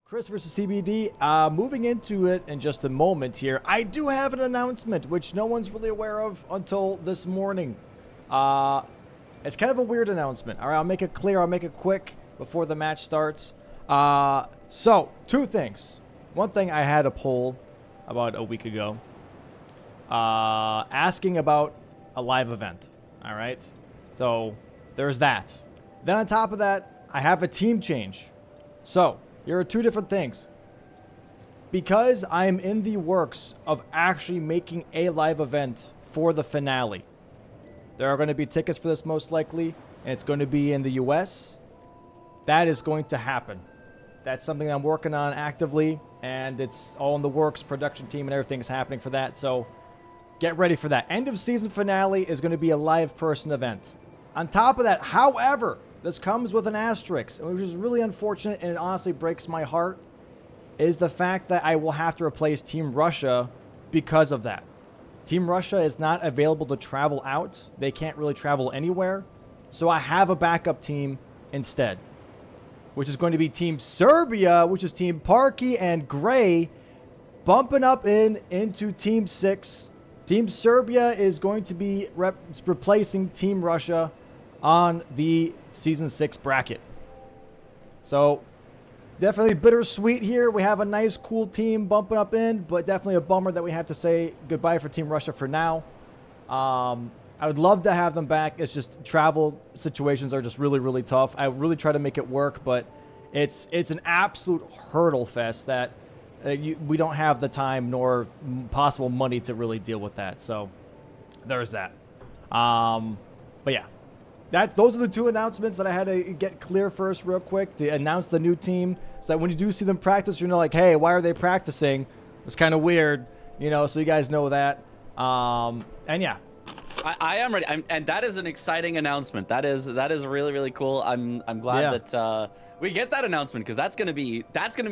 Chris versus CBD, moving into it in just a moment here. I do have an announcement, which no one's really aware of until this morning. It's kind of a weird announcement. All right, I'll make it clear. I'll make it quick before the match starts. So, two things. One thing, I had a poll about a week ago asking about a live event. All right, so there's that. Then on top of that, I have a team change. So, here are two different things. Because I'm in the works of actually making a live event for the finale. There are going to be tickets for this most likely, and it's going to be in the US. That is going to happen. That's something I'm working on actively, and it's all in the works. Production team and everything's happening for that, so get ready for that. End of season finale is going to be a live person event. On top of that, however, this comes with an asterisk, which is really unfortunate, and it honestly breaks my heart, is the fact that I will have to replace Team Russia because of that. Team Russia is not available to travel out. They can't really travel anywhere. So I have a backup team instead, which is going to be Team Serbia, which is Team Parky and Gray, bumping up into Team 6. Team Serbia is going to be replacing Team Russia on the Season 6 bracket. So, definitely bittersweet here. We have a nice, cool team bumping up in, but definitely a bummer that we have to say goodbye for Team Russia for now. I would love to have them back. It's just travel situations are just really, really tough. I really try to make it work, but it's an absolute hurdle fest that we don't have the time nor possible money to really deal with that. So, there's that. But yeah. Those are the two announcements that I had to get clear first real quick to announce the new team so that when you do see them practice, you're like, hey, why are they practicing? It's kind of weird, so you guys know that. And yeah. I am ready, and that is an exciting announcement. That is really, really cool. I'm glad that we get that announcement, because that's gonna be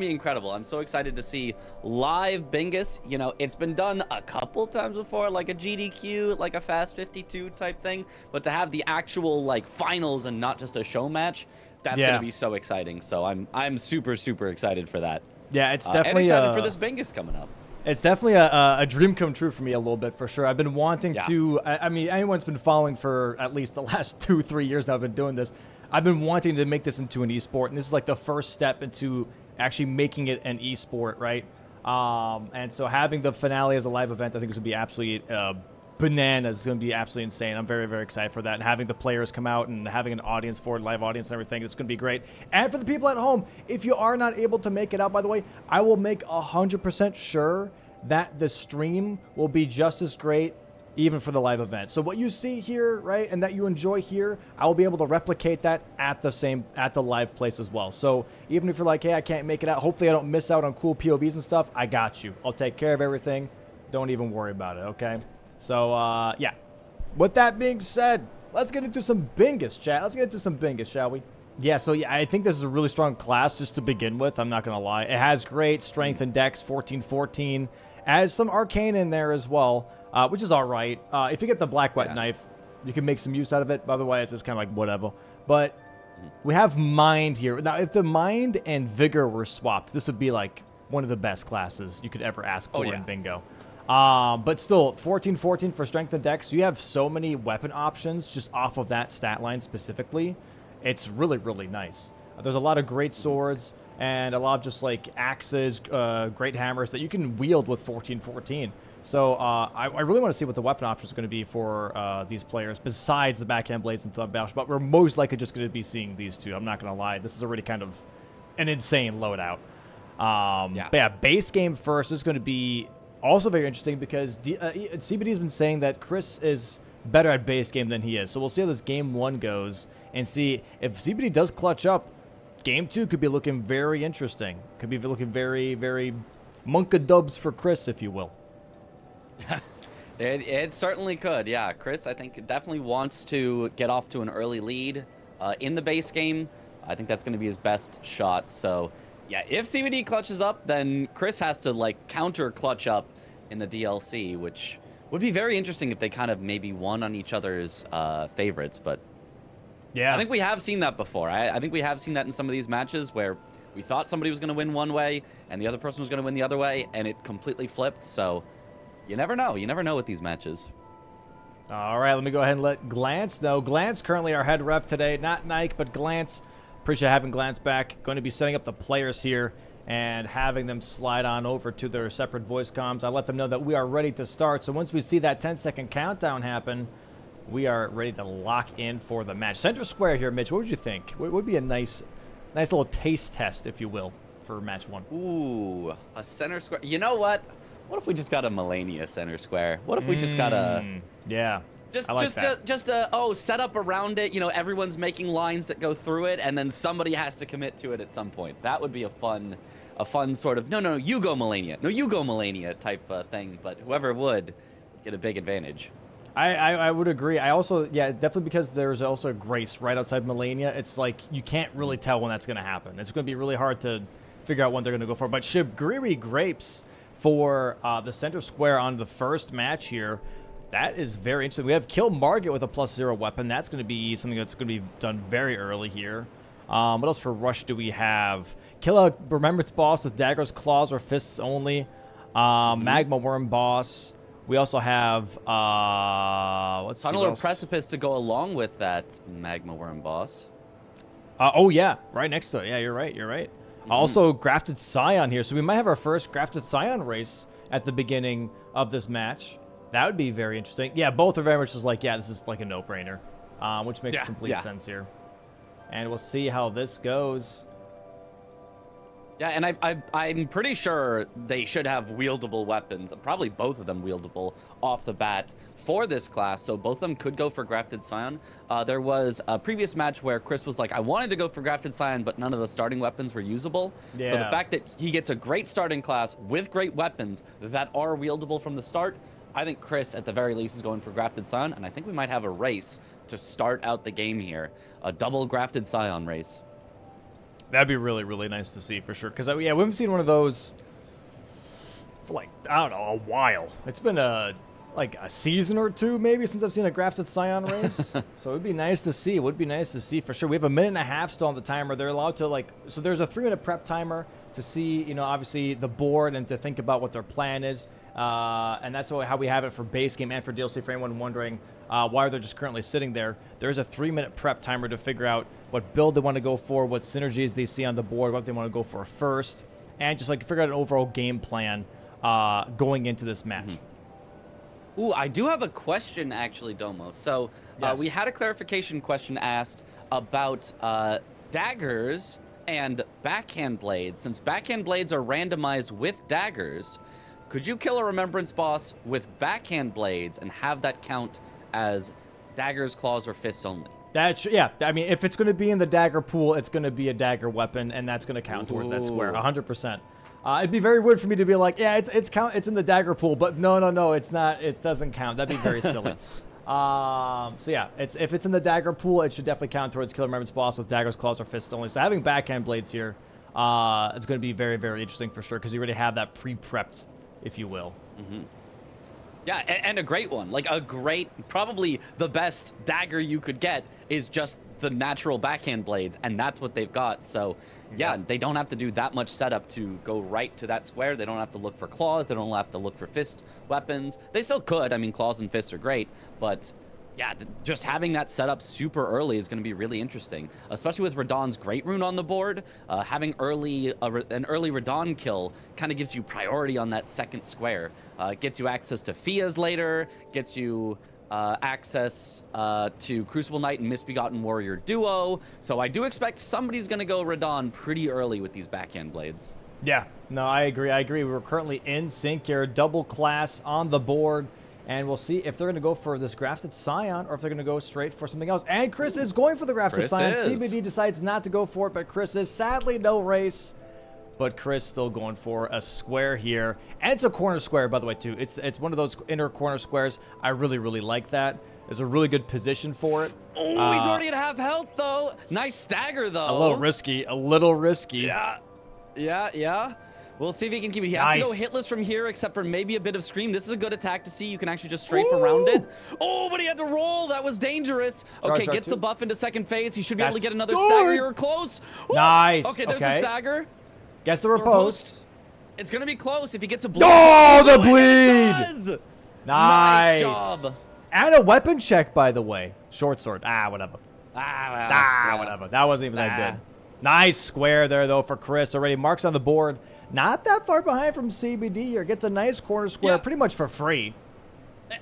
incredible. I'm so excited to see live Bingus. It's been done a couple times before, like a GDQ, like a Fast 52 type thing, but to have the actual finals and not just a show match, that's gonna be so exciting. So I'm super, super excited for that. Yeah, it's definitely and excited for this Bingus coming up. It's definitely a dream come true for me a little bit, for sure. I've been wanting to, I mean, anyone's been following for at least the last 2-3 years that I've been doing this. I've been wanting to make this into an esport, and this is like the first step into actually making it an esport, right? And so having the finale as a live event, I think is going to be absolutely bananas. It's going to be absolutely insane. I'm very, very excited for that. And having the players come out and having an audience for it, live audience and everything, it's going to be great. And for the people at home, if you are not able to make it out, by the way, I will make 100% sure that the stream will be just as great even for the live event. So what you see here, right, and that you enjoy here, I will be able to replicate that at the live place as well. So even if you're like, hey, I can't make it out, hopefully I don't miss out on cool POVs and stuff, I got you. I'll take care of everything. Don't even worry about it, okay? So, yeah. With that being said, let's get into some Bingus, chat. Let's get into some Bingus, shall we? Yeah, so yeah, I think this is a really strong class just to begin with. I'm not going to lie. It has great strength and dex, 14-14. Has some arcane in there as well, which is all right. If you get the black wet knife, you can make some use out of it. Otherwise, it's kind of like whatever. But we have mind here. Now, if the mind and vigor were swapped, this would be like one of the best classes you could ever ask for in bingo. But still, 14-14 for strength and dex. You have so many weapon options just off of that stat line specifically. It's really, really nice. There's a lot of great swords and a lot of just like axes, great hammers that you can wield with 14-14. So I really want to see what the weapon options are going to be for these players besides the backhand blades and thumb bash. But we're most likely just going to be seeing these two. I'm not going to lie. This is already kind of an insane loadout. But yeah, base game first is going to be also very interesting because CBD has been saying that Chris is better at base game than he is. So we'll see how this game 1 goes and see if CBD does clutch up. Game 2 could be looking very interesting. Could be looking very, very monka-dubs for Chris, if you will. It certainly could, yeah. Chris, I think, definitely wants to get off to an early lead in the base game. I think that's going to be his best shot. So, yeah, if CBD clutches up, then Chris has to, counter clutch up in the DLC, which would be very interesting if they kind of maybe won on each other's favorites. But yeah, I think we have seen that before. I think we have seen that in some of these matches where we thought somebody was going to win one way and the other person was going to win the other way, and it completely flipped. So you never know. You never know with these matches. All right, let me go ahead and let Glance know. Glance currently our head ref today. Not Nike, but Glance. Appreciate having Glance back. Going to be setting up the players here and having them slide on over to their separate voice comms. I let them know that we are ready to start. So once we see that 10-second countdown happen, we are ready to lock in for the match. Center square here, Mitch. What would you think? What would be a nice little taste test, if you will, for match 1? Ooh, a center square. You know what? What if we just got a Melania center square? What if we just got a... Yeah. Just set up around it. You know, everyone's making lines that go through it, and then somebody has to commit to it at some point. That would be a fun sort of no, you go Melania, no, you go Melania type thing. But whoever would get a big advantage. I would agree. I also, yeah, definitely, because there's also Grace right outside Melania. It's like you can't really tell when that's going to happen. It's going to be really hard to figure out when they're going to go for it. But Shibriri Grapes for the center square on the first match here. That is very interesting. We have Kill Morgot with a +0 weapon. That's going to be something that's going to be done very early here. What else for Rush do we have? Kill a Remembrance boss with daggers, claws, or fists only. Magma Worm boss. We also have, let's see. Tunnel or Precipice to go along with that Magma Worm boss. Oh, yeah. Right next to it. Yeah, you're right. You're right. Also, Grafted Scion here. So we might have our first Grafted Scion race at the beginning of this match. That would be very interesting. Yeah, both are very much just like, yeah, this is like a no-brainer, which makes complete sense here. And we'll see how this goes. Yeah, and I'm pretty sure they should have wieldable weapons, probably both of them wieldable off the bat for this class, so both of them could go for Grafted Scion. There was a previous match where Chris was like, I wanted to go for Grafted Scion, but none of the starting weapons were usable. Yeah. So the fact that he gets a great starting class with great weapons that are wieldable from the start, I think Chris, at the very least, is going for Grafted Scion, and I think we might have a race to start out the game here. A double Grafted Scion race. That'd be really, really nice to see, for sure. Because, yeah, we haven't seen one of those for, like, I don't know, a while. It's been, like, a season or two, maybe, since I've seen a Grafted Scion race. So it would be nice to see. It would be nice to see, for sure. We have a minute and a half still on the timer. They're allowed to, like, so there's a 3-minute prep timer to see, you know, obviously the board and to think about what their plan is. And that's how we have it for base game and for DLC, for anyone wondering why they're just currently sitting there. There's a 3-minute prep timer to figure out what build they want to go for, what synergies they see on the board, what they want to go for first, and just like figure out an overall game plan going into this match. Ooh, I do have a question, actually, Domo. So we had a clarification question asked about daggers and backhand blades. Since backhand blades are randomized with daggers, could you kill a Remembrance boss with backhand blades and have that count as daggers, claws, or fists only? Yeah, I mean, if it's going to be in the dagger pool, it's going to be a dagger weapon, and that's going to count towards that square, 100%. It'd be very weird for me to be like, yeah, it's in the dagger pool, but no, it's not. It doesn't count. That'd be very silly. So yeah, if it's in the dagger pool, it should definitely count towards kill Remembrance boss with daggers, claws, or fists only. So having backhand blades here, it's going to be very, very interesting for sure, because you already have that pre-prepped, if you will. Yeah, and a great one. Like a great, probably the best dagger you could get is just the natural backhand blades, and that's what they've got. So yeah, they don't have to do that much setup to go right to that square. They don't have to look for claws. They don't have to look for fist weapons. They still could. I mean, claws and fists are great, but yeah, just having that set up super early is going to be really interesting, especially with Radahn's Great Rune on the board. Having an early Radahn kill kind of gives you priority on that second square. Gets you access to Fias later, gets you access to Crucible Knight and Misbegotten Warrior duo. So I do expect somebody's going to go Radahn pretty early with these backhand blades. Yeah, no, I agree. We're currently in sync here. Double class on the board. And we'll see if they're going to go for this Grafted Scion or if they're going to go straight for something else. And Chris is going for the Grafted Scion. CBD decides not to go for it, but Chris is. Sadly, no race. But Chris still going for a square here. And it's a corner square, by the way, too. It's one of those inner corner squares. I really, really like that. There's a really good position for it. Oh, he's already at half health, though. Nice stagger, though. A little risky. A little risky. Yeah. We'll see if he can keep it. He has to go hitless from here, except for maybe a bit of Scream. This is a good attack to see. You can actually just strafe around it. Oh, but he had to roll. That was dangerous. Okay, gets the buff into second phase. He should be able to get another stagger here close. Nice. Okay, there's the stagger. Gets the riposte. It's going to be close if he gets a bleed. Oh, the bleed. Nice job. And a weapon check, by the way. Short sword. Whatever. Whatever. That wasn't even that good. Nice square there, though, for Chris. Already marks on the board. Not that far behind from CBD here. Gets a nice corner square pretty much for free.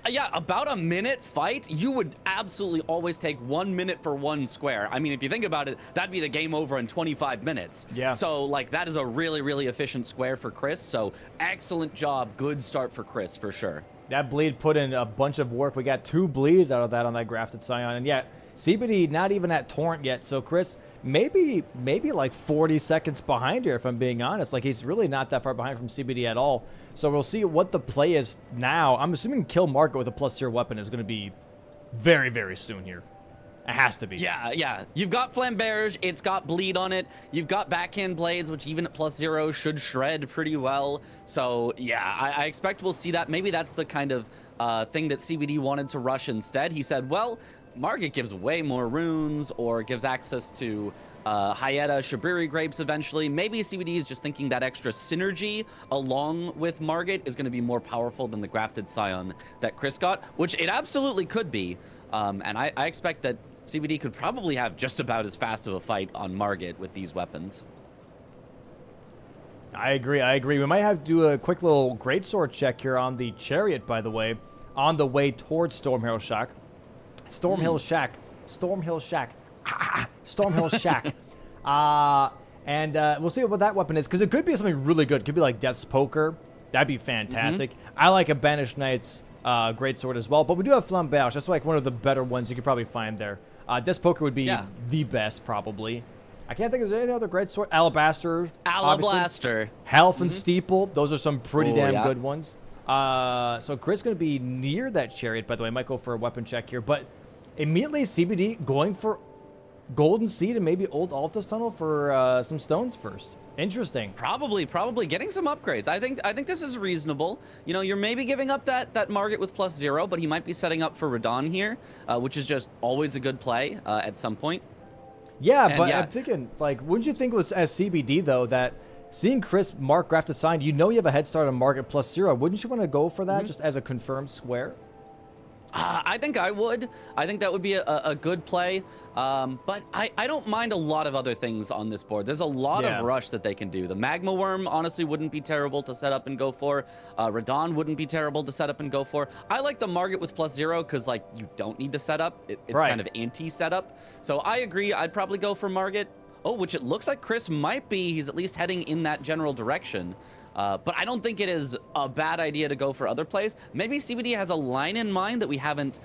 Yeah, about a minute fight, you would absolutely always take 1 minute for one square. I mean, if you think about it, that'd be the game over in 25 minutes. Yeah. So, like, that is a really, really efficient square for Chris. So, excellent job. Good start for Chris, for sure. That bleed put in a bunch of work. We got 2 bleeds out of that on that grafted Scion. And yet, CBD not even at Torrent yet. So, Chris, maybe like 40 seconds behind here, if I'm being honest. Like, he's really not that far behind from CBD at all. So we'll see what the play is now. I'm assuming kill Morgot with a +0 weapon is going to be very, very soon here. It has to be. Yeah. You've got Flamberge. It's got bleed on it. You've got backhand blades, which even at +0 should shred pretty well. So, yeah, I expect we'll see that. Maybe that's the kind of thing that CBD wanted to rush instead. He said, well, Morgot gives way more runes or gives access to Hyetta, Shabriri grapes eventually. Maybe CBD is just thinking that extra synergy along with Morgot is going to be more powerful than the grafted Scion that Chris got, which it absolutely could be. And I expect that CBD could probably have just about as fast of a fight on Morgot with these weapons. I agree. We might have to do a quick little greatsword check here on the Chariot, by the way, on the way towards Stormhill Shack. Stormhill Shack. And we'll see what that weapon is, because it could be something really good. It could be like Death's Poker. That'd be fantastic. I like a Banished Knight's greatsword as well, but we do have Flamberge. That's like one of the better ones you could probably find there. Death's Poker would be the best, probably. I can't think of any other greatsword. Alabaster. Health and Steeple. Those are some pretty damn good ones. So Chris going to be near that Chariot, by the way. Might go for a weapon check here, but immediately CBD going for Golden Seed and maybe Old Altus Tunnel for some stones first. Interesting. Probably getting some upgrades. I think this is reasonable. You know, you're maybe giving up that Morgot with +0, but he might be setting up for Radon here, which is just always a good play at some point. Yeah, but I'm thinking, like, wouldn't you think it was as CBD, though, that seeing Chris mark grafted sign, you know you have a head start on Morgot +0. Wouldn't you want to go for that just as a confirmed square? I think I would. I think that would be a good play. But I don't mind a lot of other things on this board. There's a lot of rush that they can do. The Magma Worm, honestly, wouldn't be terrible to set up and go for. Radon wouldn't be terrible to set up and go for. I like the Morgot with +0 because, like, you don't need to set up. It's kind of anti-setup. So I agree. I'd probably go for Morgot. Oh, which it looks like Chris might be. He's at least heading in that general direction. But I don't think it is a bad idea to go for other plays. Maybe CBD has a line in mind that we haven't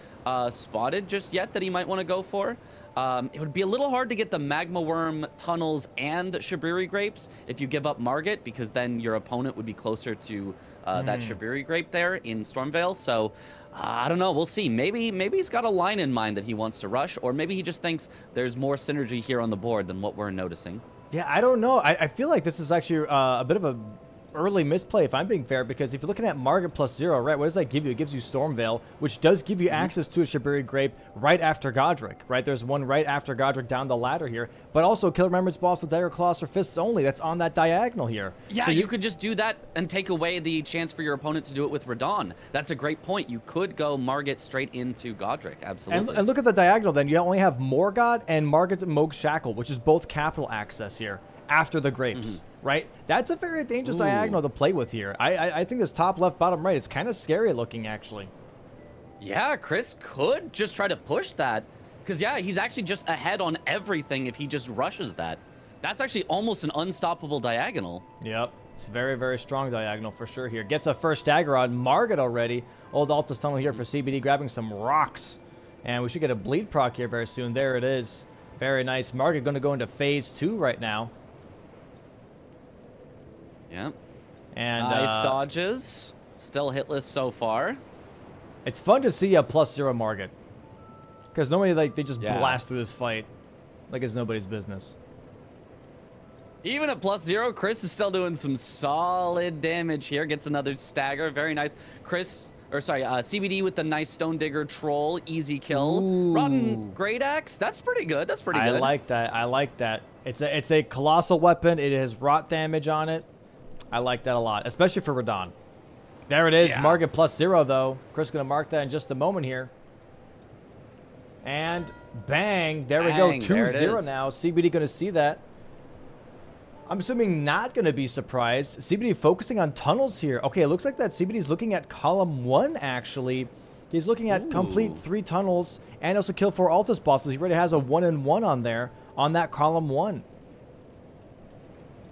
spotted just yet that he might want to go for. It would be a little hard to get the Magma Worm, Tunnels, and Shabriri Grapes if you give up Morgot, because then your opponent would be closer to that Shabriri Grape there in Stormveil. So I don't know. We'll see. Maybe he's got a line in mind that he wants to rush, or maybe he just thinks there's more synergy here on the board than what we're noticing. Yeah, I don't know. I feel like this is actually a bit of a early misplay, if I'm being fair, because if you're looking at Morgot +0, right, what does that give you? It gives you Stormveil, which does give you access to a Shabriri Grape right after Godric, right? There's one right after Godric down the ladder here, but also Kill Remembrance Boss with Dagger Claws or Fists only. That's on that diagonal here. Yeah, so you could just do that and take away the chance for your opponent to do it with Radon. That's a great point. You could go Morgot straight into Godric, absolutely. And look at the diagonal then. You only have Morgot and Morgot Moog Shackle, which is both capital access here after the Grapes. Right? That's a very dangerous diagonal to play with here. I think this top left, bottom right is kind of scary looking, actually. Yeah, Chris could just try to push that. Because, yeah, he's actually just ahead on everything if he just rushes that. That's actually almost an unstoppable diagonal. Yep. It's a very, very strong diagonal for sure here. Gets a first stagger on Morgot already. Old Altus Tunnel here for CBD, grabbing some rocks. And we should get a bleed proc here very soon. There it is. Very nice. Morgot going to go into phase 2 right now. Yep. And nice dodges. Still hitless so far. It's fun to see a +0 Morgot, because normally, like, they just blast through this fight like it's nobody's business. Even at +0, Chris is still doing some solid damage here. Gets another stagger. Very nice. CBD with the nice Stone Digger Troll. Easy kill. Ooh. Rotten Great Axe. That's pretty good. That's pretty good. I like that. I like that. It's a colossal weapon. It has rot damage on it. I like that a lot, especially for Radon. There it is. Yeah. Mark it +0, though. Chris going to mark that in just a moment here. And bang. There we go. 2-0 now. CBD going to see that. I'm assuming not going to be surprised. CBD focusing on tunnels here. Okay, it looks like that CBD's looking at column 1, actually. He's looking at complete 3 tunnels and also kill 4 Altus bosses. He already has a 1-in-1 on there on that column 1.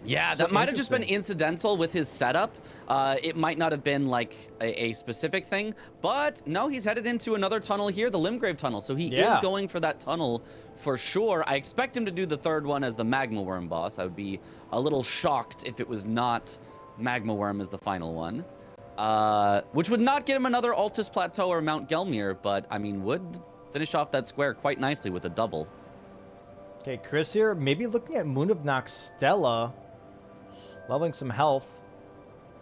Yeah, that might have just been incidental with his setup. It might not have been like a specific thing, but no, he's headed into another tunnel here, the Limgrave tunnel. So he is going for that tunnel for sure. I expect him to do the 3rd one as the Magma Worm boss. I would be a little shocked if it was not Magma Worm as the final one, which would not get him another Altus Plateau or Mount Gelmir, but I mean, would finish off that square quite nicely with a double. Okay, Chris here, maybe looking at Moon of Noxtella, leveling some health,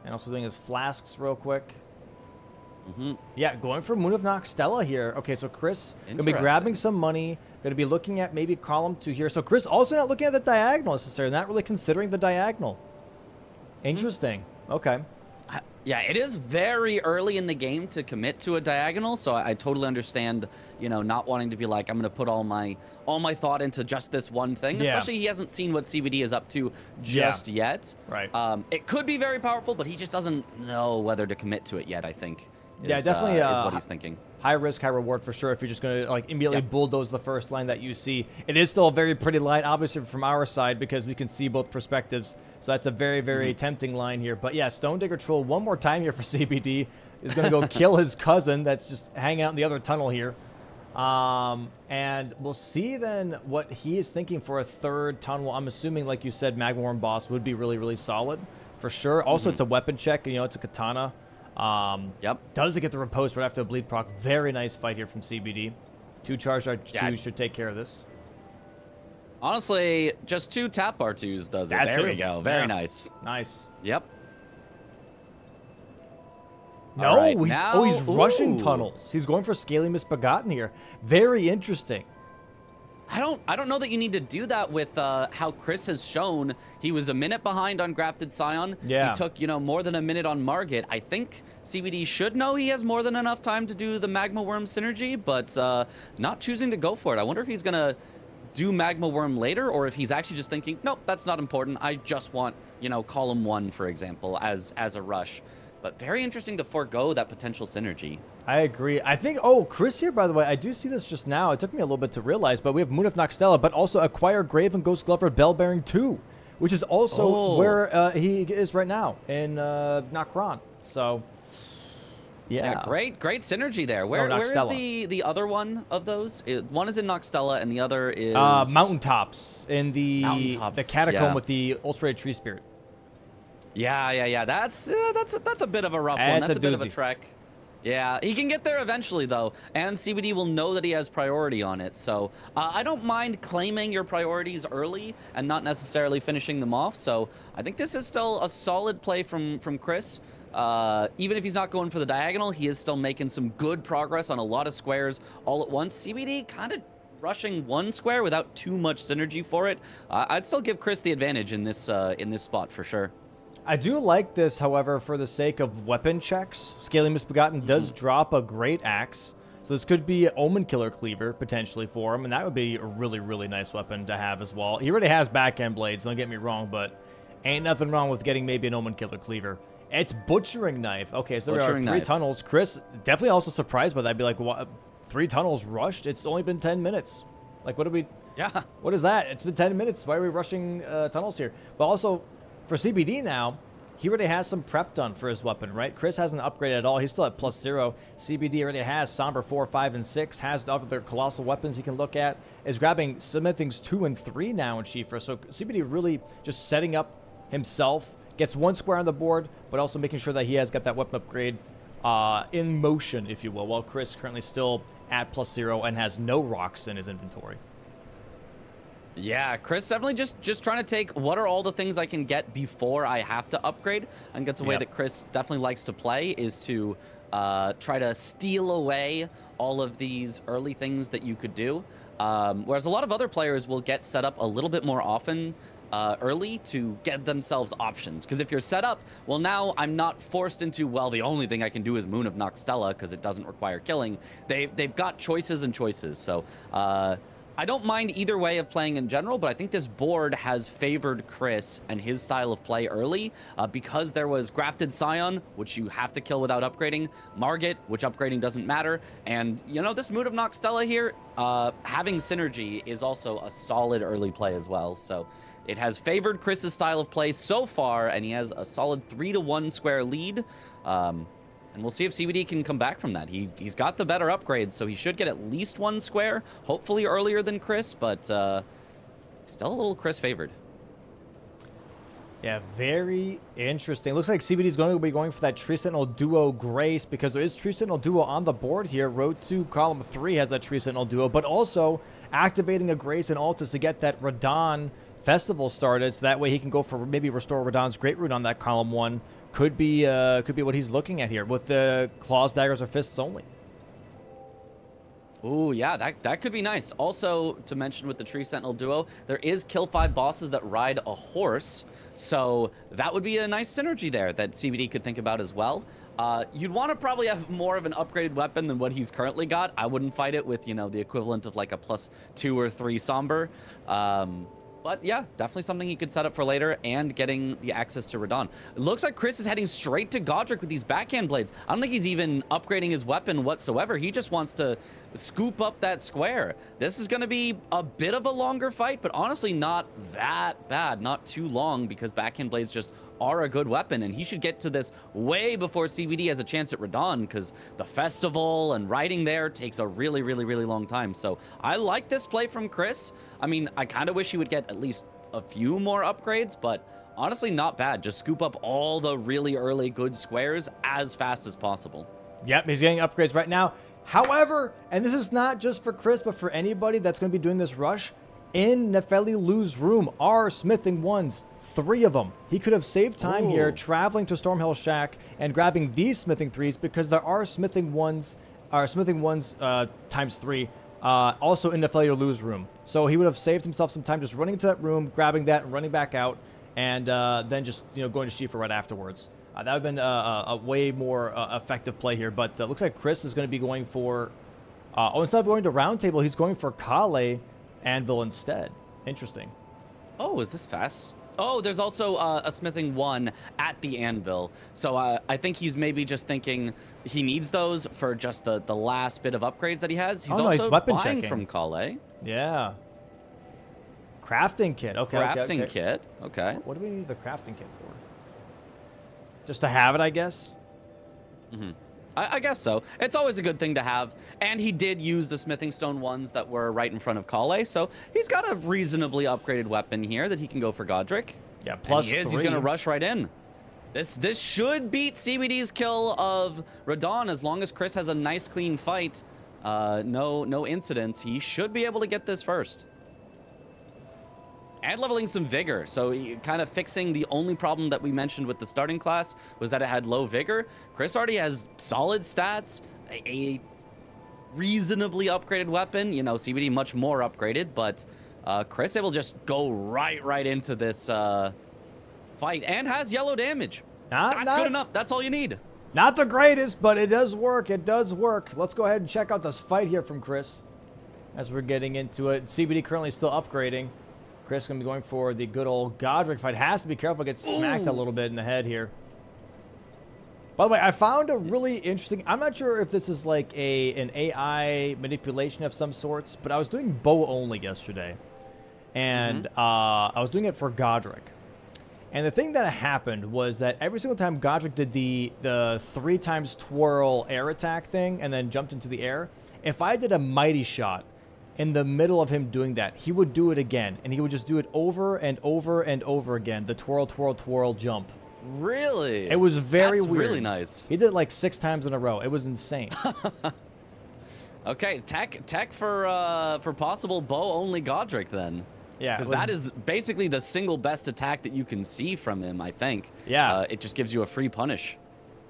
and also doing his flasks real quick. Yeah, going for Moon of Noxtella here. Okay, so Chris going to be grabbing some money, going to be looking at maybe column 2 here. So Chris also not looking at the diagonal necessarily, not really considering the diagonal. Interesting. Okay. Yeah, it is very early in the game to commit to a diagonal, so I totally understand, you know, not wanting to be like, I'm going to put all my thought into just this one thing, especially he hasn't seen what CBD is up to just yet. Right. It could be very powerful, but he just doesn't know whether to commit to it yet, I think. Definitely is what he's thinking. High risk, high reward for sure if you're just going to like immediately bulldoze the first line that you see. It is still a very pretty line, obviously from our side, because we can see both perspectives. So that's a very, very tempting line here. But yeah, Stone Digger Troll one more time here for CBD. Is going to go kill his cousin that's just hanging out in the other tunnel here. And we'll see then what he is thinking for a 3rd tunnel. I'm assuming, like you said, Magma Worm boss would be really, really solid for sure. Also, it's a weapon check. You know, it's a katana. Does it get the riposte right after a bleed proc? Very nice fight here from CBD. 2 charge R2 should take care of this. Honestly, just 2 tap R2s does it. There we go. Very nice. Nice. Yep. No, he's rushing tunnels. He's going for Scaly Misbegotten here. Very interesting. I don't know that you need to do that with how Chris has shown. He was a minute behind on Grafted Scion. Yeah. He took, you know, more than a minute on Morgot. I think CBD should know he has more than enough time to do the Magma Worm synergy, but not choosing to go for it. I wonder if he's going to do Magma Worm later, or if he's actually just thinking, nope, that's not important. I just want, you know, column 1, for example, as a rush. But very interesting to forego that potential synergy. I agree. I think, Chris here, by the way, I do see this just now. It took me a little bit to realize, but we have Moon of Noxtella, but also Acquire Grave and Ghost Glover Bellbearing 2, which is also where he is right now in Nokron. So, yeah. Great synergy there. Where is the other one of those? One is in Noxtella, and the other is... Mountaintops, in the catacomb with the Ulcerated Tree Spirit. Yeah. That's a bit of a rough one. That's a bit of a trek. Yeah, he can get there eventually, though, and CBD will know that he has priority on it. So I don't mind claiming your priorities early and not necessarily finishing them off. So I think this is still a solid play from Chris. Even if he's not going for the diagonal, he is still making some good progress on a lot of squares all at once. CBD kind of rushing 1 square without too much synergy for it. I'd still give Chris the advantage in this spot for sure. I do like this, however, for the sake of weapon checks. Scaly Misbegotten does drop a Great Axe. So this could be an Omen Killer Cleaver, potentially, for him. And that would be a really, really nice weapon to have as well. He already has backhand blades, don't get me wrong, but ain't nothing wrong with getting maybe an Omen Killer Cleaver. It's Butchering Knife. Okay, so there are 3 tunnels. Chris, definitely also surprised by that. I'd be like, what, 3 tunnels rushed? It's only been 10 minutes. Like, what do we... Yeah. What is that? It's been 10 minutes. Why are we rushing tunnels here? But also... For CBD now, he already has some prep done for his weapon, right? Chris hasn't upgraded at all. He's still at +0. CBD already has Somber 4, 5, and 6. Has other colossal weapons he can look at. Is grabbing Smithings 2 and 3 now in Shifa. So CBD really just setting up himself. Gets 1 square on the board, but also making sure that he has got that weapon upgrade in motion, if you will. While Chris currently still at +0 and has no rocks in his inventory. Yeah, Chris definitely just trying to take what are all the things I can get before I have to upgrade. I think that's a way that Chris definitely likes to play, is to try to steal away all of these early things that you could do. Whereas a lot of other players will get set up a little bit more often early to get themselves options. Because if you're set up, well, now I'm not forced into, well, the only thing I can do is Moon of Noctella because it doesn't require killing. They've got choices and choices. So I don't mind either way of playing in general, but I think this board has favored Chris and his style of play early because there was Grafted Scion, which you have to kill without upgrading, Morgot, which upgrading doesn't matter, and, you know, this Moon of Noctella here, having synergy is also a solid early play as well, so it has favored Chris's style of play so far, and he has a solid 3-to-1 square lead. And we'll see if CBD can come back from that. He's got the better upgrades, so he should get at least 1 square, hopefully earlier than Chris, but still a little Chris favored. Yeah, very interesting. Looks like CBD is going to be going for that Tree Sentinel Duo Grace, because there is Tree Sentinel Duo on the board here. Row 2, column 3 has that Tree Sentinel Duo, but also activating a Grace and Altus to get that Radon Festival started, so that way he can go for maybe restore Radon's Great Rune on that column 1. Could be what he's looking at here with the claws, daggers, or fists only. Ooh, yeah, that could be nice. Also, to mention with the Tree Sentinel Duo, there is kill 5 bosses that ride a horse, so that would be a nice synergy there that CBD could think about as well. You'd want to probably have more of an upgraded weapon than what he's currently got. I wouldn't fight it with, you know, the equivalent of like a +2 or 3 Somber. But yeah, definitely something he could set up for later and getting the access to Radon. It looks like Chris is heading straight to Godric with these backhand blades. I don't think he's even upgrading his weapon whatsoever. He just wants to scoop up that square. This is going to be a bit of a longer fight, but honestly not that bad. Not too long, because backhand blades just are a good weapon, and he should get to this way before CBD has a chance at Radon, because the festival and riding there takes a really, really, really long time. So I like this play from Chris. I mean, I kind of wish he would get at least a few more upgrades, but honestly not bad. Just scoop up all the really early good squares as fast as possible. Yep, he's getting upgrades right now. However, and this is not just for Chris, but for anybody that's going to be doing this rush, in Nefeli Lu's room are smithing ones. 3 of them. He could have saved time here traveling to Stormhill Shack and grabbing these smithing 3s, because there are smithing ones times 3 also in Nefeli Lu's room. So he would have saved himself some time just running into that room, grabbing that, and running back out, and then just, you know, going to Shifa right afterwards. That would have been a way more effective play here, but looks like Chris is going to be going for instead of going to Round Table, he's going for Kale Anvil instead. Interesting. Oh, is this fast? Oh, there's also a smithing 1 at the anvil. So I think he's maybe just thinking he needs those for just the last bit of upgrades that he has. He's also he's weapon buying checking from Kale. Yeah. Crafting kit. Okay. Crafting kit. Okay. What do we need the crafting kit for? Just to have it, I guess? Mm-hmm. I guess so. It's always a good thing to have. And he did use the smithing stone ones that were right in front of Kale, so he's got a reasonably upgraded weapon here that he can go for Godric. Yeah, plus and 3. He's going to rush right in. This should beat CBD's kill of Radon as long as Chris has a nice clean fight. No incidents. He should be able to get this first. And leveling some vigor, so kind of fixing the only problem that we mentioned with the starting class was that it had low vigor. Chris already has solid stats, a reasonably upgraded weapon. You know, CBD much more upgraded, but Chris able to just go right into this fight and has yellow damage. That's good enough. That's all you need. Not the greatest, but it does work. It does work. Let's go ahead and check out this fight here from Chris as we're getting into it. CBD currently still upgrading. Chris is going to be going for the good old Godric fight. Has to be careful, gets smacked a little bit in the head here. By the way, I found a really interesting... I'm not sure if this is like an AI manipulation of some sorts, but I was doing bow only yesterday. And I was doing it for Godric. And the thing that happened was that every single time Godric did the 3 times twirl air attack thing and then jumped into the air, if I did a mighty shot in the middle of him doing that, he would do it again, and he would just do it over and over and over again, the twirl, twirl, twirl jump. Really? It was very That's weird. Really nice. He did it like 6 times in a row. It was insane. Okay, tech for possible bow only Godric then. Yeah, because that is basically the single best attack that you can see from him, I think. Yeah. It just gives you a free punish.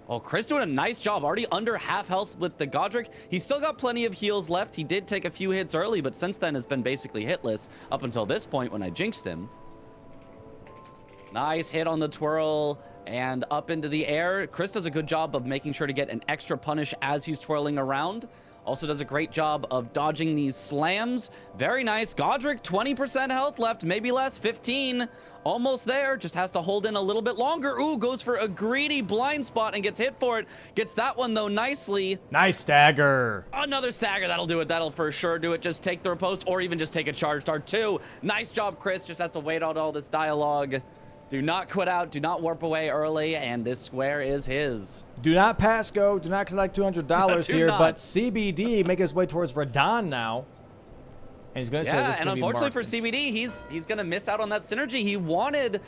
Oh, Chris doing a nice job. Already under half health with the Godric. He's still got plenty of heals left. He did take a few hits early, but since then has been basically hitless up until this point when I jinxed him. Nice hit on the twirl and up into the air. Chris does a good job of making sure to get an extra punish as he's twirling around. Also does a great job of dodging these slams. Very nice. Godric, 20% health left, maybe less, 15. Almost there, just has to hold in a little bit longer. Ooh, goes for a greedy blind spot and gets hit for it. Gets that one, though, nicely. Nice stagger. Another stagger, that'll do it. That'll for sure do it. Just take the riposte or even just take a charge dart, too. Nice job, Chris. Just has to wait out all this dialogue. Do not quit out. Do not warp away early, and this square is his. Do not pass go. Do not collect $200 here, but CBD making his way towards Radon now. And he's going to say this is and unfortunately for CBD, he's going to miss out on that synergy. He wanted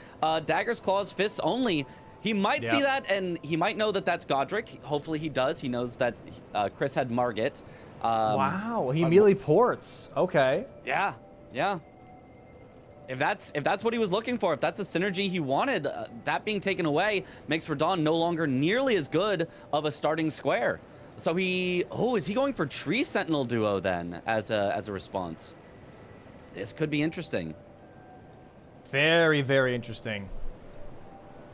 daggers, claws, fists only. He might see that, and he might know that that's Godric. Hopefully he does. He knows that Chris had Morgot. Wow, he immediately ports. Okay. Yeah, yeah. If that's what he was looking for, if that's the synergy he wanted, that being taken away makes Radon no longer nearly as good of a starting square. So is he going for Tree Sentinel duo then as a response? This could be interesting. Very, very interesting.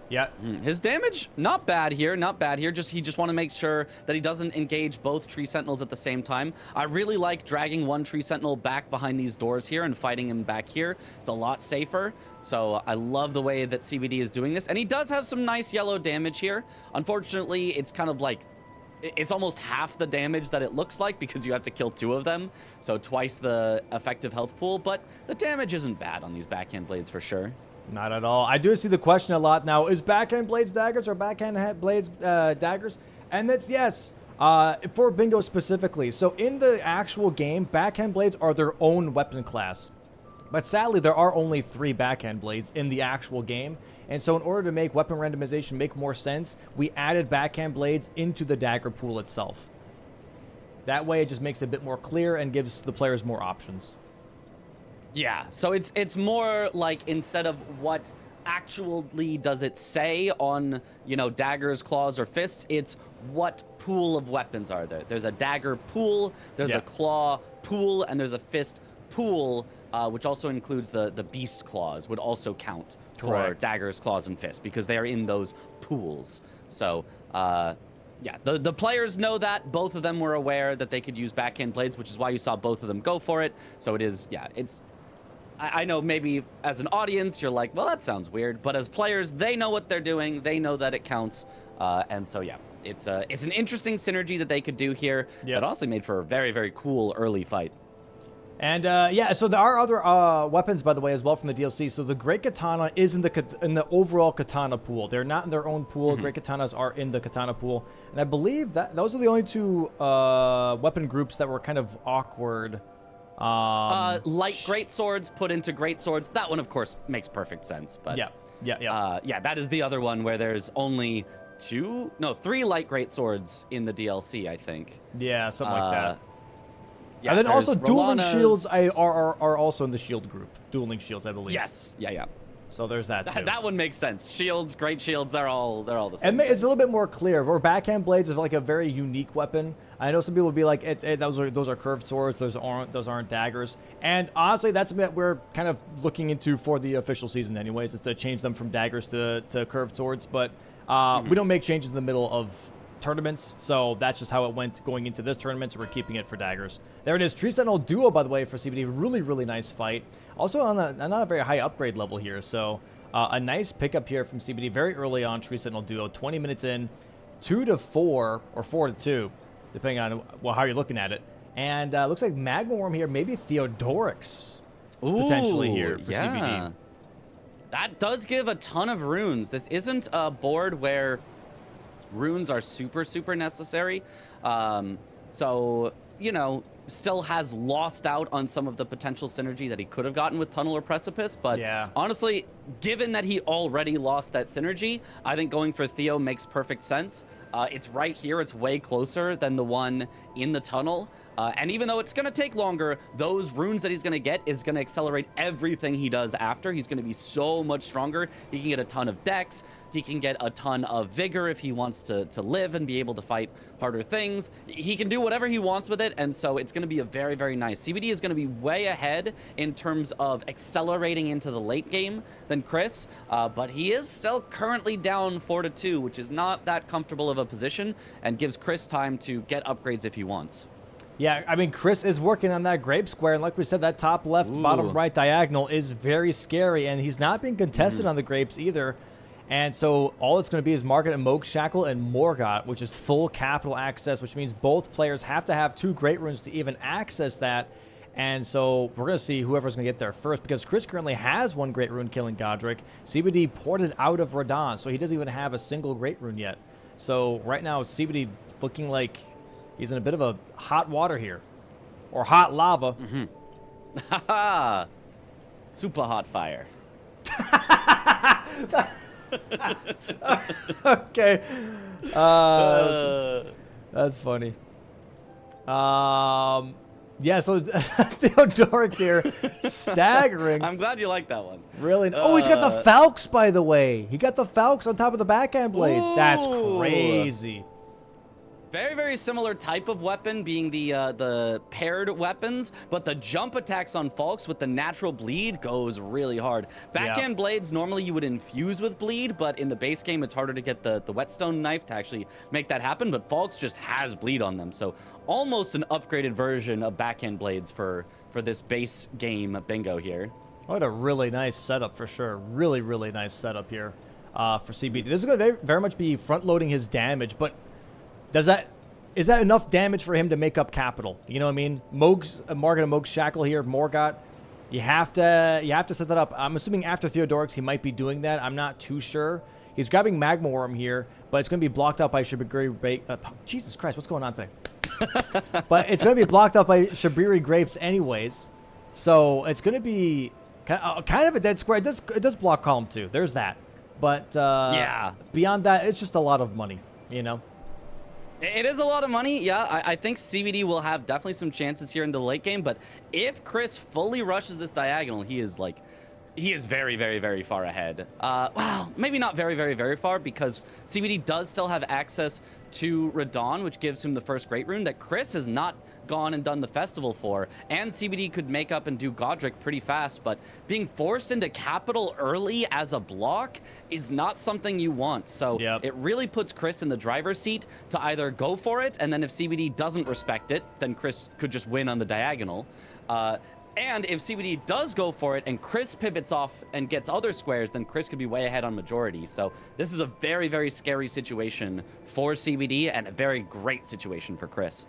Yeah. His damage, not bad here, not bad here. He just want to make sure that he doesn't engage both Tree Sentinels at the same time. I really like dragging one Tree Sentinel back behind these doors here and fighting him back here. It's a lot safer. So I love the way that CBD is doing this. And he does have some nice yellow damage here. Unfortunately, it's kind of like, it's almost half the damage that it looks like because you have to kill two of them. So twice the effective health pool. But the damage isn't bad on these backhand blades for sure. Not at all. I do see the question a lot now. Is backhand blades daggers or backhand blades daggers? And that's yes. For bingo specifically. So in the actual game, backhand blades are their own weapon class. But sadly, there are only 3 backhand blades in the actual game. And so in order to make weapon randomization make more sense, we added backhand blades into the dagger pool itself. That way it just makes it a bit more clear and gives the players more options. Yeah, so it's more like instead of what actually does it say on, you know, daggers, claws, or fists, it's what pool of weapons are there. There's a dagger pool, there's a claw pool, and there's a fist pool, which also includes the beast claws would also count for daggers, claws, and fists because they are in those pools. So, yeah, the players know that. Both of them were aware that they could use backhand blades, which is why you saw both of them go for it. So it is, yeah, it's... I know maybe as an audience, you're like, well, that sounds weird. But as players, they know what they're doing. They know that it counts. And so, yeah, it's an interesting synergy that they could do here. That also made for a very, very cool early fight. And yeah, so there are other weapons, by the way, as well from the DLC. So the Great Katana is in the overall Katana pool. They're not in their own pool. Great Katanas are in the Katana pool. And I believe that those are the only 2 weapon groups that were kind of awkward. Light great swords put into great swords. That one, of course, makes perfect sense. But yeah, that is the other one where there's only 3 light great swords in the DLC, I think. Yeah, something like that. Yeah, and then also dueling shields are also in the shield group. Dueling shields, I believe. Yes. Yeah. So there's that too. That one makes sense. Shields, great shields, they're all the same. And it's a little bit more clear. Where backhand blades is like a very unique weapon. I know some people would be like, those are curved swords. Those aren't daggers. And honestly, that's something that we're kind of looking into for the official season, anyways, is to change them from daggers to curved swords. But we don't make changes in the middle of tournaments, so that's just how it went going into this tournament, so we're keeping it for daggers. There it is, Tree Sentinel duo, by the way, for CBD. Really, really nice fight. Also on not a very high upgrade level here, so a nice pickup here from CBD very early on. Tree Sentinel duo, 20 minutes in, 2-4 or 4-2, depending on how you're looking at it. And looks like Magma Worm here, maybe Theodorix potentially here for CBD. That does give a ton of runes. This isn't a board where runes are super necessary. So, you know, still has lost out on some of the potential synergy that he could have gotten with Tunnel or Precipice, but honestly, given that he already lost that synergy, I think going for Theo makes perfect sense. It's right here. It's way closer than the one in the tunnel. And even though it's going to take longer, those runes that he's going to get is going to accelerate everything he does after. He's going to be so much stronger. He can get a ton of dex. He can get a ton of vigor if he wants to live and be able to fight harder things. He can do whatever he wants with it, and so it's going to be a very, very nice. CBD is going to be way ahead in terms of accelerating into the late game than Chris, but he is still currently down 4-2, which is not that comfortable of a position, and gives Chris time to get upgrades if he wants. Yeah, I mean, Chris is working on that grape square, and like we said, that top left, bottom right diagonal is very scary, and he's not being contested on the grapes either. And so all it's going to be is Morgot and Moog Shackle and Morgot, which is full capital access, which means both players have to have 2 great runes to even access that. And so we're going to see whoever's going to get there first, because Chris currently has 1 great rune killing Godric. CBD ported out of Radon, so he doesn't even have a single great rune yet. So right now, CBD looking like he's in a bit of a hot water here, or hot lava. Haha, super hot fire. Okay. That's funny. Yeah, so Theodoric's here, staggering. I'm glad you like that one. Really? Oh, he's got the Falx, by the way. He got the Falx on top of the backhand blades. Ooh. That's crazy. Very, very similar type of weapon, being the paired weapons, but the jump attacks on Falx with the natural bleed goes really hard. Backhand blades, normally you would infuse with bleed, but in the base game, it's harder to get the whetstone knife to actually make that happen, but Falx just has bleed on them, so almost an upgraded version of backhand blades for this base game bingo here. What a really nice setup for sure. Really, really nice setup here for CBD. This is going to very much be front-loading his damage, but is that enough damage for him to make up capital? You know what I mean? Morgot and Moog Shackle here, Morgot. You have to set that up. I'm assuming after Theodoric's he might be doing that. I'm not too sure. He's grabbing Magma Worm here, but it's going to be blocked out by Shabiri. Jesus Christ, what's going on today? But it's going to be blocked out by Shabiri Grapes anyways. So it's going to be kind of a dead square. It does block column 2. There's that. But yeah, beyond that, it's just a lot of money, you know? It is a lot of money, yeah. I think CBD will have definitely some chances here in the late game, but if Chris fully rushes this diagonal, he is very, very, very far ahead. Well, maybe not very, very, very far, because CBD does still have access to Radon, which gives him the first great rune that Chris has not gone and done the festival for, and CBD could make up and do Godric pretty fast, but being forced into capital early as a block is not something you want. So it really puts Chris in the driver's seat to either go for it, and then if CBD doesn't respect it, then Chris could just win on the diagonal. And if CBD does go for it and Chris pivots off and gets other squares, then Chris could be way ahead on majority. So this is a very, very scary situation for CBD and a very great situation for Chris.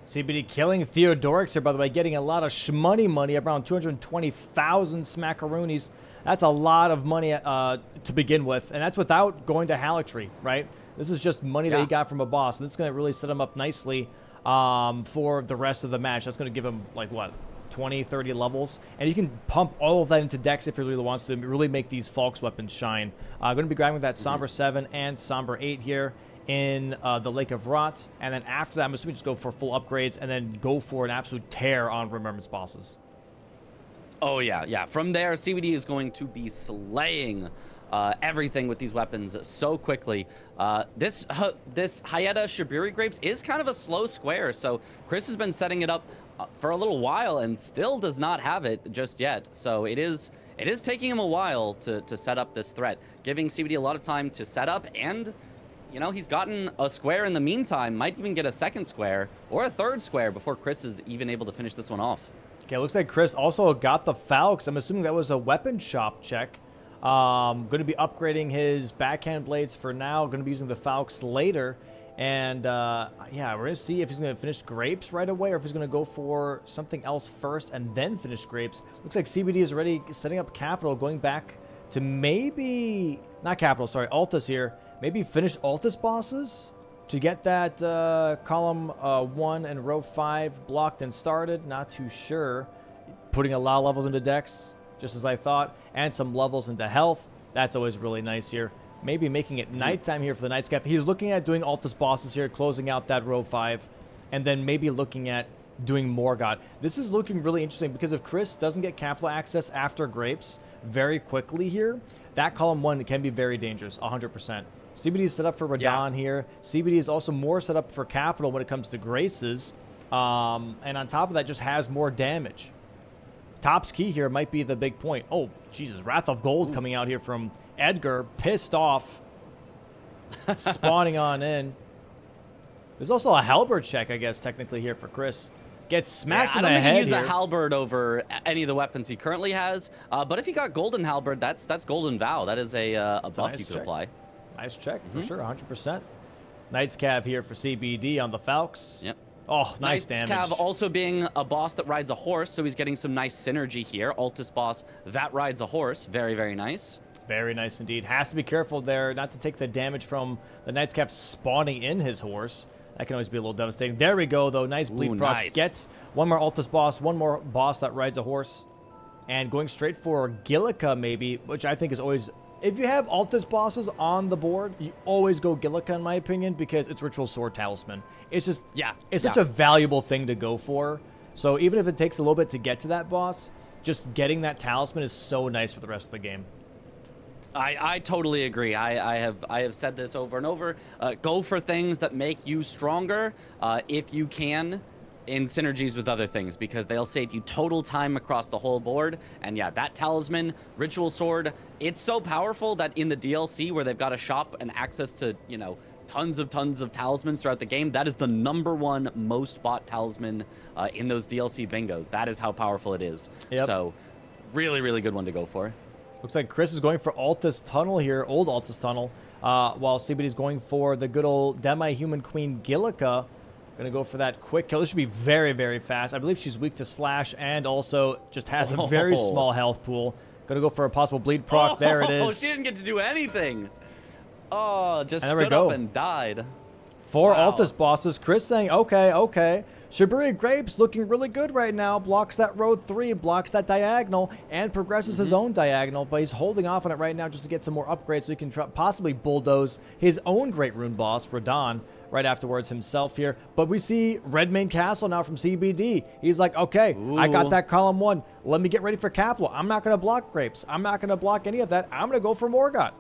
CBD killing Theodoric's here, by the way, getting a lot of money, around 220,000 smackaroonies. That's a lot of money to begin with, and that's without going to Halletree, right? This is just money that he got from a boss, and this is going to really set him up nicely for the rest of the match. That's going to give him, like, what, 20, 30 levels? And you can pump all of that into Dex if he really wants to really make these Falx weapons shine. Going to be grabbing that Somber 7 and Somber 8 here in the Lake of Rot, and then after that, I'm assuming just go for full upgrades and then go for an absolute tear on Remembrance bosses. Oh yeah. From there, CBD is going to be slaying everything with these weapons so quickly. This Hyena Shabiri Grapes is kind of a slow square, so Chris has been setting it up for a little while and still does not have it just yet. So it is taking him a while to set up this threat, giving CBD a lot of time to set up, and you know, he's gotten a square in the meantime, might even get a second square or a third square before Chris is even able to finish this one off. Okay, looks like Chris also got the Falx. I'm assuming that was a weapon shop check. Going to be upgrading his backhand blades for now. Going to be using the Falx later. And yeah, we're going to see if he's going to finish Grapes right away or if he's going to go for something else first and then finish Grapes. Looks like CBD is already setting up Capital, going back to maybe, not Capital, sorry, Altus here. Maybe finish Altus bosses? to get that column 1 and row 5 blocked and started. Not too sure. Putting a lot of levels into decks, just as I thought, and some levels into health. That's always really nice here. Maybe making it nighttime here for the Night Scav. He's looking at doing Altus bosses here, closing out that row 5, and then maybe looking at doing Morgot. This is looking really interesting because if Chris doesn't get capital access after Grapes very quickly here, that column 1 can be very dangerous, 100%. CBD is set up for Radon here. CBD is also more set up for capital when it comes to Graces, and on top of that, just has more damage. Top's key here might be the big point. Oh, Jesus. Wrath of Gold coming out here from Edgar. Pissed off. Spawning on in. There's also a halberd check, I guess, technically here for Chris. Gets smacked in the head I don't think he here. use a halberd over any of the weapons he currently has. But if he got golden halberd, that's golden vow. That is a buff nice you could check. apply. Nice check, for sure, 100%. Knight's Cav here for CBD on the Falx. Yep. Oh, nice damage. Cav also being a boss that rides a horse, so he's getting some nice synergy here. Altus boss that rides a horse. Very, very nice. Very nice indeed. Has to be careful there not to take the damage from the Knight's Cav spawning in his horse. That can always be a little devastating. There we go, though. Nice bleed proc. Nice. Gets one more Altus boss, one more boss that rides a horse. And going straight for Gillica, maybe, which I think is always... If you have Altus bosses on the board, you always go Gillica, in my opinion, because it's Ritual Sword Talisman. It's just, it's such a valuable thing to go for. So even if it takes a little bit to get to that boss, just getting that talisman is so nice for the rest of the game. I totally agree. I have said this over and over. Go for things that make you stronger, if you can, in synergies with other things, because they'll save you total time across the whole board. And yeah, that talisman, Ritual Sword, it's so powerful that in the DLC where they've got a shop and access to, you know, tons of talismans throughout the game, that is the #1 most bought talisman in those DLC bingos. That is how powerful it is. Yep. So really, really good one to go for. Looks like Chris is going for Altus Tunnel here, old Altus Tunnel, while CBD is going for the good old Demi-Human Queen Gillica. Going to go for that quick kill. This should be very, very fast. I believe she's weak to slash and also just has a very small health pool. Going to go for a possible bleed proc. There it is. Oh, she didn't get to do anything. Oh, just stood up and died. 4 Altus bosses. Chris saying, okay, okay. Shibuya Grapes looking really good right now. Blocks that row 3, blocks that diagonal, and progresses his own diagonal. But he's holding off on it right now just to get some more upgrades so he can possibly bulldoze his own Great Rune boss, Radon, right afterwards himself here. But we see Redmane Castle now from CBD. He's like, okay, I got that column 1. Let me get ready for capital. I'm not going to block Grapes. I'm not going to block any of that. I'm going to go for Morgot.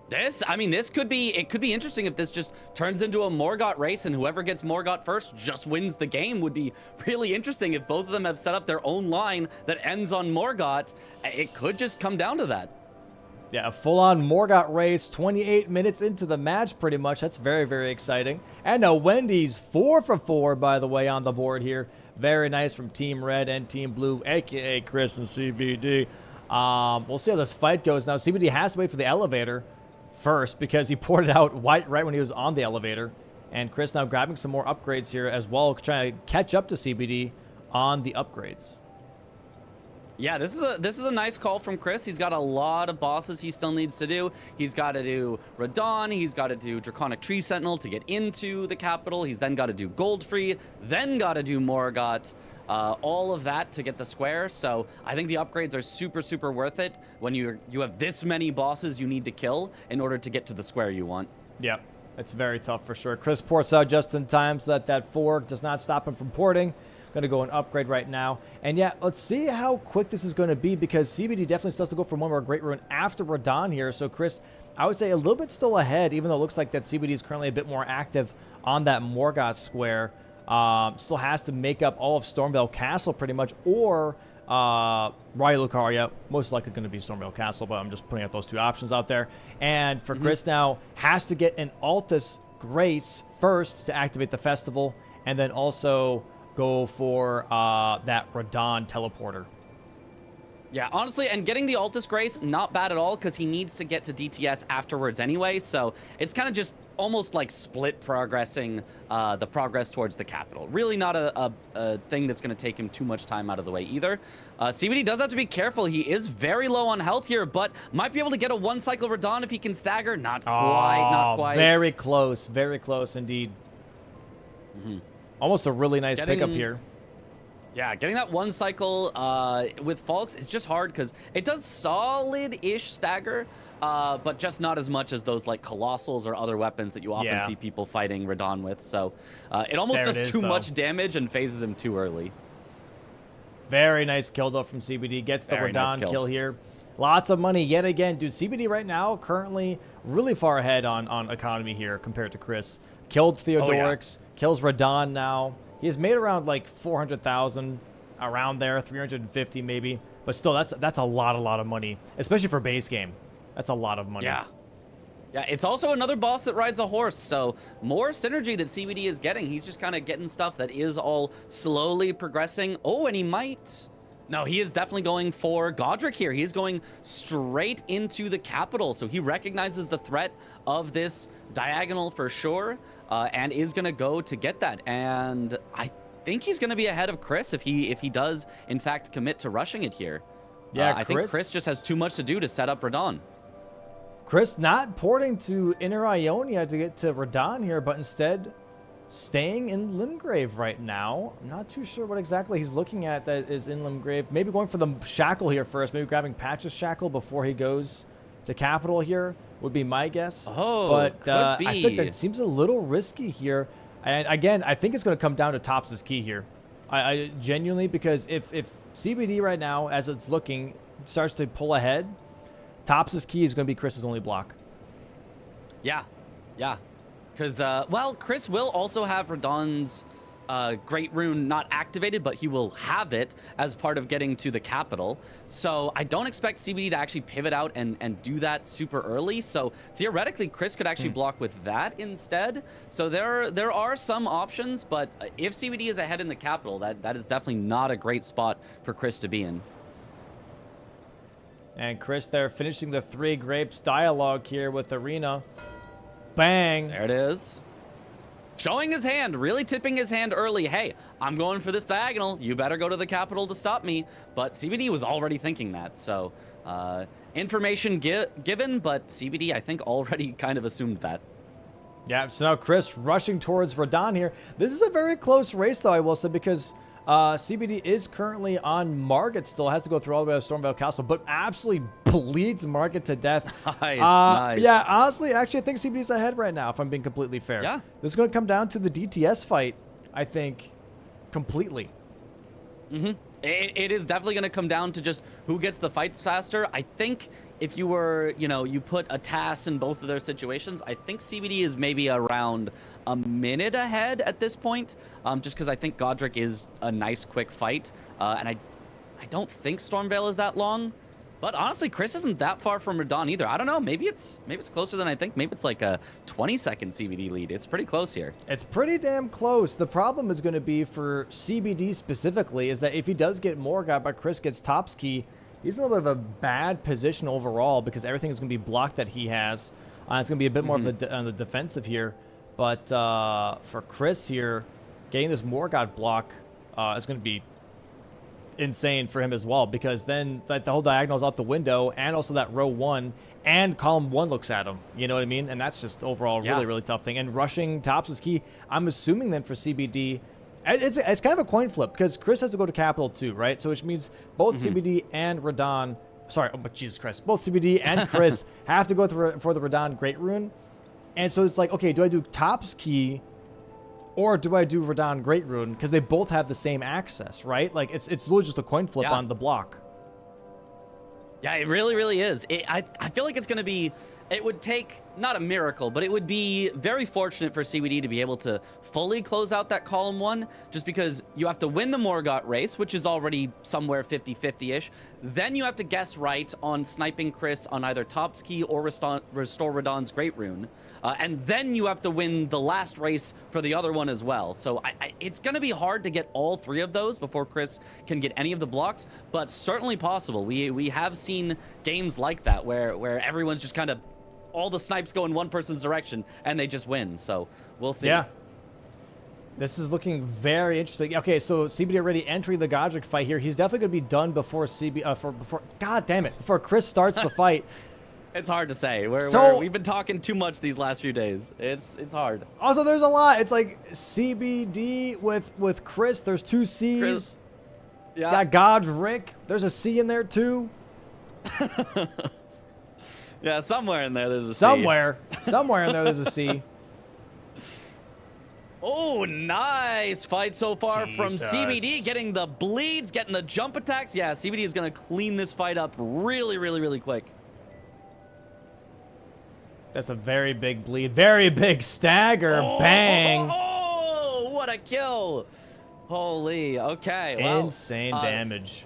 This could be interesting if this just turns into a Morgot race and whoever gets Morgot first just wins the game. Would be really interesting if both of them have set up their own line that ends on Morgot. It could just come down to that. Yeah, a full-on Morgot race, 28 minutes into the match pretty much. That's very, very exciting. And a Wendy's 4 for 4, by the way, on the board here. Very nice from Team Red and Team Blue, a.k.a. Chris and CBD. We'll see how this fight goes. Now, CBD has to wait for the elevator first because he poured it out right when he was on the elevator. And Chris now grabbing some more upgrades here as well, trying to catch up to CBD on the upgrades. Yeah, this is a nice call from Chris. He's got a lot of bosses he still needs to do. He's got to do Radon. He's got to do Draconic Tree Sentinel to get into the capital. He's then got to do Goldfree, then got to do Morgot. All of that to get the square. So I think the upgrades are super, super worth it when you have this many bosses you need to kill in order to get to the square you want. Yeah, it's very tough for sure. Chris ports out just in time so that fork does not stop him from porting. Going to go and upgrade right now. And yeah, let's see how quick this is going to be because CBD definitely still has to go for one more Great Rune after Radon here. So Chris, I would say a little bit still ahead, even though it looks like that CBD is currently a bit more active on that Morgot square. Still has to make up all of Stormveil Castle pretty much, or Raya Lucaria. Most likely going to be Stormveil Castle, but I'm just putting out those 2 options out there. And for Chris now, has to get an Altus Grace first to activate the festival, and then also go for that Radon teleporter. Yeah, honestly, and getting the Altus Grace, not bad at all, because he needs to get to DTS afterwards anyway, so it's kind of just almost like split progressing the progress towards the capital. Really not a thing that's going to take him too much time out of the way either. CBD does have to be careful. He is very low on health here, but might be able to get a one-cycle Radon if he can stagger. Not quite, not quite. Very close indeed. Almost a really nice pickup here. Yeah, getting that one cycle with Falks is just hard because it does solid-ish stagger, but just not as much as those like Colossals or other weapons that you often see people fighting Radon with. So it almost does too much damage and phases him too early. Very nice kill though from CBD. Gets the Radon kill here. Lots of money yet again. Dude, CBD right now currently really far ahead on economy here compared to Chris. Killed Theodorix, kills Radon now. He has made around like 400,000 around there, 350 maybe. But still, that's a lot of money, especially for base game. That's a lot of money. Yeah. Yeah, it's also another boss that rides a horse, so more synergy that CBD is getting. He's just kind of getting stuff that is all slowly progressing. Oh, and he might... No, he is definitely going for Godric here. He is going straight into the capital, so he recognizes the threat of this diagonal for sure, and is going to go to get that. And I think he's going to be ahead of Chris if he does, in fact, commit to rushing it here. Yeah, I think Chris just has too much to do to set up Radon. Chris not porting to Inner Ionia to get to Radon here, but instead staying in Limgrave right now. I'm not too sure what exactly he's looking at that is in Limgrave. Maybe going for the Shackle here first. Maybe grabbing Patch's Shackle before he goes to Capital here would be my guess. Oh, but I think that seems a little risky here. And again, I think it's going to come down to Tops' key here. I genuinely, because if CBD right now, as it's looking, starts to pull ahead, Tops' key is going to be Chris's only block. Yeah, yeah. Because, well, Chris will also have Radon's Great Rune not activated, but he will have it as part of getting to the capital. So I don't expect CBD to actually pivot out and do that super early. So theoretically, Chris could actually block with that instead. So there are some options, but if CBD is ahead in the capital, that is definitely not a great spot for Chris to be in. And Chris there finishing the 3 Grapes dialogue here with Arena. Bang. There it is. Showing his hand, really tipping his hand early. Hey, I'm going for this diagonal. You better go to the capital to stop me. But CBD was already thinking that. So information given, but CBD, I think, already kind of assumed that. Yeah, so now Chris rushing towards Radon here. This is a very close race, though, I will say, because CBD is currently on Morgot still. Has to go through all the way to Stormvale Castle, but absolutely bleeds Morgot to death. Nice. Yeah, honestly, actually, I think CBD's ahead right now, if I'm being completely fair. Yeah. This is going to come down to the DTS fight, I think, completely. It is definitely going to come down to just who gets the fights faster. I think if you were, you put a TAS in both of their situations, I think CBD is maybe around a minute ahead at this point, just because I think Godric is a nice quick fight, and I don't think Stormvale is that long. But honestly, Chris isn't that far from Radon either. I don't know. Maybe it's closer than I think. Maybe it's like a 20-second CBD lead. It's pretty close here. It's pretty damn close. The problem is going to be for CBD specifically is that if he does get Morgot, but Chris gets Tops key, he's in a little bit of a bad position overall because everything is going to be blocked that he has. It's going to be a bit more on the defensive here. But for Chris here, getting this Morgot block is going to be insane for him as well, because then the whole diagonal is out the window, and also that row 1 and column 1 looks at him, you know what I mean? And that's just overall really tough thing. And rushing Tops is key. I'm assuming then for CBD, it's kind of a coin flip because Chris has to go to capital too, right? So which means both CBD and Radon, sorry, oh, but Jesus Christ, both CBD and Chris have to go for the Radon Great Rune. And so it's like, okay, do I do Tops key or do I do Radon Great Rune? Because they both have the same access, right? Like, it's literally just a coin flip on the block. Yeah, it really is. I feel like it's going to be... It would take not a miracle, but it would be very fortunate for CBD to be able to fully close out that column 1, just because you have to win the Morgot race, which is already somewhere 50-50-ish. Then you have to guess right on sniping Chris on either Topski or restore Radahn's Great Rune. And then you have to win the last race for the other one as well. So it's going to be hard to get all 3 of those before Chris can get any of the blocks, but certainly possible. We have seen games like that where everyone's just kind of, all the snipes go in one person's direction and they just win. So we'll see. Yeah. This is looking very interesting. Okay, so CBD already entering the Godric fight here. He's definitely going to be done before God damn it, before Chris starts the fight. It's hard to say. We've been talking too much these last few days. It's hard. Also, there's a lot. It's like CBD with Chris. There's 2 C's. Chris. Yeah. Got Godric. There's a C in there too. Yeah, somewhere in there there's a C. Somewhere in there there's a C. Oh, nice fight so far from Jesus. CBD, getting the bleeds, getting the jump attacks. Yeah, CBD is going to clean this fight up really, really, really quick. That's a very big bleed. Very big stagger. Oh, Bang. Oh, what a kill. Holy. Okay. Well, insane damage.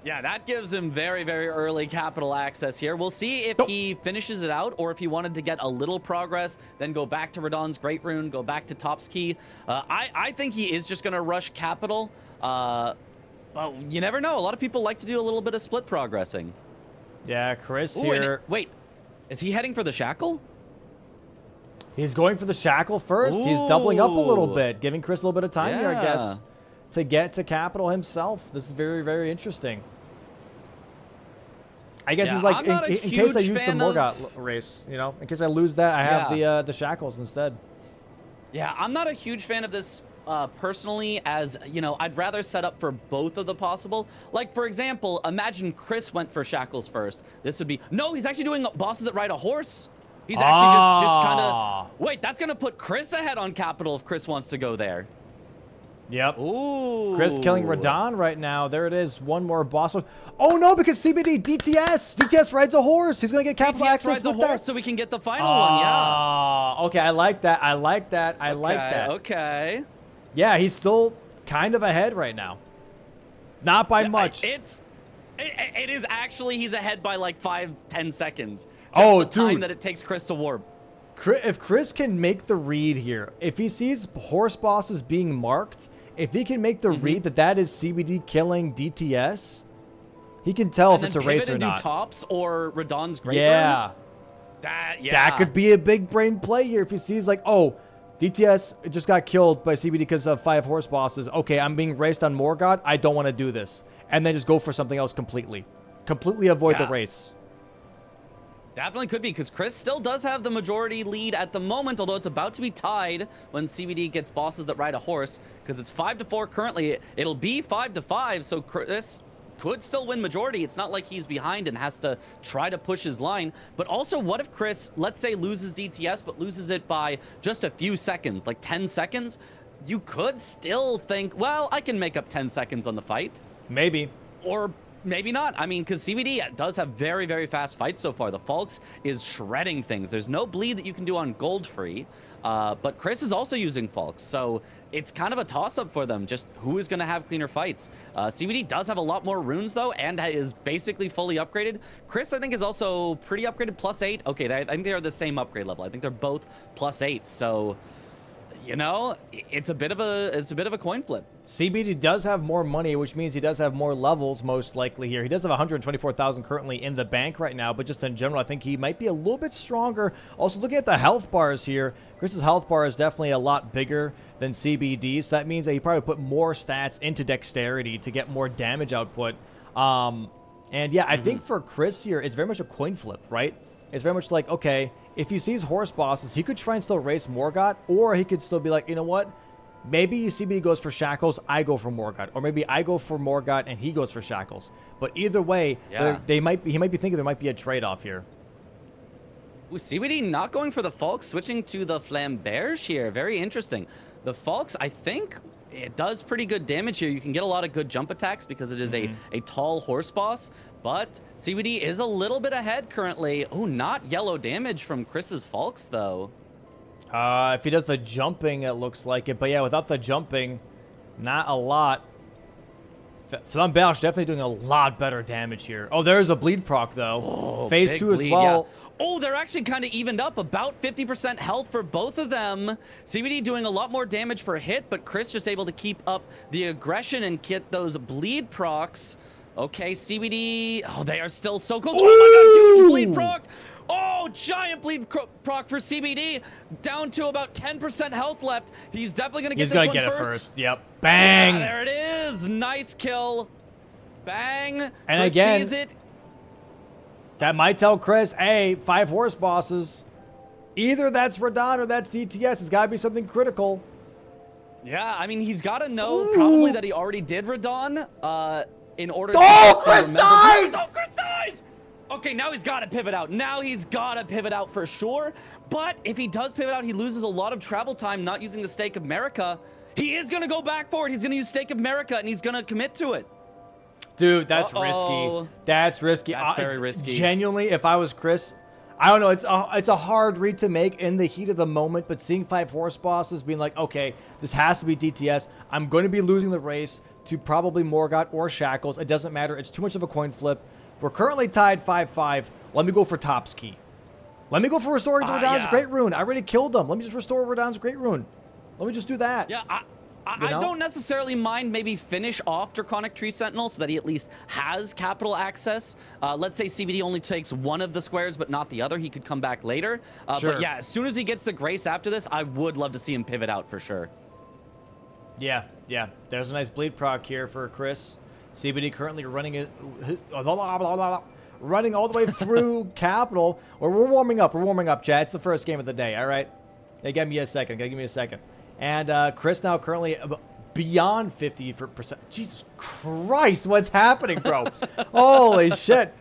Yeah, that gives him very, very early capital access here. We'll see if he finishes it out or if he wanted to get a little progress, then go back to Radahn's Great Rune, go back to Topski. I think he is just going to rush capital. But you never know. A lot of people like to do a little bit of split progressing. Yeah, Chris here. Wait, is he heading for the shackle? He's going for the shackle first. He's doubling up a little bit, giving Chris a little bit of time here, I guess, to get to capital himself. This is very, very interesting. I guess he's like, in case I use the Morgot race, you know, in case I lose that, I have the shackles instead. Yeah, I'm not a huge fan of this personally, as, you know, I'd rather set up for both of the possible. Like, for example, imagine Chris went for shackles first. This would be, no, he's actually doing bosses that ride a horse. He's actually just kind of, wait, that's going to put Chris ahead on capital if Chris wants to go there. Yep. Ooh. Chris killing Radahn right now. There it is. One more boss. Oh, no, because CBD, DTS. DTS rides a horse. He's going to get capital access with that. So we can get the final one, yeah. Okay, I like that. I like that. I like that. Okay. Yeah, he's still kind of ahead right now. Not by much. It is actually, he's ahead by like 5-10 seconds. Just the time that it takes Chris to warp. If Chris can make the read here, if he sees horse bosses being marked, if he can make the read that is CBD killing DTS, he can tell if it's a race or not. Do tops or Radahn's Great Rune? That could be a big brain play here if he sees like, oh, DTS just got killed by CBD because of 5 horse bosses. Okay, I'm being raced on Morgot. I don't want to do this. And then just go for something else completely. Completely avoid the race. Definitely could be, because Chris still does have the majority lead at the moment, although it's about to be tied when CBD gets bosses that ride a horse, because it's 5-4 currently. It'll be 5-5, so Chris could still win majority. It's not like he's behind and has to try to push his line. But also, what if Chris, let's say, loses DTS, but loses it by just a few seconds, like 10 seconds? You could still think, well, I can make up 10 seconds on the fight. Maybe. Or maybe not. I mean, because CBD does have very, very fast fights so far. The Falx is shredding things. There's no bleed that you can do on gold free, but Chris is also using Falx, so it's kind of a toss-up for them, just who is going to have cleaner fights. CBD does have a lot more runes, though, and is basically fully upgraded. Chris, I think, is also pretty upgraded, +8. Okay, I think they are the same upgrade level. I think they're both +8, so... You know, it's a bit of a coin flip. CBD does have more money, which means he does have more levels, most likely here. He does have 124,000 currently in the bank right now, but just in general, I think he might be a little bit stronger. Also, looking at the health bars here, Chris's health bar is definitely a lot bigger than CBD, so that means that he probably put more stats into dexterity to get more damage output. And yeah, I think for Chris here, it's very much a coin flip, right? It's very much like, okay, if he sees horse bosses, he could try and still race Morgot, or he could still be like, you know what? Maybe CBD goes for shackles, I go for Morgot. Or maybe I go for Morgot and he goes for shackles. But either way, he might be thinking there might be a trade-off here. Ooh, CBD not going for the Falx, switching to the Flamberge here. Very interesting. The Falx, I think, it does pretty good damage here. You can get a lot of good jump attacks because it is a tall horse boss. But CBD is a little bit ahead currently. Oh, not yellow damage from Chris's Falks, though. If he does the jumping, it looks like it. But yeah, without the jumping, not a lot. Flamberge definitely doing a lot better damage here. Oh, there's a bleed proc, though. Oh, Phase 2 as well. Yeah. Oh, they're actually kind of evened up. About 50% health for both of them. CBD doing a lot more damage per hit, but Chris just able to keep up the aggression and get those bleed procs. Okay, CBD. Oh, they are still so close. Ooh! Oh my god, huge bleed proc. Oh, giant bleed proc for CBD. Down to about 10% health left. He's definitely going to get this one first. He's going to get it first. Yep. Bang. Yeah, there it is. Nice kill. Bang. And Chris again, sees it. That might tell Chris, hey, 5 horse bosses. Either that's Radon or that's DTS. It's got to be something critical. Yeah, I mean, he's got to know probably that he already did Radon in order to... Oh, Chris dies! Oh, Chris dies! Okay, now he's got to pivot out. Now he's got to pivot out for sure. But if he does pivot out, he loses a lot of travel time not using the Stake of America. He is going to go back for it. He's going to use Stake of America, and he's going to commit to it. Dude, that's risky. That's risky. That's very risky. Genuinely, if I was Chris, I don't know. It's a hard read to make in the heat of the moment, but seeing 5 horse bosses being like, okay, this has to be DTS. I'm going to be losing the race to probably Morgot or Shackles. It doesn't matter. It's too much of a coin flip. We're currently tied 5-5. Let me go for Top's Key. Let me go for restoring Radon's Great Rune. I already killed him. Let me just restore Radon's Great Rune. Let me just do that. Yeah, I don't necessarily mind maybe finish off Draconic Tree Sentinel so that he at least has capital access. Let's say CBD only takes one of the squares but not the other. He could come back later. Sure. But yeah, as soon as he gets the Grace after this, I would love to see him pivot out for sure. Yeah. There's a nice bleed proc here for Chris. CBD currently running it, running all the way through Capital. Or we're warming up. We're warming up, Chad. It's the first game of the day. All right. Hey, give me a second. Give me a second. And Chris now currently beyond 50%. Jesus Christ, what's happening, bro? Holy shit.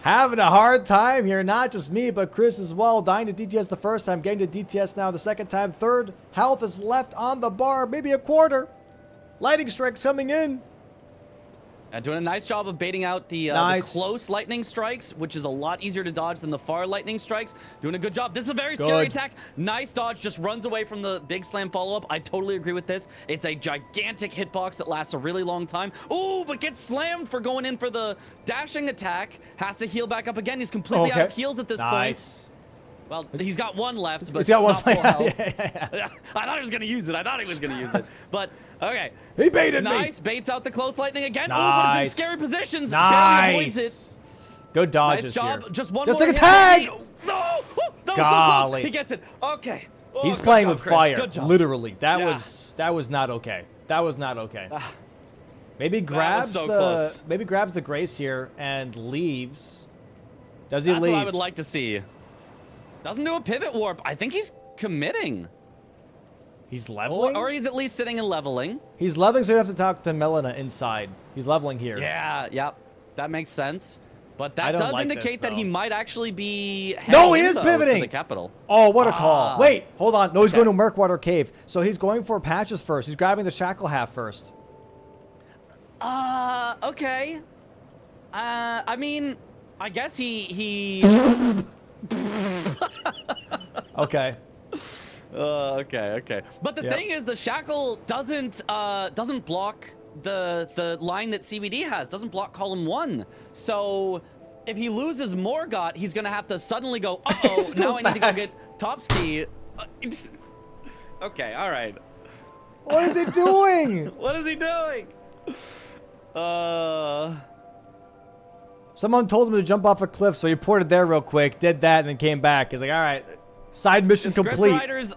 Having a hard time here. Not just me, but Chris as well. Dying to DTS the first time. Getting to DTS now the second time. Third health is left on the bar. Maybe a quarter. Lightning strikes coming in. Doing a nice job of baiting out the close lightning strikes, which is a lot easier to dodge than the far lightning strikes. Doing a good job. This is a very scary attack. Nice dodge. Just runs away from the big slam follow-up. I totally agree with this. It's a gigantic hitbox that lasts a really long time. Ooh, but gets slammed for going in for the dashing attack. Has to heal back up again. He's completely out of heals at this point. Well, he's got one left, but he's got one not full health. Yeah. I thought he was going to use it. But, okay. He baited me. Nice. Baits out the close lightning again. Nice. Oh, but it's in scary positions. Nice. Avoids it. Good dodges nice job. here. Just one Just more take a tag. No. That was Golly. so close. He gets it. Okay. Oh, he's playing with Chris. fire. Literally. That was not okay. That was not okay. Maybe grabs the Grace here and leaves. Does he leave? That's what I would like to see. Doesn't do a pivot warp. I think he's committing. He's leveling? Or he's at least sitting and leveling. He's leveling, so you have to talk to Melina inside. He's leveling here. Yeah, yep. That makes sense. But that does indicate that he might actually be he is pivoting to the capital. Oh, what a call. Wait, hold on. No, he's going to Murkwater Cave. So he's going for patches first. He's grabbing the shackle half first. Okay. I mean, I guess he Okay. Okay. But the thing is, the shackle doesn't block the line that CBD has. Doesn't block column 1. So if he loses Morgot, he's gonna have to suddenly go, uh-oh, now I need to go get Topsky. Okay, all right. What is he doing? What is he doing? Someone told him to jump off a cliff, so he ported there real quick, did that, and then came back. He's like, all right, side mission complete. Scriptwriters,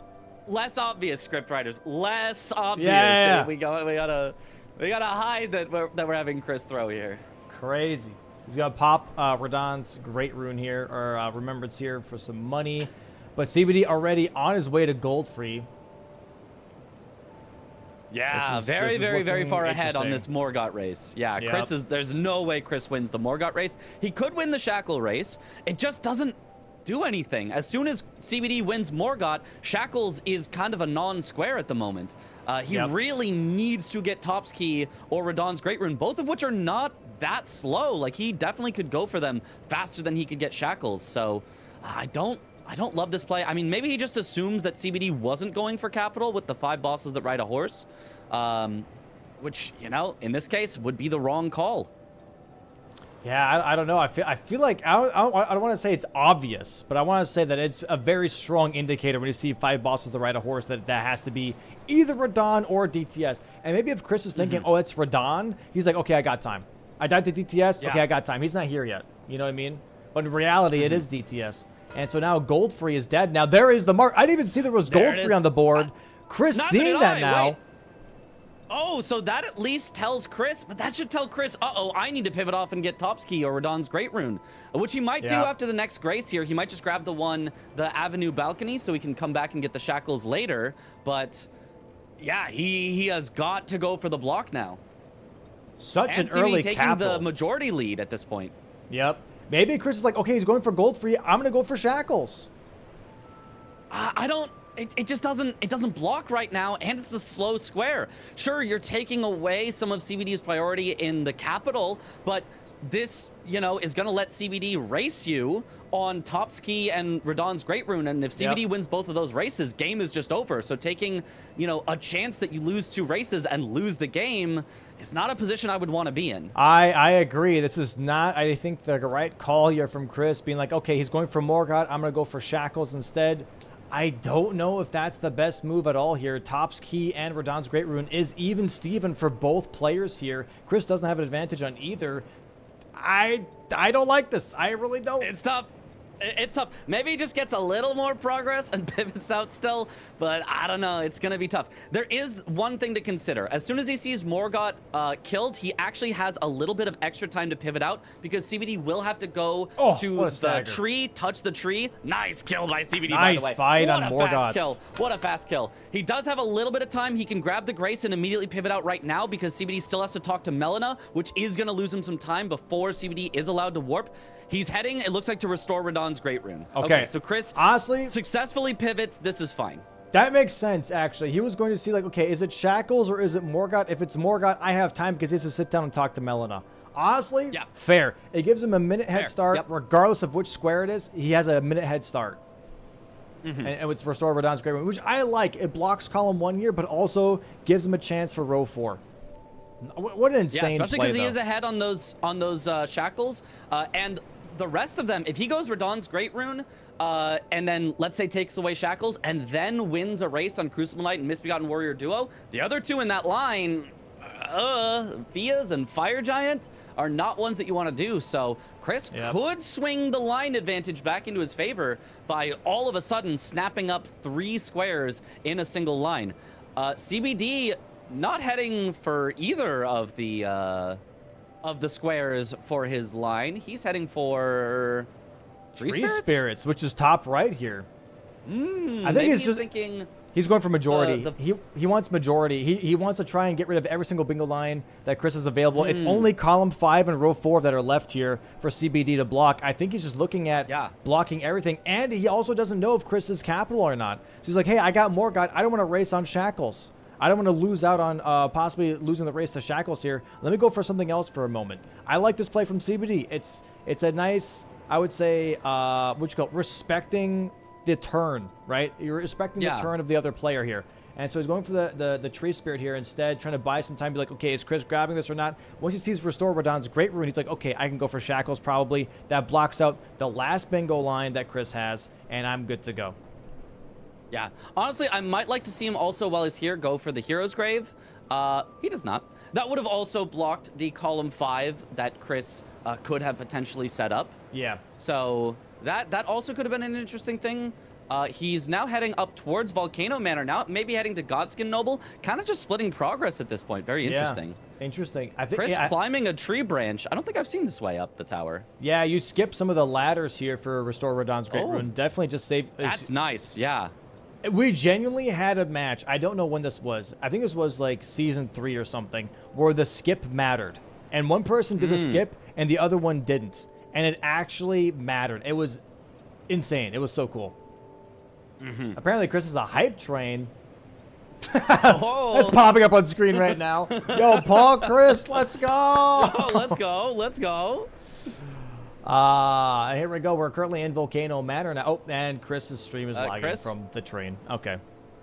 less obvious scriptwriters, less obvious. Yeah. We gotta hide that we're having Chris throw here. Crazy. He's gonna pop Radon's Great Rune here, or Remembrance here for some money. But CBD already on his way to gold free. Yeah, very far ahead on this Morgot race. Yeah, Chris there's no way Chris wins the Morgot race. He could win the Shackle race. It just doesn't do anything. As soon as CBD wins Morgot, Shackles is kind of a non-square at the moment. He really needs to get Top's Key or Radahn's Great Rune, both of which are not that slow. Like, he definitely could go for them faster than he could get Shackles. So I don't love this play. I mean, maybe he just assumes that CBD wasn't going for capital with the 5 bosses that ride a horse, which, you know, in this case would be the wrong call. Yeah, I don't know. I feel like I don't want to say it's obvious, but I want to say that it's a very strong indicator when you see 5 bosses that ride a horse that has to be either Radahn or DTS. And maybe if Chris is thinking, oh, it's Radahn, he's like, okay, I got time. I died to DTS. Okay, I got time. He's not here yet. You know what I mean? But in reality, it is DTS. And so now Goldfree is dead. Now there is the mark. I didn't even see there was Goldfree on the board. Chris seeing that now. Wait. Oh, so that at least tells Chris, but that should tell Chris, uh-oh, I need to pivot off and get Top's Key or Radahn's Great Rune, which he might do after the next Grace here. He might just grab the Avenue Balcony so he can come back and get the Shackles later. But yeah, he has got to go for the block now. Such an early taking capital. The majority lead at this point. Yep. Maybe Chris is like, okay, he's going for Goldfree. I'm going to go for Shackles. It just doesn't block right now, and it's a slow square. Sure, you're taking away some of CBD's priority in the capital, but this, you know, is going to let CBD race you on Top's Key and Radahn's Great Rune, and if CBD wins both of those races, game is just over. So taking, you know, a chance that you lose 2 races and lose the game is not a position I would want to be in. I agree. This is not, I think, the right call here from Chris, being like, okay, he's going for Morgot. I'm going to go for Shackles instead. I don't know if that's the best move at all here. Top's Key and Radahn's Great Rune is even Steven for both players here. Chris doesn't have an advantage on either. I don't like this. I really don't. It's tough. It's tough. Maybe he just gets a little more progress and pivots out still, but I don't know. It's going to be tough. There is one thing to consider. As soon as he sees Morgot killed, he actually has a little bit of extra time to pivot out because CBD will have to go to the tree, touch the tree. Nice kill by CBD, by the way. Nice fight on Morgot. Fast kill. What a fast kill. He does have a little bit of time. He can grab the Grace and immediately pivot out right now because CBD still has to talk to Melina, which is going to lose him some time before CBD is allowed to warp. He's heading, it looks like, to restore Radahn's Great Rune. Okay, so Chris honestly successfully pivots. This is fine. That makes sense, actually. He was going to see, like, okay, is it Shackles or is it Morgot? If it's Morgot, I have time because he has to sit down and talk to Melina. Honestly, fair. It gives him a minute head start. Regardless of which square it is, he has a minute head start. And it's restore Radahn's Great Rune, which I like. It blocks column 1 here, but also gives him a chance for row 4. What an insane especially play, because he is ahead on those Shackles. And the rest of them, if he goes Radahn's Great Rune, and then, let's say, takes away Shackles, and then wins a race on Crucible Knight and Misbegotten Warrior Duo, the other 2 in that line, Fias and Fire Giant, are not ones that you want to do. So Chris could swing the line advantage back into his favor by all of a sudden snapping up 3 squares in a single line. CBD not heading for either of the squares for his line. He's heading for Tree Spirits, which is top right here. I think he's just thinking he's going for majority. He wants majority. He wants to try and get rid of every single bingo line that Chris is available. It's only column 5 and row 4 that are left here for CBD to block. I think he's just looking at blocking everything, and he also doesn't know if Chris is capital or not. So he's like, hey, I got Morgot. I don't want to race on Shackles. I don't want to lose out on possibly losing the race to Shackles here. Let me go for something else for a moment. I like this play from CBD. It's a nice, I would say, respecting the turn, right? You're respecting the turn of the other player here. And so he's going for the Tree Spirit here instead, trying to buy some time, be like, okay, is Chris grabbing this or not? Once he sees Restore Radahn's Great Rune, he's like, okay, I can go for Shackles probably. That blocks out the last bingo line that Chris has, and I'm good to go. Yeah, honestly, I might like to see him also, while he's here, go for the Hero's Grave. He does not. That would have also blocked the column 5 that Chris could have potentially set up. Yeah. So that also could have been an interesting thing. He's now heading up towards Volcano Manor now, maybe heading to Godskin Noble, kind of just splitting progress at this point. Very interesting. Interesting. I think Chris climbing a tree branch. I don't think I've seen this way up the tower. Yeah, you skip some of the ladders here for Restore Radahn's Great Rune. Definitely just save. That's nice. Yeah. We genuinely had a match. I don't know when this was. I think this was like season 3 or something, where the skip mattered. And one person did the skip and the other one didn't. And it actually mattered. It was insane. It was so cool. Mm-hmm. Apparently, Chris is a hype train. Oh. That's popping up on screen right now. Yo, Paul, Chris, let's go. Oh, let's go. Let's go. Here we go. We're currently in Volcano Manor now. Oh, and Chris's stream is lagging Chris? from the train. Okay.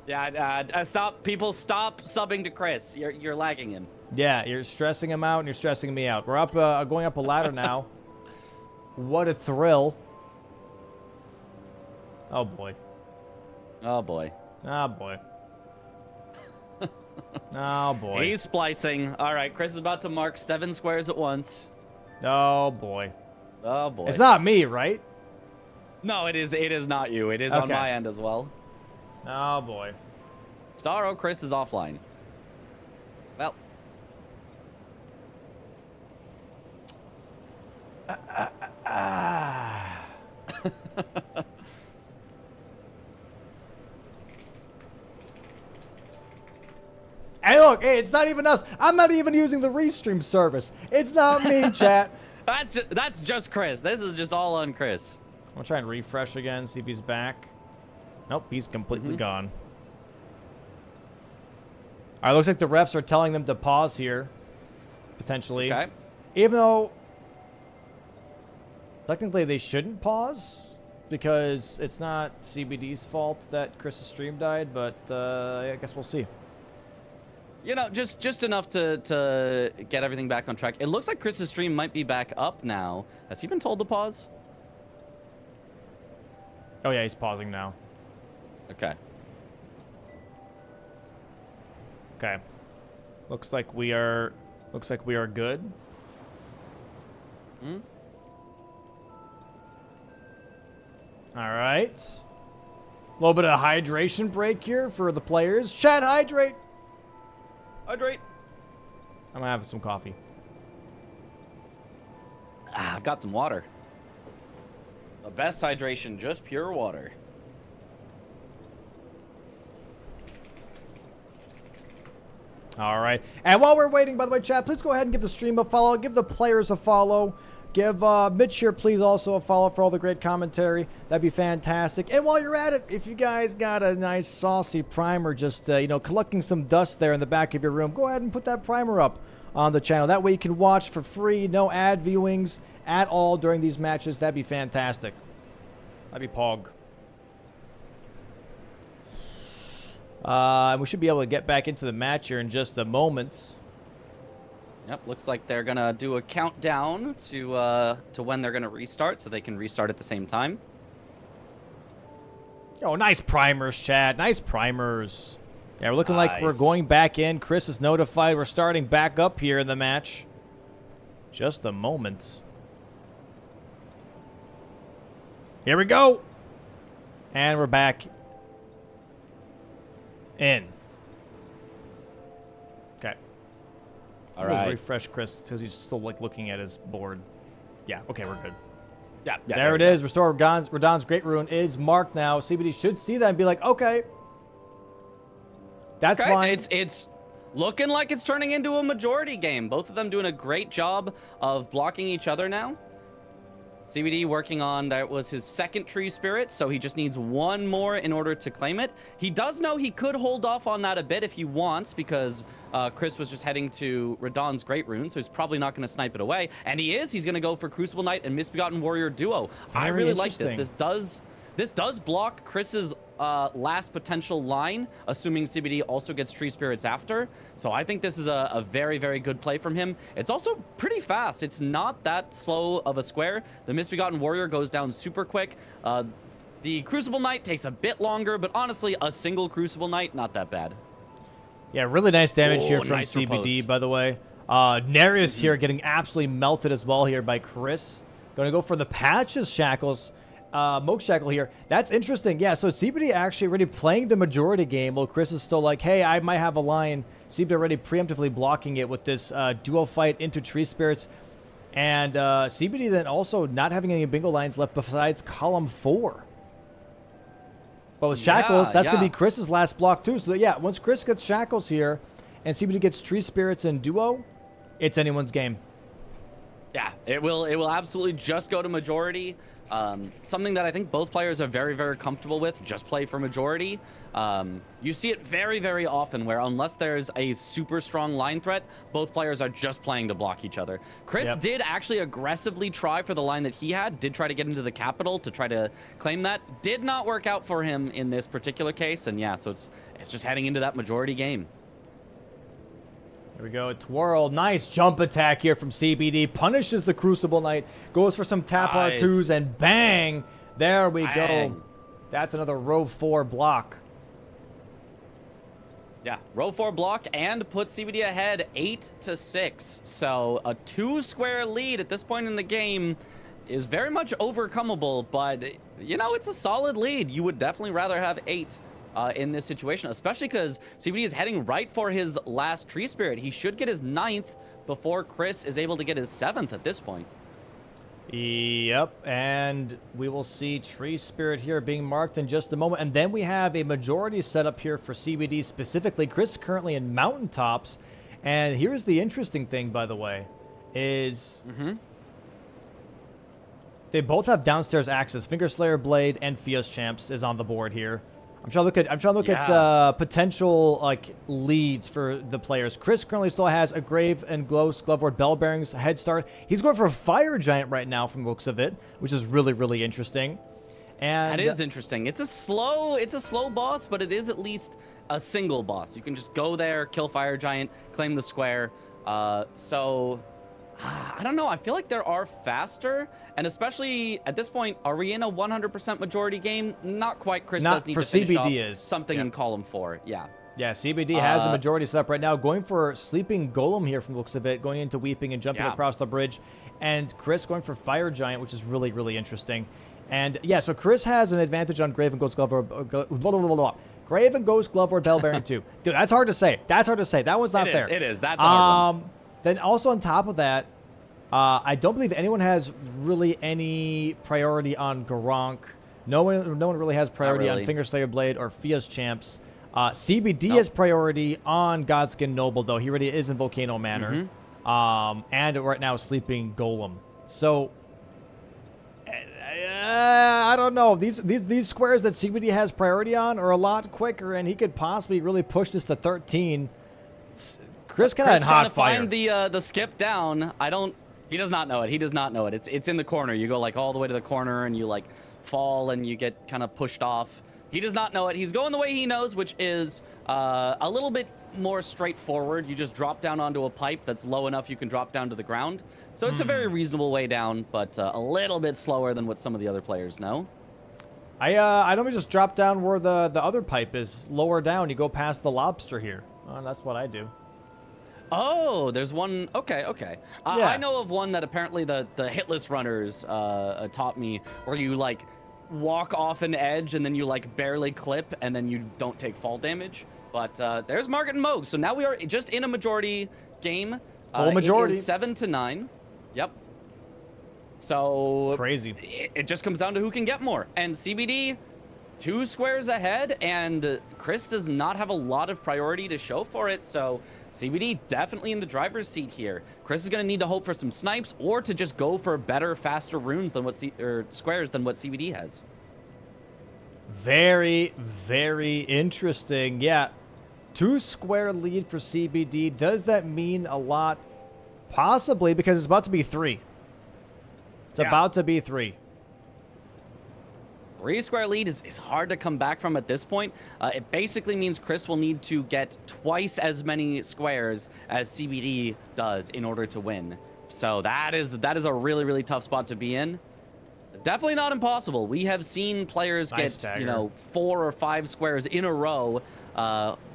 Yeah, stop. People, stop subbing to Chris. You're lagging him. Yeah, you're stressing him out and you're stressing me out. We're up, going up a ladder now. What a thrill. Oh, boy. Oh, boy. Oh, boy. Oh, boy. He's splicing. All right, Chris is about to mark 7 squares at once. Oh, boy. Oh, boy. It's not me, right? No, it is not you. It is on my end as well. Oh, boy. Starro, Chris is offline. Well. Hey, look, hey, it's not even us. I'm not even using the restream service. It's not me, chat. That's just Chris. This is just all on Chris. I'm gonna try and refresh again, see if he's back. Nope, he's completely gone. All right, looks like the refs are telling them to pause here, potentially. Okay. Even though technically they shouldn't pause because it's not CBD's fault that Chris's stream died, but I guess we'll see. You know, just enough to get everything back on track. It looks like Chris's stream might be back up now. Has he been told to pause? Oh yeah, he's pausing now. Okay. Okay. Looks like we are good. Hmm? All right. A little bit of hydration break here for the players. Chat, hydrate. Hydrate. I'm gonna have some coffee. I've got some water. The best hydration, just pure water. All right. And while we're waiting, by the way, chat, please go ahead and give the stream a follow. Give the players a follow. Give Mitch here, please, also a follow for all the great commentary. That'd be fantastic. And while you're at it, if you guys got a nice saucy primer just, you know, collecting some dust there in the back of your room, go ahead and put that primer up on the channel. That way you can watch for free, no ad viewings at all during these matches. That'd be fantastic. That'd be pog. We should be able to get back into the match here in just a moment. Yep, looks like they're gonna do a countdown to when they're gonna restart, so they can restart at the same time. Oh, nice primers, Chad. Nice primers. Yeah, we're looking like we're Nice. going back in. Chris is notified. We're starting back up here in the match. Just a moment. Here we go. And we're back in. Okay. All Let's right. refresh Chris because he's still like looking at his board. Yeah, okay, we're good. Yeah, There it is. Restore Radon's Great Ruin is marked now. CBD should see that and be like, okay. That's Okay, fine. It's looking like it's turning into a majority game. Both of them doing a great job of blocking each other now. CBD working on, that was his second tree spirit, so he just needs one more in order to claim it. He does know he could hold off on that a bit if he wants, because Chris was just heading to Radon's Great Rune, so he's probably not going to snipe it away. And he is. He's going to go for Crucible Knight and Misbegotten Warrior duo. I Very really like this. interesting. This does block Chris's last potential line, assuming CBD also gets tree spirits after. So I think this is a very, very good play from him. It's also pretty fast. It's not that slow of a square. The Misbegotten Warrior goes down super quick. The Crucible Knight takes a bit longer, but honestly, a single Crucible Knight, not that bad. Yeah, really nice damage here from nice CBD, riposte. by the way. Narius here getting absolutely melted as well here by Chris. Going to go for the Patches Shackles. Moke Shackle here. That's interesting. Yeah, so CBD actually already playing the majority game while Chris is still like, hey, I might have a line. CBD already preemptively blocking it with this duo fight into Tree Spirits. And CBD then also not having any bingo lines left besides column 4. But with Shackles, that's going to be Chris's last block too. So yeah, once Chris gets Shackles here and CBD gets Tree Spirits and duo, it's anyone's game. Yeah, it will absolutely just go to majority. Something that I think both players are very, very comfortable with, just play for majority. You see it very, very often where unless there's a super strong line threat, both players are just playing to block each other. Chris did actually aggressively try for the line that he had, did try to get into the capital to try to claim that. Did not work out for him in this particular case, and yeah, so it's just heading into that majority game. Here we go, twirl, nice jump attack here from CBD, punishes the Crucible Knight, goes for some tap R2s, and bang, there we go. That's another row 4 block. Yeah, row 4 block and put CBD ahead 8-6. So a 2-square lead at this point in the game is very much overcomable, but you know, it's a solid lead. You would definitely rather have 8 in this situation, especially because CBD is heading right for his last Tree Spirit. He should get his 9th before Chris is able to get his 7th at this point. Yep, and we will see Tree Spirit here being marked in just a moment. And then we have a majority set up here for CBD specifically. Chris currently in Mountaintops. And here's the interesting thing, by the way, is they both have downstairs axes. Finger Slayer Blade and Fios Champs is on the board here. I'm trying to look at potential like leads for the players. Chris currently still has a Grave and Gloveward Bell Bearings head start. He's going for a Fire Giant right now from the looks of it, which is really, really interesting. And that is interesting. It's a slow boss, but it is at least a single boss. You can just go there, kill Fire Giant, claim the square. So I don't know. I feel like there are faster, and especially at this point, are we in a 100% majority game? Not quite. Chris does need to finish off something in column 4. Yeah. Yeah, CBD has a majority set up right now, going for Sleeping Golem here from the looks of it, going into Weeping and jumping across the bridge, and Chris going for Fire Giant, which is really, really interesting. And yeah, so Chris has an advantage on Grave and Ghost Gloveward. Grave and Ghost Gloveward Bell Bearing 2. Dude, that's hard to say. That's hard to say. That one's not fair. It is. That's a hard one. Then also on top of that, I don't believe anyone has really any priority on Godric. No one really has priority on Finger Slayer Blade or Fios Champs. CBD has priority on Godskin Noble, though. He already is in Volcano Manor. And right now Sleeping Golem. So I don't know. These squares that CBD has priority on are a lot quicker, and he could possibly really push this to 13. Chris kind of in hot fire. Find the skip down. He does not know it. He does not know it. It's in the corner. You go like all the way to the corner, and you like fall, and you get kind of pushed off. He does not know it. He's going the way he knows, which is a little bit more straightforward. You just drop down onto a pipe that's low enough you can drop down to the ground. So it's a very reasonable way down, but a little bit slower than what some of the other players know. I don't just drop down where the other pipe is lower down. You go past the lobster here. That's what I do. Oh, there's one. Okay. I know of one that apparently the hitless runners taught me, where you like walk off an edge and then you like barely clip and then you don't take fall damage. But there's Morgot and Moog. So now we are just in a majority game. Full majority. It is 7-9. Yep. So crazy. It just comes down to who can get more. And CBD 2 squares ahead, and Chris does not have a lot of priority to show for it. So CBD definitely in the driver's seat here. Chris is going to need to hope for some snipes or to just go for better, faster runes than what squares than what CBD has. Very, very interesting. Yeah, 2 square lead for CBD. Does that mean a lot? Possibly, because it's about to be 3. It's about to be 3. 3 square lead is hard to come back from at this point. It basically means Chris will need to get twice as many squares as CBD does in order to win. So that is a really, really tough spot to be in. Definitely not impossible. We have seen players get 4 or 5 squares in a row,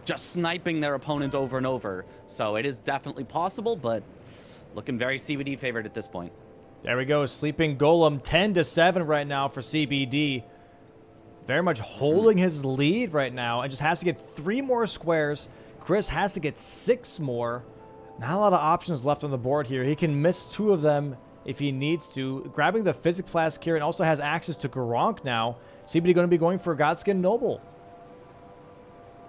just sniping their opponent over and over. So it is definitely possible, but looking very CBD favored at this point. There we go. Sleeping Golem 10-7 right now for CBD. Very much holding his lead right now, and just has to get 3 more squares. Chris has to get 6 more. Not a lot of options left on the board here. He can miss 2 of them if he needs to. Grabbing the Physic Flask here, and also has access to Godric now. CBD going to be going for Godskin Noble.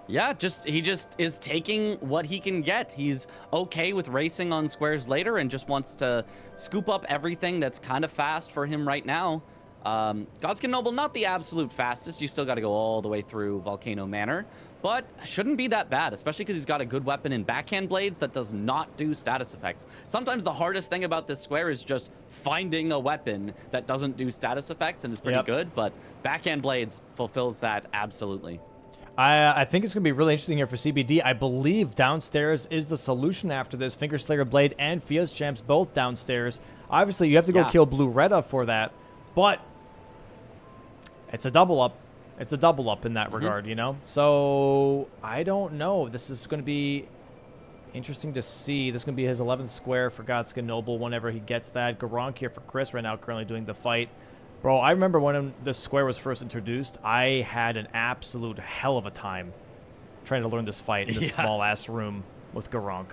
Yeah, he just is taking what he can get. He's okay with racing on squares later and just wants to scoop up everything that's kind of fast for him right now. Godskin Noble, not the absolute fastest. You still got to go all the way through Volcano Manor, but shouldn't be that bad, especially because he's got a good weapon in backhand blades that does not do status effects. Sometimes the hardest thing about this square is just finding a weapon that doesn't do status effects and is pretty good, but backhand blades fulfills that absolutely. I think it's going to be really interesting here for CBD. I believe downstairs is the solution after this. Finger Slayer Blade and Fia's Champs both downstairs. Obviously, you have to go kill Blue Retta for that, but it's a double up. It's a double up in that regard, you know? So, I don't know. This is going to be interesting to see. This is going to be his 11th square for Godskin Noble whenever he gets that. Godric here for Chris right now, currently doing the fight. Bro, I remember when this square was first introduced, I had an absolute hell of a time trying to learn this fight in this small-ass room with Godric.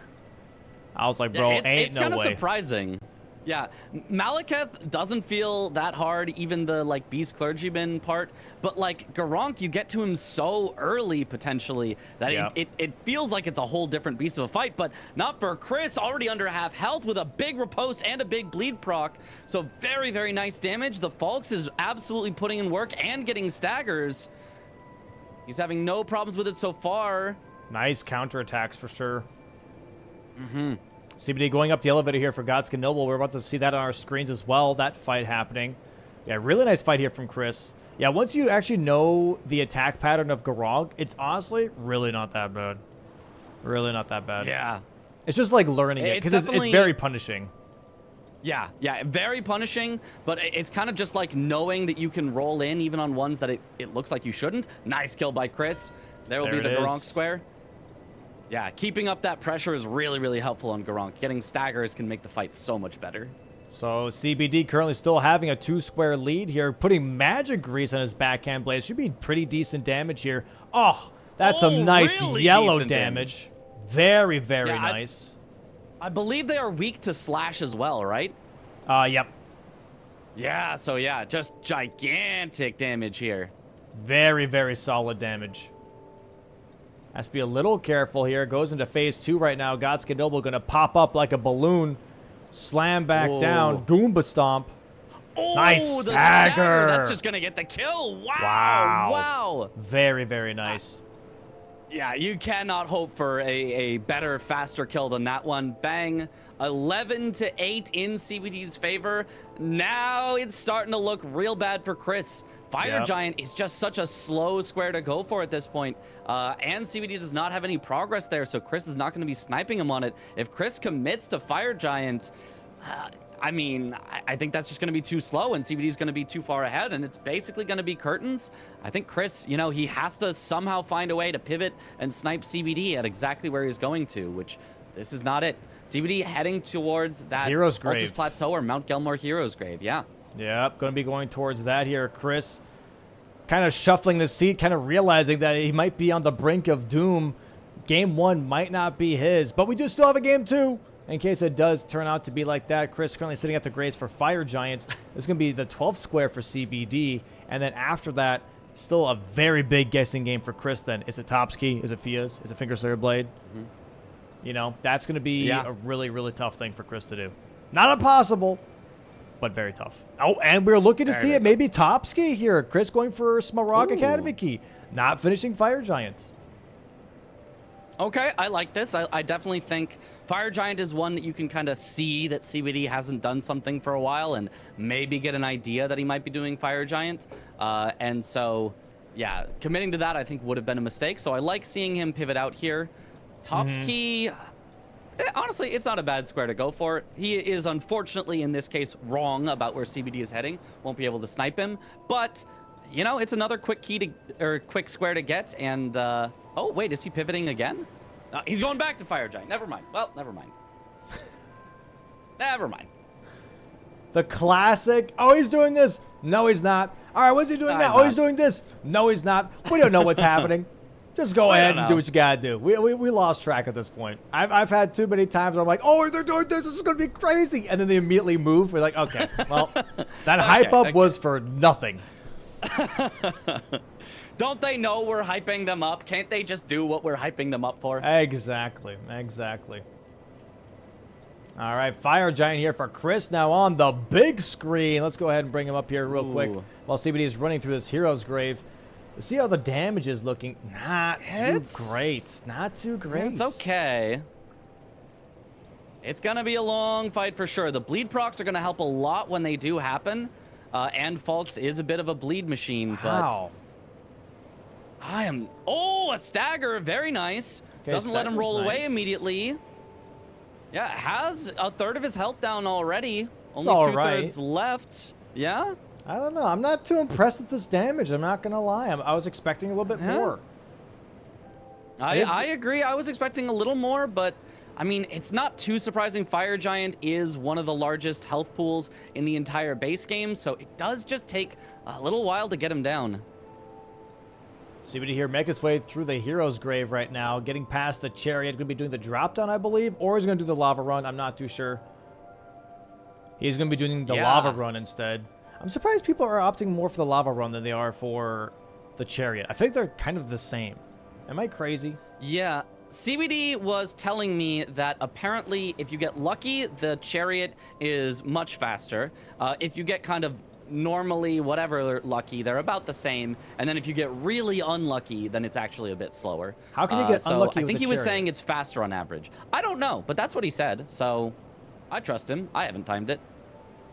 I was like, bro, ain't no way. It's kind of surprising. Yeah, Malekith doesn't feel that hard, even the, like, Beast Clergyman part. But, like, Godric, you get to him so early, potentially, that it feels like it's a whole different beast of a fight. But not for Chris, already under half health with a big riposte and a big bleed proc. So very, very nice damage. The Falx is absolutely putting in work and getting staggers. He's having no problems with it so far. Nice counterattacks for sure. CBD going up the elevator here for Godskin Noble. We're about to see that on our screens as well, that fight happening. Yeah, really nice fight here from Chris. Yeah, once you actually know the attack pattern of Godric, it's honestly really not that bad. Really not that bad. Yeah. It's just like learning it, because it's very punishing. Yeah, very punishing, but it's kind of just like knowing that you can roll in even on ones that it looks like you shouldn't. Nice kill by Chris. There will be the Godric square. Yeah, keeping up that pressure is really, really helpful on Godric. Getting staggers can make the fight so much better. So CBD currently still having a 2-square lead here. Putting magic grease on his backhand blade. Should be pretty decent damage here. Oh, that's some nice really yellow damage. Very, very nice. I believe they are weak to slash as well, right? Yep. Yeah, so yeah, just gigantic damage here. Very, very solid damage. Has to be a little careful here. Goes into phase 2 right now. Godskin Noble going to pop up like a balloon. Slam back down. Goomba Stomp. Oh, nice stagger. That's just going to get the kill. Wow. Wow. Very, very nice. Yeah, you cannot hope for a better, faster kill than that one. Bang. 11-8 in CBD's favor. Now it's starting to look real bad for Chris. Fire Giant is just such a slow square to go for at this point. And CBD does not have any progress there, so Chris is not going to be sniping him on it. If Chris commits to Fire Giant, I mean, I think that's just going to be too slow, and CBD is going to be too far ahead, and it's basically going to be curtains. I think Chris, you know, he has to somehow find a way to pivot and snipe CBD at exactly where he's going to, which this is not it. CBD heading towards that Hero's Grave. Altus Plateau or Mount Gelmore Hero's Grave, yeah. Yep, going to be going towards that here. Chris kind of shuffling the seat, kind of realizing that he might be on the brink of doom. Game 1 might not be his, but we do still have a game 2. In case it does turn out to be like that. Chris currently sitting at the graves for Fire Giant. It's going to be the 12th square for CBD. And then after that, still a very big guessing game for Chris then. Is it Topsky? Is it Fia's? Is it Finger Slayer Blade? You know, that's going to be a really, really tough thing for Chris to do. Not impossible, but very tough. Oh, and we're looking to see it. Maybe Topsky here. Chris going for Smaragd Academy key. Not finishing Fire Giant. Okay, I like this. I definitely think Fire Giant is one that you can kind of see that CBD hasn't done something for a while and maybe get an idea that he might be doing Fire Giant. And so, yeah, committing to that I think would have been a mistake. So I like seeing him pivot out here. Topsky, honestly, it's not a bad square to go for. He is unfortunately in this case wrong about where CBD is heading. Won't be able to snipe him, but you know, it's another quick key to, or quick square to get. And oh wait, is he pivoting again? No, he's going back to Fire Giant. Never mind. Well, never mind. Never mind. The classic. Oh, he's doing this. No, he's not. All right, what's he doing now? Oh, he's doing this. No, he's not. We don't know what's happening. Just go ahead and do what you gotta do. We lost track at this point. I've had too many times where I'm like, oh, they're doing this. This is gonna be crazy, and then they immediately move. We're like, okay, well, that hype up was for nothing. Don't they know we're hyping them up? Can't they just do what we're hyping them up for? Exactly. Exactly. All right, Fire Giant here for Chris now on the big screen. Let's go ahead and bring him up here real quick while CBD is running through this hero's grave. See how the damage is looking. Not too great. Not too great. It's okay. It's going to be a long fight for sure. The bleed procs are going to help a lot when they do happen. And Falks is a bit of a bleed machine, but I am... Oh, a stagger. Very nice. Okay, doesn't let him roll away immediately. Yeah, has a third of his health down already. Only 2/3 left. Yeah? I don't know. I'm not too impressed with this damage. I'm not going to lie. I was expecting a little bit more. I agree. I was expecting a little more, but I mean, it's not too surprising. Fire Giant is one of the largest health pools in the entire base game, so it does just take a little while to get him down. CBD here making its way through the hero's grave right now, getting past the chariot. Going to be doing the drop down, I believe, or he's going to do the lava run. I'm not too sure. He's going to be doing the lava run instead. I'm surprised people are opting more for the lava run than they are for the chariot. I think they're kind of the same. Am I crazy? Yeah. CBD was telling me that apparently if you get lucky, the chariot is much faster. If you get kind of normally whatever lucky, they're about the same. And then if you get really unlucky, then it's actually a bit slower. How can you get unlucky? I think he was saying it's faster on average. I don't know, but that's what he said. So I trust him. I haven't timed it.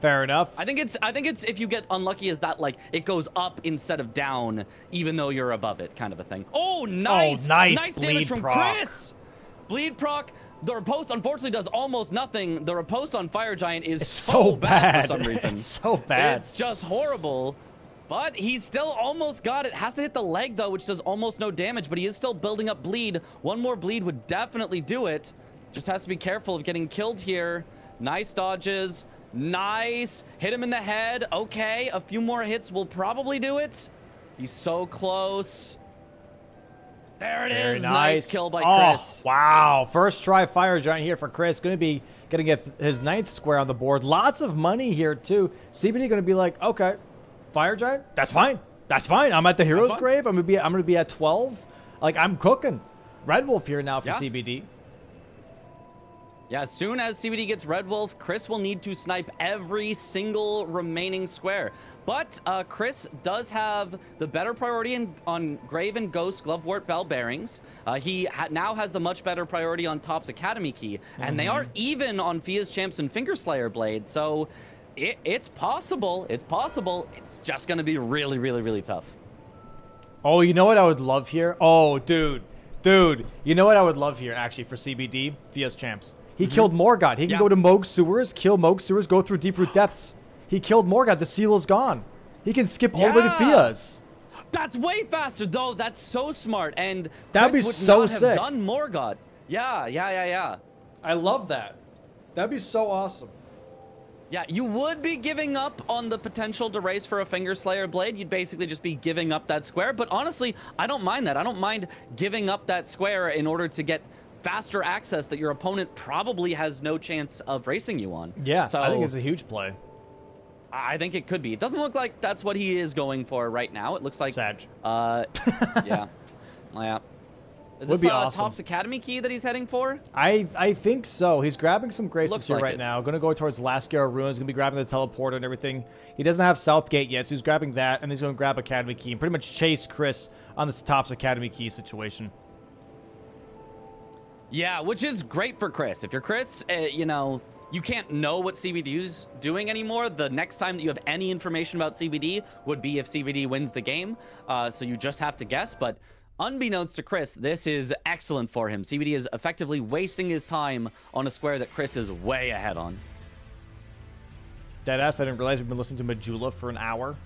Fair enough. I think it's if you get unlucky is that like it goes up instead of down, even though you're above it, kind of a thing. Oh, nice! Oh, nice damage from Chris. Bleed proc. The riposte unfortunately does almost nothing. The riposte on Fire Giant is so bad for some reason. It's so bad. It's just horrible. But he's still almost got it. Has to hit the leg though, which does almost no damage. But he is still building up bleed. One more bleed would definitely do it. Just has to be careful of getting killed here. Nice dodges. Nice. Hit him in the head. Okay, a few more hits will probably do it. He's so close. There it is. Nice kill by Chris. Wow. First try Fire Giant here for Chris. Going to be getting his 9th square on the board. Lots of money here, too. CBD going to be like, okay, Fire Giant, that's fine. That's fine. I'm at the hero's grave. I'm going to be at 12. Like, I'm cooking. Red Wolf here now for CBD. Yeah, as soon as CBD gets Red Wolf, Chris will need to snipe every single remaining square. But Chris does have the better priority on Grave and Ghost Glovewort Bell Bearings. He now has the much better priority on Top's Academy Key. And they are even on Fia's Champs and Fingerslayer Blade. So it's possible. It's possible. It's just going to be really, really, really tough. Oh, you know what I would love here? Oh, dude. Dude, you know what I would love here, actually, for CBD? Fia's Champs. He killed Morgot. He can go to Moog Sewers, kill Moog Sewers, go through Deep Root Depths. He killed Morgot. The seal is gone. He can skip all the way to Fia's. That's way faster, though. That's so smart. And that'd be so sick. Have done Morgot. Yeah. I love that. That'd be so awesome. Yeah, you would be giving up on the potential to race for a Fingerslayer Blade. You'd basically just be giving up that square. But honestly, I don't mind that. I don't mind giving up that square in order to get faster access that your opponent probably has no chance of racing you on. Yeah, so I think it's a huge play. I think it could be. It doesn't look like that's what he is going for right now. It looks like Sag. Yeah. Is this awesome. Top's Academy Key that he's heading for? I think so. He's grabbing some graces here like right now. Going to go towards Lascar Ruins. Going to be grabbing the teleporter and everything. He doesn't have Southgate yet, so he's grabbing that, and he's going to grab Academy Key and pretty much chase Chris on this Top's Academy Key situation. Yeah, which is great for Chris. If you're Chris, you know, you can't know what CBD's doing anymore. The next time that you have any information about CBD would be if CBD wins the game. So you just have to guess. But unbeknownst to Chris, this is excellent for him. CBD is effectively wasting his time on a square that Chris is way ahead on. Deadass, I didn't realize we've been listening to Majula for an hour.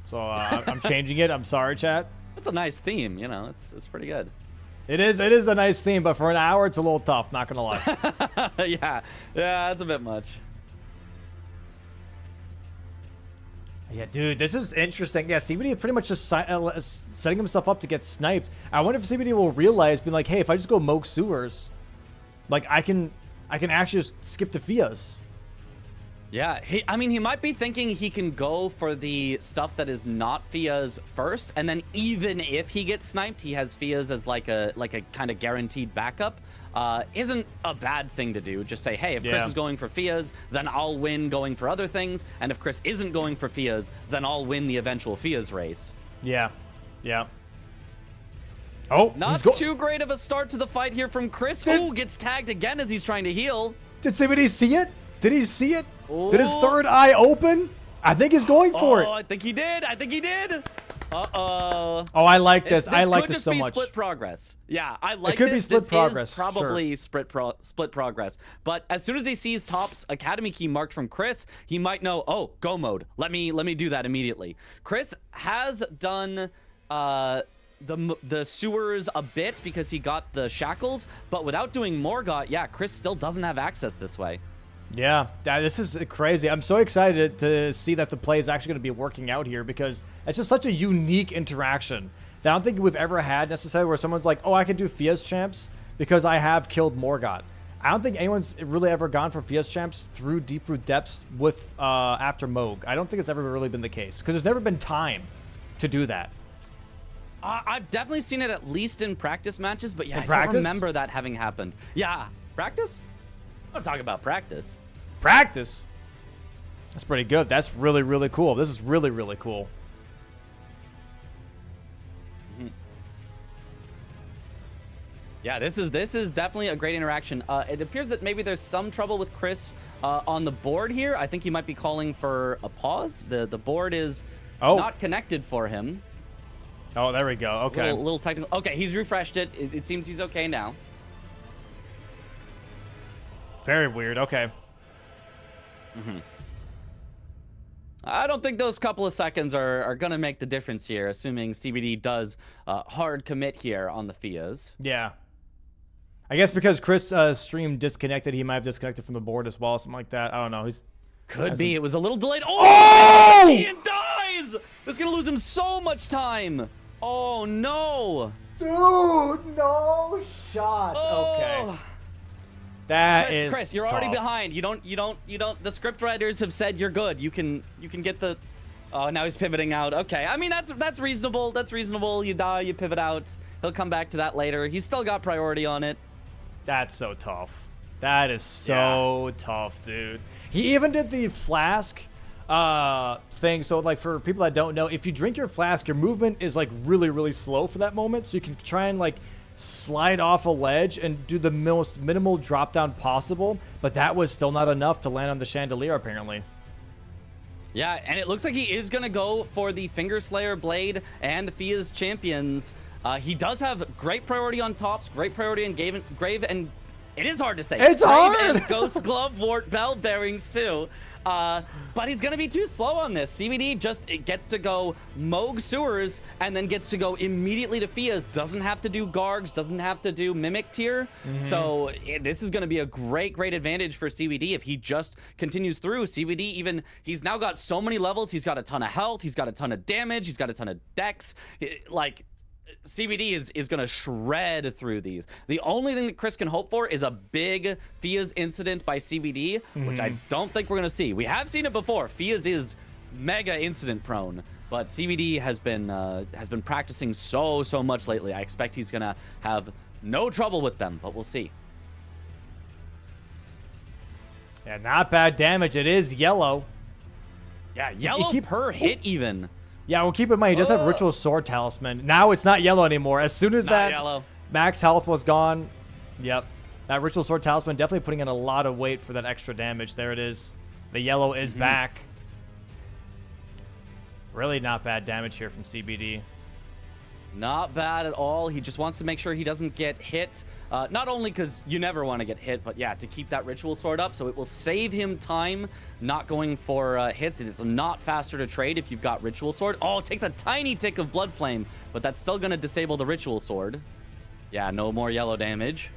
So I'm changing it. I'm sorry, chat. That's a nice theme, you know. It's pretty good. It is a nice theme, but for an hour, it's a little tough, not gonna lie. Yeah, that's a bit much. Yeah, dude, this is interesting. Yeah, CBD pretty much just setting himself up to get sniped. I wonder if CBD will realize, being like, hey, if I just go Moog Sewers, like I can actually just skip to Fia's. Yeah, I mean, he might be thinking he can go for the stuff that is not Fia's first, and then even if he gets sniped, he has Fia's as like a kind of guaranteed backup. Isn't a bad thing to do. Just say, hey, if Chris is going for Fia's, then I'll win going for other things, and if Chris isn't going for Fia's, then I'll win the eventual Fia's race. Yeah, yeah. Oh, not too great of a start to the fight here from Chris. Ooh, gets tagged again as he's trying to heal. Did somebody see it? Did he see it? Ooh. Did his third eye open? I think he's going for it. Oh, I think he did. I think he did. Uh-oh. Oh, I like this. I like this so much. It could just be split progress. Yeah, I like this. It could be split progress. Is probably split progress. But as soon as he sees Top's Academy key marked from Chris, he might know, oh, go mode. Let me do that immediately. Chris has done the sewers a bit because he got the shackles, but without doing Morgot, yeah, Chris still doesn't have access this way. Yeah, this is crazy. I'm so excited to see that the play is actually going to be working out here because it's just such a unique interaction that I don't think we've ever had necessarily where someone's like, oh, I can do Fia's champs because I have killed Morgot. I don't think anyone's really ever gone for Fia's champs through deep root depths with after Moog. I don't think it's ever really been the case because there's never been time to do that. I've definitely seen it at least in practice matches, but yeah, I don't remember that having happened. Yeah, practice? I'm talking about practice. Practice? That's pretty good. That's really, really cool. This is really, really cool. Yeah, this is definitely a great interaction. It appears that maybe there's some trouble with Chris on the board here. I think he might be calling for a pause. The board is not connected for him. Oh, there we go. Okay. A little technical. Okay, he's refreshed it. It seems he's okay now. Very weird. Okay. I don't think those couple of seconds are going to make the difference here, assuming CBD does hard commit here on the Fias. Yeah. I guess because Chris' stream disconnected, he might have disconnected from the board as well, something like that. I don't know. Could be. It was a little delayed. Oh! Ian dies! That's going to lose him so much time. Oh, no. Dude, no shot. Oh. Okay. That is Chris, you're already behind. You don't. The script writers have said you're good. You can get the. Oh, now he's pivoting out. Okay, I mean that's reasonable. That's reasonable. You die, you pivot out. He'll come back to that later. He's still got priority on it. That's so tough. That is so tough, dude. He even did the flask thing. So like for people that don't know, if you drink your flask, your movement is like really, really slow for that moment. So you can try and like slide off a ledge and do the most minimal drop down possible, but that was still not enough to land on the chandelier apparently. Yeah, and it looks like he is gonna go for the Finger Slayer Blade and Fia's champions. He does have great priority on tops, great priority on Grave, and it is hard to say. It's hard. And Ghost Glove Wart Bell bearings too. But he's gonna be too slow on this. CBD just gets to go Moog Sewers and then gets to go immediately to Fia's. Doesn't have to do Gargs, doesn't have to do Mimic Tier. So this is gonna be a great advantage for CBD if he just continues through. CBD he's now got so many levels. He's got a ton of health. He's got a ton of damage. He's got a ton of dex. Like CBD is going to shred through these. The only thing that Chris can hope for is a big Fia's incident by CBD, which I don't think we're going to see. We have seen it before. Fia's is mega incident prone, but CBD has been practicing so much lately. I expect he's going to have no trouble with them, but we'll see. Yeah, not bad damage. It is yellow. Yeah, yellow per hit even. Yeah, well, keep in mind, he does have Ritual Sword Talisman. Now it's not yellow anymore. As soon as max health was gone, yep. That Ritual Sword Talisman definitely putting in a lot of weight for that extra damage. There it is. The yellow is back. Really not bad damage here from CBD. Not bad at all. He just wants to make sure he doesn't get hit. Not only because you never want to get hit, but yeah, to keep that Ritual Sword up. So it will save him time not going for hits. It is not faster to trade if you've got Ritual Sword. Oh, it takes a tiny tick of Blood Flame, but that's still going to disable the Ritual Sword. Yeah, no more yellow damage.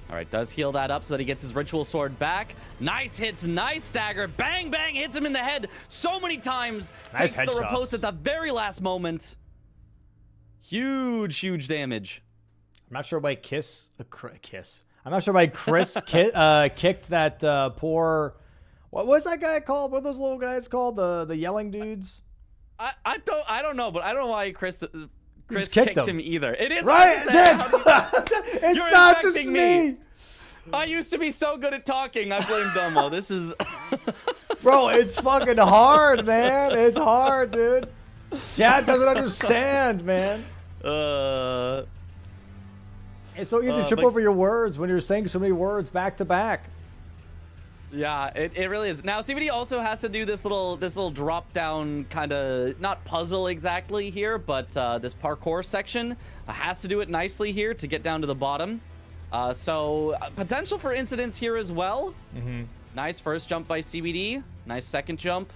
All right, does heal that up so that he gets his Ritual Sword back. Nice hits, nice stagger. Bang, bang, hits him in the head so many times. Nice takes the riposte at the very last moment. Huge damage. I'm not sure why I'm not sure why Chris kicked that poor. What was that guy called? What are those little guys called? The yelling dudes. I don't know, but I don't know why Chris kicked him either. It is right. It's not just me. I used to be so good at talking. I blame Dumbo. This is. Bro, it's fucking hard, man. It's hard, dude. Chad doesn't understand, man. It's so easy to trip over your words when you're saying so many words back to back. Yeah, it really is. Now CBD also has to do this little drop down kind of, not puzzle exactly here, but this parkour section has to do it nicely here to get down to the bottom. So potential for incidents here as well. Nice first jump by CBD. Nice second jump.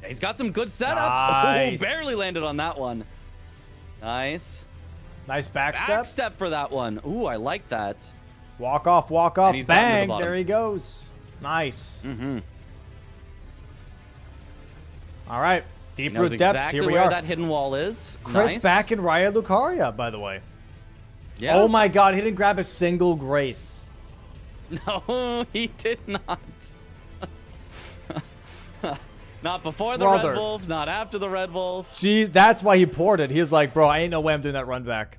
He's got some good setups. Nice. Oh, barely landed on that one. Nice. Nice back step. Back step for that one. Ooh, I like that. Walk off, bang. There he goes. Nice. All right. Deep root depths. Exactly Here we where are. that hidden wall is. Chris Nice. back in Raya Lucaria, by the way. Yeah. Oh my God, he didn't grab a single grace. No, he did not. Not before the Brother. Red Wolf, not after the Red Wolf. Jeez, that's why he poured it. He was like, bro, I ain't no way I'm doing that run back.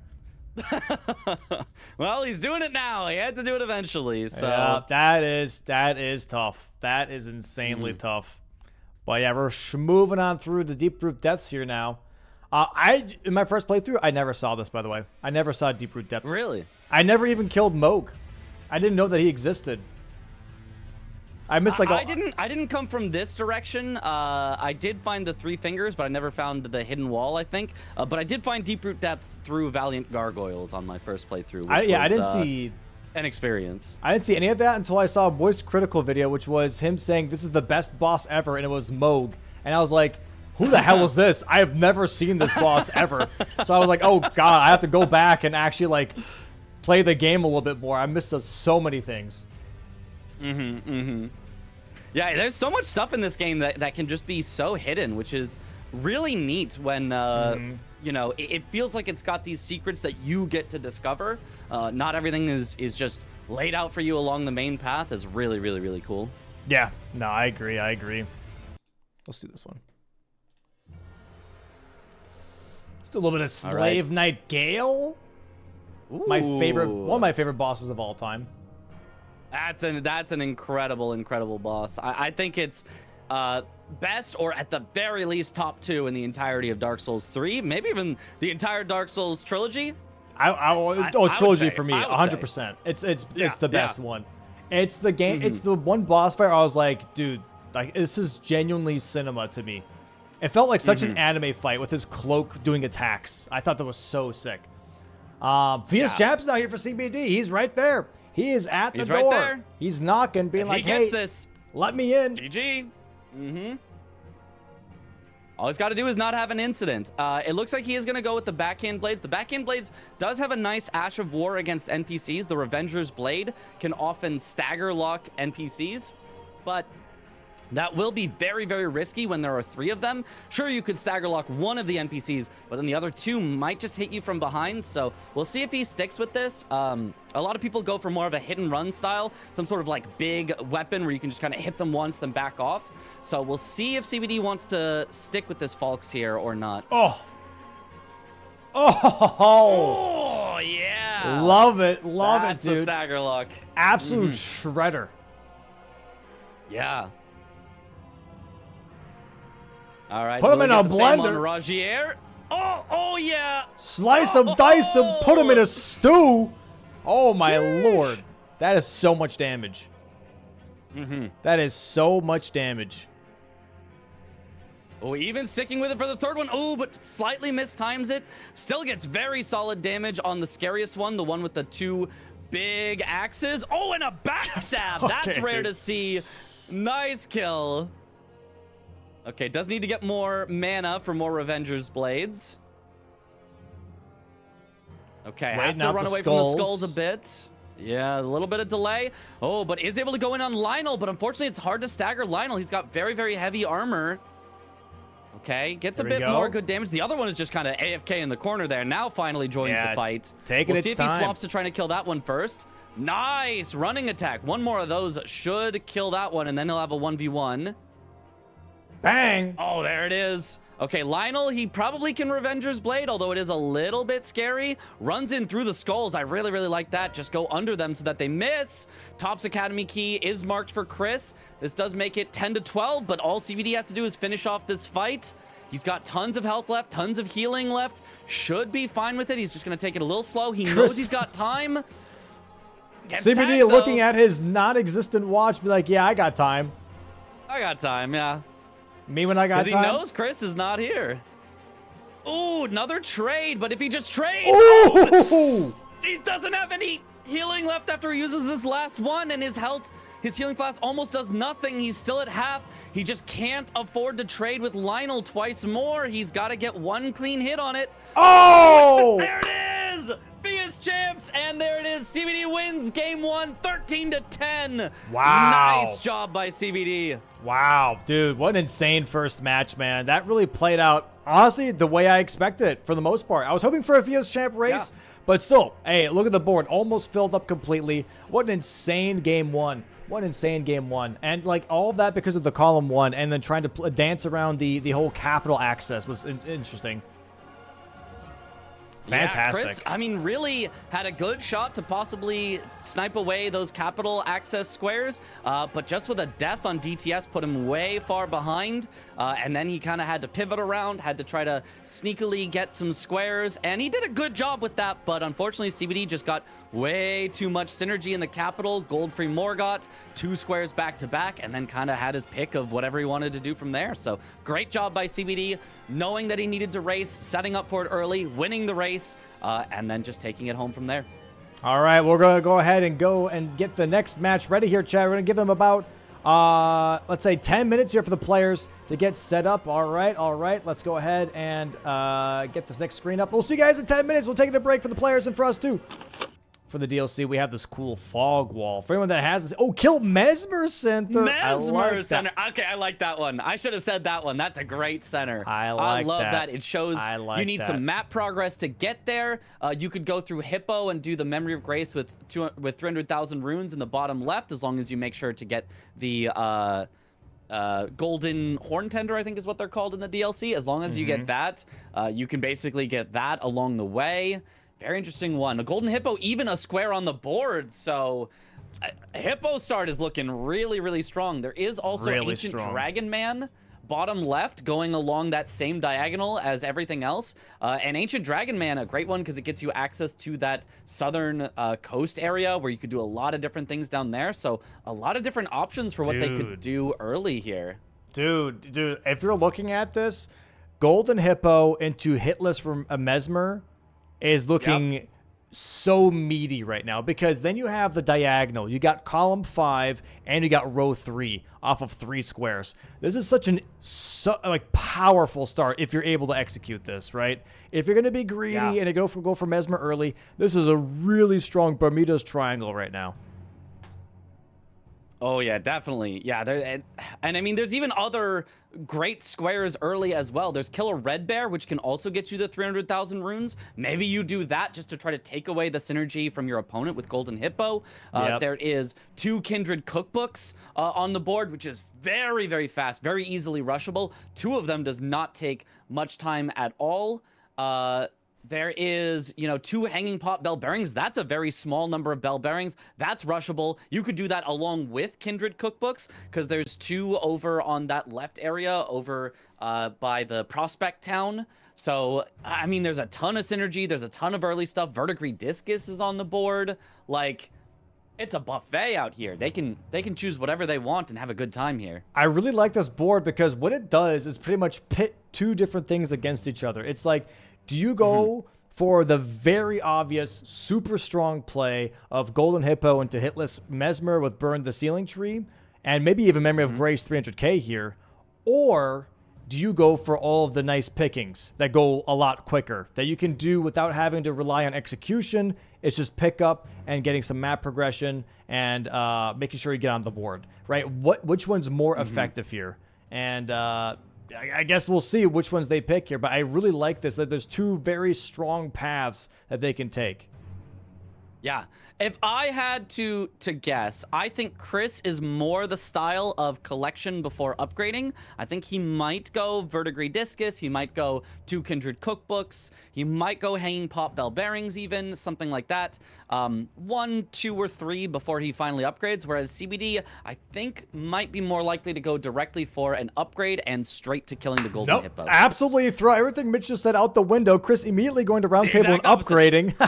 Well, he's doing it now. He had to do it eventually. So yeah, that is tough. That is insanely tough. But yeah, we're moving on through the deep root depths here now. In my first playthrough, I never saw this, by the way. I never saw deep root depths. Really? I never even killed Morgot. I didn't know that he existed. I missed like I didn't come from this direction. I did find the three fingers, but I never found the hidden wall, I think. But I did find deep root depths through Valiant Gargoyles on my first playthrough. Which I didn't see an experience. I didn't see any of that until I saw a Voice Critical video, which was him saying this is the best boss ever, and it was Morgot. And I was like, who the hell is this? I have never seen this boss ever. So I was like, oh God, I have to go back and actually like play the game a little bit more. I missed so many things. Yeah, there's so much stuff in this game that can just be so hidden, which is really neat when, you know, it feels like it's got these secrets that you get to discover. Not everything is just laid out for you along the main path is really, really, really cool. Yeah, no, I agree. Let's do this one. Let's do a little bit of Slave Knight Gale. Ooh. One of my favorite bosses of all time. That's an incredible boss. I think it's best, or at the very least top 2 in the entirety of Dark Souls 3, maybe even the entire Dark Souls trilogy. Trilogy for me, 100%. It's the best one. It's the game. It's the one boss fight. I was like, dude, like this is genuinely cinema to me. It felt like such an anime fight with his cloak doing attacks. I thought that was so sick. Fias Champ's out here for CBD. He's right there. He is at the door. Right there. He's knocking, being like, hey, this. Let me in. GG. All he's got to do is not have an incident. It looks like he is going to go with the backhand blades. The backhand blades does have a nice Ash of War against NPCs. The Revenger's Blade can often stagger lock NPCs, but that will be very, very risky when there are 3 of them. Sure, you could stagger lock one of the NPCs, but then the other 2 might just hit you from behind. So we'll see if he sticks with this. A lot of people go for more of a hit and run style, some sort of like big weapon where you can just kind of hit them once, then back off. So we'll see if CBD wants to stick with this Falx here or not. Oh, yeah. Love it, dude. That's the stagger lock. Absolute shredder. Yeah. All right. Put him in a blender. Rogier. Oh yeah. Slice him, dice him, put him in a stew. Oh my lord. That is so much damage. That is so much damage. Oh, even sticking with it for the third one. Oh, but slightly mistimes it. Still gets very solid damage on the scariest one, the one with the 2 big axes. Oh, and a backstab. Okay, That's rare to see. Nice kill. Okay, does need to get more mana for more Revenger's Blades. Okay, has to run away from the skulls a bit. Yeah, a little bit of delay. Oh, but is able to go in on Lionel, but unfortunately it's hard to stagger Lionel. He's got very, very heavy armor. Okay, gets a bit more good damage. The other one is just kind of AFK in the corner there. Now finally joins the fight. Taking we'll its see if time. he swaps to trying to kill that one first. Nice running attack. One more of those should kill that one, and then he'll have a 1v1. Bang! Oh, there it is. Okay, Lionel, he probably can Revenger's Blade, although it is a little bit scary. Runs in through the skulls. I really, really like that. Just go under them so that they miss. Topps Academy key is marked for Chris. This does make it 10 to 12, but all CBD has to do is finish off this fight. He's got tons of health left, tons of healing left. Should be fine with it. He's just going to take it a little slow. He knows he's got time. CBD looking at his non-existent watch, be like, yeah, I got time. I got time, yeah. Me when I got time? Because he knows Chris is not here. Ooh, another trade, but if he just trades... Ooh! He doesn't have any healing left after he uses this last one, and his health, his healing flask almost does nothing. He's still at half. He just can't afford to trade with Lionel twice more. He's got to get one clean hit on it. Oh! There it is! Biggest champs, and there it is. CBD wins game 1, 13 to 10. Wow. Nice job by CBD. Wow, dude, what an insane first match, man. That really played out, honestly, the way I expected it for the most part. I was hoping for a Vios champ race, but still, hey, look at the board. Almost filled up completely. What an insane game 1. What an insane game 1. And, like, all of that because of the column 1 and then trying to dance around the whole capital access was interesting. Fantastic. Yeah, Chris, I mean, really had a good shot to possibly snipe away those capital access squares, but just with a death on DTS put him way far behind, and then he kind of had to pivot around, had to try to sneakily get some squares, and he did a good job with that, but unfortunately CBD just got way too much synergy in the capital. Gold-free Morgot, 2 squares back-to-back, and then kind of had his pick of whatever he wanted to do from there. So great job by CBD, knowing that he needed to race, setting up for it early, winning the race, and then just taking it home from there. All right, we're going to go ahead and get the next match ready here, Chad. We're going to give them about, let's say, 10 minutes here for the players to get set up. All right. Let's go ahead and get this next screen up. We'll see you guys in 10 minutes. We'll take a break for the players and for us, too. For the DLC, we have this cool fog wall. For anyone that has this, kill Mesmer Center. Mesmer Center. Okay, I like that one. I should have said that one. That's a great center. I love that. It shows you need some map progress to get there. You could go through Hippo and do the Memory of Grace with 300,000 runes in the bottom left, as long as you make sure to get the golden horn tender, I think is what they're called in the DLC. As long as you get that, you can basically get that along the way. Very interesting one. A golden hippo, even a square on the board. So Hippo start is looking really, really strong. There is also Ancient Dragon Man bottom left going along that same diagonal as everything else. And Ancient Dragon Man, a great one because it gets you access to that southern coast area where you could do a lot of different things down there. So a lot of different options for what they could do early here. Dude, if you're looking at this, Golden Hippo into Hitless from a Mesmer is looking so meaty right now, because then you have the diagonal. You got column 5 and you got row 3 off of 3 squares. This is such an powerful start if you're able to execute this, right? If you're going to be greedy and go for Mesmer early, this is a really strong Bermuda's Triangle right now. Oh, yeah, definitely. Yeah, and I mean, there's even other great squares early as well. There's Killer Red Bear, which can also get you the 300,000 runes. Maybe you do that just to try to take away the synergy from your opponent with Golden Hippo. There is 2 Kindred Cookbooks on the board, which is very, very fast, very easily rushable. 2 of them does not take much time at all. There is, 2 Hanging Pot Bell Bearings. That's a very small number of bell bearings. That's rushable. You could do that along with Kindred Cookbooks, because there's 2 over on that left area over by the Prospect Town. So, I mean, there's a ton of synergy. There's a ton of early stuff. Verdigris Discus is on the board. Like, it's a buffet out here. They can choose whatever they want and have a good time here. I really like this board because what it does is pretty much pit 2 different things against each other. It's like, do you go for the very obvious, super strong play of Golden Hippo into Hitless Mesmer with Burn the Ceiling Tree, and maybe even Memory of Grace 300k here? Or do you go for all of the nice pickings that go a lot quicker, that you can do without having to rely on execution? It's just pick up and getting some map progression and making sure you get on the board, right? Which one's more effective here? And I guess we'll see which ones they pick here, but I really like this, that there's two very strong paths that they can take. Yeah. If I had to guess, I think Chris is more the style of collection before upgrading. I think he might go Verdigris Discus. He might go 2 Kindred Cookbooks. He might go Hanging Pop Bell Bearings even, something like that. 1, 2, or 3 before he finally upgrades. Whereas CBD, I think, might be more likely to go directly for an upgrade and straight to killing the Golden Hippo. Absolutely throw everything Mitch just said out the window. Chris immediately going to Roundtable and upgrading.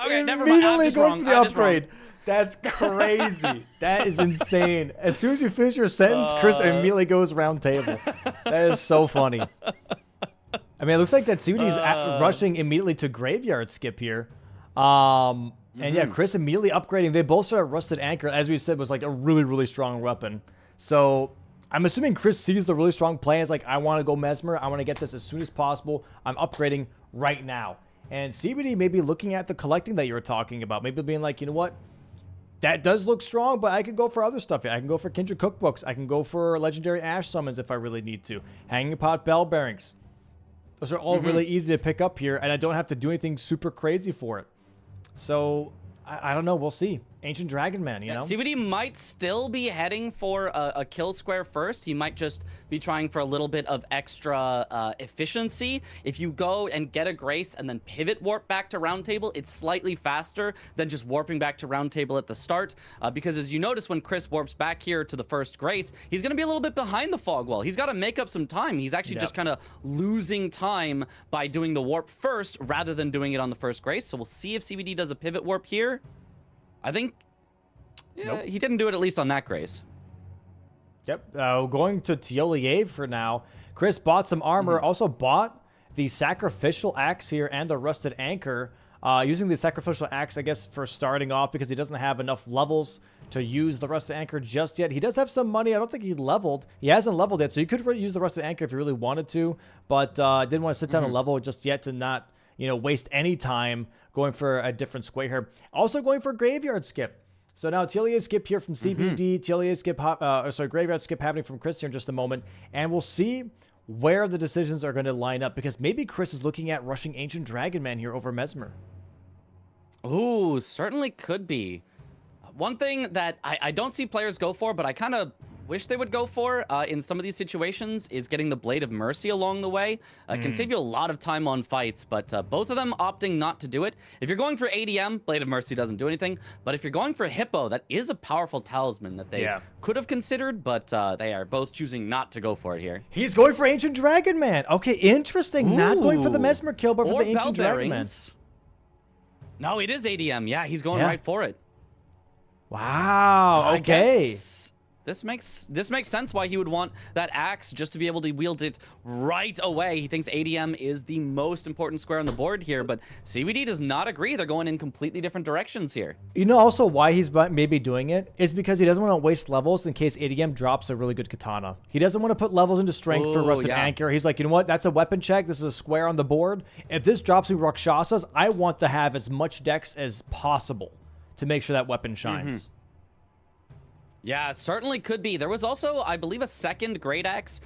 Okay, never mind. Immediately going for the upgrade. That's crazy. That is insane. As soon as you finish your sentence, Chris immediately goes Roundtable. That is so funny. I mean, it looks like that CBD is rushing immediately to Graveyard Skip here. And yeah, Chris immediately upgrading. They both started Rusted Anchor, as we said, was like a really, really strong weapon. So I'm assuming Chris sees the really strong play. It's like, I want to go Mesmer. I want to get this as soon as possible. I'm upgrading right now. And CBD may be looking at the collecting that you were talking about. Maybe being like, you know what? That does look strong, but I could go for other stuff. I can go for Kindred Cookbooks. I can go for Legendary Ash Summons if I really need to. Hanging Pot Bell Bearings. Those are all really easy to pick up here, and I don't have to do anything super crazy for it. So, I don't know. We'll see. Ancient Dragon Man, you know? CBD might still be heading for a kill square first. He might just be trying for a little bit of extra efficiency. If you go and get a Grace and then pivot warp back to Roundtable, it's slightly faster than just warping back to Roundtable at the start. Because as you notice, when Chris warps back here to the first Grace, he's going to be a little bit behind the fog wall. He's got to make up some time. He's actually just kind of losing time by doing the warp first rather than doing it on the first Grace. So we'll see if CBD does a pivot warp here. I think, he didn't do it at least on that Grace. Yep, going to Tiolier for now. Chris bought some armor, also bought the Sacrificial Axe here and the Rusted Anchor. Using the Sacrificial Axe, I guess, for starting off because he doesn't have enough levels to use the Rusted Anchor just yet. He does have some money. I don't think he leveled. He hasn't leveled yet, so you could use the Rusted Anchor if you really wanted to, but didn't want to sit down and level just yet to not, waste any time going for a different square here. Also going for Graveyard Skip. So now Tiolier Skip here from CBD, Tiolier Skip, Graveyard Skip happening from Chris here in just a moment, and we'll see where the decisions are going to line up, because maybe Chris is looking at rushing Ancient Dragon Man here over Mesmer. Ooh, certainly could be. One thing that I don't see players go for, but I kind of wish they would go for in some of these situations, is getting the Blade of Mercy along the way. Can save you a lot of time on fights, but both of them opting not to do it. If you're going for ADM, Blade of Mercy doesn't do anything, but if you're going for Hippo, that is a powerful talisman that they could have considered, but they are both choosing not to go for it here. He's going for Ancient Dragon Man. Okay, interesting. Ooh. Not going for the Mesmer kill, but for the Ancient Dragon Man. No, it is ADM. Yeah, he's going right for it. Wow. Okay. This makes sense why he would want that axe, just to be able to wield it right away. He thinks ADM is the most important square on the board here, but CBD does not agree. They're going in completely different directions here. You know also why he's maybe doing it is because he doesn't want to waste levels in case ADM drops a really good katana. He doesn't want to put levels into strength for Rusted Anchor. He's like, you know what? That's a weapon check. This is a square on the board. If this drops me Rakshasas, I want to have as much dex as possible to make sure that weapon shines. Yeah, certainly could be. There was also, I believe, a second Great Axe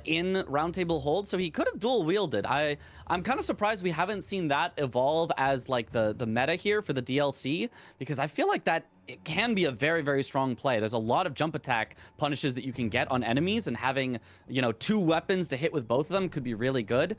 in Roundtable Hold, so he could have dual wielded. I'm kind of surprised we haven't seen that evolve as like the meta here for the DLC, because I feel like that it can be a very, very strong play. There's a lot of jump attack punishes that you can get on enemies, and having, 2 weapons to hit with both of them could be really good.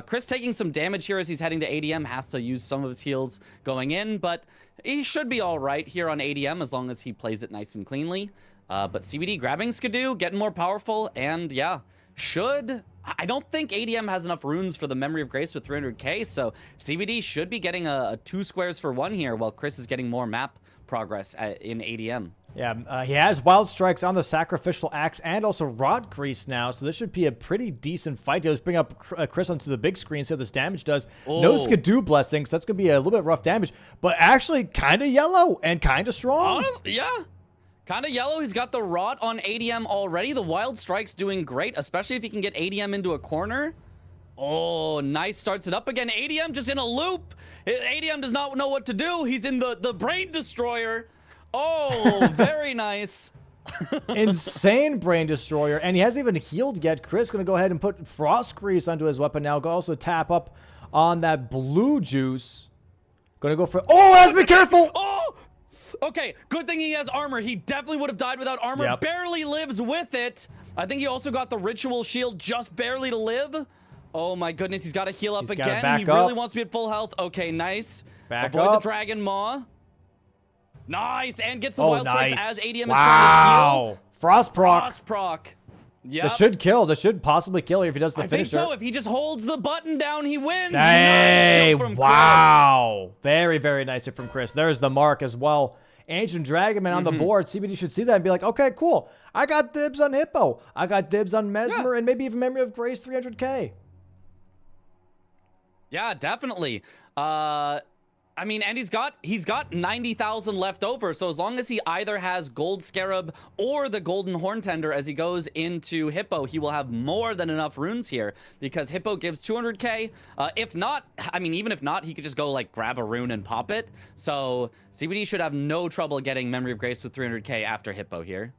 Chris taking some damage here as he's heading to ADM, has to use some of his heals going in, but he should be all right here on ADM as long as he plays it nice and cleanly. But CBD grabbing Skidoo, getting more powerful, and yeah, I don't think ADM has enough runes for the Memory of Grace with 300k, so CBD should be getting a 2 squares for 1 here, while Chris is getting more map progress in ADM. Yeah, he has Wild Strikes on the Sacrificial Axe and also Rot Grease now, so this should be a pretty decent fight. Let's bring up Chris onto the big screen, see how this damage does. No Skidoo Blessing, so that's going to be a little bit rough damage, but actually kind of yellow and kind of strong. Honestly, yeah. Kind of yellow. He's got the Rot on ADM already. The Wild Strike's doing great, especially if he can get ADM into a corner. Oh, nice. Starts it up again. ADM just in a loop. ADM does not know what to do. He's in the Brain Destroyer. Oh, very nice. Insane Brain Destroyer. And he hasn't even healed yet. Chris going to go ahead and put Frost Grease onto his weapon now. Go also tap up on that blue juice. Going to go for... Oh, has to be careful! Oh! Okay, good thing he has armor. He definitely would have died without armor. Yep. Barely lives with it. I think he also got the ritual shield just barely to live. Oh my goodness, he's got to heal up again. He really wants to be at full health. Okay, nice. Avoid the Dragon Maw. Nice, and gets the Wild Strikes as ADM is trying to heal. Frost proc. Frost proc. Yeah. This should kill. This should possibly kill if he does the finisher. I think so. If he just holds the button down, he wins. Hey, wow. Very, very nice hit from Chris. There's the mark as well. Ancient Dragonman on the board. CBD should see that and be like, okay, cool. I got dibs on Hippo. I got dibs on Mesmer and maybe even Memory of Grace 300k. Yeah, definitely. I mean, and he's got 90,000 left over. So as long as he either has Gold Scarab or the Golden Horn Tender as he goes into Hippo, he will have more than enough runes here because Hippo gives 200k. If not, I mean, even if not, he could just go like grab a rune and pop it. So CBD should have no trouble getting Memory of Grace with 300k after Hippo here.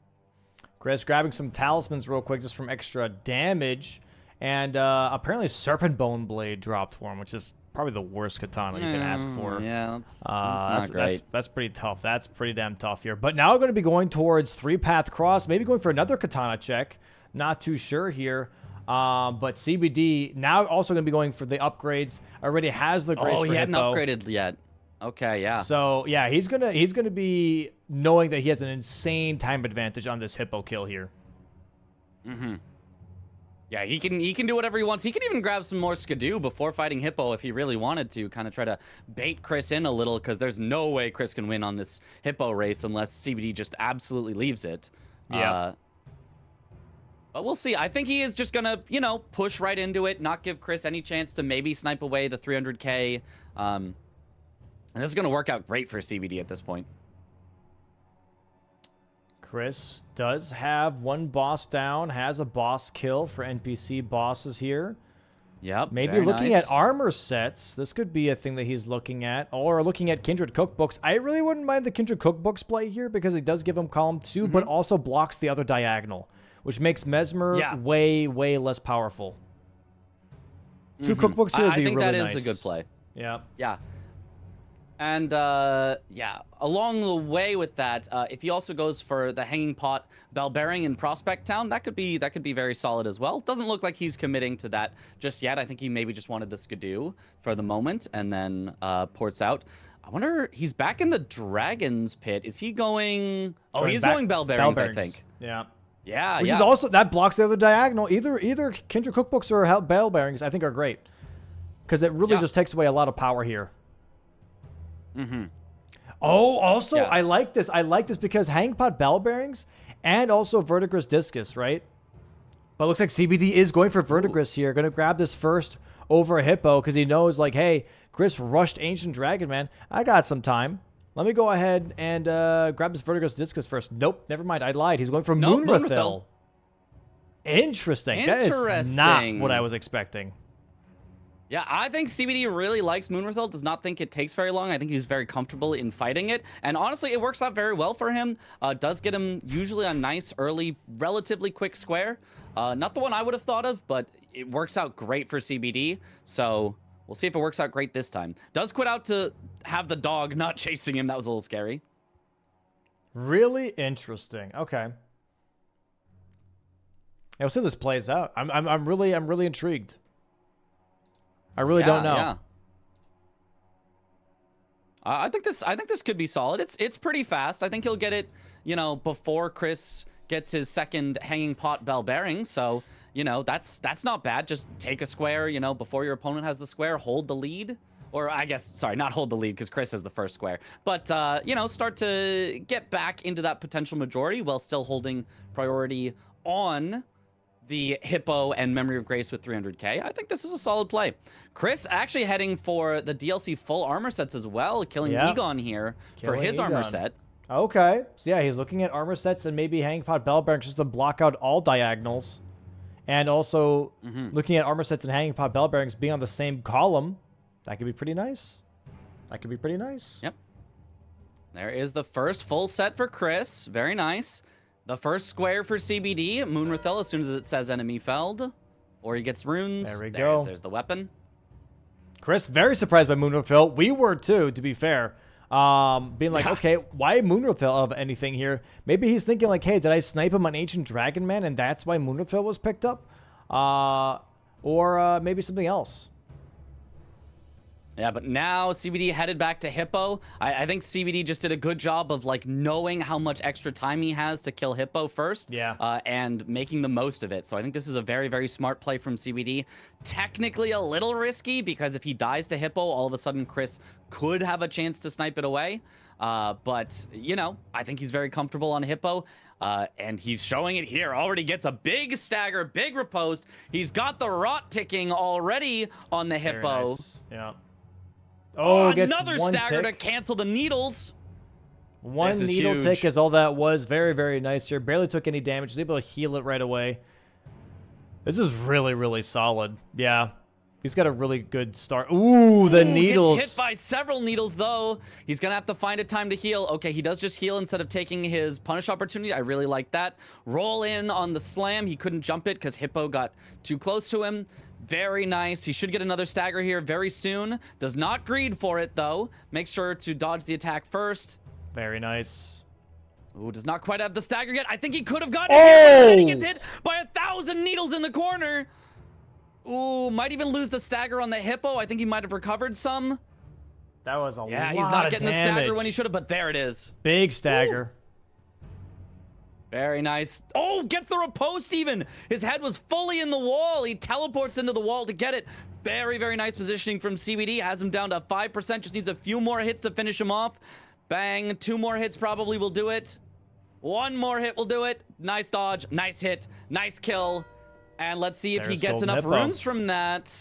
Chris grabbing some talismans real quick just from extra damage. And apparently Serpent Bone Blade dropped for him, which is probably the worst katana you can ask for. Yeah, that's not great. That's pretty tough. That's pretty damn tough here. But now going to be going towards 3-path cross, maybe going for another katana check. Not too sure here. But CBD now also going to be going for the upgrades. Already has the Grace for Hippo. Oh, he hadn't upgraded yet. Okay, yeah. So yeah, he's gonna be knowing that he has an insane time advantage on this Hippo kill here. Yeah, he can do whatever he wants. He can even grab some more Skidoo before fighting Hippo if he really wanted to, kind of try to bait Chris in a little, because there's no way Chris can win on this Hippo race unless CBD just absolutely leaves it. Yeah. But we'll see. I think he is just gonna, you know, push right into it, not give Chris any chance to maybe snipe away the 300k. And this is gonna work out great for CBD at this point. Chris does have one boss down, has a boss kill for NPC bosses here. Yep. Maybe looking at armor sets. This could be a thing that he's looking at. Or looking at Kindred Cookbooks. I really wouldn't mind the Kindred Cookbooks play here because it does give him column 2, but also blocks the other diagonal, which makes Mesmer way, way less powerful. 2 cookbooks here would be really nice. I think that is a good play. Yeah. Yeah. And, yeah, along the way with that, if he also goes for the Hanging Pot, Bell Bearing, in Prospect Town, that could be very solid as well. Doesn't look like he's committing to that just yet. I think he maybe just wanted the Skidoo for the moment and then ports out. I wonder, he's back in the Dragon's Pit. Is he going... Oh, he's going Bell Bearings, I think. Yeah. Yeah, Which is also... That blocks the other diagonal. Either Kindred Cookbooks or Bell Bearings, I think, are great. Because it really just takes away a lot of power here. Oh, also, I like this. I like this because Hang Pot Bell Bearings and also Verdigris Discus, right? But it looks like CBD is going for Verdigris here. Going to grab this first over a Hippo because he knows, like, hey, Chris rushed Ancient Dragon, man. I got some time. Let me go ahead and grab this Verdigris Discus first. Nope, never mind. I lied. He's going for Moonrathil. Interesting. That is not what I was expecting. Yeah, I think CBD really likes Moonrathil, does not think it takes very long. I think he's very comfortable in fighting it. And honestly, it works out very well for him. Does get him usually a nice, early, relatively quick square. Not the one I would have thought of, but it works out great for CBD. So we'll see if it works out great this time. Does quit out to have the dog not chasing him. That was a little scary. Really interesting. Okay. Yeah, we'll see how this plays out. I'm really intrigued. I really don't know. Yeah. I think this could be solid. It's pretty fast. I think he'll get it, you know, before Chris gets his second Hanging Pot Bell Bearing. So, you know, that's not bad. Just take a square, you know, before your opponent has the square, hold the lead. Or I guess, sorry, not hold the lead because Chris has the first square. But, you know, start to get back into that potential majority while still holding priority on the Hippo and Memory of Grace with 300k. I think this is a solid play. Chris actually heading for the DLC full armor sets as well, killing Egon here for his armor set. Okay. So yeah, he's looking at armor sets and maybe Hanging Pot Bell Bearings just to block out all diagonals. And also looking at armor sets and Hanging Pot Bell Bearings being on the same column. That could be pretty nice. That could be pretty nice. Yep. There is the first full set for Chris. Very nice. The first square for CBD, Moonrathel, as soon as it says enemy felled. Or he gets runes. There we go. There's the weapon. Chris, very surprised by Moonrathel. We were too, to be fair. Being like, okay, why Moonrathel of anything here? Maybe he's thinking like, hey, did I snipe him on Ancient Dragon Man and that's why Moonrathel was picked up? Or maybe something else. Yeah, but now CBD headed back to Hippo. I think CBD just did a good job of like knowing how much extra time he has to kill Hippo first. Yeah. And making the most of it. So I think this is a very, very smart play from CBD. Technically a little risky because if he dies to Hippo, all of a sudden Chris could have a chance to snipe it away. But, you know, I think he's very comfortable on Hippo. And he's showing it here. Already gets a big stagger, big riposte. He's got the rot ticking already on the Hippo. Very nice. Yeah. Oh, gets another one stagger tick. To cancel the needles. One needle huge. tick is all that was. Very, very nice here. Barely took any damage. Was able to heal it right away. This is really, really solid. Yeah. He's got a really good start. Ooh, the needles. Gets hit by several needles, though. He's going to have to find a time to heal. Okay, he does just heal instead of taking his punish opportunity. I really like that. Roll in on the slam. He couldn't jump it because Hippo got too close to him. Very nice. He should get another stagger here very soon. Does not greed for it, though. Make sure to dodge the attack first. Very nice. Ooh, does not quite have the stagger yet. I think he could have gotten it. He gets hit by 1,000 needles in the corner. Ooh, might even lose the stagger on the Hippo. I think he might have recovered some. That was a lot of Yeah, he's not getting the stagger when he should have, but there it is. Big stagger. Ooh. Very nice. Oh, gets the riposte even. His head was fully in the wall. He teleports into the wall to get it. Very, very nice positioning from CBD. Has him down to 5%. Just needs a few more hits to finish him off. Bang. 2 more hits probably will do it. 1 more hit will do it. Nice dodge. Nice hit. Nice kill. And let's see if he gets enough runes from that.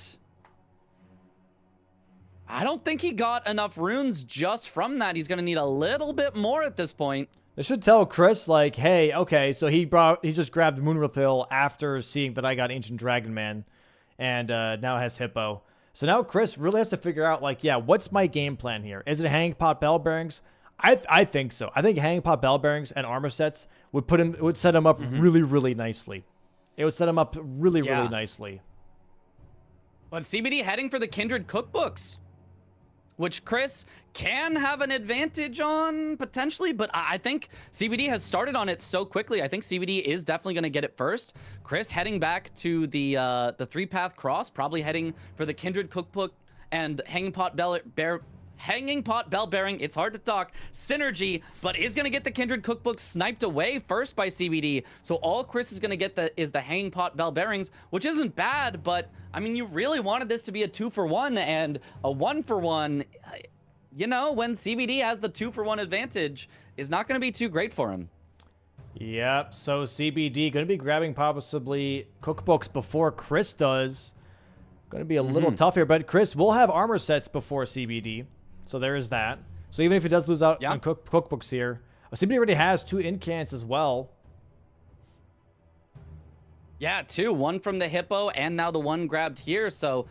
I don't think he got enough runes just from that. He's going to need a little bit more at this point. This should tell Chris, like, hey, okay, so he just grabbed Moonrathel after seeing that I got Ancient Dragon Man, and now has Hippo. So now Chris really has to figure out, like, yeah, what's my game plan here? Is it Hanging Pot Bell Bearings? I think so. I think Hanging Pot Bell Bearings and armor sets would set him up really, really nicely. It would set him up really, really nicely. But CBD heading for the Kindred cookbooks, which Chris can have an advantage on potentially, but I think CBD has started on it so quickly. I think CBD is definitely going to get it first. Chris heading back to the 3-path cross, probably heading for the Kindred cookbook and Hanging Pot Bell Bearing, it's hard to talk, synergy, but is going to get the Kindred cookbook sniped away first by CBD. So all Chris is going to get is the Hanging Pot Bell Bearings, which isn't bad, but I mean, you really wanted this to be a 2-for-1 and a 1-for-1. You know, when CBD has the 2-for-1 advantage, is not going to be too great for him. Yep, so CBD going to be grabbing possibly cookbooks before Chris does. Going to be a little tough here, but Chris will have armor sets before CBD. So there is that. So even if he does lose out on cookbooks here, CBD already has 2 incants as well. Yeah, 2. 1 from the Hippo and now the 1 grabbed here. So,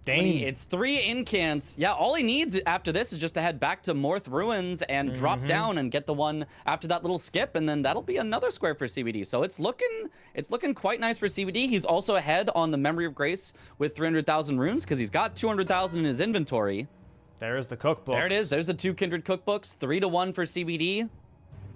Dang. It's 3 incants. Yeah, all he needs after this is just to head back to Morth Ruins and drop down and get the 1 after that little skip, and then that'll be another square for CBD. So it's looking quite nice for CBD. He's also ahead on the Memory of Grace with 300,000 runes because he's got 200,000 in his inventory. There's the cookbooks. There it is. There's the 2 Kindred cookbooks. 3-1 for CBD.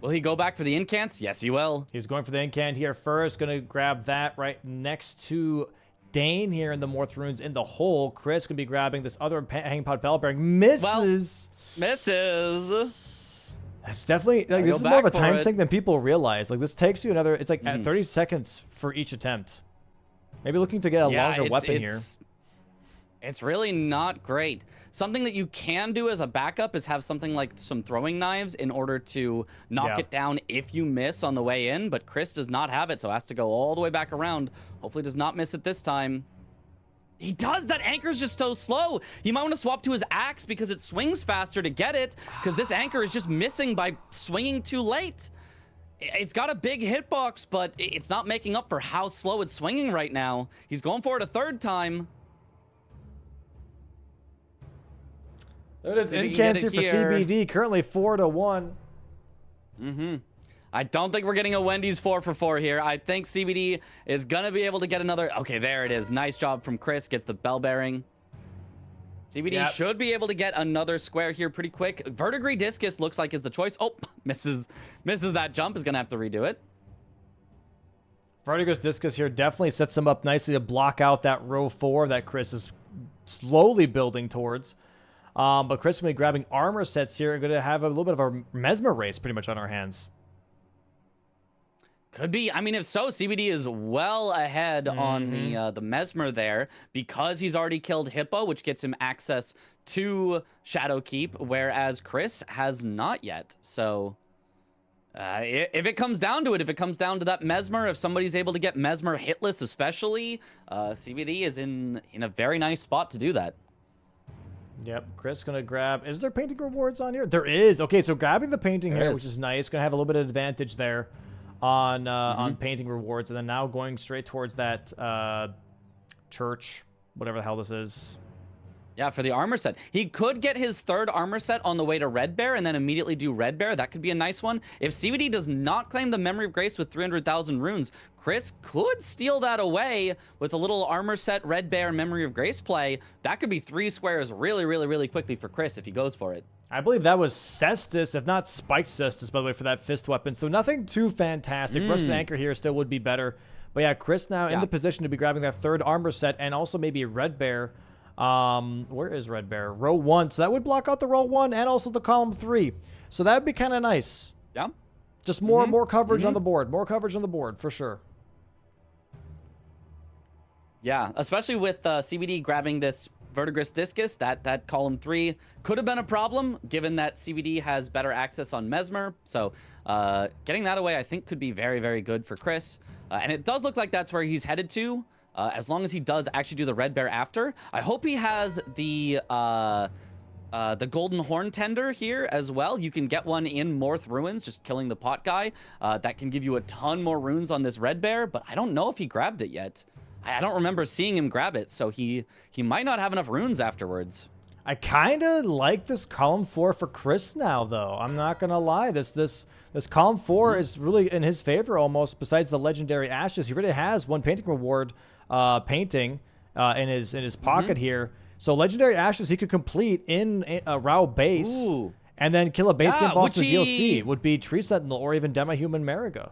Will he go back for the incants? Yes, he will. He's going for the incant here first. Going to grab that right next to Dane here in the Morth Runes in the hole. Chris could be grabbing this other Hanging Pot Bell Bearing. Misses. Well, misses. That's definitely, like, this is more of a time sink than people realize. Like, this takes you another, it's like 30 seconds for each attempt. Maybe looking to get a longer weapon here. It's really not great. Something that you can do as a backup is have something like some throwing knives in order to knock it down if you miss on the way in, but Chris does not have it, so has to go all the way back around. Hopefully does not miss it this time. He does! That anchor's just so slow! You might want to swap to his axe because it swings faster to get it, because this anchor is just missing by swinging too late. It's got a big hitbox, but it's not making up for how slow it's swinging right now. He's going for it a 3rd time. There it is. Incants here for CBD, currently 4-1. I don't think we're getting a Wendy's 4 for 4 here. I think CBD is going to be able to get another. Okay, there it is. Nice job from Chris. Gets the bell bearing. CBD should be able to get another square here pretty quick. Verdigris Discus looks like is the choice. Oh, misses that jump. Is going to have to redo it. Verdigris Discus here definitely sets him up nicely to block out that row 4 that Chris is slowly building towards. But Chris will be grabbing armor sets here and going to have a little bit of a Mesmer race pretty much on our hands. Could be. I mean, if so, CBD is well ahead on the Mesmer there because he's already killed Hippo, which gets him access to Shadowkeep, whereas Chris has not yet. So if it comes down to it, if it comes down to that Mesmer, if somebody's able to get Mesmer hitless especially, CBD is in a very nice spot to do that. Yep, Chris gonna grab. Is there painting rewards on here? There is. Okay, so grabbing the painting here, which is nice. Gonna have a little bit of advantage there on painting rewards, and then now going straight towards that church, whatever the hell this is. Yeah, for the armor set. He could get his 3rd armor set on the way to Red Bear and then immediately do Red Bear. That could be a nice one. If CBD does not claim the Memory of Grace with 300,000 runes, Chris could steal that away with a little armor set, Red Bear, Memory of Grace play. That could be 3 squares really, really, really quickly for Chris if he goes for it. I believe that was Cestus, if not Spiked Cestus, by the way, for that fist weapon. So nothing too fantastic. Rusted Anchor here still would be better. But yeah, Chris now in the position to be grabbing that 3rd armor set and also maybe a Red Bear. Where is Red Bear? Row 1. So that would block out the row 1 and also the column 3. So that would be kind of nice. Yeah. Just more coverage on the board. More coverage on the board, for sure. Yeah, especially with CBD grabbing this Verdigris Discus, that column 3 could have been a problem, given that CBD has better access on Mesmer. So getting that away, I think, could be very, very good for Chris. And it does look like that's where he's headed to, as long as he does actually do the Red Bear after. I hope he has the Golden Horn Tender here as well. You can get one in Morth Ruins, just killing the pot guy. That can give you a ton more runes on this Red Bear, but I don't know if he grabbed it yet. I don't remember seeing him grab it, so he might not have enough runes afterwards. I kind of like this column 4 for Chris now, though. I'm not gonna lie. This column 4 is really in his favor almost. Besides the legendary ashes, he really has one painting reward, painting in his pocket here. So legendary ashes he could complete in a Rao base, and then kill a base game boss in the DLC. Would be Tree Sentinel or even Demi-Human Mariga.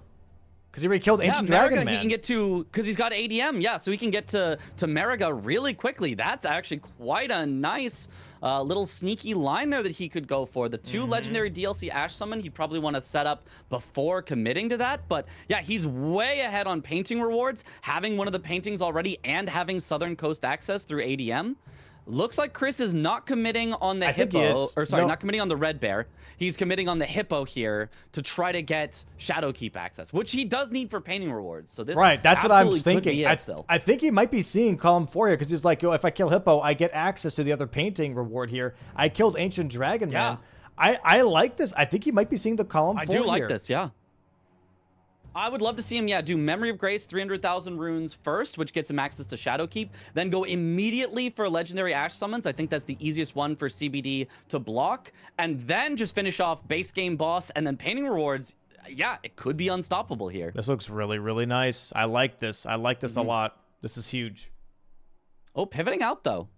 Because he already killed Ancient Dragon Man. He can get to, because he's got ADM, yeah, so he can get to Mariga really quickly. That's actually quite a nice little sneaky line there that he could go for. The 2 legendary DLC Ash Summon, he'd probably want to set up before committing to that. But yeah, he's way ahead on painting rewards, having one of the paintings already and having Southern Coast access through ADM. Looks like Chris is not committing on the Hippo, or sorry, not committing on the Red Bear. He's committing on the Hippo here to try to get Shadowkeep access, which he does need for painting rewards. So this that's what I'm thinking. I think he might be seeing column 4 here because he's like, yo, if I kill Hippo, I get access to the other painting reward here. I killed Ancient Dragon Man. I like this. I think he might be seeing the column 4 I do like here. this, yeah. I would love to see him, do Memory of Grace, 300,000 runes first, which gets him access to Shadowkeep, then go immediately for Legendary Ash Summons. I think that's the easiest one for CBD to block, and then just finish off base game boss and then painting rewards. Yeah, it could be unstoppable here. This looks really, really nice. I like this. I like this a lot. This is huge. Oh, pivoting out, though.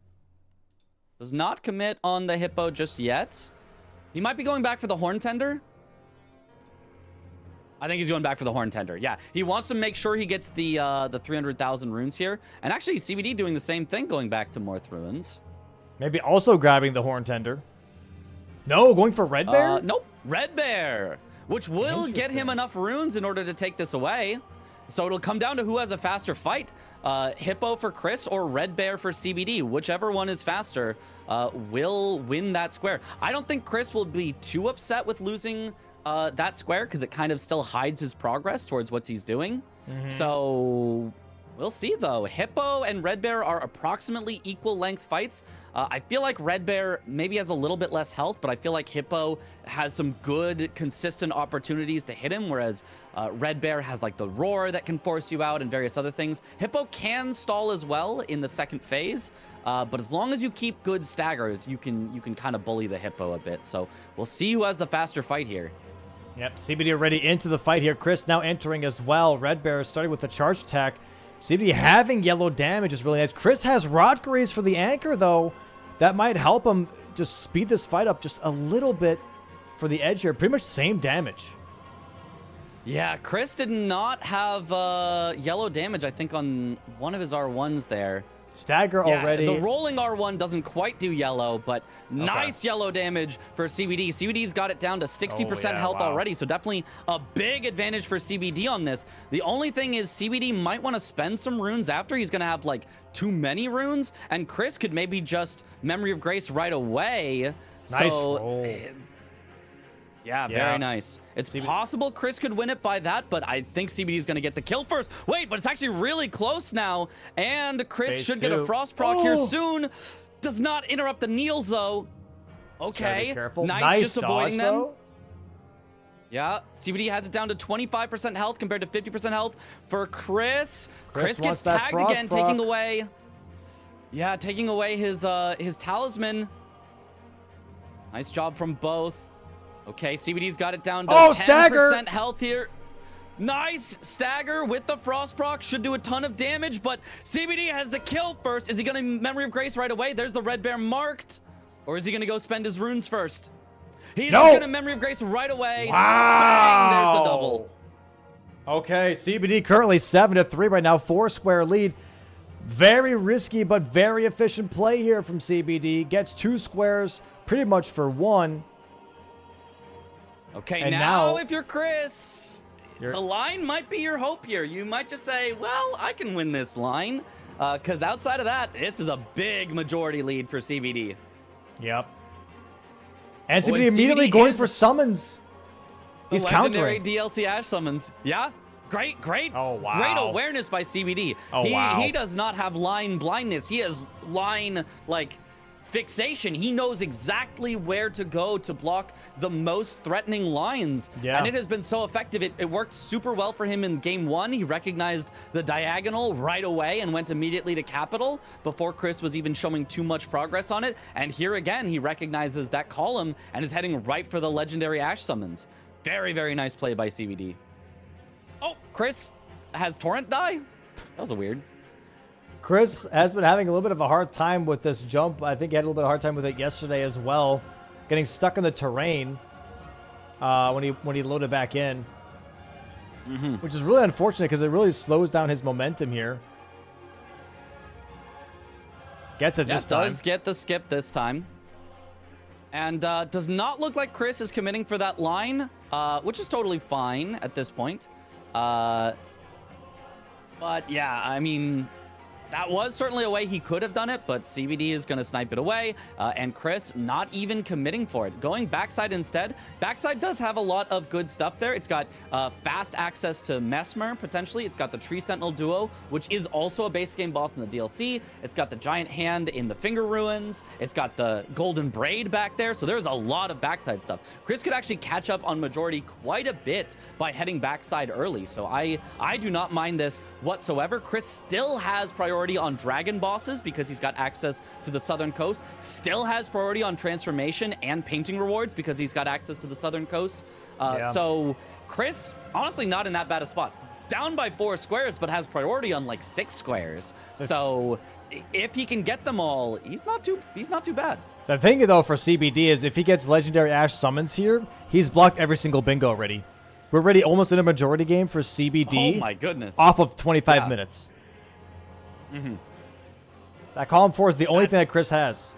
Does not commit on the Hippo just yet. He might be going back for the Horn Tender. I think he's going back for the Horn Tender. Yeah, he wants to make sure he gets the 300,000 runes here. And actually, CBD doing the same thing, going back to Morth Ruins. Maybe also grabbing the Horn Tender. No, going for Red Bear? Nope, Red Bear, which will get him enough runes in order to take this away. So it'll come down to who has a faster fight. Hippo for Chris or Red Bear for CBD. Whichever one is faster will win that square. I don't think Chris will be too upset with losing that square because it kind of still hides his progress towards what he's doing. So we'll see, though. Hippo and Red Bear are approximately equal length fights. I feel like Red Bear maybe has a little bit less health, but I feel like Hippo has some good, consistent opportunities to hit him, whereas Red Bear has like the roar that can force you out and various other things. Hippo can stall as well in the second phase, but as long as you keep good staggers, you can kind of bully the Hippo a bit. So we'll see who has the faster fight here. Yep, CBD already into the fight here. Chris now entering as well. Red Bear starting with the charge attack. CBD having yellow damage is really nice. Chris has Rotgraze for the anchor, though. That might help him just speed this fight up just a little bit for the edge here. Pretty much same damage. Yeah, Chris did not have yellow damage, I think, on one of his R1s there. Stagger already. The rolling R1 doesn't quite do yellow, but nice yellow damage for CBD. CBD's got it down to 60% health already, so definitely a big advantage for CBD on this. The only thing is CBD might want to spend some runes after. He's going to have like too many runes, and Chris could maybe just Memory of Grace right away. Nice roll. Yeah, very nice. It's possible Chris could win it by that, but I think CBD is going to get the kill first. Wait, but it's actually really close now, and Chris should get a frost proc here soon. Does not interrupt the needles, though. Okay, nice just avoiding them. Though. Yeah, CBD has it down to 25% health compared to 50% health for Chris. Chris gets tagged again, taking away. Yeah, taking away his talisman. Nice job from both. Okay, CBD's got it down to 10% health here. Nice stagger with the frost proc. Should do a ton of damage, but CBD has the kill first. Is he going to Memory of Grace right away? There's the red bear marked. Or is he going to go spend his runes first? He's going to Memory of Grace right away. Wow. Bang, there's the double. Okay, CBD currently 7-3 right now. 4-square lead. Very risky, but very efficient play here from CBD. Gets 2 squares pretty much for 1. Okay, now if you're Chris, the line might be your hope here. You might just say, well, I can win this line. Because outside of that, this is a big majority lead for CBD. Yep. And CBD immediately going for summons. He's legendary countering. DLC Ash summons. Yeah. Great. Oh, wow. Great awareness by CBD. Oh, wow. He does not have line blindness. He has line, like, fixation. He knows exactly where to go to block the most threatening lines. Yeah. And it has been so effective. It worked super well for him in game 1. He recognized the diagonal right away and went immediately to capital before Chris was even showing too much progress on it. And here again, he recognizes that column and is heading right for the legendary Ash summons. Very, very nice play by CBD. Oh, Chris has Torrent die? That was a weird. Chris has been having a little bit of a hard time with this jump. I think he had a little bit of a hard time with it yesterday as well. Getting stuck in the terrain when he loaded back in. Which is really unfortunate because it really slows down his momentum here. Gets it this time. Does get the skip this time. And does not look like Chris is committing for that line, which is totally fine at this point. But yeah, I mean, that was certainly a way he could have done it, but CBD is going to snipe it away, and Chris not even committing for it. Going backside instead. Backside does have a lot of good stuff there. It's got fast access to Mesmer, potentially. It's got the Tree Sentinel Duo, which is also a base game boss in the DLC. It's got the Giant Hand in the Finger Ruins. It's got the Golden Braid back there, so there's a lot of backside stuff. Chris could actually catch up on majority quite a bit by heading backside early, so I do not mind this whatsoever. Chris still has priority on dragon bosses because he's got access to the southern coast, still has priority on transformation and painting rewards because he's got access to the southern coast. So Chris, honestly, not in that bad a spot. Down by 4 squares, but has priority on like 6 squares. So if he can get them all, he's not too bad. The thing though for CBD is if he gets legendary Ash summons here, he's blocked every single bingo already. We're already almost in a majority game for CBD. Oh my goodness. Off of 25 minutes. That column 4 is the only thing that Chris has.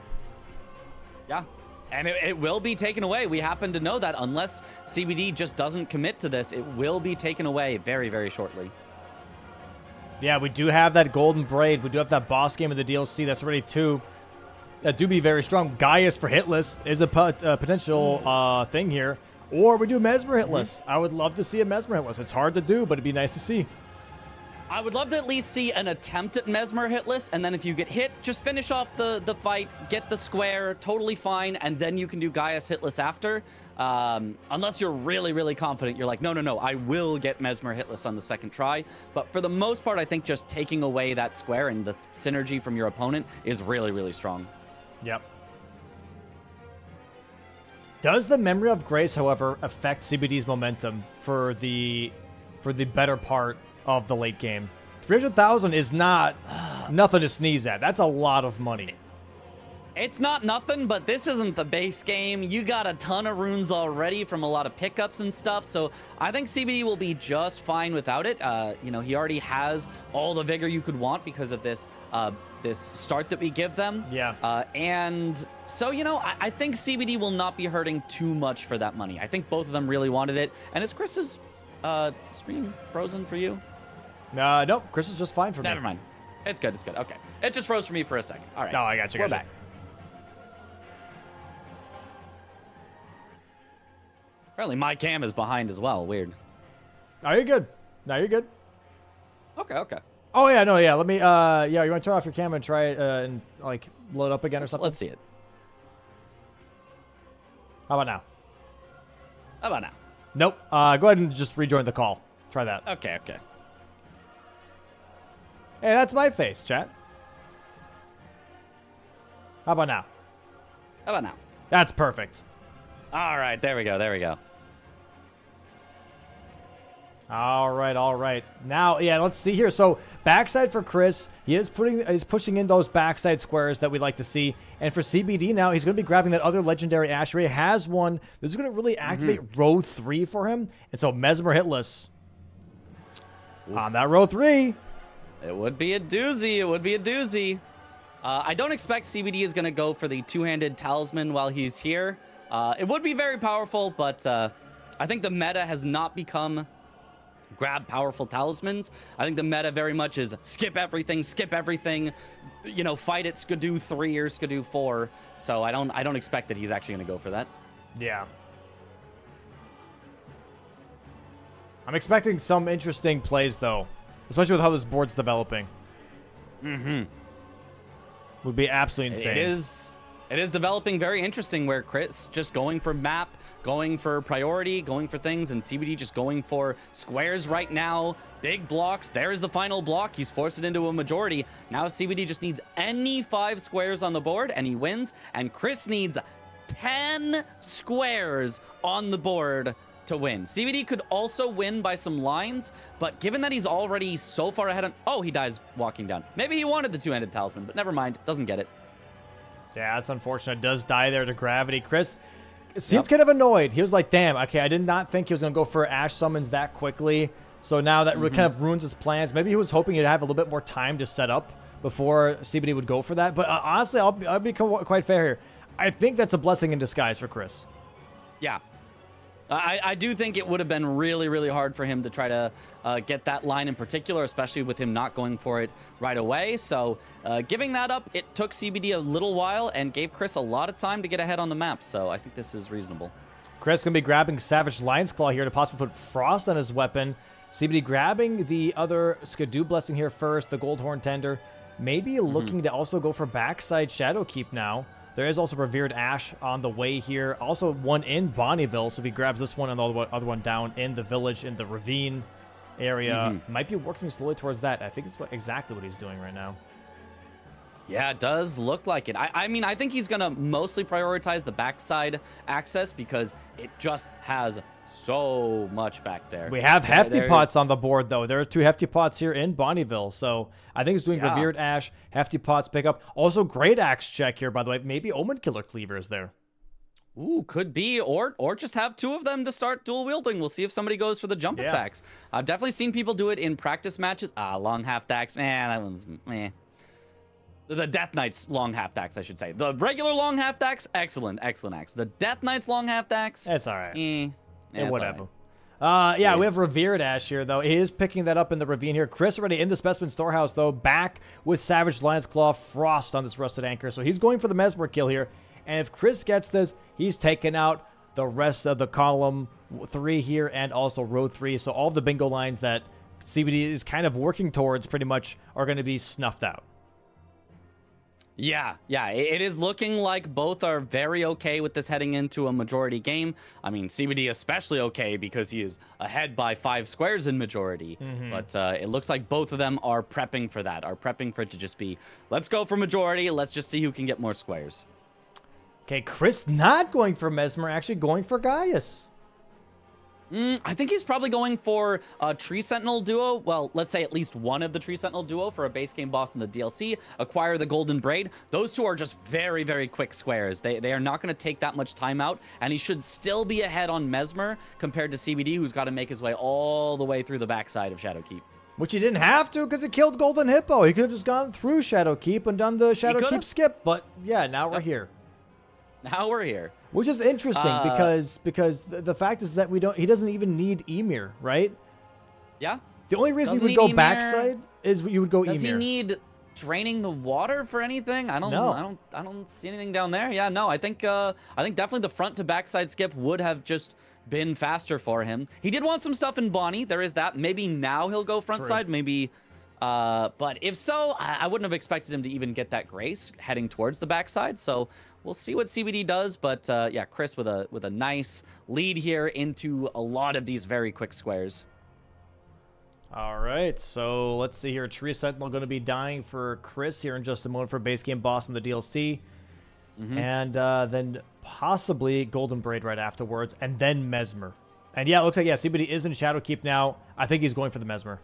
Yeah, and it will be taken away. We happen to know that unless CBD just doesn't commit to this, it will be taken away very, very shortly. Yeah, we do have that Golden Braid. We do have that boss game of the DLC. That's already 2. That do be very strong. Gaius for hitless is a potential thing here. Or we do Mesmer hitless. I would love to see a Mesmer hitless. It's hard to do, but it'd be nice to see. I would love to at least see an attempt at Mesmer hitless, and then if you get hit, just finish off the fight, get the square, totally fine, and then you can do Gaius hitless after. Unless you're really, really confident. You're like, no, I will get Mesmer hitless on the second try. But for the most part, I think just taking away that square and the synergy from your opponent is really, really strong. Yep. Does the Memory of Grace, however, affect CBD's momentum for the better part of the late game? 300,000 is not nothing to sneeze at. That's a lot of money. It's not nothing, but this isn't the base game. You got a ton of runes already from a lot of pickups and stuff, so I think CBD will be just fine without it. You know, he already has all the vigor you could want because of this this start that we give them. Yeah. And so, you know, I think CBD will not be hurting too much for that money. I think both of them really wanted it. And is Chris's stream frozen for you? Nope. Chris is just fine for me. Never mind. It's good. It's good. Okay. It just froze for me for a second. All right. No, I got you. We're back. Apparently my cam is behind as well. Weird. No, you're good. No, you're good. Okay, okay. Oh, yeah, no, yeah. Let me, yeah, you want to turn off your camera and try it and, like, load up again or something? Let's see it. How about now? How about now? Nope. Go ahead and just rejoin the call. Try that. Okay, okay. Hey, that's my face, chat. How about now? How about now? That's perfect. All right, there we go, there we go. All right. Now, yeah, let's see here. So, backside for Chris, he's pushing in those backside squares that we like to see. And for CBD now, he's going to be grabbing that other legendary Ash. He has one. This is going to really activate row 3 for him. And so, Mesmer hitless on that row 3. It would be a doozy. It would be a doozy. I don't expect CBD is going to go for the two-handed talisman while he's here. It would be very powerful, but I think the meta has not become grab powerful talismans. I think the meta very much is skip everything, you know, fight at Skidoo 3 or Skidoo 4. So I don't expect that he's actually going to go for that. Yeah. I'm expecting some interesting plays, though, especially with how this board's developing. Would be absolutely insane. It is developing very interesting where Chris just going for map, going for priority, going for things, and CBD just going for squares right now. Big blocks. There's the final block. He's forced it into a majority. Now CBD just needs any 5 squares on the board, and he wins. And Chris needs 10 squares on the board to win. CBD could also win by some lines, but given that he's already so far ahead of... Oh, he dies walking down. Maybe he wanted the two-handed talisman, but never mind. Doesn't get it. Yeah, that's unfortunate. Does die there to gravity. Chris seemed kind of annoyed. He was like, damn, okay, I did not think he was going to go for Ash summons that quickly. So now that kind of ruins his plans. Maybe he was hoping he'd have a little bit more time to set up before CBD would go for that. But honestly, I'll be quite fair here. I think that's a blessing in disguise for Chris. Yeah. I do think it would have been really, really hard for him to try to get that line in particular, especially with him not going for it right away. So giving that up, it took CBD a little while and gave Chris a lot of time to get ahead on the map. So I think this is reasonable. Chris going to be grabbing Savage Lion's Claw here to possibly put Frost on his weapon. CBD grabbing the other Skidoo Blessing here first, the Gold Horn Tender. Maybe looking to also go for backside Shadow Keep now. There is also Revered Ash on the way here. Also one in Bonneville, so if he grabs this one and the other one down in the village, in the ravine area, might be working slowly towards that. I think it's exactly what he's doing right now. Yeah, it does look like it. I mean, I think he's going to mostly prioritize the backside access because it just has so much back there. We have Hefty Pots on the board, though. There are 2 Hefty Pots here in Bonneville, so I think he's doing Revered Ash, Hefty Pots pick up. Also, Great Axe check here, by the way. Maybe Omen Killer Cleaver is there. Ooh, could be, or just have 2 of them to start dual wielding. We'll see if somebody goes for the jump attacks. I've definitely seen people do it in practice matches. Long half dacks, man, that one's meh. The Death Knight's long half dacks, I should say. The regular long half dacks, excellent axe. The Death Knight's long half dacks, it's all right. Whatever. Right. Yeah, we have Revered Ash here, though. He is picking that up in the ravine here. Chris already in the Specimen Storehouse, though. Back with Savage Lion's Claw, Frost on this Rusted Anchor. So he's going for the Mesmer kill here. And if Chris gets this, he's taking out the rest of the column 3 here and also row 3. So all of the bingo lines that CBD is kind of working towards pretty much are going to be snuffed out. Yeah, it is looking like both are very okay with this heading into a majority game. I mean, CBD especially okay because he is ahead by 5 squares in majority. But it looks like both of them are prepping for that, are prepping for it to just be, let's go for majority, let's just see who can get more squares. Okay, Chris not going for Mesmer, actually going for Gaius. I think he's probably going for a Tree Sentinel duo. Well, let's say at least one of the Tree Sentinel duo for a base game boss in the DLC. Acquire the Golden Braid. Those two are just very, very quick squares. They are not going to take that much time out, and he should still be ahead on Mesmer compared to CBD, who's got to make his way all the way through the backside of Shadowkeep. Which he didn't have to because he killed Golden Hippo. He could have just gone through Shadowkeep and done the Shadowkeep skip, but yeah, now we're here. Now we're here. Which is interesting because the fact is that he doesn't even need Emir, right? Yeah. The only reason you would go backside is you would go Emir. Does he need draining the water for anything? I don't see anything down there. Yeah, no. I think definitely the front to backside skip would have just been faster for him. He did want some stuff in Bonnie. There is that. Maybe now he'll go front side. Maybe. But if so, I wouldn't have expected him to even get that grace heading towards the backside. So we'll see what CBD does. But yeah, Chris with a nice lead here into a lot of these very quick squares. All right, so let's see here. Tree Sentinel going to be dying for Chris here in just a moment for base game boss in the DLC. And then possibly Golden Braid right afterwards, and then Mesmer. And yeah, it looks like, yeah, CBD is in Shadowkeep now. I think he's going for the Mesmer.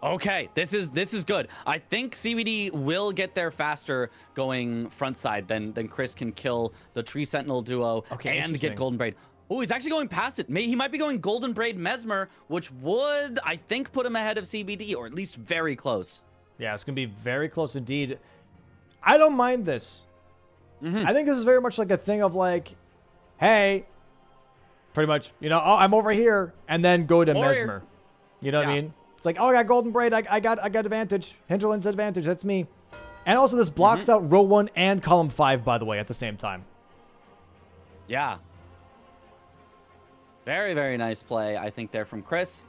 Okay, this is good. I think CBD will get there faster going front side than Chris can kill the Tree Sentinel duo and get Golden Braid. Oh, he's actually going past it. He might be going Golden Braid Mesmer, which would, I think, put him ahead of CBD, or at least very close. Yeah, it's going to be very close indeed. I don't mind this. I think this is very much like a thing of like, hey, pretty much, you know, oh, I'm over here, and then go to Mesmer. You know what I mean? It's like, oh, I got Golden Braid. I got advantage. Hinterland's advantage. That's me. And also, this blocks out row 1 and column 5, by the way, at the same time. Yeah. Very, very nice play, I think, there from Chris.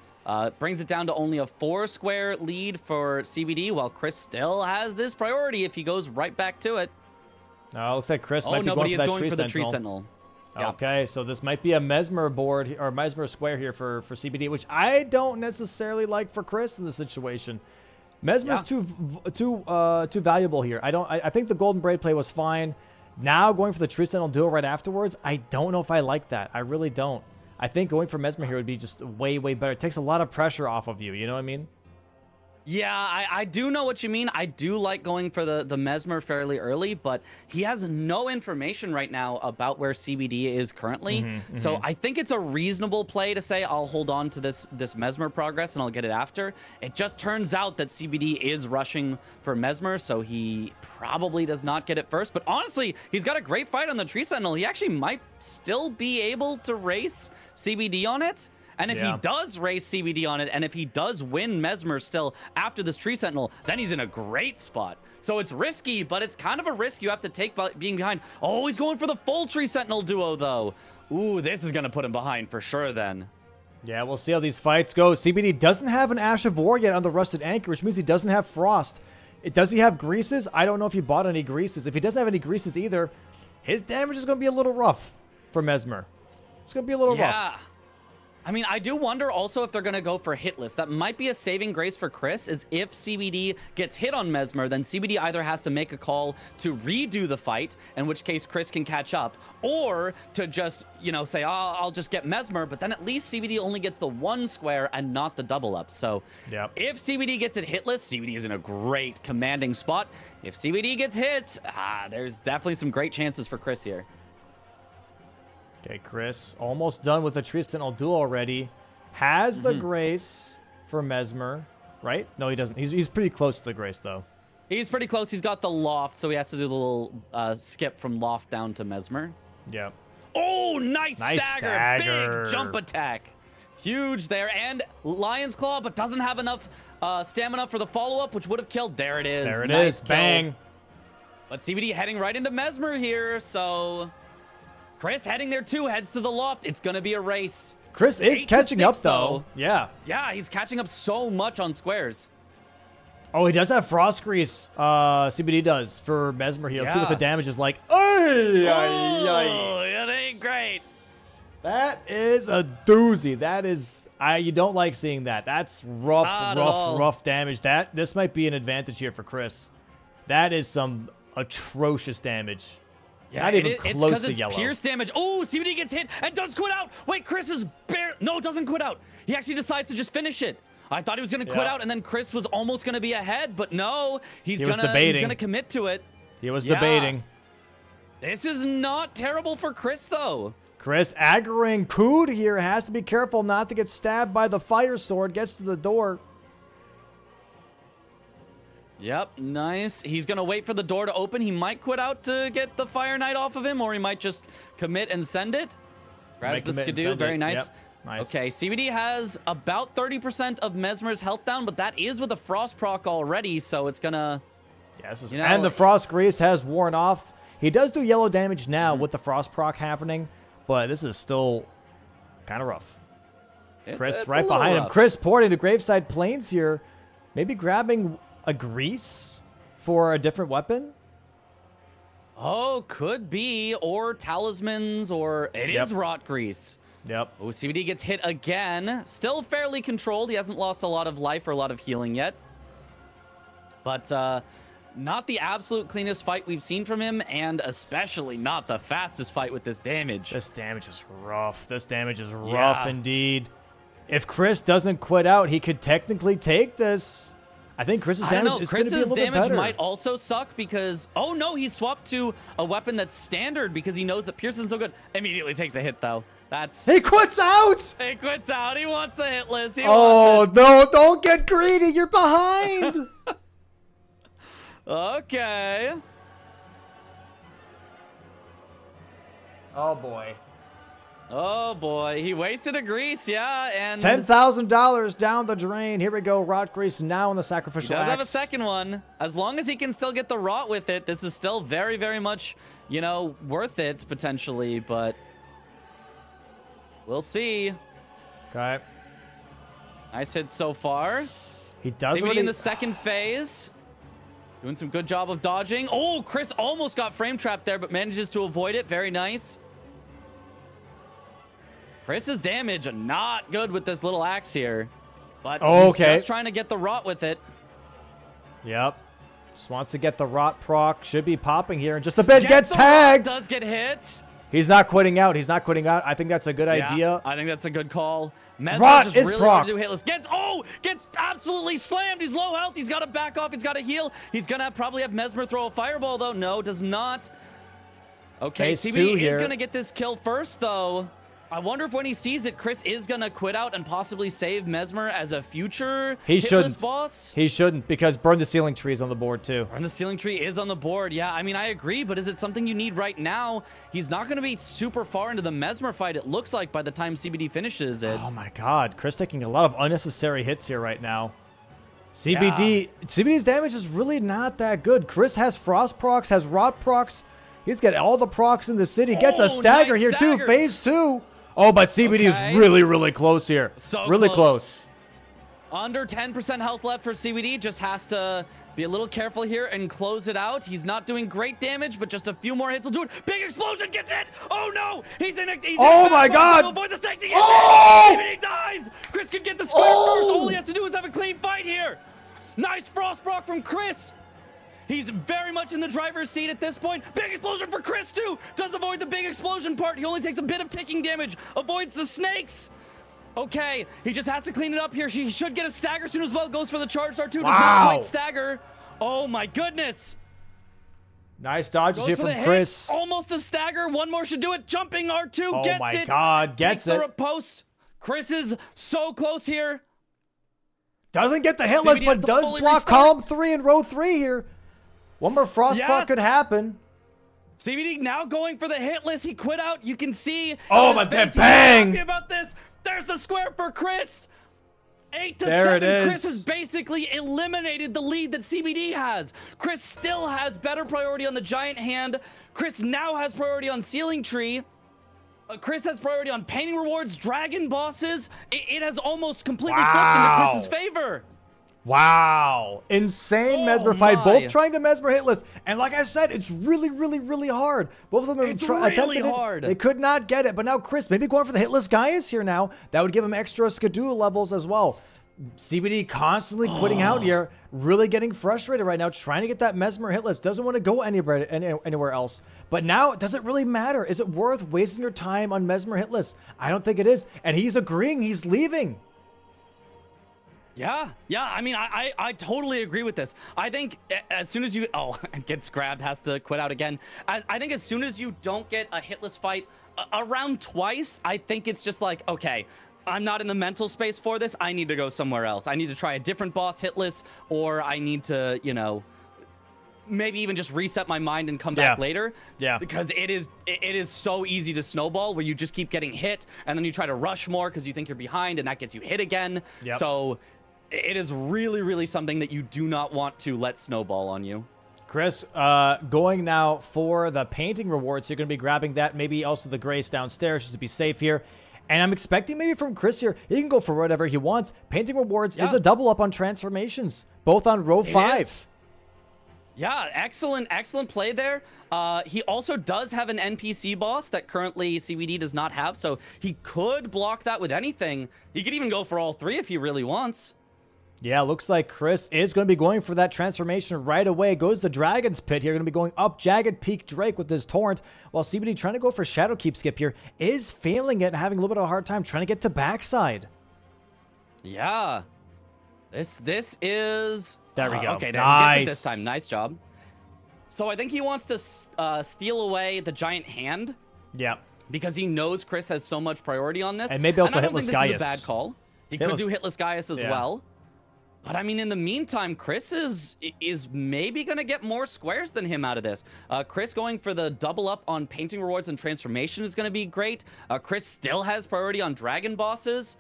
Brings it down to only a 4-square lead for CBD, while Chris still has this priority if he goes right back to it. No, looks like Chris might be going for that Tree Sentinel. Yeah. Okay, so this might be a Mesmer board or Mesmer square here for CBD, which I don't necessarily like for Chris in this situation. Mesmer's too valuable here. I think the Golden Braid play was fine. Now going for the Tree Sentinel duo right afterwards, I don't know if I like that. I really don't. I think going for Mesmer here would be just way, way better. It takes a lot of pressure off of you. You know what I mean? Yeah, I do know what you mean. I do like going for the Mesmer fairly early, but he has no information right now about where CBD is currently. So I think it's a reasonable play to say I'll hold on to this Mesmer progress and I'll get it after. It just turns out that CBD is rushing for Mesmer, so he probably does not get it first. But honestly, he's got a great fight on the Tree Sentinel. He actually might still be able to race CBD on it. And if he does race CBD on it, and if he does win Mesmer still after this Tree Sentinel, then he's in a great spot. So it's risky, but it's kind of a risk you have to take by being behind. Oh, he's going for the full Tree Sentinel duo, though. Ooh, this is going to put him behind for sure then. Yeah, we'll see how these fights go. CBD doesn't have an Ash of War yet on the Rusted Anchor, which means he doesn't have Frost. Does he have Greases? I don't know if he bought any Greases. If he doesn't have any Greases either, his damage is going to be a little rough for Mesmer. It's going to be a little rough. I mean, I do wonder also if they're going to go for hitless. That might be a saving grace for Chris, is if CBD gets hit on Mesmer, then CBD either has to make a call to redo the fight, in which case Chris can catch up, or to just, you know, say, oh, I'll just get Mesmer, but then at least CBD only gets the 1 square and not the double up. So if CBD gets it hitless, CBD is in a great commanding spot. If CBD gets hit, there's definitely some great chances for Chris here. Okay, Chris, almost done with the Tree Sentinel duel already. Has the Grace for Mesmer, right? No, he doesn't. He's pretty close to the Grace, though. He's pretty close. He's got the Loft, so he has to do the little skip from Loft down to Mesmer. Yeah. Oh, nice stagger. Big jump attack. Huge there. And Lion's Claw, but doesn't have enough stamina for the follow-up, which would have killed. There it is. There it is. Bang. But CBD heading right into Mesmer here, so... Chris heading there too, heads to the Loft. It's going to be a race. Chris is catching up, though. Yeah. Yeah, he's catching up so much on squares. Oh, he does have Frost Grease. CBD does for Mesmer here. Let's see what the damage is like. Oh, it ain't great. That is a doozy. That is... you don't like seeing that. That's rough damage. This might be an advantage here for Chris. That is some atrocious damage. Yeah, Not even it's close because to it's yellow. pierce damage. Oh, CBD gets hit and does quit out. Wait, Chris is no, doesn't quit out. He actually decides to just finish it. I thought he was gonna quit out, and then Chris was almost gonna be ahead, but no, he's gonna commit to it. He was debating. This is not terrible for Chris though. Chris aggroing Cood here, has to be careful not to get stabbed by the fire sword. Gets to the door. Yep, nice. He's going to wait for the door to open. He might quit out to get the Fire Knight off of him, or he might just commit and send it. Grabs the Skidoo. Very nice. Yep. Nice. Okay, CBD has about 30% of Mesmer's health down, but that is with a Frost proc already, so it's going to... Yeah, and the Frost Grease has worn off. He does do yellow damage now with the Frost proc happening, but this is still kind of rough. Chris right behind him. Chris porting to Graveside Plains here. Maybe grabbing a Grease for a different weapon? Oh, could be. Or Talismans, or it is Rot Grease. Yep. Oh, CBD gets hit again. Still fairly controlled. He hasn't lost a lot of life or a lot of healing yet. But not the absolute cleanest fight we've seen from him, and especially not the fastest fight with this damage. This damage is rough. This damage is rough indeed. If Chris doesn't quit out, he could technically take this. I think Chris's damage is going to be a little bit better. Damage might also suck because... Oh, no, he swapped to a weapon that's standard because he knows that Pearson's so good. Immediately takes a hit, though. That's... He quits out! He quits out. He wants the hit list. No, don't get greedy. You're behind. Okay. Oh, boy. Oh, boy. He wasted a Grease, yeah, and... $10,000 down the drain. Here we go. Rot Grease now in the sacrificial axe. He does have a second one. As long as he can still get the Rot with it, this is still very, very much, you know, worth it, potentially, but... We'll see. Okay. Nice hit so far. He does CBD in the second phase. Doing some good job of dodging. Oh, Chris almost got frame trapped there, but manages to avoid it. Very nice. Chris's damage not good with this little axe here. But he's just trying to get the Rot with it. Yep. Just wants to get the Rot proc. Should be popping here in just a bit. Gets tagged. Does get hit. He's not quitting out. He's not quitting out. I think that's a good idea. I think that's a good call. Rot is really procced. Do hitless. Gets absolutely slammed. He's low health. He's got to back off. He's got to heal. He's going to probably have Mesmer throw a fireball, though. No, does not. Okay, CBD is going to get this kill first, though. I wonder if when he sees it, Chris is going to quit out and possibly save Mesmer as a future hitless boss. He shouldn't, because Burn the Ceiling Tree is on the board, too. Burn the Ceiling Tree is on the board. Yeah, I mean, I agree, but is it something you need right now? He's not going to be super far into the Mesmer fight, it looks like, by the time CBD finishes it. Oh, my God. Chris taking a lot of unnecessary hits here right now. CBD's damage is really not that good. Chris has Frost procs, has Rot procs. He's got all the procs in the city. Gets a stagger here, too. Phase 2. Oh, but CBD is really, really close here. So really close. Under 10% health left for CBD. Just has to be a little careful here and close it out. He's not doing great damage, but just a few more hits will do it. Big explosion gets it. Oh, no. He's in it. Oh, my God. Avoid the stakes. CBD dies. Chris can get the square first. All he has to do is have a clean fight here. Nice Frost proc from Chris. He's very much in the driver's seat at this point. Big explosion for Chris, too. Does avoid the big explosion part. He only takes a bit of ticking damage. Avoids the snakes. Okay, he just has to clean it up here. He should get a stagger soon as well. Goes for the charge star, too. Does not quite stagger. Oh, my goodness. Nice dodges here from Chris. Almost a stagger. One more should do it. Jumping R2 gets it. Oh, my God. Gets it. Takes the riposte. Chris is so close here. Doesn't get the hit list, but does block column 3 and row 3 here. One more Frost proc could happen. CBD now going for the hit list. He quit out. You can see. Oh, my God. Bang. Happy about this. There's the square for Chris. 8 to there 7. It is. Chris has basically eliminated the lead that CBD has. Chris still has better priority on the giant hand. Chris now has priority on ceiling tree. Chris has priority on painting rewards, dragon bosses. It has almost completely flipped into Chris's favor. Wow. Insane Mesmer fight. Both trying the Mesmer hit list. And like I said, it's really, really, really hard. Both of them attempted it. They could not get it. But now Chris, maybe going for the hit list guy is here now. That would give him extra Skidoo levels as well. CBD constantly quitting out here, really getting frustrated right now, trying to get that Mesmer hitless. Doesn't want to go anywhere else. But now, does it really matter? Is it worth wasting your time on Mesmer hitless? I don't think it is. And he's agreeing. He's leaving. Yeah. I mean, I totally agree with this. I think as soon as you... Oh, gets grabbed, has to quit out again. I think as soon as you don't get a hitless fight around twice, I think it's just like, okay, I'm not in the mental space for this. I need to go somewhere else. I need to try a different boss hitless, or I need to, you know, maybe even just reset my mind and come back later. Yeah. Because it is so easy to snowball where you just keep getting hit and then you try to rush more because you think you're behind and that gets you hit again. Yep. So it is really, really something that you do not want to let snowball on you. Chris, going now for the painting rewards. You're going to be grabbing that, maybe also the grace downstairs just to be safe here. And I'm expecting maybe from Chris here, he can go for whatever he wants. Painting rewards is a double up on transformations, both on row 5. Yeah, excellent play there. He also does have an NPC boss that currently CBD does not have, so he could block that with anything. He could even go for all 3 if he really wants. Yeah, looks like Chris is going to be going for that transformation right away. Goes the Dragon's Pit here. Going to be going up Jagged Peak Drake with his Torrent. While CBD trying to go for Shadow Keep Skip here is failing it and having a little bit of a hard time trying to get to backside. Yeah. This is... There we go. Okay, there nice. He gets it this time. Nice job. So I think he wants to steal away the giant hand. Yeah. Because he knows Chris has so much priority on this. And maybe also and I don't Hitless think this is a bad call. He could do Hitless Gaius as well. But I mean, in the meantime, Chris is maybe going to get more squares than him out of this. Chris going for the double up on painting rewards and transformation is going to be great. Chris still has priority on dragon bosses.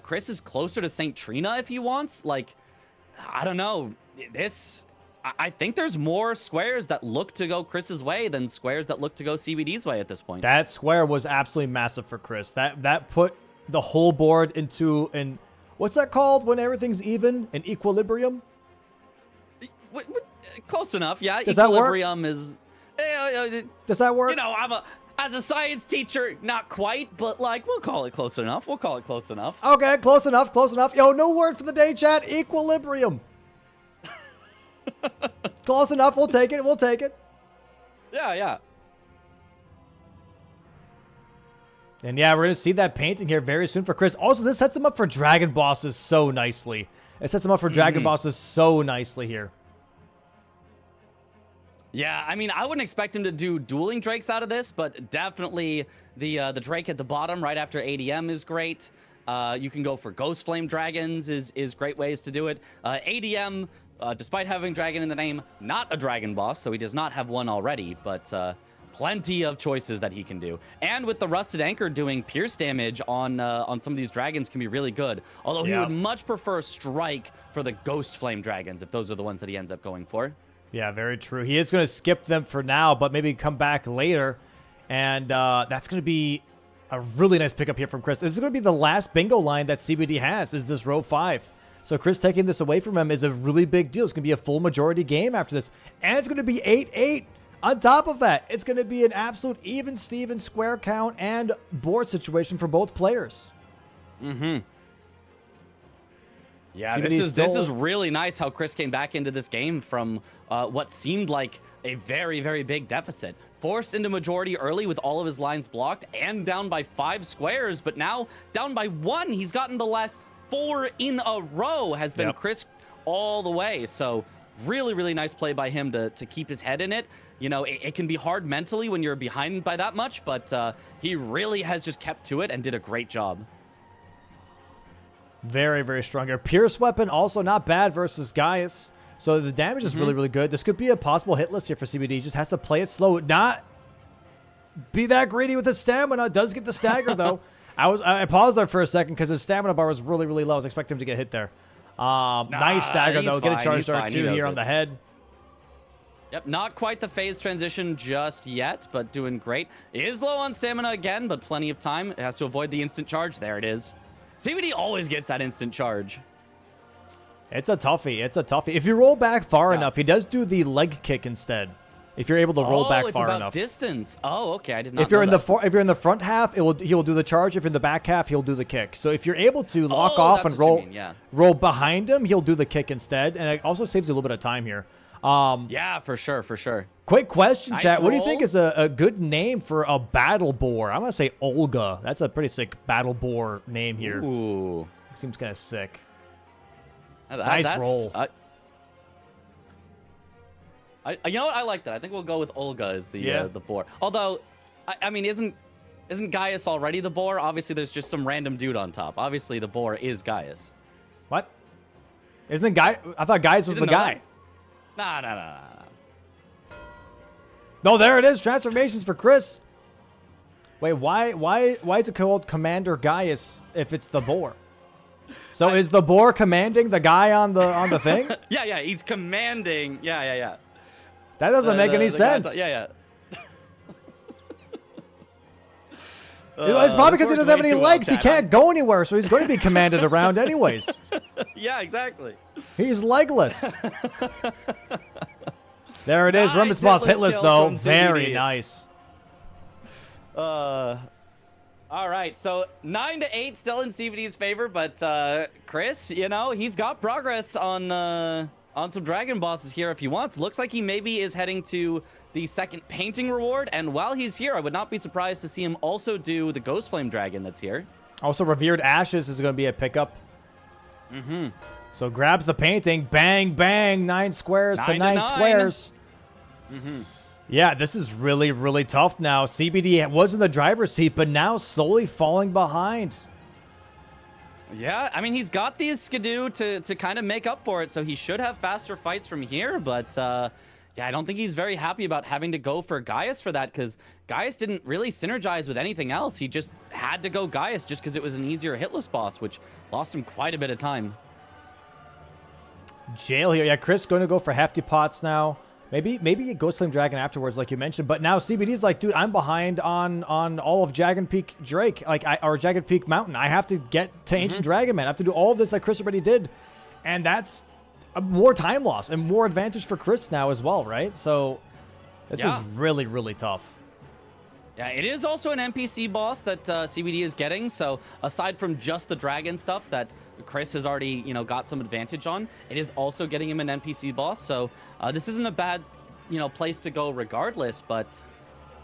Chris is closer to St. Trina if he wants. Like, I don't know. I think there's more squares that look to go Chris's way than squares that look to go CBD's way at this point. That square was absolutely massive for Chris. That put the whole board into an... What's that called when everything's even? An equilibrium? Close enough, yeah. Does equilibrium that work? is... Does that work? You know, as a science teacher, not quite, but like, we'll call it close enough. Okay, close enough. Yo, no word for the day, chat. Equilibrium. Close enough. We'll take it. Yeah. And yeah, we're going to see that painting here very soon for Chris. Also, this sets him up for dragon bosses so nicely. Here. Yeah, I mean, I wouldn't expect him to do dueling drakes out of this, but definitely the drake at the bottom right after ADM is great. You can go for ghost flame dragons is great ways to do it. ADM, despite having dragon in the name, not a dragon boss, so he does not have one already, but plenty of choices that he can do. And with the Rusted Anchor doing pierce damage on some of these dragons can be really good. Although he would much prefer Strike for the Ghost Flame dragons, if those are the ones that he ends up going for. Yeah, very true. He is going to skip them for now, but maybe come back later. And that's going to be a really nice pickup here from Chris. This is going to be the last bingo line that CBD has, is this row 5. So Chris taking this away from him is a really big deal. It's going to be a full majority game after this. And it's going to be 8-8. On top of that, it's going to be an absolute even Steven square count and board situation for both players. Mm-hmm. Yeah, this is really nice how Chris came back into this game from what seemed like a very, very big deficit. Forced into majority early with all of his lines blocked and down by 5 squares, but now down by 1. He's gotten the last 4 in a row, has been Chris all the way. So really, really nice play by him to keep his head in it. You know, it can be hard mentally when you're behind by that much, but he really has just kept to it and did a great job. Very, very strong here. Pierce weapon also not bad versus Gaius. So the damage is really, really good. This could be a possible hit list here for CBD. Just has to play it slow. Not be that greedy with his stamina. Does get the stagger, though. I paused there for a second because his stamina bar was really, really low. I was expecting him to get hit there. Nice stagger, though. Get a charge start, too, here on the head. Yep, not quite the phase transition just yet, but doing great. Is low on stamina again, but plenty of time. It has to avoid the instant charge. There it is. CBD always gets that instant charge. It's a toughie. If you roll back far enough, he does do the leg kick instead. If you're able to roll back it's far about enough. distance. Oh, okay. I did not If you're know in that. if you're in the front half, if you're in the front half, he will do the charge. If you're in the back half, he'll do the kick. So if you're able to lock off and that's what you mean, yeah. roll behind him, he'll do the kick instead, and it also saves you a little bit of time here. Yeah, for sure. Quick question, Nice chat. What do you roll. think is a good name for a battle boar? I'm gonna say Olga. That's a pretty sick battle boar name here. Ooh. Seems kind of sick. Nice roll. You know what? I like that. I think we'll go with Olga as the boar. Although, I mean, isn't Gaius already the boar? Obviously, there's just some random dude on top. Obviously, the boar is Gaius. What? Isn't Guy? I thought Gaius was the guy. Nah. No, there it is. Transformations for Chris. Wait, why is it called Commander Gaius if it's the boar? So is the boar commanding the guy on the thing? Yeah, he's commanding. Yeah. That doesn't make any sense. Yeah. It's probably because he doesn't have any legs. He can't go anywhere, so he's going to be commanded around anyways. Yeah, exactly. He's legless. There it is. Nice Rumbus Boss hitless hitless, kill though. from Very CBD. nice. All right, so 9-8 still in CBD's favor, but Chris, you know, he's got progress on some dragon bosses here if he wants. Looks like he maybe is heading to the second painting reward, and while he's here, I would not be surprised to see him also do the Ghost Flame Dragon that's here. Also, Revered Ashes is going to be a pickup. So grabs the painting. Bang, bang. 9 squares to 9 squares. Yeah, this is really, really tough now. CBD was in the driver's seat, but now slowly falling behind. Yeah, I mean, he's got these Skidoo to kind of make up for it, so he should have faster fights from here, but yeah, I don't think he's very happy about having to go for Gaius for that, because Gaius didn't really synergize with anything else. He just had to go Gaius just because it was an easier hitless boss, which lost him quite a bit of time. Jail here. Yeah, Chris going to go for hefty pots now. Maybe a Ghost Flame Dragon afterwards, like you mentioned. But now CBD's like, dude, I'm behind on all of Jagged Peak Drake, or Jagged Peak Mountain. I have to get to Ancient Dragon Man. I have to do all of this like Chris already did, and that's more time loss and more advantage for Chris now as well, right? So this is really, really tough. Yeah, it is also an NPC boss that CBD is getting. So aside from just the dragon stuff that Chris has already, you know, got some advantage on, it is also getting him an NPC boss. So this isn't a bad, you know, place to go regardless. But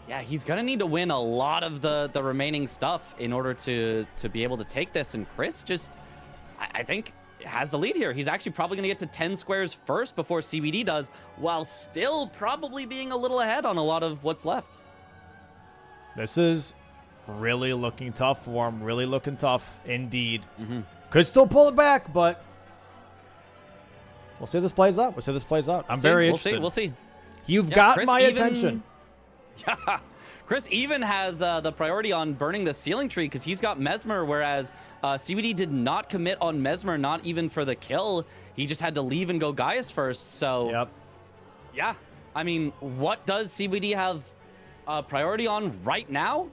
yeah, he's gonna need to win a lot of the remaining stuff in order to be able to take this. And Chris just, I think, has the lead here. He's actually probably gonna get to 10 squares first before CBD does, while still probably being a little ahead on a lot of what's left. This is really looking tough for him. Really looking tough indeed. Could still pull it back, but we'll see how this plays out. I'm very interested. We'll see. You've got my attention. Yeah. Chris even has the priority on burning the ceiling tree because he's got Mesmer, whereas CBD did not commit on Mesmer, not even for the kill. He just had to leave and go Gaius first. So, yeah. I mean, what does CBD have priority on right now?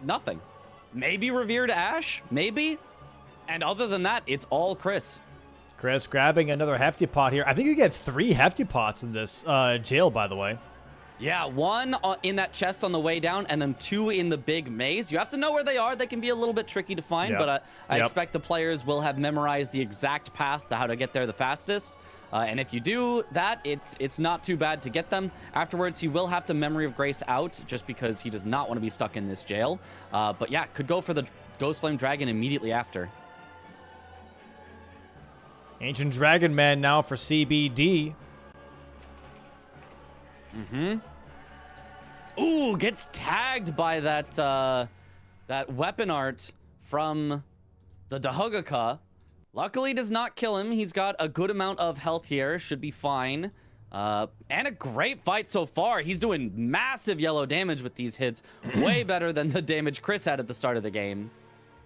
Nothing. Maybe Revered Ash, maybe. And other than that, it's all Chris. Chris grabbing another hefty pot here. I think you get 3 hefty pots in this jail, by the way. Yeah, 1 in that chest on the way down, and then 2 in the big maze. You have to know where they are. They can be a little bit tricky to find, but I expect the players will have memorized the exact path to how to get there the fastest. And if you do that, it's not too bad to get them. Afterwards, he will have to Memory of Grace out just because he does not want to be stuck in this jail. But yeah, could go for the Ghost Flame Dragon immediately after. Ancient Dragon Man now for CBD. Ooh, gets tagged by that weapon art from the Dahugaka. Luckily does not kill him. He's got a good amount of health here. Should be fine. And a great fight so far. He's doing massive yellow damage with these hits. Way better than the damage Chris had at the start of the game.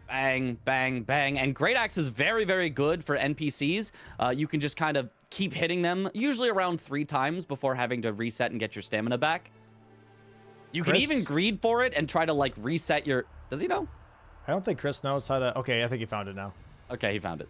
Bang, bang, bang. And Great Axe is very, very good for NPCs. You can just kind of keep hitting them, usually around 3 times before having to reset and get your stamina back. You can even greed for it and try to, like, reset your... Does he know? I don't think Chris knows how to... Okay, I think he found it now. Okay, he found it.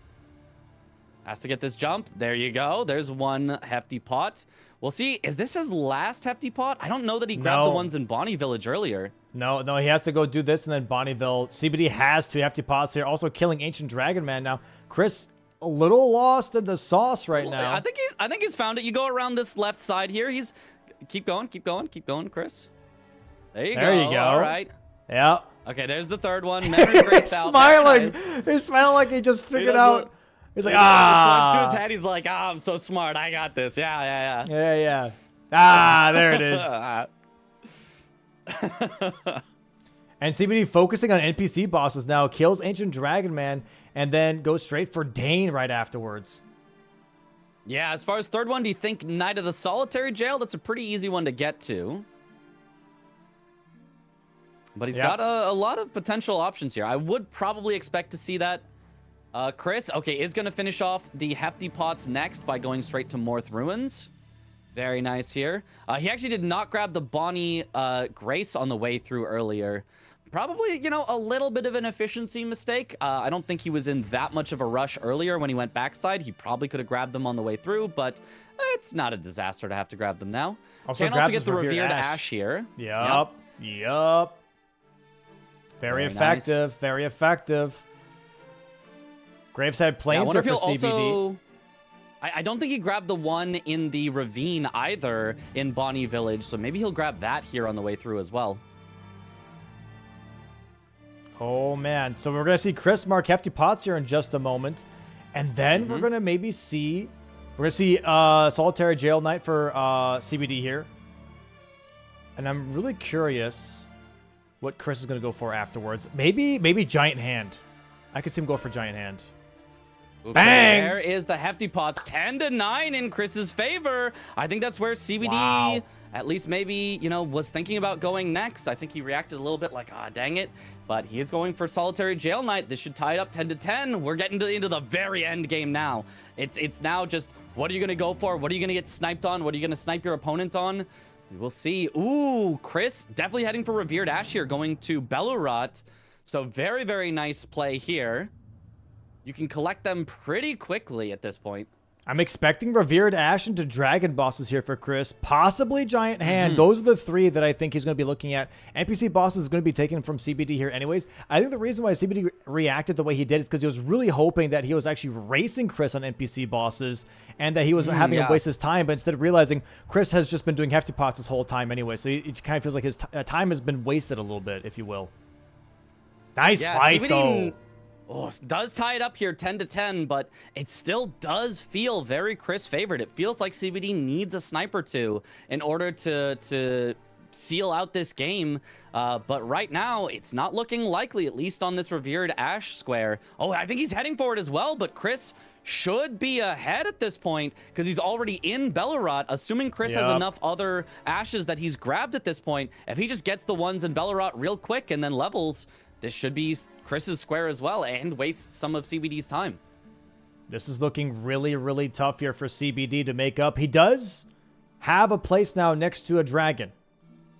Has to get this jump. There you go. There's one hefty pot. We'll see. Is this his last hefty pot? I don't know that he grabbed the ones in Bonnie Village earlier. No, he has to go do this and then Bonnieville. CBD has 2 hefty pots here. Also killing Ancient Dragon Man now. Chris, a little lost in the sauce right now. I think he's found it. You go around this left side here. Keep going, Chris. There you go. All right. Yeah. Okay, there's the third one. Memory Grace out. Smiling. He's smiling like he just figured out. He's like, He points to his head. He's like, I'm so smart. I got this. Yeah. Yeah. There it is. And CBD focusing on NPC bosses now. Kills Ancient Dragon Man and then goes straight for Dane right afterwards. Yeah, as far as third one, do you think Knight of the Solitary Jail? That's a pretty easy one to get to. But he's got a lot of potential options here. I would probably expect to see that. Chris, okay, is going to finish off the hefty pots next by going straight to Morth Ruins. Very nice here. He actually did not grab the Bonnie Grace on the way through earlier. Probably, you know, a little bit of an efficiency mistake. I don't think he was in that much of a rush earlier when he went backside. He probably could have grabbed them on the way through, but it's not a disaster to have to grab them now. Also, can also get the Revered Ash here. Yup. Very effective. Nice. Very effective. Graveside Plains are for CBD. I don't think he grabbed the one in the ravine either in Bonnie Village, so maybe he'll grab that here on the way through as well. Oh, man. So we're going to see Chris mark hefty pots here in just a moment. And then we're going to maybe see... We're going to see Solitary Jail Knight for CBD here. And I'm really curious what Chris is going to go for afterwards. Maybe Giant Hand. I could see him go for Giant Hand. Okay, Bang! There is the hefty pots. 10-9 in Chris's favor. I think that's where CBD, at least maybe, you know, was thinking about going next. I think he reacted a little bit like, dang it. But he is going for Solitary Jail Knight. This should tie it up 10-10. We're getting into the very end game now. It's now just, what are you going to go for? What are you going to get sniped on? What are you going to snipe your opponent on? We'll see. Ooh, Chris definitely heading for Revered Ash here, going to Belurot. So very, very nice play here. You can collect them pretty quickly at this point. I'm expecting Revered Ash into Dragon bosses here for Chris. Possibly Giant Hand. Those are the 3 that I think he's going to be looking at. NPC bosses is going to be taken from CBD here anyways. I think the reason why CBD reacted the way he did is because he was really hoping that he was actually racing Chris on NPC bosses and that he was having him waste his time. But instead of realizing Chris has just been doing hefty pots this whole time anyway. So it kind of feels like his time has been wasted a little bit, if you will. Nice fight, CBD though. Does tie it up here 10-10, but it still does feel very Chris favored. It feels like CBD needs a sniper two in order to seal out this game. But right now, it's not looking likely, at least on this Revered Ash square. Oh, I think he's heading for it as well, but Chris should be ahead at this point because he's already in Belurot, assuming Chris has enough other ashes that he's grabbed at this point. If he just gets the ones in Belurot real quick and then levels, this should be Chris's square as well and waste some of CBD's time. This is looking really, really tough here for CBD to make up. He does have a place now next to a dragon.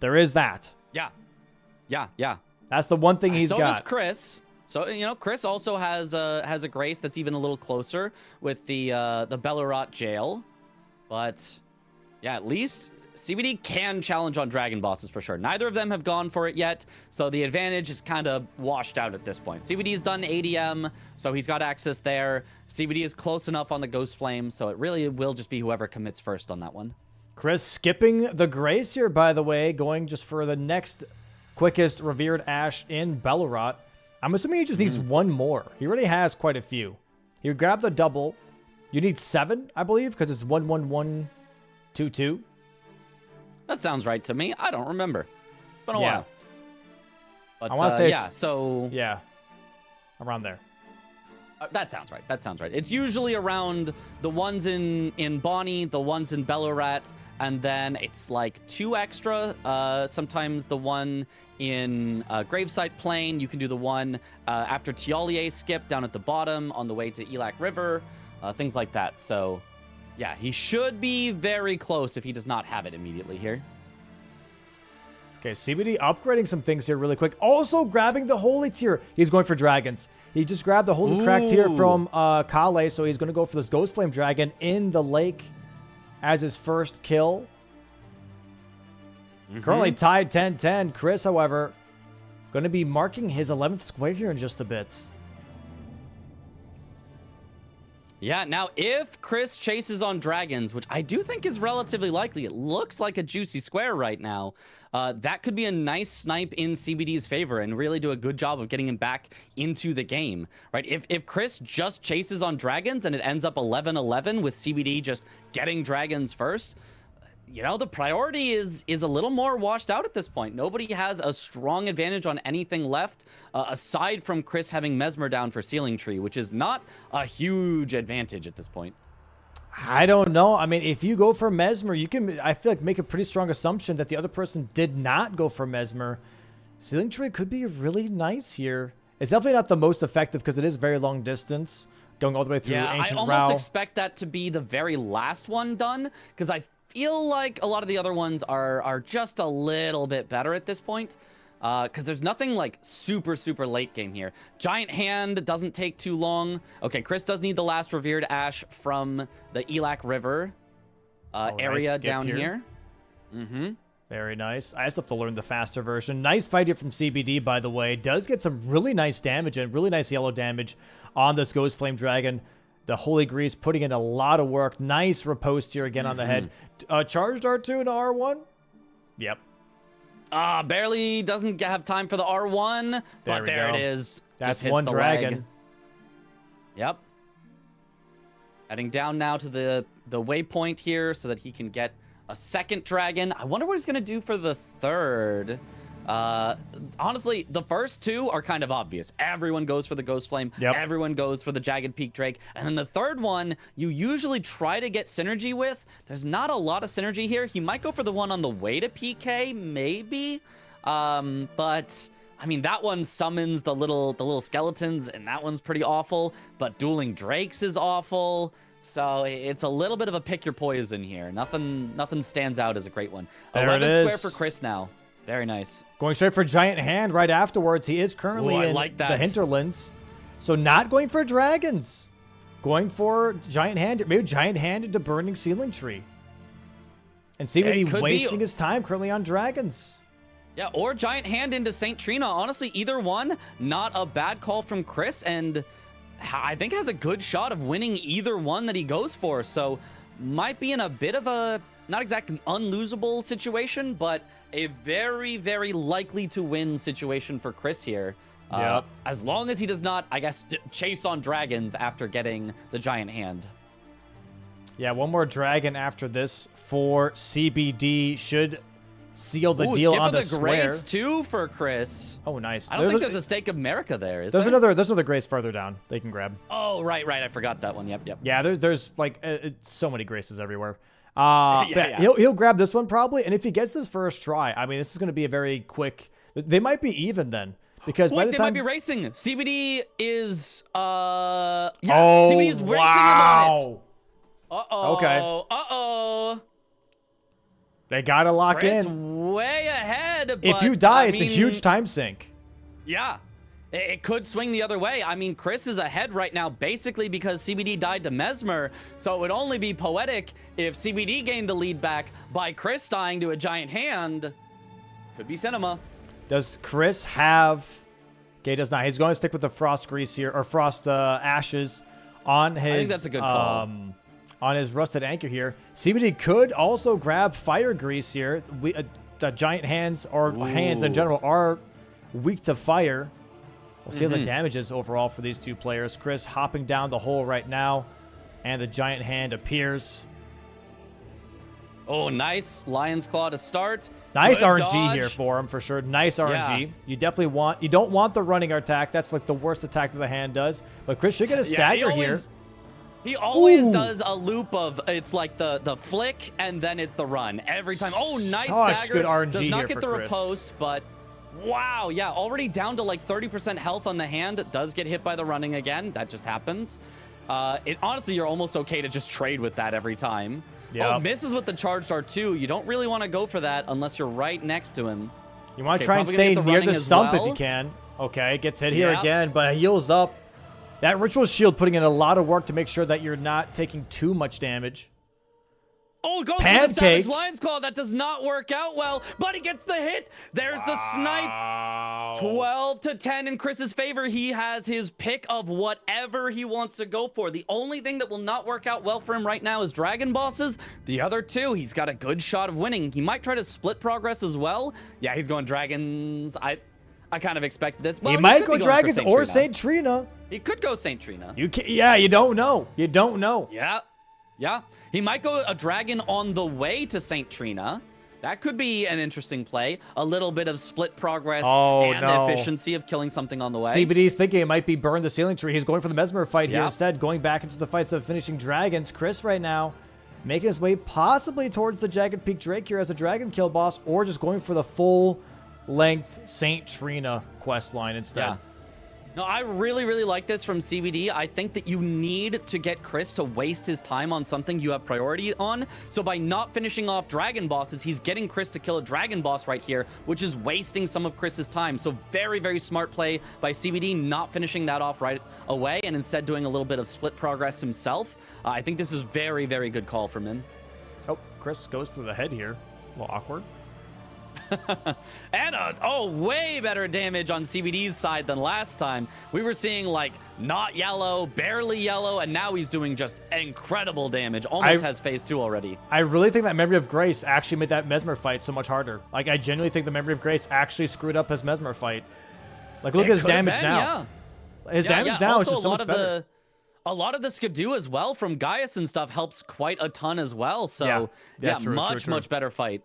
There is that. Yeah. That's the one thing he's got. So does Chris. So, you know, Chris also has a Grace that's even a little closer with the Belurot jail. But, yeah, at least CBD can challenge on dragon bosses for sure. Neither of them have gone for it yet, so the advantage is kind of washed out at this point. CBD's done ADM, so he's got access there. CBD is close enough on the Ghost Flame, so it really will just be whoever commits first on that one. Chris skipping the Grace here, by the way, going just for the next quickest Revered Ash in Belurot. I'm assuming he just needs one more. He already has quite a few. He would grab the double. You need 7, I believe, because it's 1, 1, 1, 2, 2. That sounds right to me. I don't remember. It's been a while. But I want to say yeah, around there. That sounds right. That sounds right. It's usually around the ones in Bonnie, the ones in Belurot, and then it's like 2 extra. Sometimes the one in Gravesite Plain. You can do the one after Tialier skip down at the bottom on the way to Elac River, things like that. So, yeah, he should be very close if he does not have it immediately here. Okay, CBD upgrading some things here really quick. Also grabbing the Holy Tier. He's going for dragons. He just grabbed the Holy Cracked Tier from Kale, so he's going to go for this Ghost Flame Dragon in the lake as his first kill. Currently tied 10-10. Chris, however, going to be marking his 11th square here in just a bit. Yeah, now if Chris chases on dragons, which I do think is relatively likely, it looks like a juicy square right now, that could be a nice snipe in CBD's favor and really do a good job of getting him back into the game, right? If Chris just chases on dragons and it ends up 11-11 with CBD just getting dragons first, you know, the priority is a little more washed out at this point. Nobody has a strong advantage on anything left, aside from Chris having Mesmer down for Ceiling Tree, which is not a huge advantage at this point. I don't know. I mean, if you go for Mesmer, you can, I feel like, make a pretty strong assumption that the other person did not go for Mesmer. Ceiling Tree could be really nice here. It's definitely not the most effective because it is very long distance, going all the way through Ancient Row. I almost expect that to be the very last one done, because I feel like a lot of the other ones are just a little bit better at this point, because there's nothing like super late game here. Giant Hand doesn't take too long. Okay, Chris does need the last Revered Ash from the Elac River area nice down here. Very nice. I just have to learn the faster version. Nice fight here from CBD, by the way. Does get some really nice damage and really nice yellow damage on this Ghost Flame Dragon. The Holy Grease putting in a lot of work. Nice riposte here again on the head. Charged R2 and R1. Yep. Barely doesn't have time for the R1, but there it is. That's one dragon. Leg. Yep. Heading down now to the waypoint here so that he can get a second dragon. I wonder what he's going to do for the third. Honestly, the first two are kind of obvious. Everyone goes for the Ghost Flame. Yep. Everyone goes for the Jagged Peak Drake. And then the third one, you usually try to get synergy with. There's not a lot of synergy here. He might go for the one on the way to PK, maybe. But I mean, that one summons the little skeletons, and that one's pretty awful. But Dueling Drakes is awful. So it's a little bit of a pick your poison here. Nothing stands out as a great one. There 11 it is. square for Chris now. Very nice. Going straight for Giant Hand right afterwards. He is currently in the hinterlands. So not going for dragons. Going for Giant Hand. Maybe Giant Hand into Burning Ceiling Tree. And CBD wasting his time currently on dragons. Yeah, or Giant Hand into St. Trina. Honestly, either one, not a bad call from Chris. And I think has a good shot of winning either one that he goes for. So might be in a bit of a, not exactly unlosable situation, but a very likely to win situation for Chris here. As long as he does not, I guess, chase on dragons after getting the Giant Hand. Yeah, one more dragon after this for CBD should seal the deal on the square. Grace too for Chris. Oh, nice. I don't think there's a Stake of America there, is there's there? There's another Grace further down they can grab. Oh, right. I forgot that one. Yep. Yeah, there's like so many Graces everywhere. Yeah. He'll grab this one probably, and if he gets this first try, I mean, this is going to be a very quick. They might be even then, because by the time they might be racing. CBD is CBD is racing on it. Okay. They gotta lock in. Way ahead. But, if you die, it's a huge time sink. Yeah. It could swing the other way. I mean, Chris is ahead right now, basically because CBD died to Mesmer. So it would only be poetic if CBD gained the lead back by Chris dying to a Giant Hand. Could be cinema. Does Chris have... Okay, he does not. He's going to stick with the Frost Grease here, or Frost Ashes on his... I think that's a good call. On his Rusted Anchor here. CBD could also grab Fire Grease here. The Giant Hands, or hands in general, are weak to fire. We'll see how the damage is overall for these two players. Chris hopping down the hole right now, and the Giant Hand appears. Oh, nice. Lion's Claw to start. Nice Good RNG dodge. here for him, for sure. Nice RNG. Yeah. You definitely you don't want the running attack. That's like the worst attack that the hand does. But Chris should get a stagger here. He always does a loop of, it's like the flick, and then it's the run every time. Oh, nice stagger. Good RNG does not here get for the Chris. riposte, but... Wow, yeah, already down to like 30% health on the hand. Does get hit by the running again. That just happens. Honestly, you're almost okay to just trade with that every time. Yep. Oh, misses with the charged R2. You don't really want to go for that unless you're right next to him. You want to try and stay near the stump if you can. Okay, gets hit here again, but heals up. That Ritual Shield putting in a lot of work to make sure that you're not taking too much damage. Oh, goes for the Savage Lion's Claw. That does not work out well, but he gets the hit. There's the snipe. 12 to 10 in Chris's favor. He has his pick of whatever he wants to go for. The only thing that will not work out well for him right now is Dragon Bosses. The other two, he's got a good shot of winning. He might try to split progress as well. Yeah, he's going Dragons. I kind of expected this. Well, he might go Dragons or Saint Trina. He could go Saint Trina. Yeah, you don't know. You don't know. Yeah. He might go a dragon on the way to Saint Trina. That could be an interesting play. A little bit of split progress and efficiency of killing something on the way. CBD's thinking it might be burn the Sealing Tree. He's going for the Mesmer fight here instead, going back into the fights of finishing dragons. Chris right now making his way possibly towards the Jagged Peak Drake here as a dragon kill boss, or just going for the full-length Saint Trina quest line instead. Yeah. No, I really, really like this from CBD. I think that you need to get Chris to waste his time on something you have priority on. So by not finishing off dragon bosses, he's getting Chris to kill a dragon boss right here, which is wasting some of Chris's time. So very, very smart play by CBD, not finishing that off right away and instead doing a little bit of split progress himself. I think this is very, very good call from him. Oh, Chris goes through the head here. A little awkward. And way better damage on CBD's side than last time. We were seeing like not yellow, barely yellow, and now he's doing just incredible damage. Almost has phase 2 already. I really think that Memory of Grace actually made that Mesmer fight so much harder. Like, I genuinely think the Memory of Grace actually screwed up his Mesmer fight. Like, look at his damage now. Yeah. His damage now is just so much better. A lot of the Skidoo as well from Gaius and stuff helps quite a ton as well. So yeah, true, much better fight.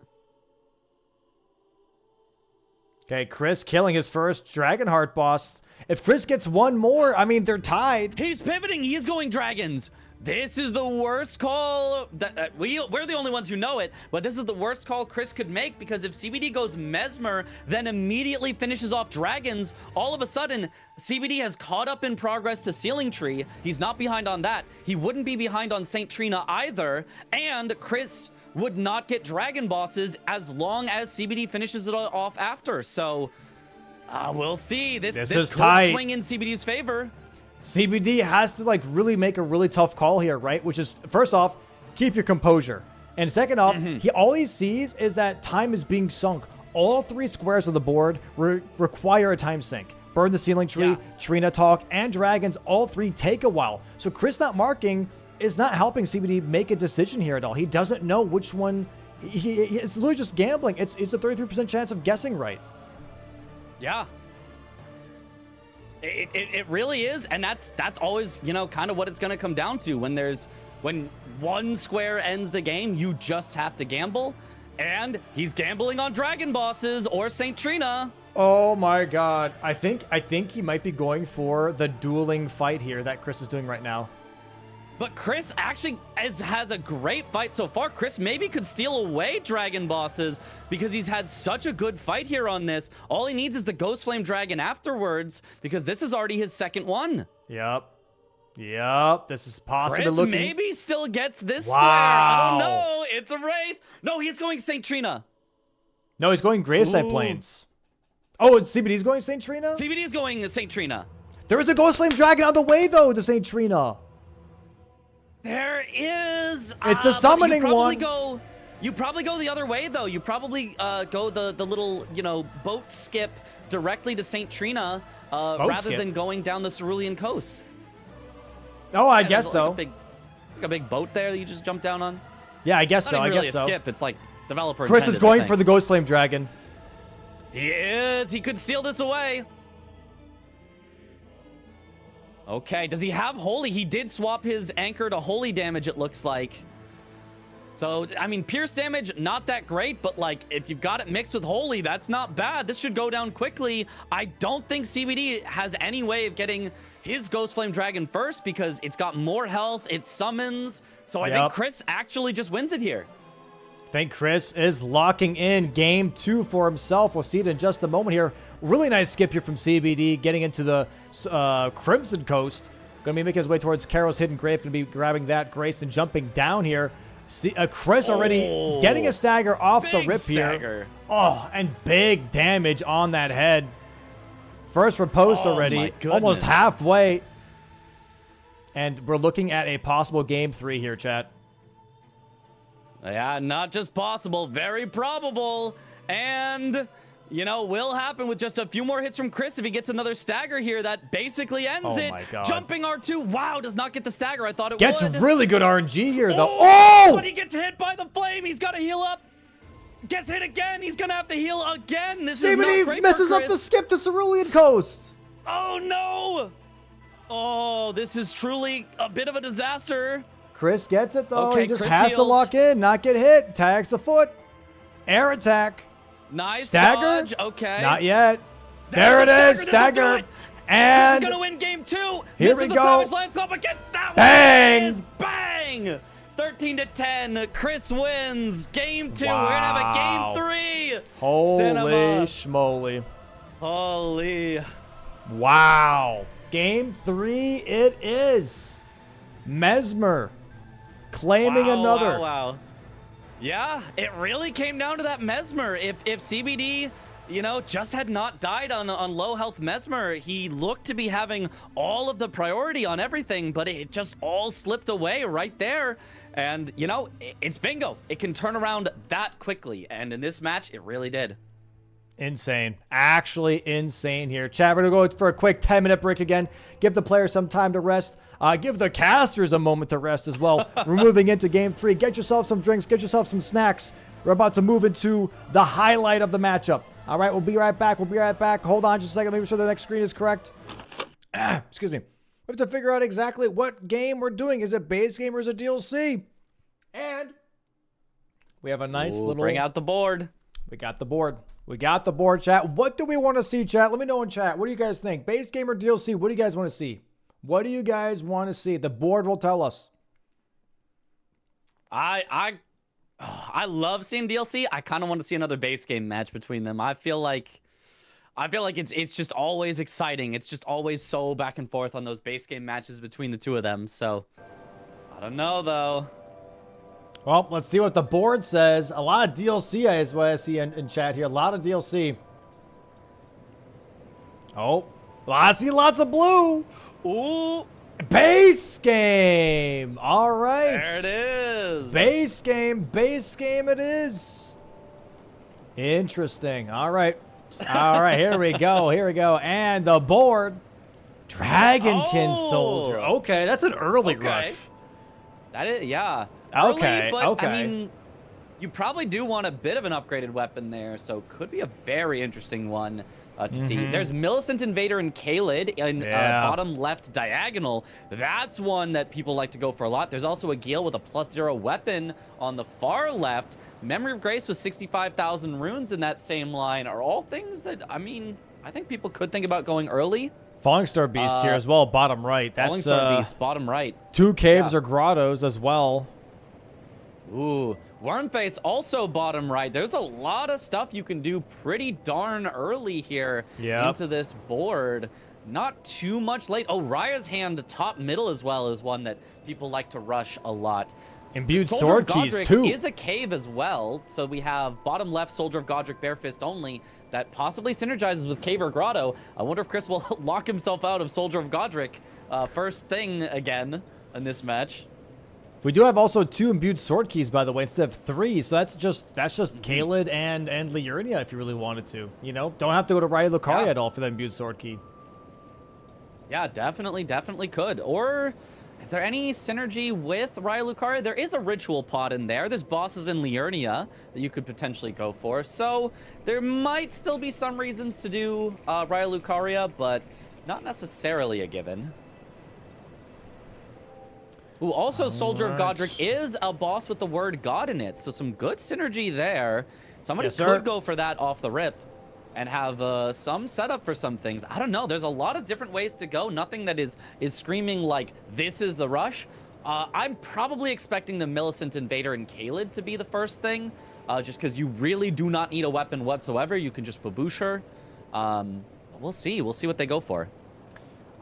Okay, Chris killing his first Dragonheart boss. If Chris gets one more, I mean, they're tied. He's pivoting. He's going dragons. This is the worst call. We're the only ones who know it, but this is the worst call Chris could make, because if CBD goes Mesmer, then immediately finishes off dragons, all of a sudden, CBD has caught up in progress to Sealing Tree. He's not behind on that. He wouldn't be behind on Saint Trina either, and Chris would not get dragon bosses as long as CBD finishes it off after. So we'll see. This could swing in CBD's favor. CBD has to like really make a really tough call here, right? Which is, first off, keep your composure. And second off, all he sees is that time is being sunk. All 3 squares of the board require a time sink. Burn the Sealing Tree, Trina Talk, and Dragons, all 3 take a while. So Chris not marking is not helping CBD make a decision here at all. He doesn't know which one. It's literally just gambling. It's a 33% chance of guessing right. Yeah. It really is, and that's always, you know, kind of what it's going to come down to. When one square ends the game, you just have to gamble, and he's gambling on dragon bosses or Saint Trina. Oh my god. I think he might be going for the dueling fight here that Chris is doing right now. But Chris actually has a great fight so far. Chris maybe could steal away dragon bosses because he's had such a good fight here on this. All he needs is the Ghost Flame Dragon afterwards, because this is already his second one. Yep. This is possibly Chris looking. Maybe still gets this square. I don't know. It's a race. No, he's going Saint Trina. No, he's going Graveside Plains. Oh, CBD's going Saint Trina? CBD is going Saint Trina. There is a Ghost Flame Dragon on the way, though, to Saint Trina. There is. It's the summoning one. You probably go the other way, though. You probably go the little, you know, boat skip directly to Saint Trina rather than going down the Cerulean coast. Oh, I guess so. Like a big boat there that you just jump down on. Yeah, I guess so. I guess so. Skip. It's like developer. Chris is going for the Ghost Flame Dragon. He is. He could steal this away. Okay, does he have Holy? He did swap his anchor to Holy damage, it looks like. So, I mean, Pierce damage, not that great, but, like, if you've got it mixed with Holy, that's not bad. This should go down quickly. I don't think CBD has any way of getting his Ghost Flame Dragon first, because it's got more health, it summons. So I think Chris actually just wins it here. I think Chris is locking in game 2 for himself. We'll see it in just a moment here. Really nice skip here from CBD, getting into the Crimson Coast. Going to be making his way towards Carol's Hidden Grave. Going to be grabbing that Grace and jumping down here. See, Chris already getting a stagger off the rip stagger here. Oh, and big damage on that head. First riposte already, almost halfway. And we're looking at a possible game 3 here, chat. Yeah, not just possible, very probable. And, you know, will happen with just a few more hits from Chris. If he gets another stagger here, that basically ends it. My God. Jumping R2. Wow, does not get the stagger. I thought it Gets would. really good RNG here, though. Oh! But he gets hit by the flame. He's got to heal up. Gets hit again. He's going to have to heal again. This is not great messes for up Chris. the skip to Cerulean Coast. Oh, no. Oh, this is truly a bit of a disaster. Chris gets it, though. Okay, he just Chris has to heals. lock in, not get hit. Tags the foot. Air attack. Nice Stagger. dodge. Okay. Not yet. There it is. Stagger. And Chris is going to win game 2. Here Misses we the go. Savage Landscape against that Bang. one. Is bang. 13-10. Chris wins game 2. Wow. We're going to have a game 3. Holy Cinema. schmoly. Holy. Wow. Game 3 it is. Mesmer claiming another. Wow. Yeah, it really came down to that Mesmer. If CBD, you know, just had not died on low health Mesmer, he looked to be having all of the priority on everything, but it just all slipped away right there. And, you know, it's bingo. It can turn around that quickly. And in this match, it really did. Insane. Actually insane here. Chat, we're going to go for a quick 10-minute break again. Give the players some time to rest. Give the casters a moment to rest as well. We're moving into game 3. Get yourself some drinks. Get yourself some snacks. We're about to move into the highlight of the matchup. All right, we'll be right back. We'll be right back. Hold on just a second. Make sure the next screen is correct. Excuse me. We have to figure out exactly what game we're doing. Is it base game or is it DLC? And we have a nice little... Bring out the board. We got the board. We got the board, chat. What do we want to see, chat? Let me know in chat. What do you guys think? Base game or DLC? What do you guys want to see? What do you guys want to see? The board will tell us. I love seeing DLC. I kind of want to see another base game match between them. I feel like it's just always exciting. It's just always so back and forth on those base game matches between the two of them. So I don't know though. Well, let's see what the board says. A lot of DLC is what I see in chat here. A lot of DLC. Oh, well, I see lots of blue. Ooh. Base game. All right. There it is. Base game it is. Interesting. All right. All right, here we go. Here we go. And the board. Dragonkin Soldier. Okay, that's an early rush. That is, yeah. Okay, Early, but, okay. I mean, you probably do want a bit of an upgraded weapon there, so could be a very interesting one to see. There's Millicent Invader and Kaled in bottom left diagonal. That's one that people like to go for a lot. There's also a Gale with a +0 weapon on the far left. Memory of Grace with 65,000 runes in that same line are all things that, I mean, I think people could think about going early. Falling Star Beast here as well, bottom right. That's Falling Star Beast, bottom right. 2 caves or grottos as well. Ooh, Wormface also bottom right. There's a lot of stuff you can do pretty darn early here into this board. Not too much late. Oh, Raya's Hand top middle as well is one that people like to rush a lot. Imbued Soldier sword of Godric keys too. Is a cave as well. So we have bottom left Soldier of Godric bare fist only that possibly synergizes with cave or grotto. I wonder if Chris will lock himself out of Soldier of Godric first thing again in this match. We do have also 2 imbued sword keys, by the way, instead of 3. So that's just Kaled and Liurnia if you really wanted to. You know, don't have to go to Raya Lucaria at all for that imbued sword key. Yeah, definitely could. Or is there any synergy with Raya Lucaria? There is a ritual pod in there. There's bosses in Liurnia that you could potentially go for. So there might still be some reasons to do Raya Lucaria, but not necessarily a given. Ooh, also Soldier of Godric is a boss with the word God in it, so some good synergy there. Somebody could go for that off the rip and have some setup for some things. I don't know. There's a lot of different ways to go. Nothing that is screaming like this is the rush. I'm probably expecting the Millicent Invader and Kaled to be the first thing, just because you really do not need a weapon whatsoever. You can just baboosh her. We'll see. We'll see what they go for.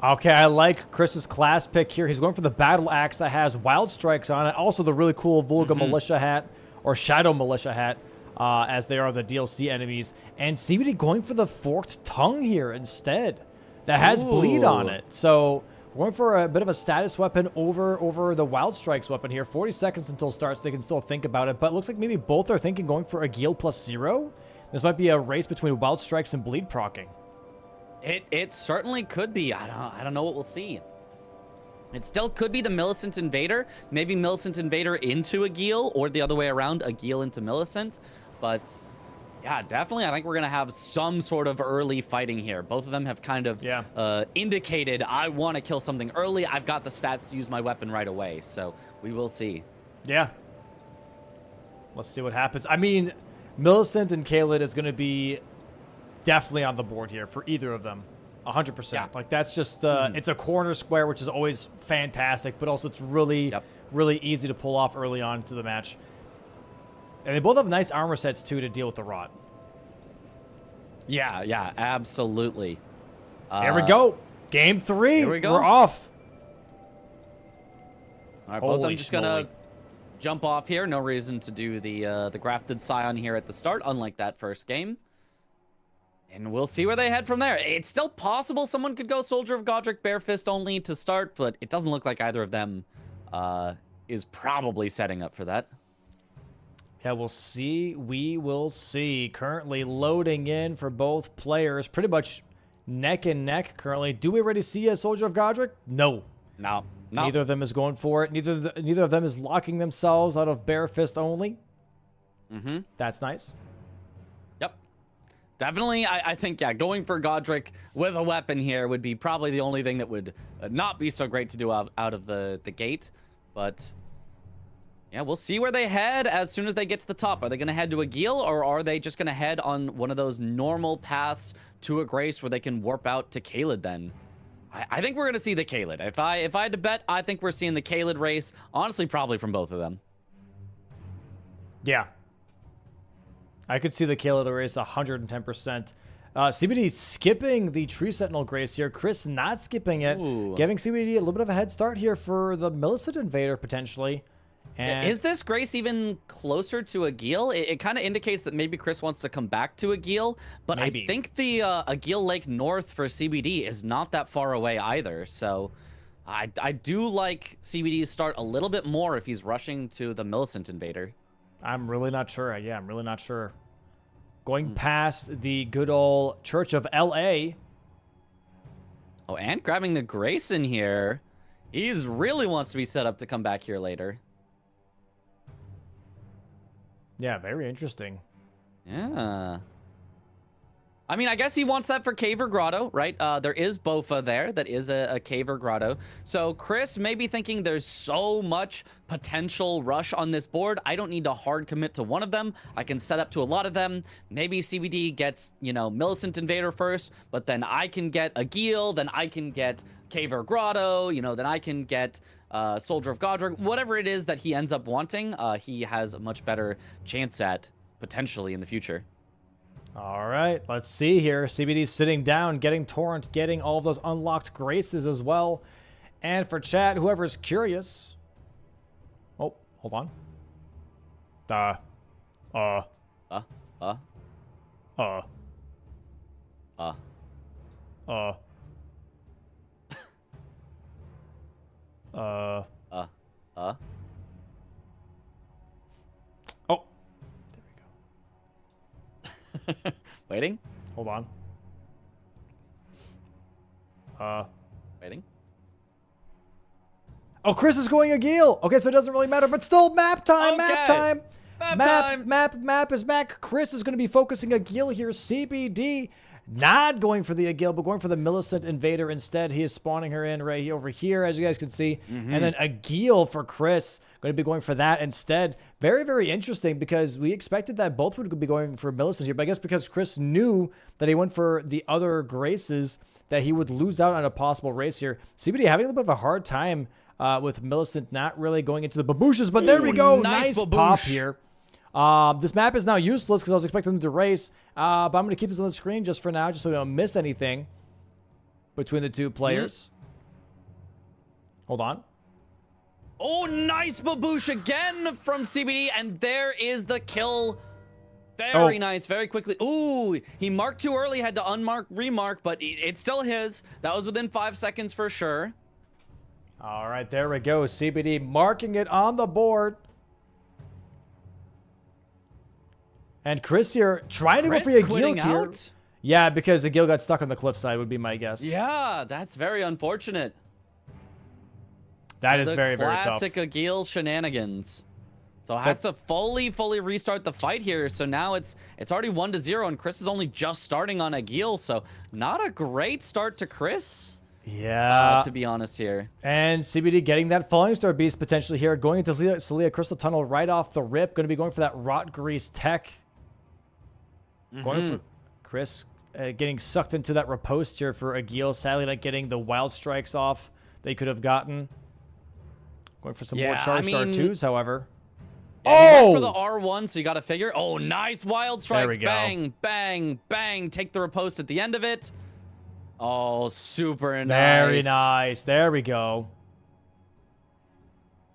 Okay, I like Chris's class pick here. He's going for the battle axe that has wild strikes on it. Also the really cool Vulga Militia hat or Shadow Militia hat, as they are the DLC enemies. And CBD going for the forked tongue here instead. That has bleed on it. So we're going for a bit of a status weapon over the wild strikes weapon here. 40 seconds until start, so they can still think about it. But it looks like maybe both are thinking going for a Gil +0. This might be a race between wild strikes and bleed procking. It certainly could be. I don't know what we'll see. It still could be the Millicent Invader. Maybe Millicent Invader into a Gil, or the other way around, a Gil into Millicent. But yeah, definitely, I think we're going to have some sort of early fighting here. Both of them have kind of indicated, I want to kill something early. I've got the stats to use my weapon right away. So we will see. Yeah. Let's see what happens. I mean, Millicent and Kaled is going to be definitely on the board here for either of them. 100%. Yeah. Like, that's just, it's a corner square, which is always fantastic, but also it's really, really easy to pull off early on into the match. And they both have nice armor sets, too, to deal with the rot. Yeah, absolutely. Here we go. Game 3. Here we go. We're off. All right, both of them just going to jump off here. No reason to do the grafted scion here at the start, unlike that first game. And we'll see where they head from there. It's still possible someone could go Soldier of Godric bare fist only to start, but it doesn't look like either of them is probably setting up for that. Yeah, we'll see. We will see. Currently loading in for both players. Pretty much neck and neck currently. Do we already see a Soldier of Godric? No. No. Neither of them is going for it. Neither of them is locking themselves out of bare fist only. That's nice. Definitely, I think, yeah, going for Godric with a weapon here would be probably the only thing that would not be so great to do out of the gate. But, yeah, we'll see where they head as soon as they get to the top. Are they going to head to a Gil, or are they just going to head on one of those normal paths to a Grace where they can warp out to Kaled then? I think we're going to see the Kaled. If I had to bet, I think we're seeing the Kaled race. Honestly, probably from both of them. Yeah. I could see the Kaled race 110%. CBD skipping the Tree Sentinel Grace here. Chris not skipping it. Giving CBD a little bit of a head start here for the Millicent Invader, potentially. And is this Grace even closer to a Gil? It kind of indicates that maybe Chris wants to come back to a Gil, but maybe. I think the a Gil Lake North for CBD is not that far away either. So I do like CBD's start a little bit more if he's rushing to the Millicent Invader. I'm really not sure. Yeah, I'm really not sure. Going past the good old Church of L.A. Oh, and grabbing the Grace in here. He's really wants to be set up to come back here later. Yeah, very interesting. Yeah. I mean, I guess he wants that for Caver Grotto, right? There is Bofa there. That is a Caver Grotto. So Chris may be thinking there's so much potential rush on this board. I don't need to hard commit to one of them. I can set up to a lot of them. Maybe CBD gets, you know, Millicent Invader first, but then I can get a Gil, then I can get Caver Grotto, you know, then I can get Soldier of Godric. Whatever it is that he ends up wanting, he has a much better chance at potentially in the future. All right, let's see here. CBD's sitting down, getting Torrent, getting all of those unlocked Graces as well. And for chat, whoever's curious... Oh, hold on. Oh. Waiting? Hold on. Waiting? Oh, Chris is going a Gil. Okay, so it doesn't really matter, but still map time, map time. Map is back. Chris is going to be focusing a Gil here. CBD not going for the Agil, but going for the Millicent Invader instead. He is spawning her in right over here, as you guys can see. And then Agil for Chris. Going to be going for that instead. Very, very interesting because we expected that both would be going for Millicent here. But I guess because Chris knew that he went for the other Graces, that he would lose out on a possible race here. CBD having a little bit of a hard time with Millicent not really going into the babouches. But there we go. Nice pop here. This map is now useless because I was expecting them to race. But I'm going to keep this on the screen just for now, just so we don't miss anything. between the two players. Hold on. Oh, nice baboosh again from CBD, and there is the kill. Very nice, very quickly. Ooh, he marked too early, had to unmark, remark, but it's still his. That was within 5 seconds for sure. All right, there we go. CBD marking it on the board. And Chris here trying to go for a Gil here. Yeah, because the Gil got stuck on the cliffside would be my guess. Yeah, that's very unfortunate. That is very, very tough. Classic Agil shenanigans. So has to fully restart the fight here. So now it's already 1-0, and Chris is only just starting on Agil. So not a great start to Chris. Yeah. To be honest here. And CBD getting that Falling Star Beast potentially here. Going into Celia Crystal Tunnel right off the rip. Going to be going for that Rot Grease Tech. Going for Chris getting sucked into that riposte here for Agil. Sadly not getting the Wild Strikes off they could have gotten. Going for some more Charge Star 2s, however. Yeah, for the R1, so you got to figure. Oh, nice Wild Strikes. There we go. Bang, bang, bang. Take the riposte at the end of it. Oh, super nice. Very nice. There we go.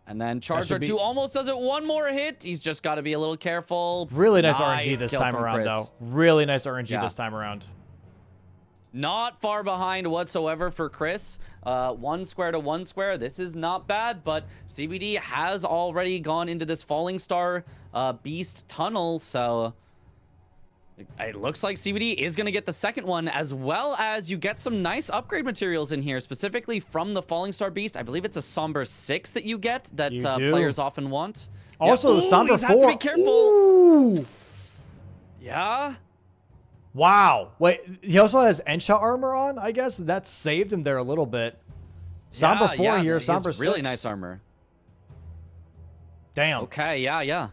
And then Charger 2 almost does it. One more hit. He's just got to be a little careful. Really nice RNG this time around, though. Really nice RNG this time around. Not far behind whatsoever for Chris. 1 square to 1 square. This is not bad, but CBD has already gone into this Falling Star Beast tunnel, so it looks like CBD is going to get the second one, as well as you get some nice upgrade materials in here, specifically from the Falling Star Beast. I believe it's a Somber 6 that you get that players often want. Also, yeah. Somber 4. Has to be careful. Ooh. Yeah. Wow. Wait, he also has Ensha armor on, I guess. That saved him there a little bit. Somber 4 here, Somber 6. Really nice armor. Damn. Okay, yeah.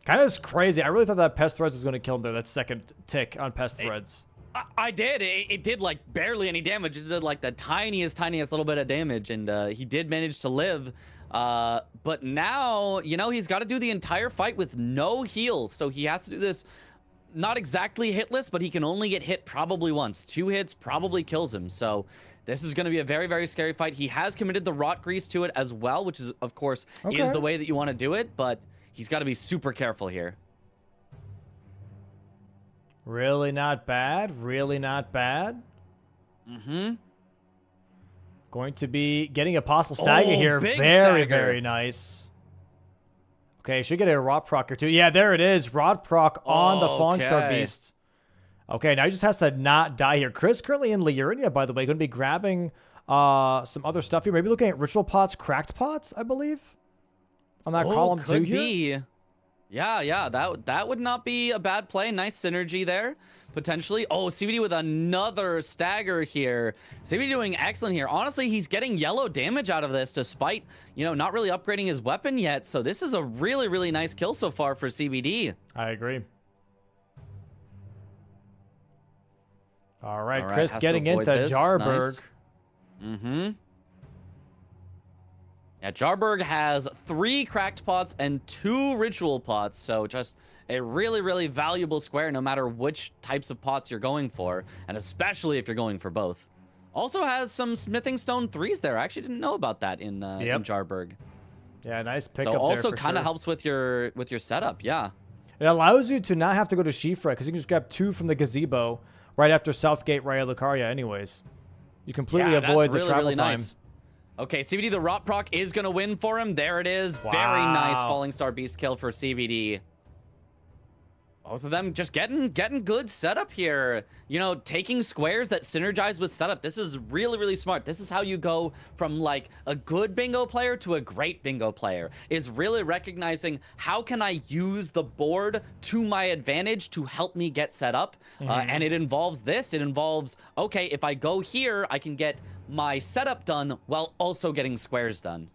Kind of crazy. I really thought that Pest Threads was going to kill him there, that second tick on Pest Threads. I did. It did, like, barely any damage. It did, like, the tiniest little bit of damage, and he did manage to live. But now, you know, he's got to do the entire fight with no heals, so he has to do this not exactly hitless, but he can only get hit probably once. 2 hits probably kills him, so this is going to be a very, very scary fight. He has committed the Rot Grease to it as well, which is, of course, is the way that you want to do it, but he's got to be super careful here. Really not bad. Really not bad. Going to be getting a possible stagger here. Very, very nice. Okay, should get a Rot Proc or 2. Yeah, there it is. Rot Proc on the Falling Star Beast. Okay, now he just has to not die here. Chris currently in Liurnia, by the way. Going to be grabbing some other stuff here. Maybe looking at Ritual Pots, Cracked Pots, I believe. On that column 2 here. Yeah, that would not be a bad play. Nice synergy there, potentially. Oh, CBD with another stagger here. CBD doing excellent here. Honestly, he's getting yellow damage out of this, despite, you know, not really upgrading his weapon yet. So this is a really, really nice kill so far for CBD. I agree. All right, Chris getting into Jarberg. Nice. Yeah, Jarberg has 3 Cracked Pots and 2 Ritual Pots, so just a really, really valuable square no matter which types of pots you're going for, and especially if you're going for both. Also has some Smithing Stone 3s there. I actually didn't know about that in Jarberg. Yeah, nice pickup. So also kind of helps with your setup, yeah. It allows you to not have to go to Shifra, because you can just grab 2 from the gazebo right after Southgate Raya Lucaria anyways. You completely avoid the travel time. Nice. Okay, CBD, the Rot Proc is going to win for him. There it is. Wow. Very nice Falling Star Beast kill for CBD. Both of them just getting good setup here. You know, taking squares that synergize with setup. This is really, really smart. This is how you go from, like, a good bingo player to a great bingo player. Is really recognizing how can I use the board to my advantage to help me get set up. And it involves this. It involves, okay, if I go here, I can get my setup done while also getting squares done.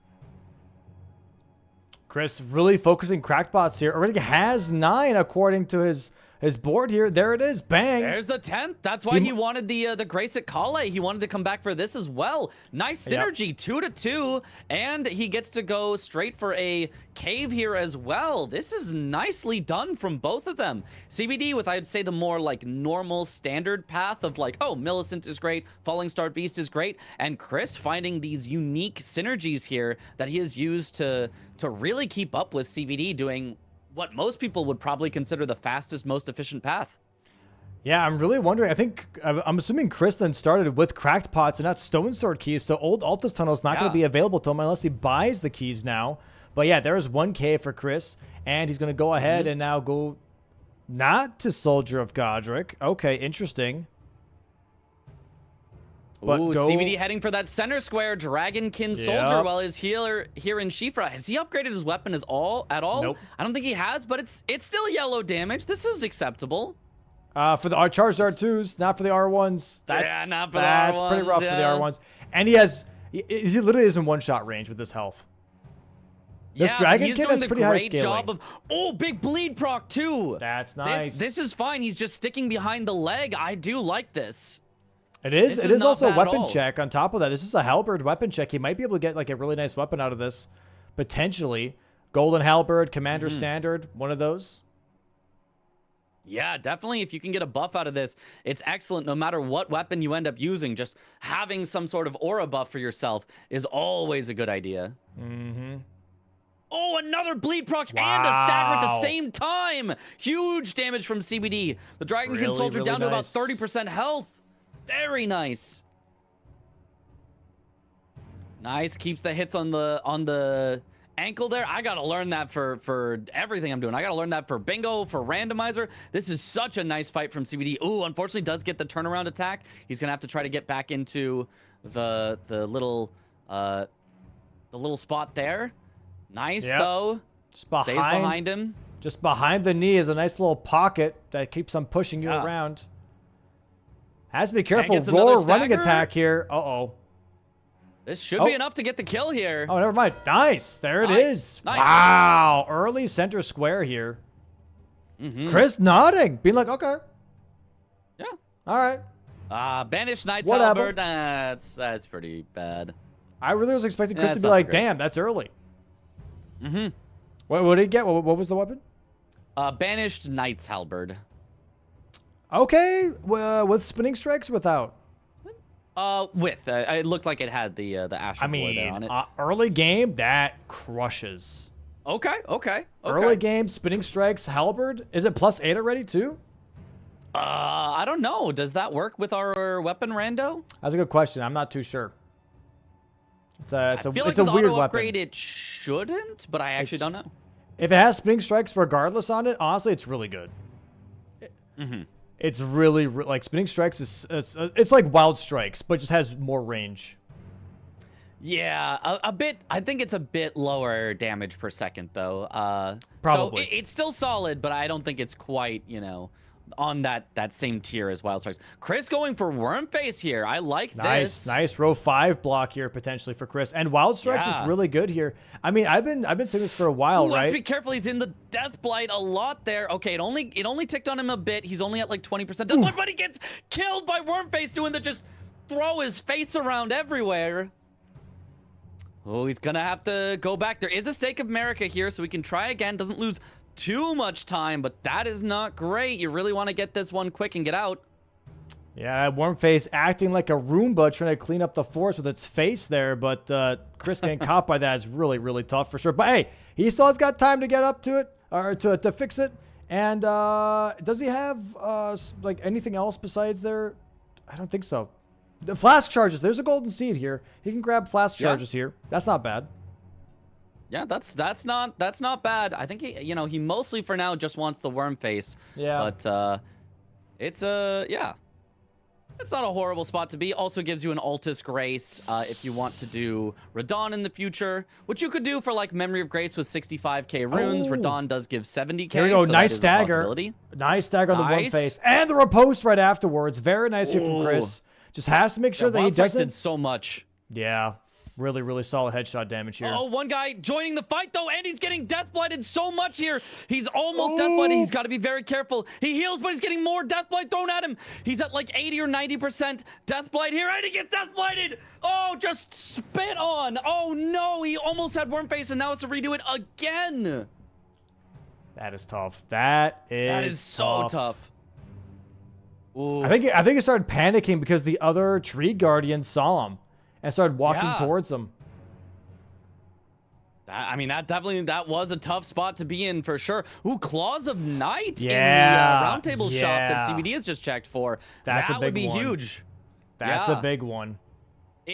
Chris really focusing Crackbots here. Already has 9 according to his his board here. There it is. Bang. There's the 10th. That's why he wanted the Grace at Kale. He wanted to come back for this as well. Nice synergy, 2-2, and he gets to go straight for a cave here as well. This is nicely done from both of them. CBD with, I'd say, the more like normal standard path of like, oh, Millicent is great, Falling Star Beast is great, and Chris finding these unique synergies here that he has used to really keep up with CBD, doing what most people would probably consider the fastest, most efficient path. Yeah, I'm really wondering. I'm assuming Chris then started with cracked pots and not stone sword keys, so old Altus Tunnel is not going to be available to him unless he buys the keys now. But yeah, there's 1K for Chris, and he's going to go ahead and now go not to Soldier of Godric. Okay, interesting. But ooh, CBD heading for that center square Dragonkin Soldier while his healer here in Shifra. Has he upgraded his weapon at all? Nope. I don't think he has, but it's still yellow damage. This is acceptable. For the charged R2s, not for the R1s. Not for the R1s. That's pretty rough for the R1s. And he literally is in one-shot range with this health. This Dragon Kid has pretty high scaling. Big bleed proc too. That's nice. This is fine. He's just sticking behind the leg. I do like this. It is. It is also a weapon check on top of that. This is a halberd weapon check. He might be able to get like a really nice weapon out of this, potentially. Golden halberd, commander standard, one of those. Yeah, definitely. If you can get a buff out of this, it's excellent. No matter what weapon you end up using, just having some sort of aura buff for yourself is always a good idea. Oh, another bleed proc and a stagger at the same time. Huge damage from CBD. The Dragonkin Soldier down to about 30% health. Very nice. Nice. Keeps the hits on the ankle there. I gotta learn that for everything I'm doing. I gotta learn that for bingo, for randomizer. This is such a nice fight from CBD. Ooh, unfortunately does get the turnaround attack. He's gonna have to try to get back into the little spot there. Nice though. Stays behind him. Just behind the knee is a nice little pocket that keeps on pushing you around. Has to be careful. Roar running attack here. Uh-oh. This should be enough to get the kill here. Oh, never mind. Nice. There it is. Nice. Wow. Early center square here. Chris nodding. Being like, okay. Yeah. All right. Banished Knight's Halberd. That's pretty bad. I really was expecting Chris to be like, damn, that's early. What did he get? What was the weapon? Banished Knight's Halberd. Okay, with spinning strikes, without? With. It looked like it had the Asher Boy there on it. Early game, that crushes. Okay. Early game, spinning strikes, halberd. Is it +8 already too? I don't know. Does that work with our weapon rando? That's a good question. I'm not too sure. It's a weird weapon. Upgrade, it shouldn't, but I actually don't know. If it has spinning strikes regardless on it, honestly, it's really good. It's really like spinning strikes is it's like wild strikes, but just has more range. Yeah, a bit. I think it's a bit lower damage per second though. Probably. So it's still solid, but I don't think it's quite, on that same tier as wild strikes. Chris going for worm face here. I like this. Nice row 5 block here potentially for Chris. And wild strikes is really good here. I mean, I've been saying this for a while, right? Let's be careful. He's in the death blight a lot there. Okay, it only ticked on him a bit. He's only at like 20% death blight, but he gets killed by worm face doing the just throw his face around everywhere. Oh, he's gonna have to go back. There is a Stake of America here, so we can try again. Doesn't lose too much time, but that is not great. You really want to get this one quick and get out. Yeah, Wormface acting like a Roomba trying to clean up the forest with its face there, but Chris getting caught by that is really, really tough for sure. But hey, he still has got time to get up to it, or to fix it. And does he have like anything else besides there? I don't think so. The flask charges. There's a golden seed here. He can grab flask charges here. That's not bad. Yeah, that's not bad. I think he mostly for now just wants the worm face. Yeah. But it's not a horrible spot to be. Also gives you an Altus Grace if you want to do Radon in the future, which you could do for like Memory of Grace with 65k runes. Radon does give 70k. Here we go. So nice stagger. Nice stagger on the worm face and the riposte right afterwards. Very nice here from Chris. Just has to make sure that he doesn't. Did so much. Yeah. Really, really solid headshot damage here. Oh, one guy joining the fight, though, and he's getting death blighted so much here. He's almost death blighted. He's got to be very careful. He heals, but he's getting more death blight thrown at him. He's at like 80 or 90% death blight here, and he gets death blighted. Oh, just spit on. Oh, no. He almost had worm face, and now has to redo it again. That is tough. That is so tough. Ooh. I think he started panicking because the other tree guardian saw him and started walking towards him. I mean, that was a tough spot to be in for sure. Ooh, Claws of Night in the roundtable shop that CBD has just checked for. That would be huge. That's a big one.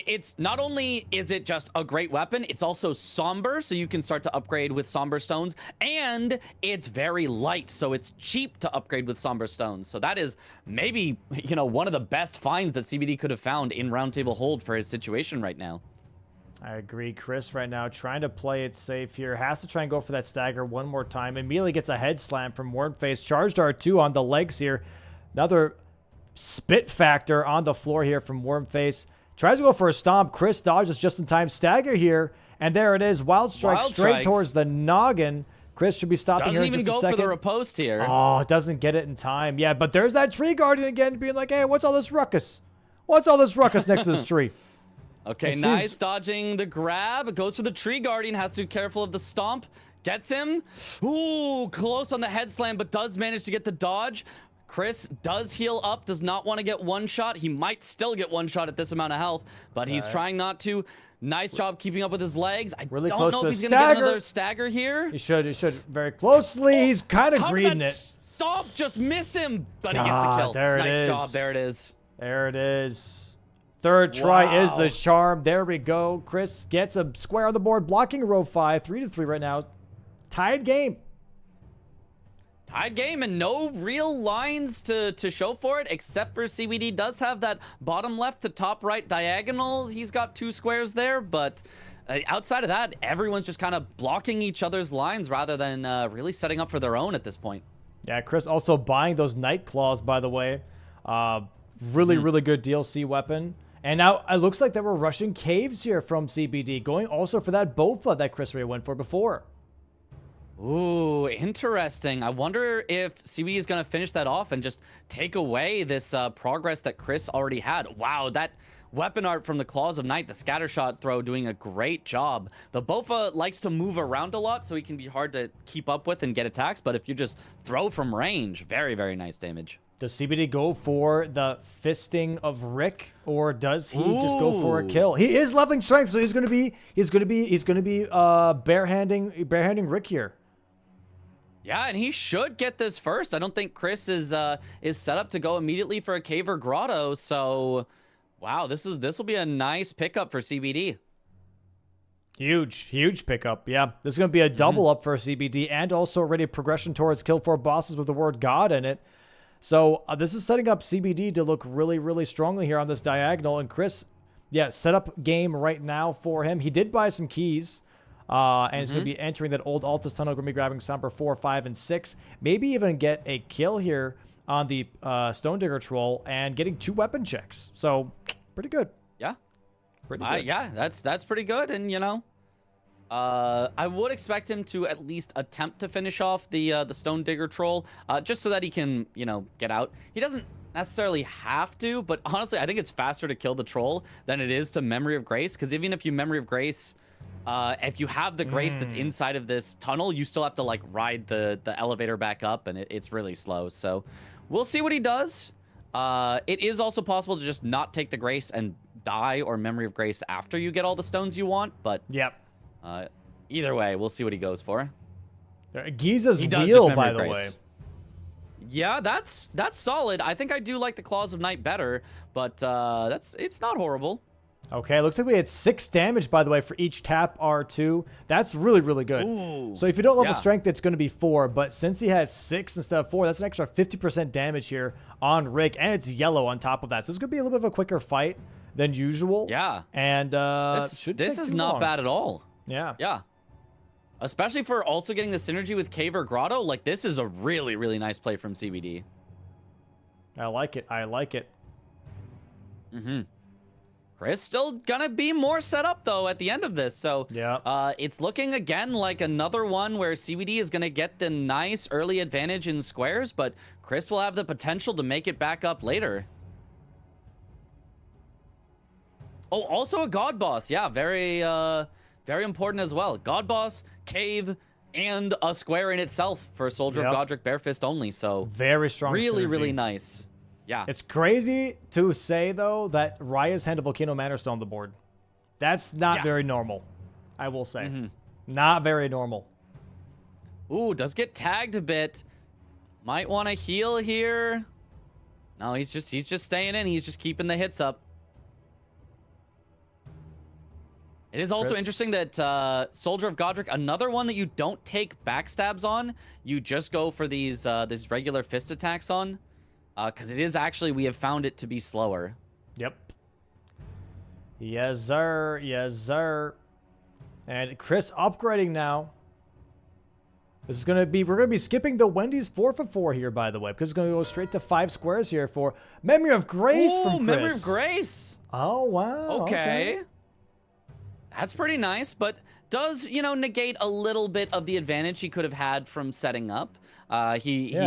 It's not only is it just a great weapon, it's also somber, so you can start to upgrade with somber stones, and it's very light, so it's cheap to upgrade with somber stones. So that is maybe, you know, one of the best finds that CBD could have found in roundtable hold for his situation right now. I agree. Chris right now trying to play it safe here. Has to try and go for that stagger one more time. Immediately gets a head slam from Wormface. Charged R2 on the legs here. Another spit factor on the floor here from Wormface. Tries to go for a stomp. Chris dodges just in time. Stagger here. And there it is. Wild strike straight towards the noggin. Chris should be stopping here in just a second. Doesn't even go for the riposte here. Oh, doesn't get it in time. Yeah, but there's that tree guardian again being like, hey, what's all this ruckus? What's all this ruckus next to this tree? Okay, nice dodging the grab. Goes for the tree guardian. Has to be careful of the stomp. Gets him. Ooh, close on the head slam, but does manage to get the dodge. Chris does heal up, does not want to get one shot. He might still get one shot at this amount of health, but he's trying not to. Nice job keeping up with his legs. I don't know if he's going to get another stagger here. He should very closely. He's kind of greeding it. Stop, just miss him, but he gets the kill. There it is. Nice job, there it is. There it is. Third try is the charm. There we go. Chris gets a square on the board, blocking row 5. 3-3 right now. Tied game. Tied game and no real lines to show for it, except for CBD does have that bottom left to top right diagonal. He's got 2 squares there, but outside of that, everyone's just kind of blocking each other's lines rather than really setting up for their own at this point. Yeah, Chris also buying those Night Claws, by the way. Really good DLC weapon. And now it looks like they were rushing caves here from CBD, going also for that Bofa that Chris Ray went for before. Ooh, interesting. I wonder if CBD is going to finish that off and just take away this progress that Chris already had. Wow, that weapon art from the Claws of Night, the scattershot throw, doing a great job. The Bofa likes to move around a lot, so he can be hard to keep up with and get attacks, but if you just throw from range, very nice damage. Does CBD go for the fisting of Rick, or does he just go for a kill? He is leveling strength, so he's gonna be barehanding Rick here. Yeah, and he should get this first. I don't think Chris is set up to go immediately for a cave or grotto. So, wow, this will be a nice pickup for CBD. Huge pickup. Yeah, this is gonna be a double up for CBD, and also already a progression towards kill 4 bosses with the word God in it. So this is setting up CBD to look really strongly here on this diagonal. And Chris, set up game right now for him. He did buy some keys. And he's going to be entering that old Altus tunnel. Going to be grabbing Somber 4, 5, and 6. Maybe even get a kill here on the Stone Digger Troll and getting 2 weapon checks. So, pretty good. Yeah. Pretty good. Yeah, that's pretty good. And, you know, I would expect him to at least attempt to finish off the Stone Digger Troll, just so that he can, you know, get out. He doesn't necessarily have to, but honestly, I think it's faster to kill the Troll than it is to Memory of Grace, because even if you Memory of Grace... if you have the Grace that's inside of this tunnel, you still have to like ride the elevator back up, and it's really slow. So we'll see what he does. It is also possible to just not take the Grace and die or Memory of Grace after you get all the stones you want. But either way, we'll see what he goes for. Giza's wheel, by the way. Yeah, that's solid. I think I do like the Claws of Night better, but it's not horrible. Okay, looks like we had 6 damage, by the way, for each tap R2. That's really good. Ooh, so if you don't level strength, it's going to be 4. But since he has 6 instead of 4, that's an extra 50% damage here on Rick. And it's yellow on top of that. So it's going to be a little bit of a quicker fight than usual. Yeah. And this is not bad at all. Yeah. Yeah. Especially for also getting the synergy with Cave or Grotto. Like, this is a really nice play from CBD. I like it. Chris still gonna be more set up though at the end of this. So yeah, it's looking again like another one where CBD is gonna get the nice early advantage in squares, but Chris will have the potential to make it back up later. Oh, also a God Boss. Yeah, very important as well. God Boss, Cave, and a square in itself for Soldier of Godric Barefist only. So very strong. Really, synergy. really nice. Yeah. It's crazy to say, though, that Raya's Hand of Volcano Manor is still on the board. That's not very normal, I will say. Not very normal. Ooh, does get tagged a bit. Might want to heal here. No, he's just staying in. He's just keeping the hits up. It is also interesting that Soldier of Godric, another one that you don't take backstabs on, you just go for these regular fist attacks on. Because it is actually, we have found it to be slower. Yep. Yes, sir. Yes, sir. And Chris upgrading now. This is going to be, we're going to be skipping the Wendy's 4 for 4 here, by the way, because it's going to go straight to 5 squares here for Memory of Grace from Chris. Memory of Grace. Oh, wow. Okay. That's pretty nice, but does, you know, negate a little bit of the advantage he could have had from setting up. He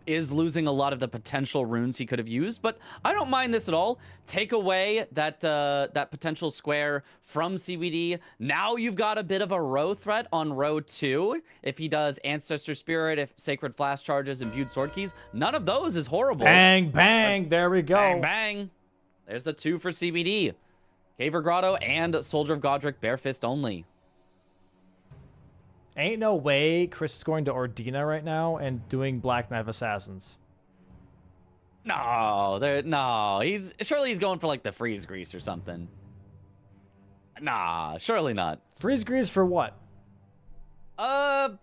is losing a lot of the potential runes he could have used, but I don't mind this at all. Take away that that potential square from CBD. Now you've got a bit of a row threat on row 2. If he does Ancestor Spirit, if Sacred Flash charges, Imbued Sword Keys, none of those is horrible. Bang, bang. There we go. Bang, bang. There's the 2 for CBD. Caver Grotto and Soldier of Godric Barefist only. Ain't no way Chris is going to Ordina right now and doing Black Knife Assassins. No, surely he's going for like the freeze grease or something. Nah, surely not. Freeze grease for what? Ancestor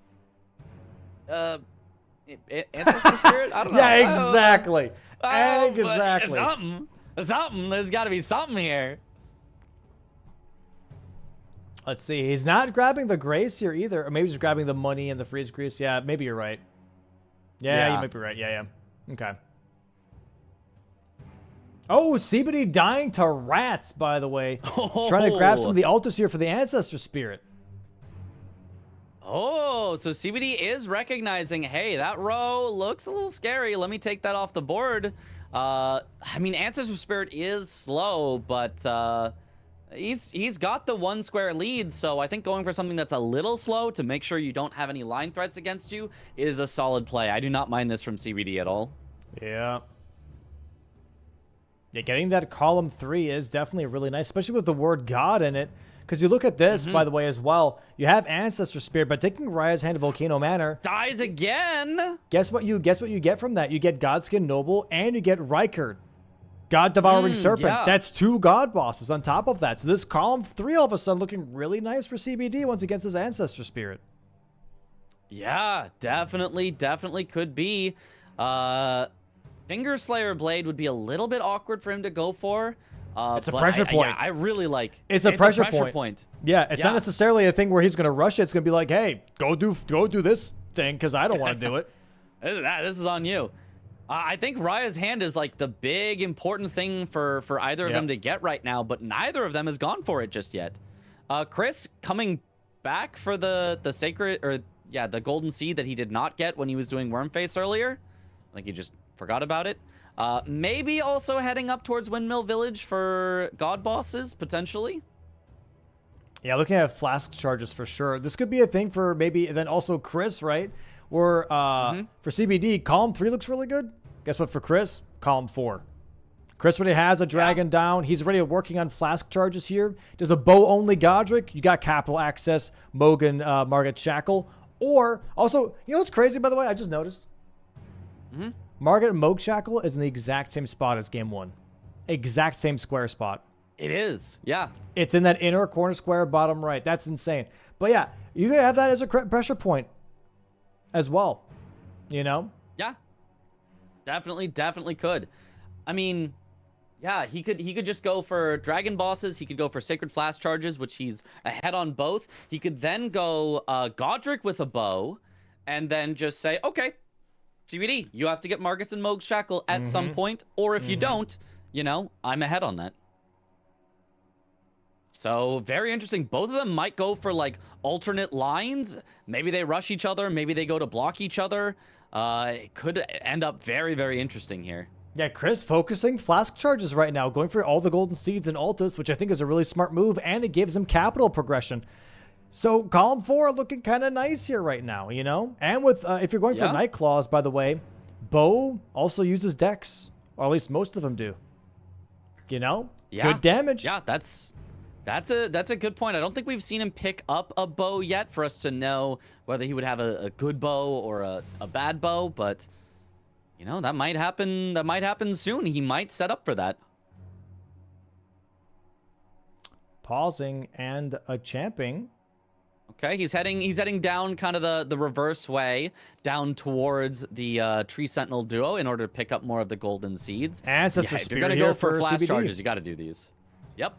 Spirit? I don't know. Yeah, exactly. Exactly. Something. There's got to be something here. Let's see. He's not grabbing the grace here either. Or maybe he's grabbing the money and the freeze grease. Yeah, maybe you're right. Yeah, you might be right. Yeah. Okay. Oh, CBD dying to rats, by the way. Trying to grab some of the altars here for the Ancestor Spirit. Oh, so CBD is recognizing, hey, that row looks a little scary. Let me take that off the board. I mean, Ancestor Spirit is slow, but he's got the 1 square lead, so I think going for something that's a little slow to make sure you don't have any line threats against you is a solid play. I do not mind this from CBD at all. Yeah, getting that column 3 is definitely really nice, especially with the word God in it. Because you look at this, by the way, as well. You have Ancestor Spirit, but taking Raya's Hand of Volcano Manor dies again. Guess what you get from that? You get Godskin Noble and you get Rykard. God Devouring Serpent. Yeah. That's 2 God bosses on top of that. So this column 3 all of a sudden looking really nice for CBD once against his Ancestor Spirit. Yeah, definitely could be. Finger Slayer Blade would be a little bit awkward for him to go for. It's a pressure point. Yeah, I really like. It's a pressure point. Yeah, it's not necessarily a thing where he's going to rush it. It's going to be like, hey, go do this thing because I don't want to do it. This is on you. I think Raya's Hand is like the big important thing for either of them to get right now, but neither of them has gone for it just yet. Chris coming back for the sacred, or the golden seed that he did not get when he was doing Wormface earlier. I think he just forgot about it. Maybe also heading up towards Windmill Village for God bosses, potentially. Yeah, looking at flask charges for sure. This could be a thing for maybe then also Chris, right? Where for CBD, column 3 looks really good. Guess what for Chris? Column 4. Chris already has a dragon down. He's already working on flask charges here. There's a bow-only Godric. You got capital access, Mogan, Morgot Shackle. Or, also, you know what's crazy, by the way? I just noticed. Morgot Mogue Shackle is in the exact same spot as game 1. Exact same square spot. It is, yeah. It's in that inner corner square, bottom right. That's insane. But yeah, you could have that as a pressure point as well, you know? Yeah, definitely could. I mean, yeah, he could just go for dragon bosses. He could go for sacred flask charges, which he's ahead on both. He could then go Godric with a bow, and then just say, okay, CBD, you have to get Margus and Mogue's Shackle at some point, or if you don't, you know, I'm ahead on that. So very interesting. Both of them might go for like alternate lines. Maybe they rush each other. Maybe they go to block each other. It could end up very, very interesting here. Yeah, Chris focusing flask charges right now, going for all the golden seeds and ultis, which I think is a really smart move, and it gives him capital progression. So column 4 looking kind of nice here right now, you know? And with if you're going for Night Claws, by the way, Bo also uses Dex, or at least most of them do. You know? Yeah. Good damage. Yeah, that's a good point. I don't think we've seen him pick up a bow yet for us to know whether he would have a good bow or a bad bow, but you know, that might happen. That might happen soon. He might set up for that. Pausing and a champing. Okay, he's heading down kind of the reverse way, down towards the Tree Sentinel duo in order to pick up more of the golden seeds. Ancestor if you're Spear gonna here go for flash CBD. charges, you got to do these. Yep.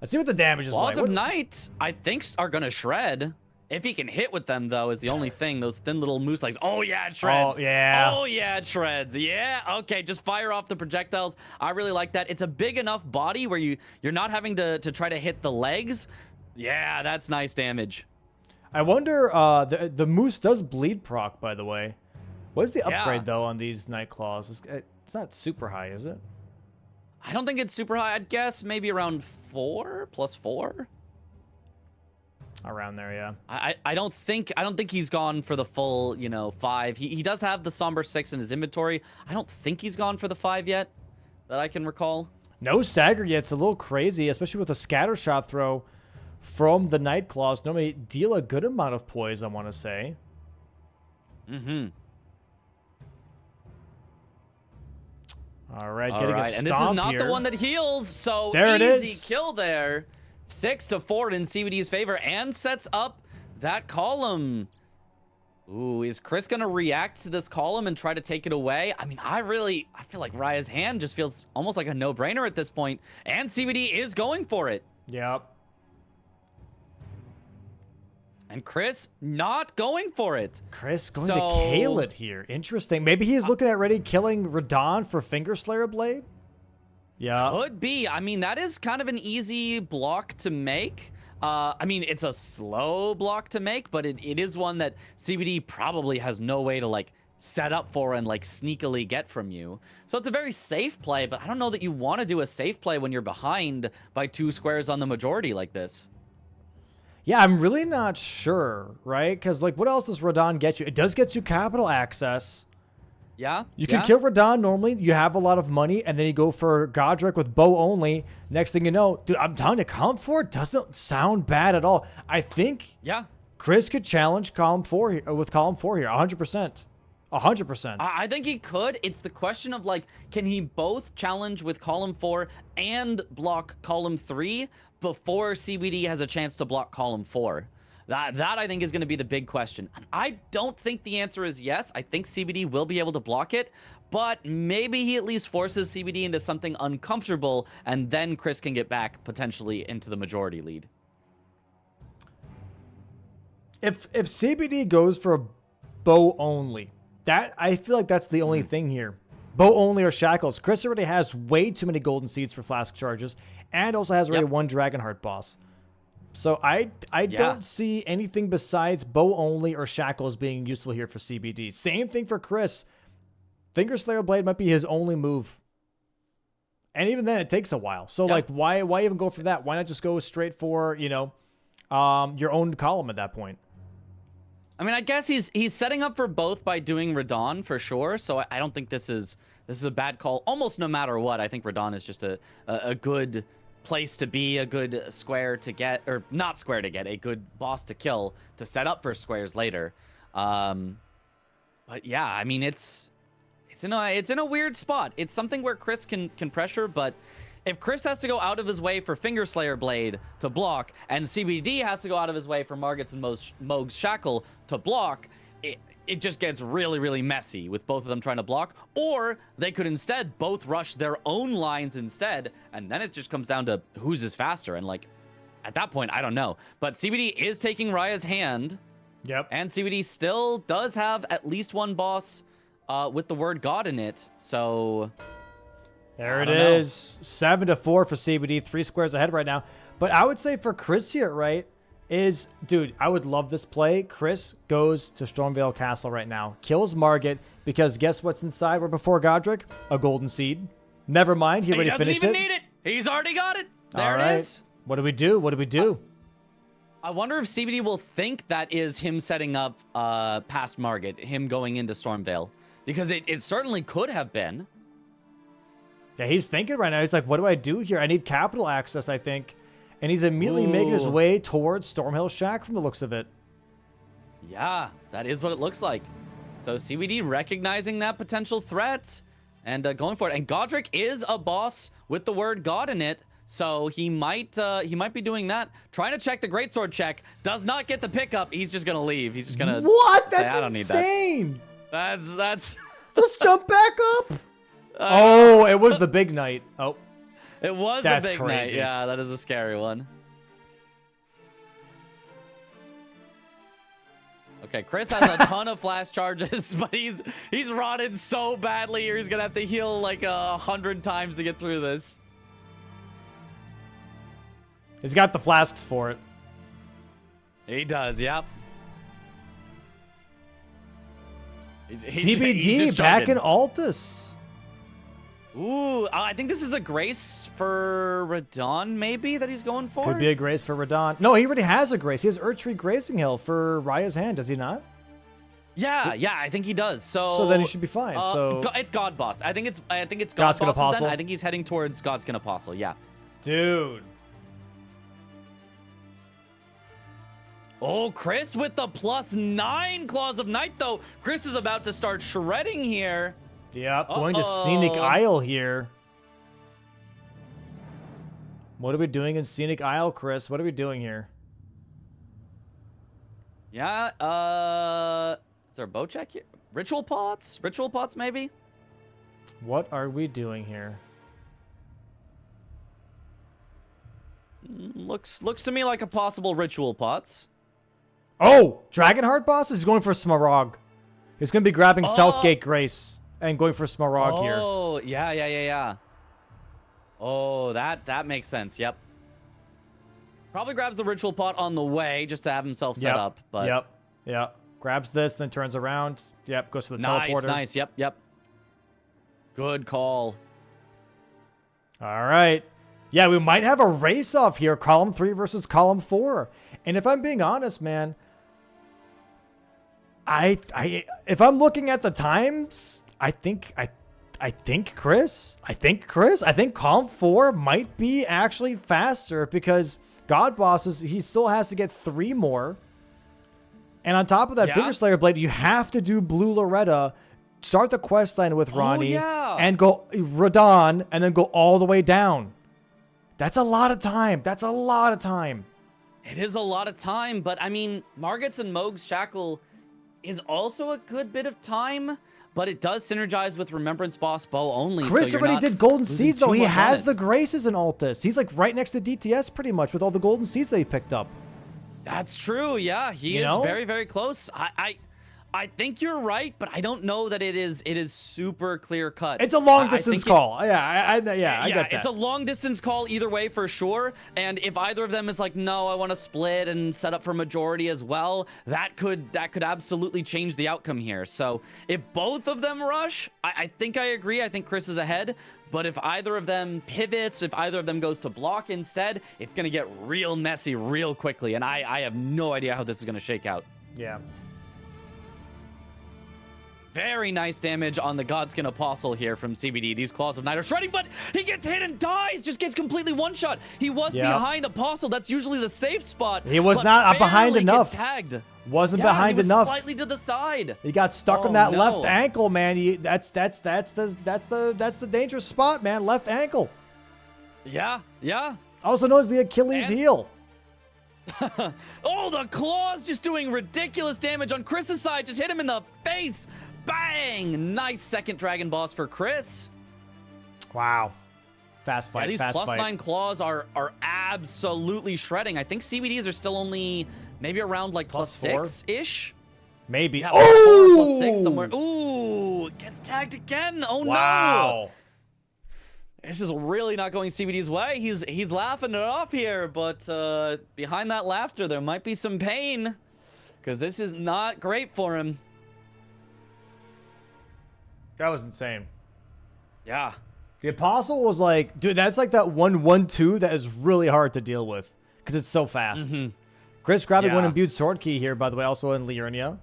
Let's see what the damage is Laws like. of Night, I think, are gonna shred. If he can hit with them, though, is the only thing. Those thin little moose legs. Oh, yeah, it shreds. Oh, yeah. Oh, yeah, it shreds. Yeah, okay, just fire off the projectiles. I really like that. It's a big enough body where you're not having to try to hit the legs. Yeah, that's nice damage. I wonder, the moose does bleed proc, by the way. What is the upgrade, though, on these Night Claws? It's not super high, is it? I don't think it's super high. I'd guess maybe around 4 plus 4. Around there, yeah. I don't think he's gone for the full, 5. He does have the Somber 6 in his inventory. I don't think he's gone for the 5 yet, that I can recall. No stagger yet. It's a little crazy, especially with a scatter shot throw from the Night Claws. Normally deal a good amount of poise, I want to say. Mm-hmm. All right, getting a stomp and this is not here. the one that heals, so there it easy is. Kill there. 6-4 in CBD's favor and sets up that column. Ooh, is Chris gonna react to this column and try to take it away? I mean, I feel like Raya's hand just feels almost like a no-brainer at this point, and CBD is going for it. Yep. And Chris not going for it. Chris going to Kale it here. Interesting. Maybe he's looking at ready killing Radon for Finger Slayer Blade? Yeah. Could be. I mean, that is kind of an easy block to make. I mean, it's a slow block to make, but it is one that CBD probably has no way to, like, set up for and, like, sneakily get from you. So it's a very safe play, but I don't know that you want to do a safe play when you're behind by 2 squares on the majority like this. Yeah, I'm really not sure, right? Because, like, what else does Radon get you? It does get you capital access. Yeah. You can kill Radon normally. You have a lot of money, and then you go for Godric with bow only. Next thing you know, dude, I'm telling you, column 4 doesn't sound bad at all. I think Chris could challenge column 4 here, with column 4 here, 100%. 100%. I think he could. It's the question of, like, can he both challenge with column 4 and block column 3 before CBD has a chance to block column 4? That I think is going to be the big question. And I don't think the answer is yes. I think CBD will be able to block it, but maybe he at least forces CBD into something uncomfortable, and then Chris can get back potentially into the majority lead. If CBD goes for a bow only, that I feel like that's the only thing here. Bow only or shackles. Chris already has way too many golden seeds for flask charges, and also has already one Dragonheart boss. So I don't see anything besides bow only or shackles being useful here for CBD. Same thing for Chris. Finger Slayer Blade might be his only move. And even then, it takes a while. So, like, why even go for that? Why not just go straight for, your own column at that point? I mean, I guess he's setting up for both by doing Radon for sure. So I don't think this is a bad call. Almost no matter what, I think Radon is just a good place to be, a good square to get, or not square to get, a good boss to kill to set up for squares later. But yeah, I mean, it's in a weird spot. It's something where Chris can pressure, but if Chris has to go out of his way for Finger Slayer Blade to block, and CBD has to go out of his way for Margot's and Mohg's Shackle to block, it just gets really, really messy with both of them trying to block. Or they could instead both rush their own lines instead, and then it just comes down to whose is faster. And, like, at that point, I don't know. But CBD is taking Raya's hand. Yep. And CBD still does have at least one boss with the word God in it. So There it is. 7-4 for CBD. 3 squares ahead right now. But I would say for Chris here, right, is, dude, I would love this play. Chris goes to Stormveil Castle right now. Kills Morgot, because guess what's inside right before Godric? A golden seed. Never mind. He already finished it. He doesn't even need it. He's already got it. There it is. What do we do? What do we do? I wonder if CBD will think that is him setting up past Morgot, him going into Stormveil. Because it certainly could have been. Yeah, he's thinking right now. He's like, what do I do here? I need capital access, I think. And he's immediately making his way towards Stormhill Shack from the looks of it. Yeah, that is what it looks like. So CBD recognizing that potential threat and going for it. And Godric is a boss with the word God in it. So he might be doing that. Trying to check the greatsword check. Does not get the pickup. He's just gonna leave. He's just gonna. What? Say, That's I don't insane. Need that. That's. Just jump back up. Oh, it was the big night. Oh. It was That's the big crazy. night. Yeah, that is a scary one. Okay, Chris has a ton of flash charges, but he's rotted so badly here. He's gonna have to heal like 100 times to get through this. He's got the flasks for it. He does, yep. CBD back in Altus. Ooh, I think this is a grace for Radon, maybe, that he's going for? Could be a grace for Radon. No, he already has a grace. He has Urtree Gracing Hill for Raya's hand, does he not? Yeah, I think he does. So then he should be fine. So it's God Boss. I think it's God Godskin Boss. Apostle. I think he's heading towards Godskin Apostle, yeah. Dude. Oh, Chris with the +9 Claws of Night, though. Chris is about to start shredding here. Yep, going to Scenic Isle here. What are we doing in Scenic Isle, Chris? What are we doing here? Yeah, is there a bow check here? Ritual pots? Ritual pots, maybe? What are we doing here? Looks to me like a possible ritual pots. Oh, Dragonheart boss is going for Smaragd. He's going to be grabbing Southgate Grace and going for Smaragd here. Oh, yeah. Oh, that makes sense. Yep. Probably grabs the ritual pot on the way just to have himself set up. But Yep. Grabs this, then turns around. Yep, goes for the teleporter. Nice. Yep. Good call. All right. Yeah, we might have a race off here. Column 3 versus column 4. And if I'm being honest, man, if I'm looking at the times, I think Chris, column 4 might be actually faster because God Bosses, he still has to get 3 more. And on top of that, Finger Slayer Blade, you have to do Blue Loretta, start the quest line with Ronnie, and go Radon, and then go all the way down. That's a lot of time. It is a lot of time, but I mean, Morgot's and Mohg's Shackle is also a good bit of time, but it does synergize with Remembrance Boss Bow only. Chris so already did Golden Seeds, though. He has the Graces in Altus. He's like right next to DTS pretty much with all the Golden Seeds that he picked up. That's true. Yeah, he is very, very close. I think you're right, but I don't know that it is super clear cut. It's a long distance call. I get that. It's a long distance call either way for sure. And if either of them is like, no, I want to split and set up for majority as well, that could absolutely change the outcome here. So if both of them rush, I think I agree. I think Chris is ahead. But if either of them pivots, if either of them goes to block instead, it's going to get real messy real quickly. And I have no idea how this is going to shake out. Yeah. Very nice damage on the Godskin Apostle here from CBD. These Claws of Night are shredding, but he gets hit and dies. Just gets completely one-shot. He was behind Apostle. That's usually the safe spot. He was not behind enough. Tagged. Wasn't behind enough. Slightly to the side. He got stuck on that left ankle, man. That's the dangerous spot, man. Left ankle. Yeah. Also known as the Achilles heel. Oh, the claws just doing ridiculous damage on Chris's side. Just hit him in the face. Bang! Nice second Dragon Boss for Chris. Wow. Fast fight, these +9 claws are absolutely shredding. I think CBDs are still only maybe around like +6-ish. Maybe. Yeah, +4, +6 somewhere. Ooh, gets tagged again. Oh, wow. no. This is really not going CBD's way. He's laughing it off here, but behind that laughter, there might be some pain, because this is not great for him. That was insane. Yeah. The Apostle was like, dude, that's like that 1-1-2 that is really hard to deal with because it's so fast. Chris grabbing one imbued sword key here, by the way, also in Liurnia.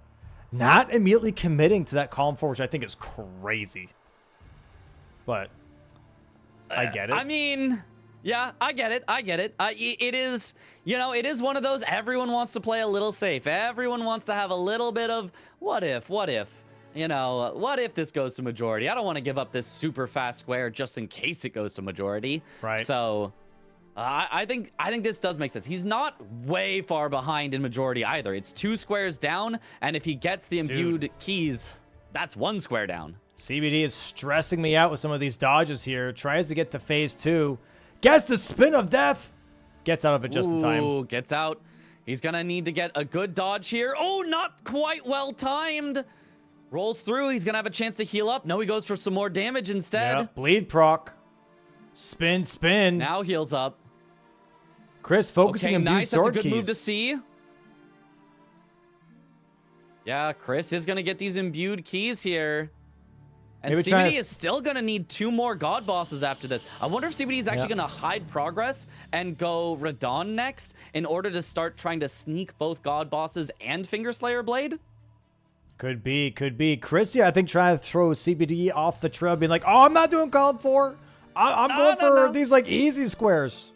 Not immediately committing to that column 4, which I think is crazy. But I get it. I mean, yeah, I get it. I get it. It is, you know, it is one of those, everyone wants to play a little safe. Everyone wants to have a little bit of what if? You know, what if this goes to majority? I don't want to give up this super fast square just in case it goes to majority. Right. So I think this does make sense. He's not way far behind in majority either. It's 2 squares down, and if he gets the imbued keys, that's 1 square down. CBD is stressing me out with some of these dodges here. Tries to get to phase 2. Gets the spin of death. Gets out of it just in time. Gets out. He's going to need to get a good dodge here. Oh, not quite well timed. Rolls through. He's going to have a chance to heal up. No, he goes for some more damage instead. Yep. Bleed proc. Spin. Now heals up. Chris focusing on nice. sword That's a good keys. move to see. Yeah, Chris is going to get these imbued keys here. And Maybe CBD is still going to need 2 more god bosses after this. I wonder if CBD is actually going to hide progress and go Radon next in order to start trying to sneak both god bosses and Fingerslayer Blade. Could be. Chris, yeah, I think trying to throw CBD off the trail, being like, oh, I'm not doing called for. I'm going for these like easy squares.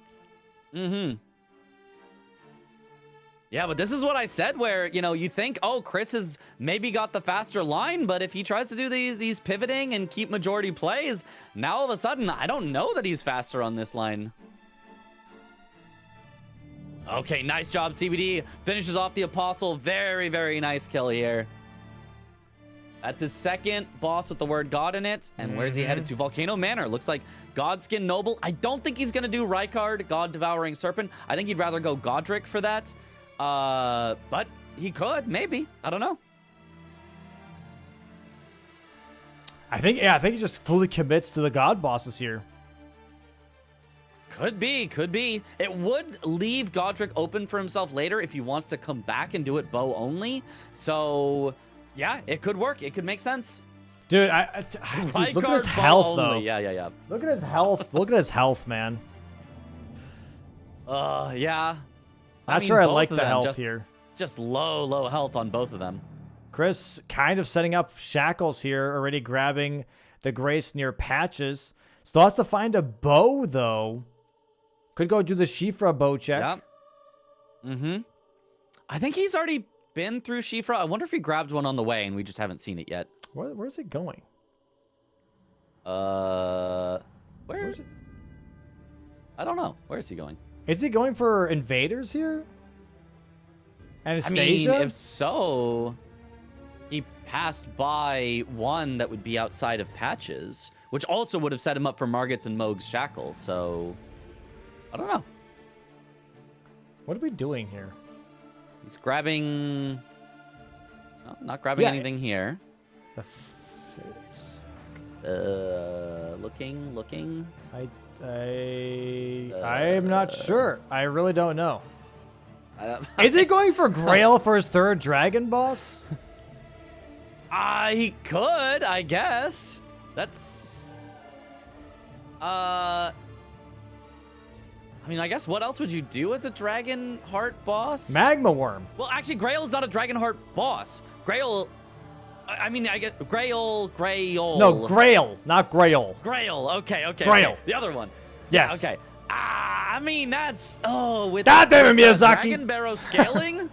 Yeah, but this is what I said where, you know, you think, oh, Chris has maybe got the faster line, but if he tries to do these pivoting and keep majority plays, now all of a sudden, I don't know that he's faster on this line. Okay, nice job, CBD. Finishes off the Apostle. Very, very nice kill here. That's his second boss with the word God in it. And where's he headed to? Volcano Manor. Looks like Godskin Noble. I don't think he's going to do Rykard, God Devouring Serpent. I think he'd rather go Godric for that. But he could, maybe. I don't know. I think he just fully commits to the God bosses here. Could be. It would leave Godric open for himself later if he wants to come back and do it bow only. So, yeah, it could work. It could make sense. Dude, dude, look at his health, though. Yeah. Look at his health. Look at his health, man. Yeah. Not sure I like the health here. Just low health on both of them. Chris kind of setting up shackles here, already grabbing the Grace near Patches. Still has to find a bow, though. Could go do the Shifra bow check. Yep. I think he's already been through Shifra. I wonder if he grabbed one on the way and we just haven't seen it yet. Where's it going? Where is it? I don't know. Where is he going? Is he going for invaders here? Anastasia? I mean, if so, he passed by one that would be outside of Patches, which also would have set him up for Margot's and Mohg's shackles. So, I don't know. What are we doing here? He's grabbing... No, not grabbing anything here. The face. Looking. I'm not sure. I really don't know. Is he going for Grail for his 3rd dragon boss? He could, I guess. That's... I mean, I guess what else would you do as a Dragon Heart boss? Magma Worm. Well, actually, Grail is not a Dragon Heart boss. Grail... I mean, I guess Grail. No, Grail, not Grail. Grail. Okay. Grail. Okay. The other one. Yes. Yeah, okay. I mean, that's with God damn it, Miyazaki. Dragon Barrow scaling.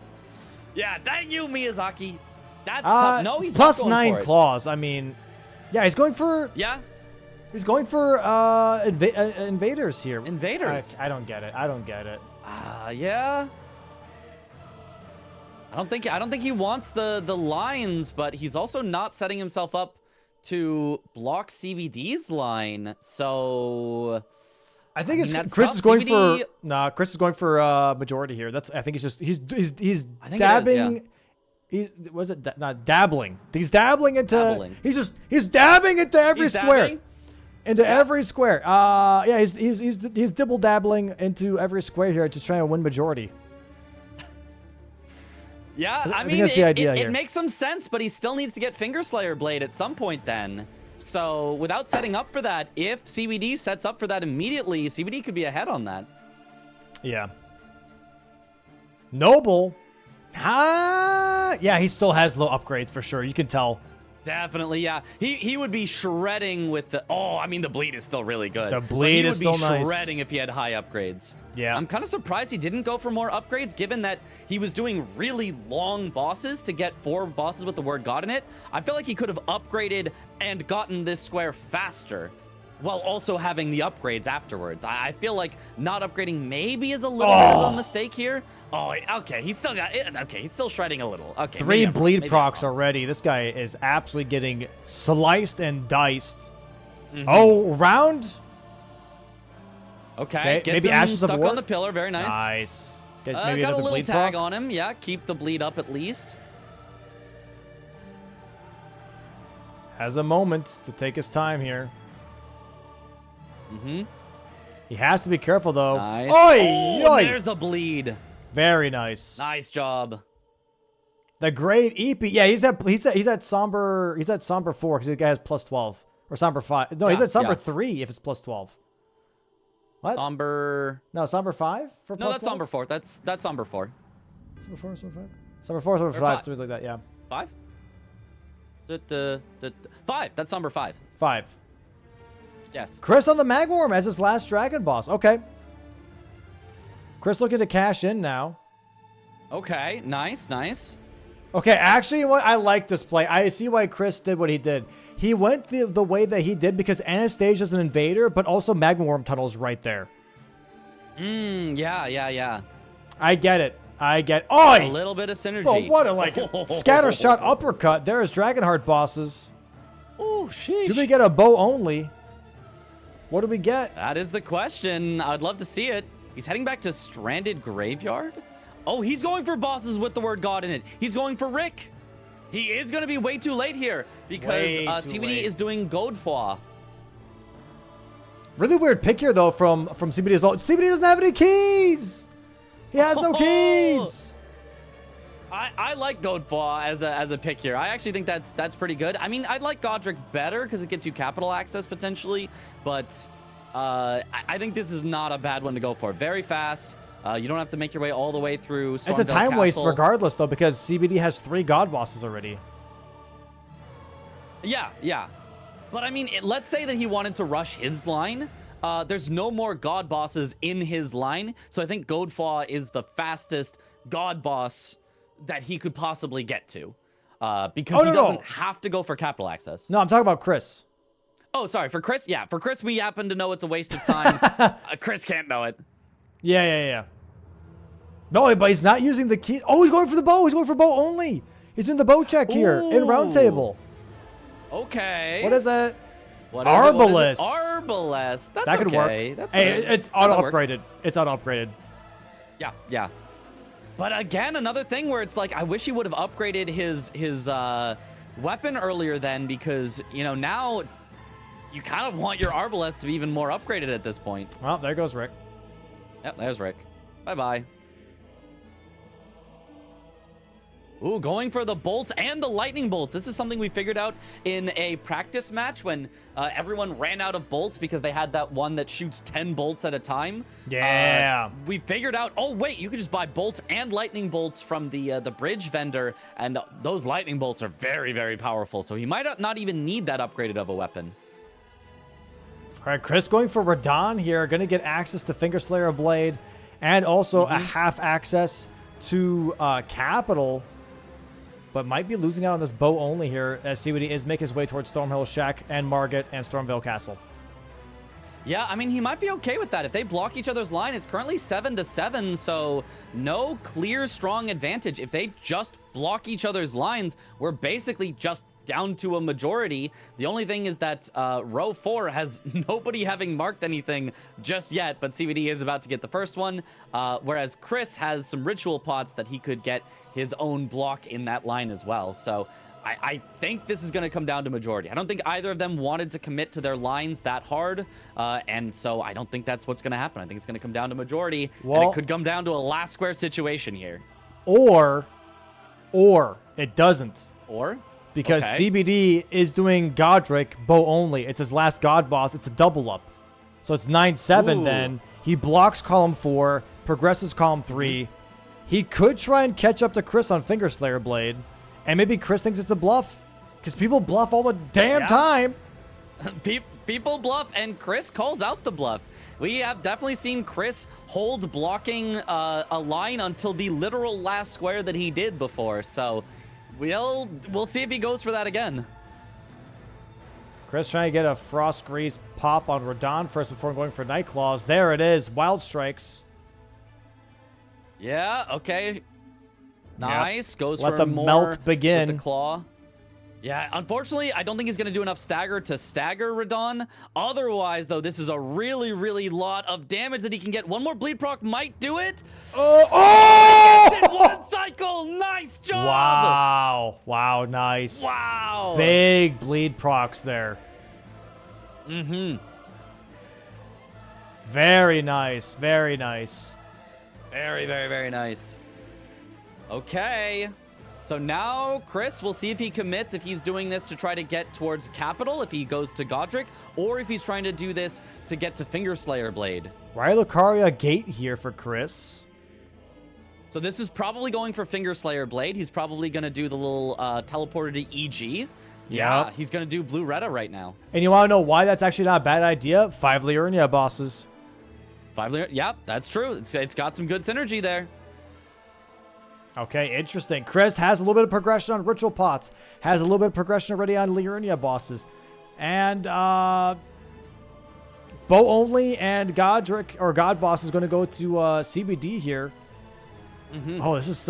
Yeah, thank you, Miyazaki. That's tough. No, he's plus not going 9 for it. claws. I mean, yeah, he's going for. Yeah. He's going for invaders here. Invaders. I don't get it. Yeah. I don't think he wants the lines, but he's also not setting himself up to block CBD's line. So I think Chris is going for Chris is going for majority here. I think he's dabbing. Not dabbling. He's dabbling into. He's dabbing into every square. into every square. Yeah, he's dibble dabbling into every square here to try and win majority. Yeah, I mean, that's the idea here. It makes some sense, but he still needs to get Finger Slayer Blade at some point then. So without setting up for that, if CBD sets up for that immediately, CBD could be ahead on that. Yeah. Noble. Yeah, he still has low upgrades for sure. You can tell. Definitely, yeah. He would be shredding with the... Oh, I mean, the bleed is still really good. The bleed is still nice. He would be shredding if he had high upgrades. Yeah. I'm kind of surprised he didn't go for more upgrades, given that he was doing really long bosses to get 4 bosses with the word God in it. I feel like he could have upgraded and gotten this square faster, while also having the upgrades afterwards. I feel like not upgrading maybe is a little bit of a mistake here. Oh, okay. He's still got it. Okay, he's still shredding a little. Okay. 3 bleed procs already. This guy is absolutely getting sliced and diced. Oh, round. Okay. Gets maybe him Ashes stuck of War on the pillar. Very nice. Nice. Maybe got a little tag on him. Yeah, keep the bleed up at least. Has a moment to take his time here. He has to be careful though. Nice. Oi, oh, there's the bleed. Very nice. Nice job. The great EP. Yeah, he's at somber 4 because the guy has plus 12 or somber 5. No, he's at somber 3 if it's plus 12. What? Somber. No, somber 5 for plus No, that's 12? somber 4. That's somber 4. Somber 4, somber 5. Somber 4, somber 5, something like that. Yeah. 5. 5. That's somber 5. 5. Yes. Chris on the Magworm as his last dragon boss. Okay. Chris looking to cash in now. Okay. Nice. Nice. Okay, actually, what I like this play. I see why Chris did what he did. He went the way that he did because Anastasia's an invader, but also Magworm Tunnel's right there. Yeah. I get it. Oi! A little bit of synergy. Oh, what a scattershot uppercut. There's Dragonheart bosses. Oh, sheesh. Do we get a bow only? What do we get? That is the question. I'd love to see it. He's heading back to Stranded Graveyard. Oh, he's going for bosses with the word God in it. He's going for Rick. He is going to be way too late here because CBD is doing Godric. Really weird pick here, though, from CBD as well. CBD doesn't have any keys. He has no keys. I like Godric as a pick here. I actually think that's pretty good. I mean, I'd like Godric better because it gets you capital access potentially, but I think this is not a bad one to go for. Very fast. You don't have to make your way all the way through Stormvale It's a time waste Castle. regardless, though, because CBD has 3 god bosses already. Yeah. But I mean, let's say that he wanted to rush his line. There's no more god bosses in his line, so I think Godric is the fastest god boss that he could possibly get to, because he doesn't have to go for capital access. No, I'm talking about Chris. Oh, sorry, for Chris. Yeah, for Chris, we happen to know it's a waste of time. Chris can't know it. Yeah. No, but he's not using the key. Oh, he's going for the bow. He's going for bow only. He's doing the bow check here in round table. Okay. What is that? Arbalest. Arbalest. That's that could work. That's it's auto upgraded. It's auto upgraded. Yeah. But again, another thing where it's like, I wish he would have upgraded his weapon earlier then, because, you know, now you kind of want your Arbalest to be even more upgraded at this point. Well, there goes Rick. Yep, there's Rick. Bye-bye. Ooh, going for the bolts and the lightning bolts. This is something we figured out in a practice match when everyone ran out of bolts because they had that one that shoots 10 bolts at a time. Yeah. We figured out, oh, wait, you could just buy bolts and lightning bolts from the bridge vendor, and those lightning bolts are very, very powerful, so he might not even need that upgraded of a weapon. All right, Chris going for Radon here. Going to get access to Finger Slayer Blade and also a half access to Capital, but might be losing out on this bow only here as CBD is making his way towards Stormhill Shack and Morgot and Stormvale Castle. Yeah, I mean, he might be okay with that. If they block each other's line, it's currently 7-7, so no clear, strong advantage. If they just block each other's lines, we're basically just down to a majority. The only thing is that row 4 has nobody having marked anything just yet, but CBD is about to get the first one, whereas Chris has some ritual pots that he could get his own block in that line as well. So I think this is going to come down to majority. I don't think either of them wanted to commit to their lines that hard. And so I don't think that's what's going to happen. I think it's going to come down to majority. Well, and it could come down to a last square situation here. Or it doesn't. Or? Because okay. CBD is doing Godric bow only. It's his last God boss. It's a double up. So it's 9-7 then. He blocks column 4, progresses column 3. He could try and catch up to Chris on Finger Slayer Blade. And maybe Chris thinks it's a bluff. Because people bluff all the damn time. People bluff, and Chris calls out the bluff. We have definitely seen Chris hold blocking a line until the literal last square that he did before. So we'll see if he goes for that again. Chris trying to get a Frost Grease pop on Radon first before going for Night Claws. There it is. Wild Strikes. Yeah, okay. Nice. Yep. Goes Let for the more melt begin. with the claw. Yeah, unfortunately, I don't think he's going to do enough stagger to stagger Radon. Otherwise, though, this is a really, really lot of damage that he can get. One more bleed proc might do it. Oh! He gets it one cycle. Nice job. Wow. Wow, nice. Wow. Big bleed procs there. Mm-hmm. Very nice. Very nice. Very, very, very nice. Okay. So now Chris, we'll see if he commits, if he's doing this to try to get towards Capital, if he goes to Godric, or if he's trying to do this to get to Finger Slayer Blade. Lucaria Gate here for Chris. So this is probably going for Finger Slayer Blade. He's probably going to do the little teleporter to EG. Yeah, he's going to do Blue Retta right now. And you want to know why that's actually not a bad idea? 5 Liurnia bosses. 5 Liurnia, yeah, that's true. It's got some good synergy there. Okay, interesting. Chris has a little bit of progression on Ritual Pots. Has a little bit of progression already on Liurnia bosses. And Bow Only and Godric, or God Boss, is going to go to CBD here. Mm-hmm. Oh, this is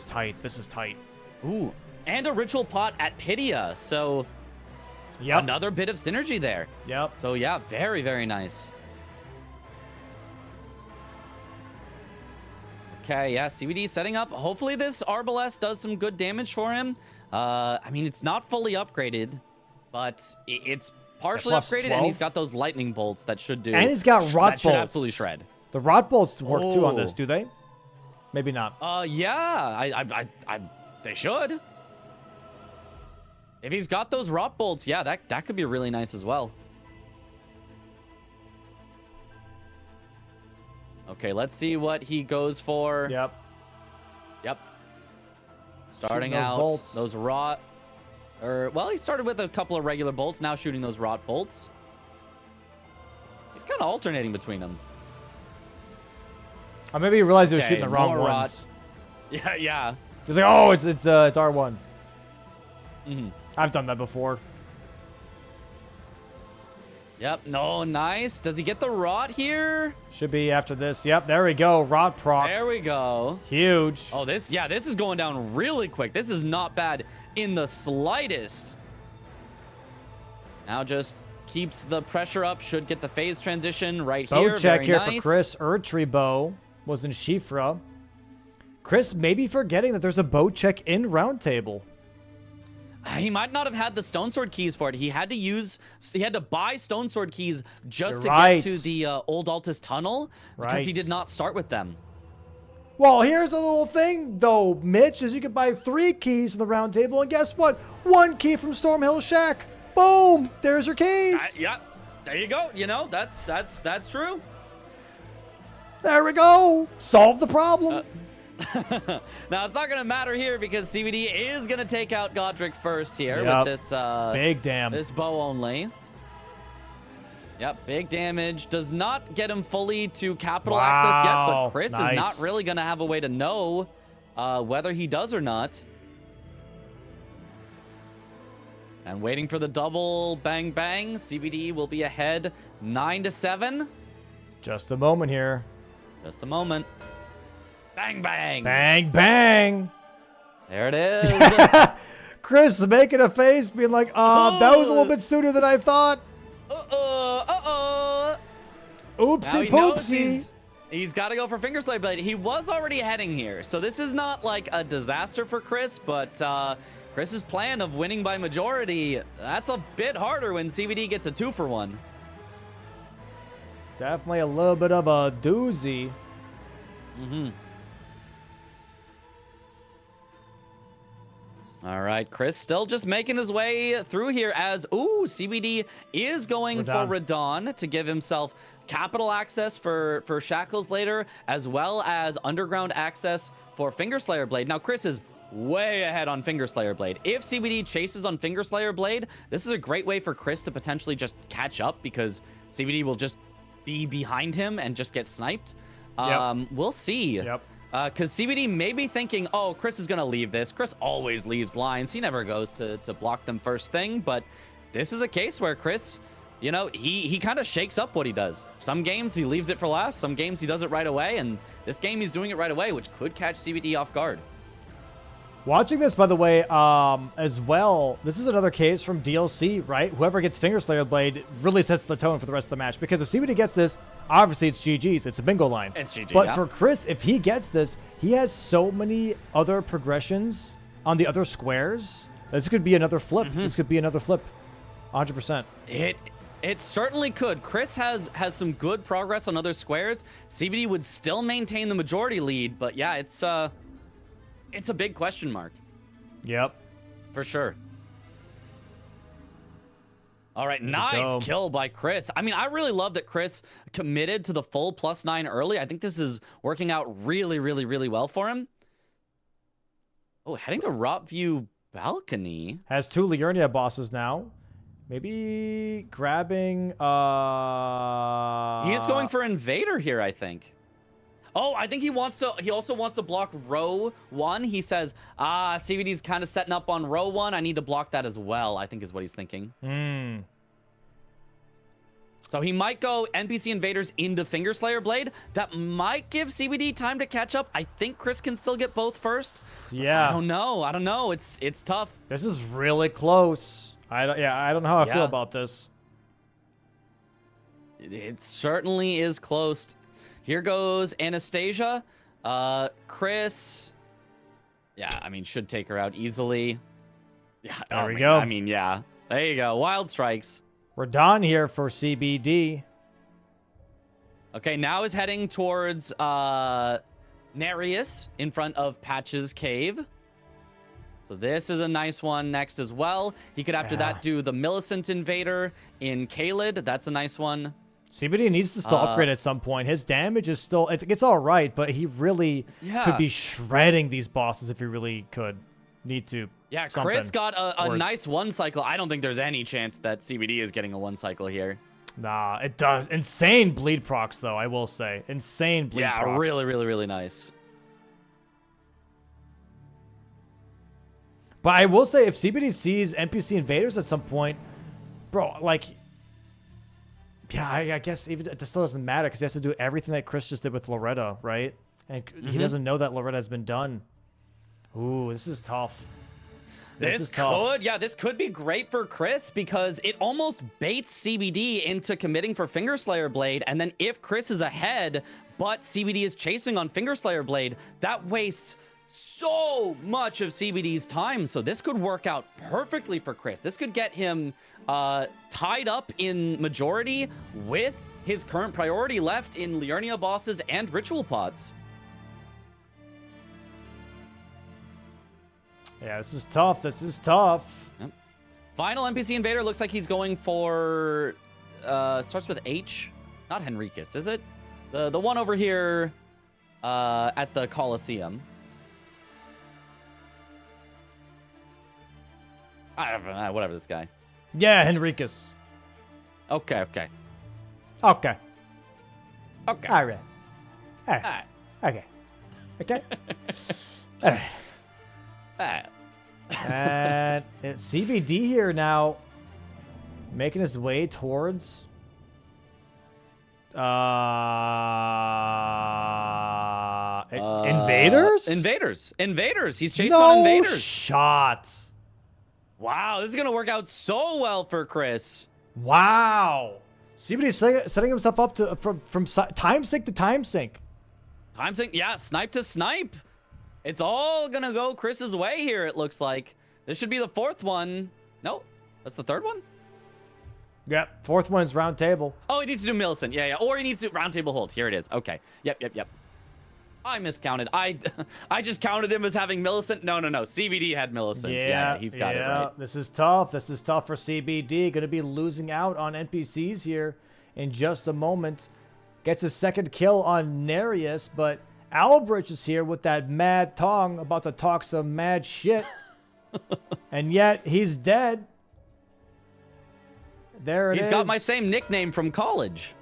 tight. This is tight. Ooh, and a Ritual Pot at Pydia. So another bit of synergy there. Yep. So yeah, very, very nice. Okay, yeah, CBD setting up. Hopefully this Arbalest does some good damage for him. I mean, it's not fully upgraded, but it's partially upgraded, 12? and he's got those lightning bolts that should do. And he's got rot bolts. Should absolutely shred. The rot bolts work too on this, do they? Maybe not. Yeah, they should. If he's got those rot bolts, yeah, that could be really nice as well. Okay, let's see what he goes for. Yep. Starting out bolts. Those rot, well, he started with a couple of regular bolts. Now shooting those rot bolts. He's kind of alternating between them. Or maybe he realized he was shooting the wrong ones. Yeah. He's like, oh, it's R1. Mm-hmm. I've done that before. Yep. No, nice. Does he get the rot here? Should be after this. Yep, there we go. Rot proc. There we go. Huge. Oh, this is going down really quick. This is not bad in the slightest. Now just keeps the pressure up. Should get the phase transition right here. Bow check here nice. for Chris. Erdtree bow was in Shifra. Chris may be forgetting that there's a bow check in Roundtable. He might not have had the Stone Sword keys for it. He had to buy Stone Sword keys just to get to the Old Altus Tunnel because he did not start with them. Well, here's a little thing, though, Mitch, is you can buy 3 keys from the Round Table, and guess what? 1 key from Stormhill Shack. Boom! There's your keys. Yeah, there you go. You know, that's true. There we go. Solve the problem. Now, it's not going to matter here because CBD is going to take out Godric first here with this big damn. This bow only. Yep, big damage. Does not get him fully to capital access yet, but Chris is not really going to have a way to know whether he does or not. And waiting for the double bang bang. CBD will be ahead 9-7. Just a moment here. Just a moment. Bang, bang. Bang, bang. There it is. Chris making a face, being like, that was a little bit sooner than I thought. Oopsie poopsie. He's got to go for Finger Slayer Blade. He was already heading here, so this is not like a disaster for Chris, but Chris's plan of winning by majority, that's a bit harder when CBD gets a 2-for-1. Definitely a little bit of a doozy. Mm-hmm. All right, Chris still just making his way through here as, CBD is going for Radon to give himself capital access for Shackles later, as well as underground access for Fingerslayer Blade. Now, Chris is way ahead on Fingerslayer Blade. If CBD chases on Fingerslayer Blade, this is a great way for Chris to potentially just catch up because CBD will just be behind him and just get sniped. We'll see. Yep. Because CBD may be thinking, oh, Chris is going to leave this. Chris always leaves lines. He never goes to block them first thing. But this is a case where Chris, you know, he kind of shakes up what he does. Some games he leaves it for last. Some games he does it right away. And this game he's doing it right away, which could catch CBD off guard. Watching this, by the way, as well, this is another case from DLC, right? Whoever gets Fingerslayer Blade really sets the tone for the rest of the match. Because if CBD gets this, obviously it's GG's. It's a bingo line. It's GG, But for Chris, if he gets this, he has so many other progressions on the other squares. This could be another flip. This could be another flip. 100%. It certainly could. Chris has some good progress on other squares. CBD would still maintain the majority lead. But yeah, it's a big question mark. Yep. For sure. All right, nice kill by Chris. I mean, I really love that Chris committed to the full +9 early. I think this is working out really, really, really well for him. Oh, heading to Rot View Balcony. Has 2 Liurnia bosses now. Maybe grabbing... He is going for Invader here, I think. Oh, I think he also wants to block row 1. He says, CBD's kind of setting up on row 1. I need to block that as well, I think is what he's thinking. So he might go NPC invaders into Fingerslayer Blade. That might give CBD time to catch up. I think Chris can still get both first. Yeah. I don't know. It's tough. This is really close. I don't know how I feel about this. It certainly is close. Here goes Anastasia. Chris. Yeah, I mean, should take her out easily. Yeah, there we go. I mean, yeah. There you go. Wild strikes. Radon here for CBD. Okay, now is heading towards Nereus in front of Patch's Cave. So this is a nice one next as well. He could, after that, do the Millicent Invader in Kaled. That's a nice one. CBD needs to still upgrade at some point. His damage is still... It's all right, but he really could be shredding these bosses if he really could. Need to. Yeah, Chris got a nice 1 cycle. I don't think there's any chance that CBD is getting a 1 cycle here. Nah, it does. Insane bleed procs, though, I will say. Insane bleed procs. Yeah, really, really, really nice. But I will say, if CBD sees NPC invaders at some point, bro, like... Yeah, I guess even it still doesn't matter because he has to do everything that Chris just did with Loretta, right? And he doesn't know that Loretta has been done. Ooh, this is tough. This could be great for Chris because it almost baits CBD into committing for Fingerslayer Blade. And then if Chris is ahead, but CBD is chasing on Fingerslayer Blade, that wastes so much of CBD's time. So this could work out perfectly for Chris. This could get him tied up in majority with his current priority left in Liurnia bosses and ritual pots. Yeah, this is tough. This is tough. Yep. Final NPC invader looks like he's going for starts with H. Not Henricus, is it? The one over here at the Coliseum. I don't know, whatever this guy. Yeah, Henricus. Okay. Okay. All right. Okay. Okay. All right. And it's CBD here now, making his way towards invaders. Invaders. He's chasing on invaders. Shots. Wow, this is gonna work out so well for Chris. Wow. CBD setting himself up to from time sync to time sync. Time sync, yeah, snipe to snipe. It's all gonna go Chris's way here, it looks like. This should be the fourth one. Nope. That's the third one? Yep. Fourth one's round table. Oh, he needs to do Millicent. Yeah, yeah. Or he needs to do round table hold. Here it is. Okay. Yep. I miscounted. I just counted him as having Millicent. No. CBD had Millicent. Yeah, he's got it right. This is tough. This is tough for CBD. Going to be losing out on NPCs here in just a moment. Gets his second kill on Nereus, but Albrecht is here with that mad tongue about to talk some mad shit. And yet he's dead. There it is. He's got my same nickname from college.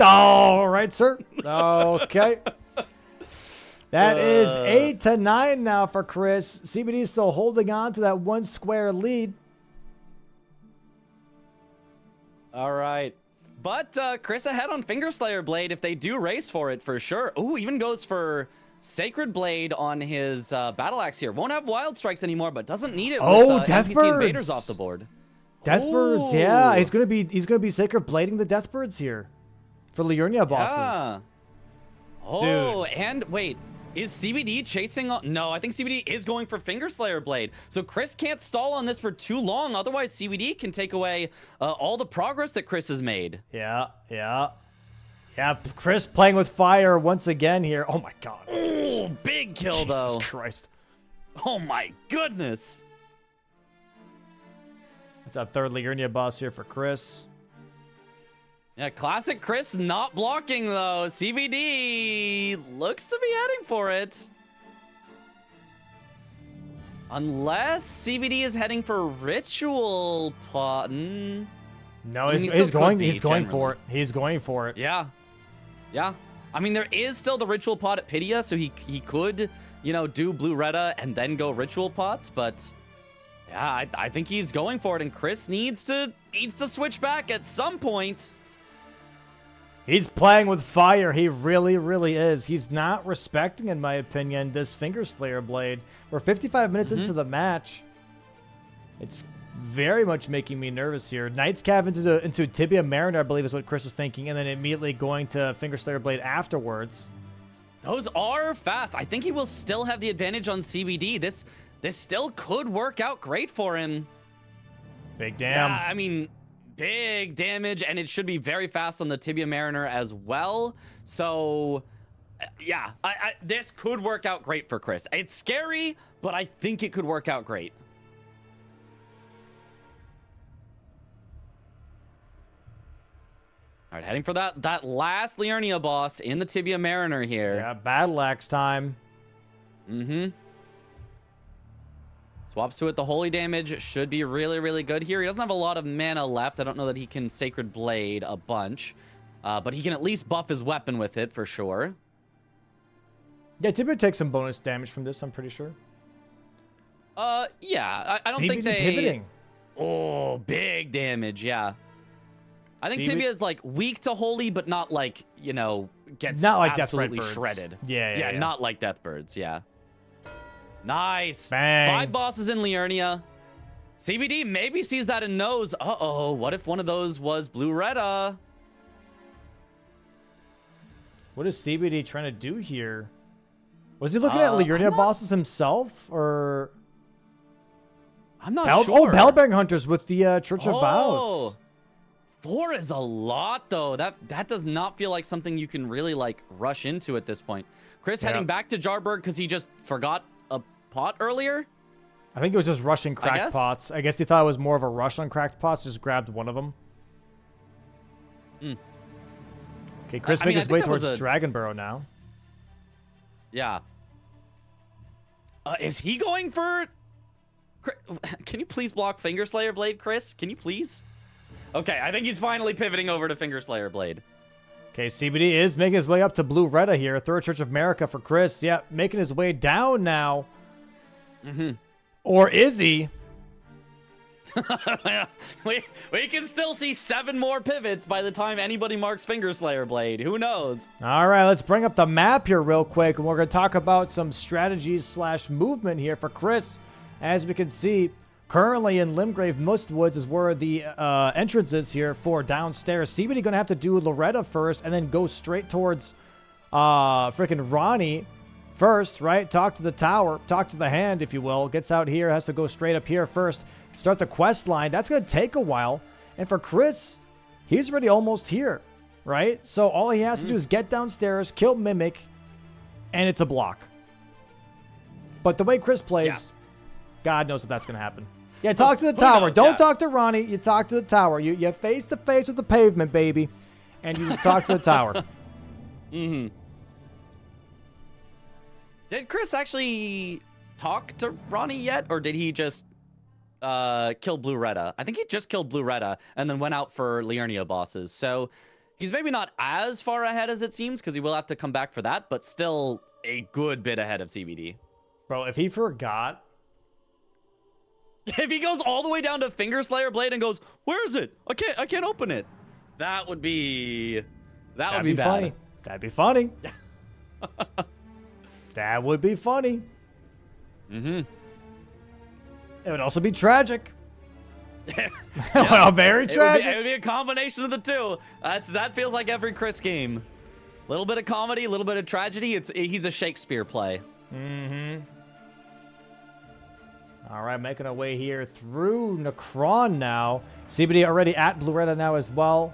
All right, sir. Okay. That is 8-9 now for Chris. CBD is still holding on to that 1 square lead. All right. But Chris ahead on Fingerslayer Blade if they do race for it for sure. Ooh, even goes for Sacred Blade on his Battle Axe here. Won't have Wild Strikes anymore, but doesn't need it with NPC invaders off the board. Deathbirds, yeah. He's gonna be Sacred Blading the Deathbirds here for Liurnia bosses. Yeah. Oh, dude. And wait, is CBD chasing? No, I think CBD is going for Fingerslayer Blade. So Chris can't stall on this for too long. Otherwise, CBD can take away all the progress that Chris has made. Yeah. Chris playing with fire once again here. Oh my god. Oh, big kill though. Jesus Christ. Oh my goodness. It's a third Liurnia boss here for Chris. Yeah, classic Chris not blocking though. CBD looks to be heading for it. Unless CBD is heading for Ritual Pot. No, he's going for it. He's going for it. Yeah. I mean, there is still the Ritual Pot at Pydia, so he could, do Blue Retta and then go Ritual Pots, but yeah, I think he's going for it, and Chris needs to switch back at some point. He's playing with fire. He really, really is. He's not respecting, in my opinion, this Fingerslayer Blade. We're 55 minutes into the match. It's very much making me nervous here. Knight's Cav into Tibia Mariner, I believe is what Chris is thinking, and then immediately going to Fingerslayer Blade afterwards. Those are fast. I think he will still have the advantage on CBD. This still could work out great for him. Big damn. Yeah, I mean, big damage, and it should be very fast on the Tibia Mariner as well. So, yeah, this could work out great for Chris. It's scary, but I think it could work out great. All right, heading for that last Liurnia boss in the Tibia Mariner here. Yeah, Battle Axe time. Swaps to it. The holy damage should be really, really good here. He doesn't have a lot of mana left. I don't know that he can Sacred Blade a bunch, but he can at least buff his weapon with it for sure. Yeah, Tibia takes some bonus damage from this, I'm pretty sure. Yeah, I don't think they... pivoting. Oh, big damage, yeah. I think Tibia is like weak to holy, but not like, gets not like absolutely shredded. Yeah, not like Deathbirds, yeah. Nice. Bang. 5 bosses in Liurnia. CBD maybe sees that and knows, uh-oh, what if one of those was Blue Retta? What is CBD trying to do here? Was he looking at Liurnia bosses himself, or... I'm not sure. Oh, Bellbang Hunters with the Church of Vows. 4 is a lot, though. That does not feel like something you can really, rush into at this point. Chris heading back to Jarburg because he just forgot a pot earlier? I think it was just rushing cracked pots. I guess he thought it was more of a rush on cracked pots, just grabbed one of them. Okay, Chris making his way towards Dragon Burrow now. Yeah. Is he going for... Can you please block Fingerslayer Blade, Chris? Can you please? Okay, I think he's finally pivoting over to Fingerslayer Blade. Okay, CBD is making his way up to Blue Retta here. Third Church of America for Chris. Yeah, making his way down now. Or is he? we can still see 7 more pivots by the time anybody marks Fingerslayer Blade. Who knows? All right, let's bring up the map here real quick, and we're going to talk about some strategies / movement here for Chris. As we can see, currently in Limgrave Mistwoods is where the entrance is here for downstairs. CBD going to have to do Loretta first and then go straight towards freaking Ronnie first, right? Talk to the tower, talk to the hand, if you will. Gets out here, has to go straight up here first. Start the quest line. That's going to take a while. And for Chris, he's already almost here, right? So all he has to do is get downstairs, kill Mimic, and it's a block. But the way Chris plays, God knows if that's going to happen. Yeah, talk to the tower. Don't talk to Ronnie. You talk to the tower. You face to face with the pavement, baby. And you just talk to the tower. Did Chris actually talk to Ronnie yet? Or did he just kill Blue Retta? I think he just killed Blue Retta and then went out for Liurnia bosses. So he's maybe not as far ahead as it seems because he will have to come back for that, but still a good bit ahead of CBD. Bro, if he forgot... If he goes all the way down to Finger Slayer Blade and goes, where is it? I can't open it. That would be bad. Funny. That'd be funny. That would be funny. It would also be tragic. Well, very tragic. It would be a combination of the two. That feels like every Chris game. A little bit of comedy, a little bit of tragedy. He's a Shakespeare play. All right, making our way here through Necron now. CBD already at Blue Retta now as well.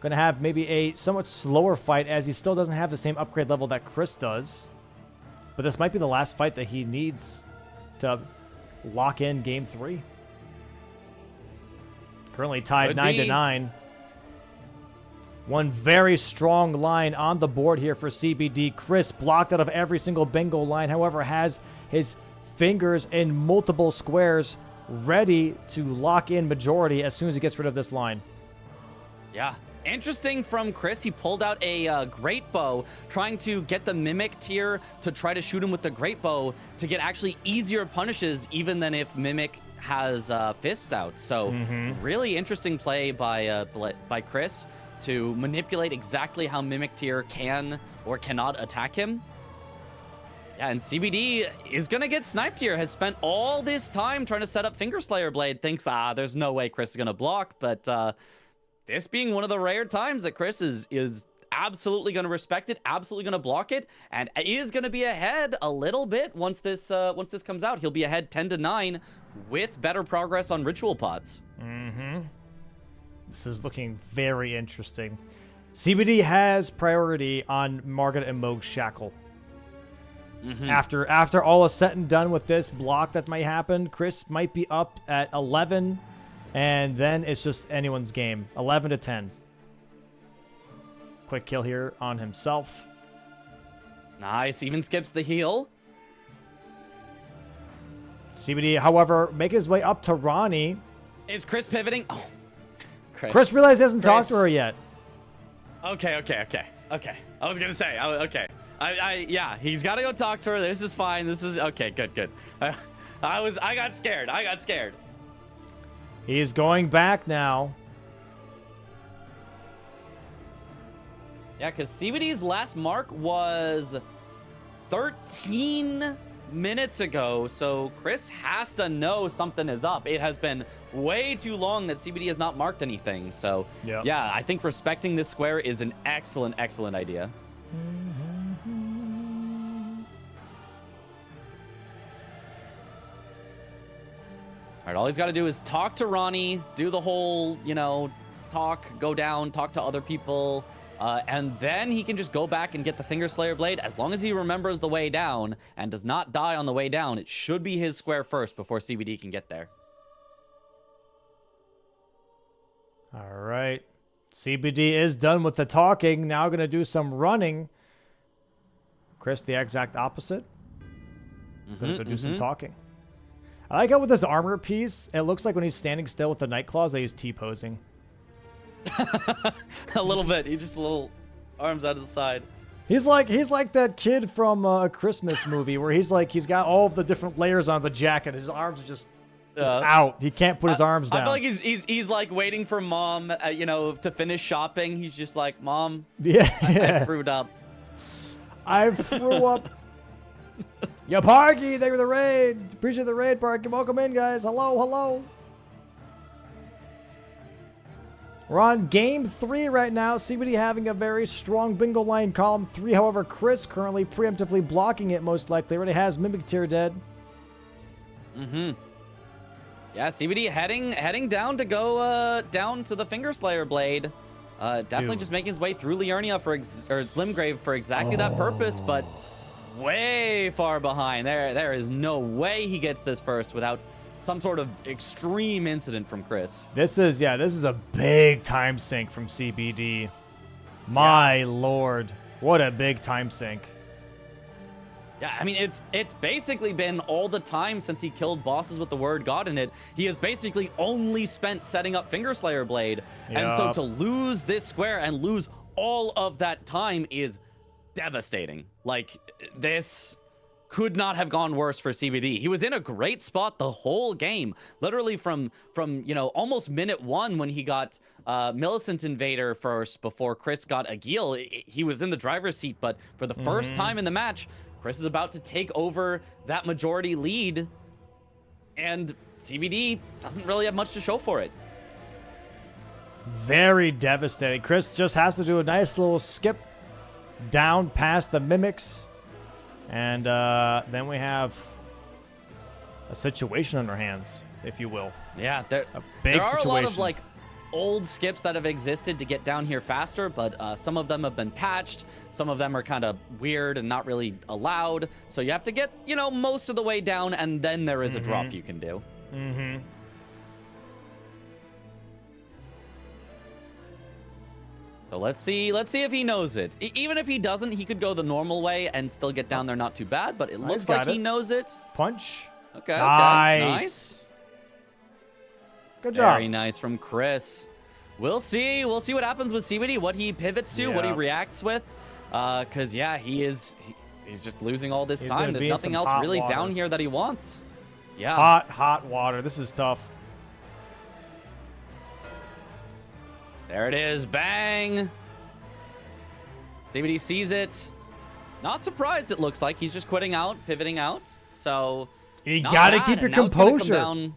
Going to have maybe a somewhat slower fight as he still doesn't have the same upgrade level that Chris does. But this might be the last fight that he needs to lock in Game 3. Currently tied 9-9. One very strong line on the board here for CBD. Chris blocked out of every single bingo line, however, has his fingers in multiple squares ready to lock in majority as soon as he gets rid of this line. Yeah. Interesting from Chris. He pulled out a great bow, trying to get the Mimic tier to try to shoot him with the great bow to get actually easier punishes even than if Mimic has fists out. So really interesting play by Chris to manipulate exactly how Mimic tier can or cannot attack him. Yeah, and CBD is going to get sniped here. Has spent all this time trying to set up Finger Slayer Blade. Thinks, there's no way Chris is going to block. But this being one of the rare times that Chris is absolutely going to respect it, absolutely going to block it, and is going to be ahead a little bit once this comes out. He'll be ahead 10-9 with better progress on ritual pots. This is looking very interesting. CBD has priority on Morgot and Mohg's Shackle. After all is said and done with this block that might happen, Chris might be up at 11, and then it's just anyone's game. 11-10. Quick kill here on himself. Nice. Even skips the heal. CBD, however, making his way up to Ronnie. Is Chris pivoting? Oh, Chris realized he hasn't talked to her yet. Okay. I was gonna say, okay. Yeah, he's got to go talk to her. This is fine. This is okay. Good. I got scared. He's going back now. Yeah, because CBD's last mark was 13 minutes ago, so Chris has to know something is up. It has been way too long that CBD has not marked anything. So yeah, I think respecting this square is an excellent idea. All right, all he's got to do is talk to Ronnie, do the whole, go down, talk to other people, and then he can just go back and get the Finger Slayer Blade. As long as he remembers the way down and does not die on the way down, it should be his square first before CBD can get there. All right. CBD is done with the talking. Now going to do some running. Chris, the exact opposite. Going to go do some talking. I like how with this armor piece, it looks like when he's standing still with the Night Claws, that he's T-posing. A little bit. He just a little arms out of the side. He's like that kid from a Christmas movie where he's got all of the different layers on the jacket. His arms are just out. He can't put his arms down. I feel like he's like waiting for mom, to finish shopping. He's just like, Mom, I threw up. I threw up. Yo, Parky, thank you for the raid. Appreciate the raid, Parky. Welcome in, guys. Hello. We're on game 3 right now. CBD having a very strong bingo line column 3. However, Chris currently preemptively blocking it most likely. Already has Mimic Tier dead. Yeah, CBD heading down to go down to the Finger Slayer blade. Definitely just making his way through Liurnia or Limgrave for exactly that purpose, but way far behind. There is no way he gets this first without some sort of extreme incident from Chris. This is a big time sink from CBD. My lord, what a big time sink. Yeah, I mean, it's basically been all the time since he killed bosses with the word God in it. He has basically only spent setting up Finger Slayer Blade. Yep. And so to lose this square and lose all of that time is devastating. Like, this could not have gone worse for CBD. He was in a great spot the whole game. Literally from you know, almost minute 1 when he got Millicent Invader first before Chris got Agil. He was in the driver's seat, but for the first time in the match, Chris is about to take over that majority lead, and CBD doesn't really have much to show for it. Very devastating. Chris just has to do a nice little skip down past the mimics, and then we have a situation on our hands, if you will. Yeah, there there are a lot of like old skips that have existed to get down here faster, but some of them have been patched. Some of them are kind of weird and not really allowed. So you have to get, you know, most of the way down, and then there is a drop you can do. So let's see if he knows it. Even if he doesn't, he could go the normal way and still get down there not too bad, but it looks like he knows it. Punch. Okay, nice. Good job. Very nice from Chris. We'll see what happens with CBD, what he pivots to, what he reacts with. Cause yeah, he's just losing all this time. There's nothing else really down here that he wants. Yeah. Hot water. This is tough. There it is. Bang. CBD sees it. Not surprised, it looks like. He's just quitting out, pivoting out. So you gotta keep your composure.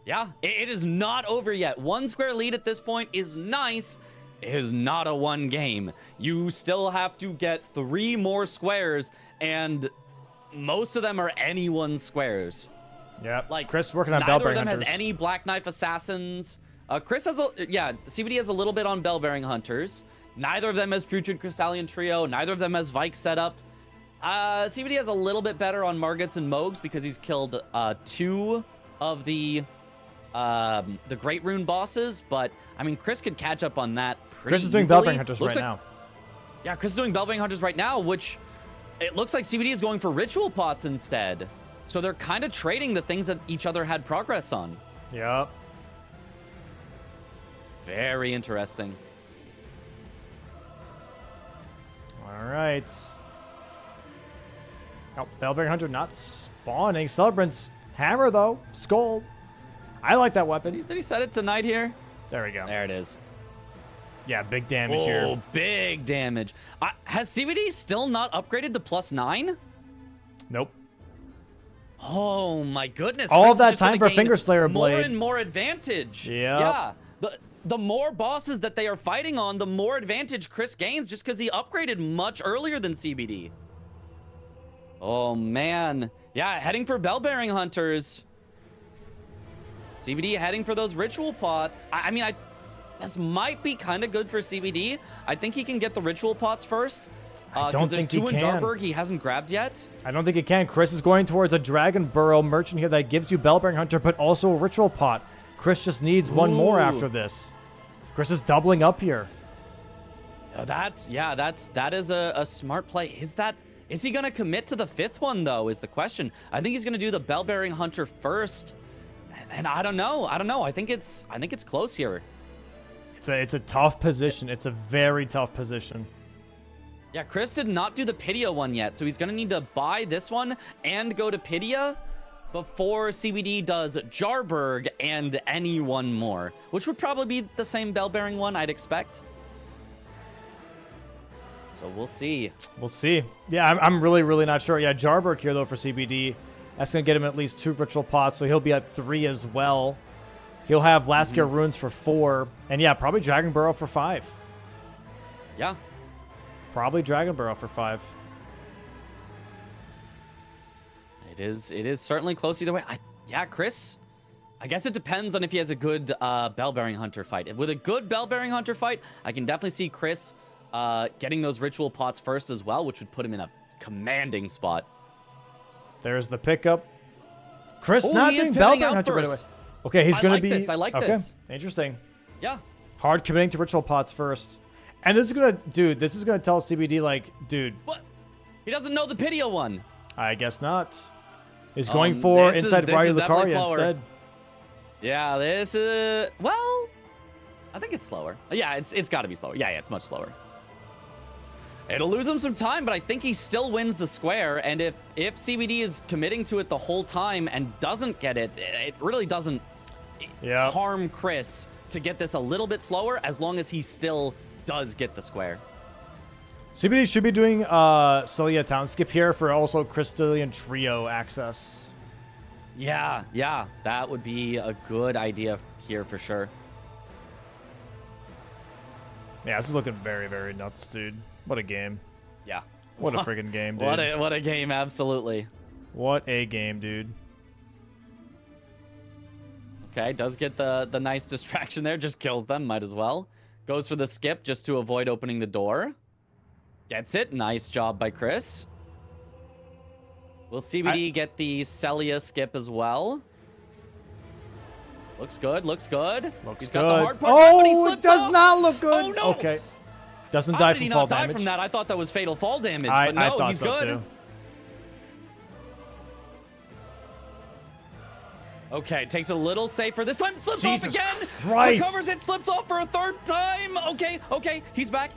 Yeah, it is not over yet. 1 square lead at this point is nice. It is not a 1 game. You still have to get 3 more squares, and most of them are anyone's squares. Yeah, like Chris working on Bellbearing Hunters. Neither of them has any Black Knife Assassins. Chris has CBD has a little bit on Bellbearing Hunters. Neither of them has Putrid Crystallian Trio. Neither of them has Vike set up. CBD has a little bit better on Morgots and Mogs because he's killed 2 of the Great Rune bosses, but I mean, Chris could catch up on that pretty Chris is doing easily. Bellbearing Hunters right now. Yeah, Chris is doing Bellbearing Hunters right now, which it looks like CBD is going for Ritual Pots instead. So they're kind of trading the things that each other had progress on. Yep. Very interesting. All right. Oh, Bellbearing Hunter not spawning. Celebrant's hammer, though. Skull. I like that weapon. Did he set it to night here? There we go. There it is. Yeah, big damage here. Oh, big damage. Has CBD still not upgraded to +9? Nope. Oh, my goodness. All of that time for Finger Slayer Blade. More and more advantage. Yep. Yeah. The more bosses that they are fighting on, the more advantage Chris gains just because he upgraded much earlier than CBD. Oh, man. Yeah, heading for Bellbearing Hunters. CBD heading for those Ritual Pots. I mean, this might be kind of good for CBD. I think he can get the Ritual Pots first. I don't think he can. There's 2 in Jarburg he hasn't grabbed yet. I don't think he can. Chris is going towards a Dragon Burrow merchant here that gives you Bellbearing Hunter, but also a Ritual Pot. Chris just needs 1 more after this. Chris is doubling up here. That is a smart play. Is he gonna commit to the 5th one though? Is the question. I think he's gonna do the Bellbearing Hunter first, and I don't know. I think it's close here. It's a tough position. It's a very tough position. Yeah, Chris did not do the Pydia one yet, so he's gonna need to buy this one and go to Pydia before CBD does Jarburg and any one more, which would probably be the same Bellbearing one, I'd expect. So we'll see. We'll see. Yeah, I'm really, really not sure. Yeah, Jarburg here, though, for CBD. That's going to get him at least 2 Ritual Pots, so he'll be at 3 as well. He'll have Last Gear Runes for 4. And yeah, probably Dragon Burrow for 5. Yeah. Probably Dragon Burrow for 5. It is certainly close either way. Yeah, Chris, I guess it depends on if he has a good Bell-Bearing Hunter fight. With a good Bell-Bearing Hunter fight, I can definitely see Chris getting those ritual pots first as well, which would put him in a commanding spot. There's the pickup. Chris not doing Bell-Bearing Hunter right away. Okay, he's going to be... I like this. Interesting. Yeah. Hard committing to ritual pots first. And this is going to... Dude, this is going to tell CBD, like, dude... What? He doesn't know the Pitio one. I guess not. He's going for inside Ryu Lucaria instead. Yeah, this is... Well, I think it's slower. Yeah, it's got to be slower. Yeah, it's much slower. It'll lose him some time, but I think he still wins the square. And if CBD is committing to it the whole time and doesn't get it, it really doesn't harm Chris to get this a little bit slower as long as he still does get the square. CBD should be doing Celia Town Skip here for also Crystallian Trio access. Yeah, that would be a good idea here for sure. Yeah, this is looking very, very nuts, dude. What a game. Yeah. What a friggin' game, dude. What a game, absolutely. What a game, dude. Okay, does get the nice distraction there. Just kills them, might as well. Goes for the skip just to avoid opening the door. Gets it. Nice job by Chris. Will CBD get the Celia skip as well? Looks good. Looks good. He's got good. the hard part down, but he slips it does off. not look good. Oh, no. Okay. Doesn't How die did from he fall not die damage. from that? I thought that was fatal fall damage, I but no, thought he's so good. Too. Okay, takes it a little safer. This time slips Jesus off again. Christ. Recovers it, slips off for a third time. Okay, he's back.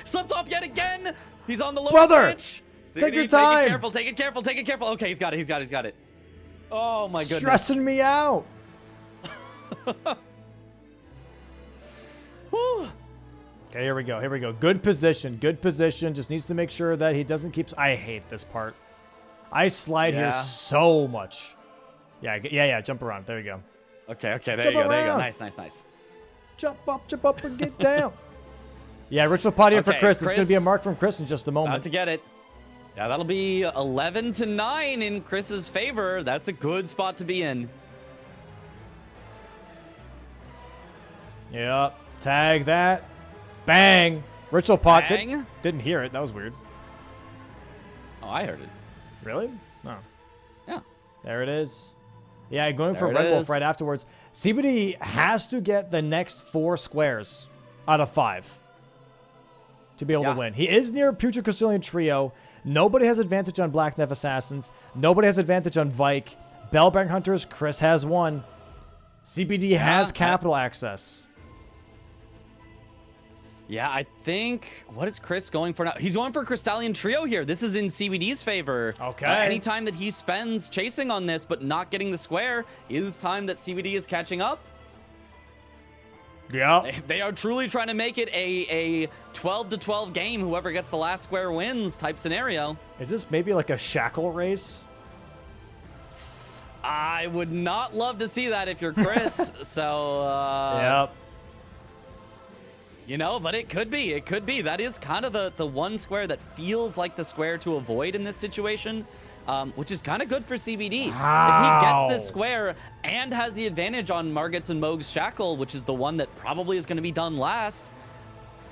Slips off yet again. He's on the lower Brother, edge. take your time. Take it careful. Okay, he's got it. Oh my goodness. Stressing me out. Whew. Okay, here we go. Good position. Just needs to make sure that he doesn't keep... I hate this part. I slide here so much. Yeah. Jump around. There you go. Okay. There you go. Nice. Jump up, and get down. Yeah, ritual pot here for Chris. This is going to be a mark from Chris in just a moment. About to get it. Yeah, that'll be 11-9 in Chris's favor. That's a good spot to be in. Yep. Tag that. Bang. Ritual pot. Bang. Didn't hear it. That was weird. Oh, I heard it. Really? No. Yeah. There it is. Yeah, going for Red Wolf right afterwards. CBD has to get the next 4 squares out of 5 to be able to win. He is near Putrid Crystallian Trio. Nobody has advantage on Black Knife Assassins. Nobody has advantage on Vike. Bellbearing Hunters, Chris has 1. CBD has capital access. Yeah, I think... What is Chris going for now? He's going for Crystallian Trio here. This is in CBD's favor. Okay. Anytime that he spends chasing on this but not getting the square is time that CBD is catching up. Yeah. They are truly trying to make it a 12-12 game. Whoever gets the last square wins type scenario. Is this maybe like a shackle race? I would not love to see that if you're Chris. So, yep. You know, but it could be. It could be. That is kind of the one square that feels like the square to avoid in this situation, which is kind of good for CBD. Wow. If he gets this square and has the advantage on Margot's and Mohg's Shackle, which is the one that probably is going to be done last,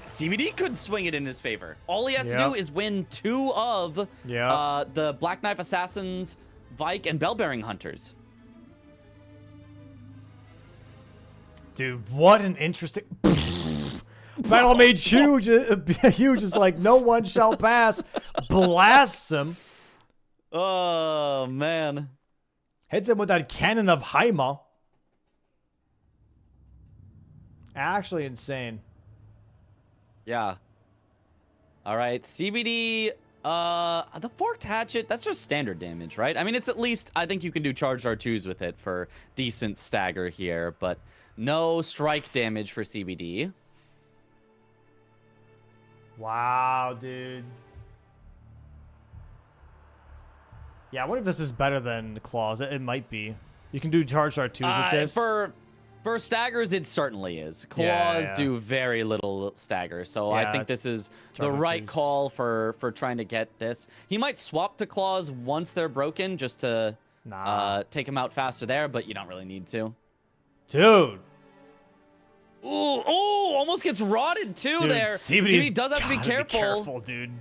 CBD could swing it in his favor. All he has to do is win 2 of the Black Knife Assassins, Vike, and Bellbearing Hunters. Dude, what an interesting... Battle made huge. Huge is like, no one shall pass. Blasts him. Oh, man. Hits him with that cannon of Haima. Actually insane. Yeah. All right. CBD, the Forked Hatchet, that's just standard damage, right? I mean, it's at least, I think you can do charged R2s with it for decent stagger here, but no strike damage for CBD. Wow, dude. Yeah, I wonder if this is better than Claws. It might be. You can do charged R2s with this. For staggers, it certainly is. Claws do very little stagger, so I think this is the right call for trying to get this. He might swap to claws once they're broken just to take him out faster there, but you don't really need to. Dude. Ooh, almost gets rotted too there. CBD does have to be careful, dude.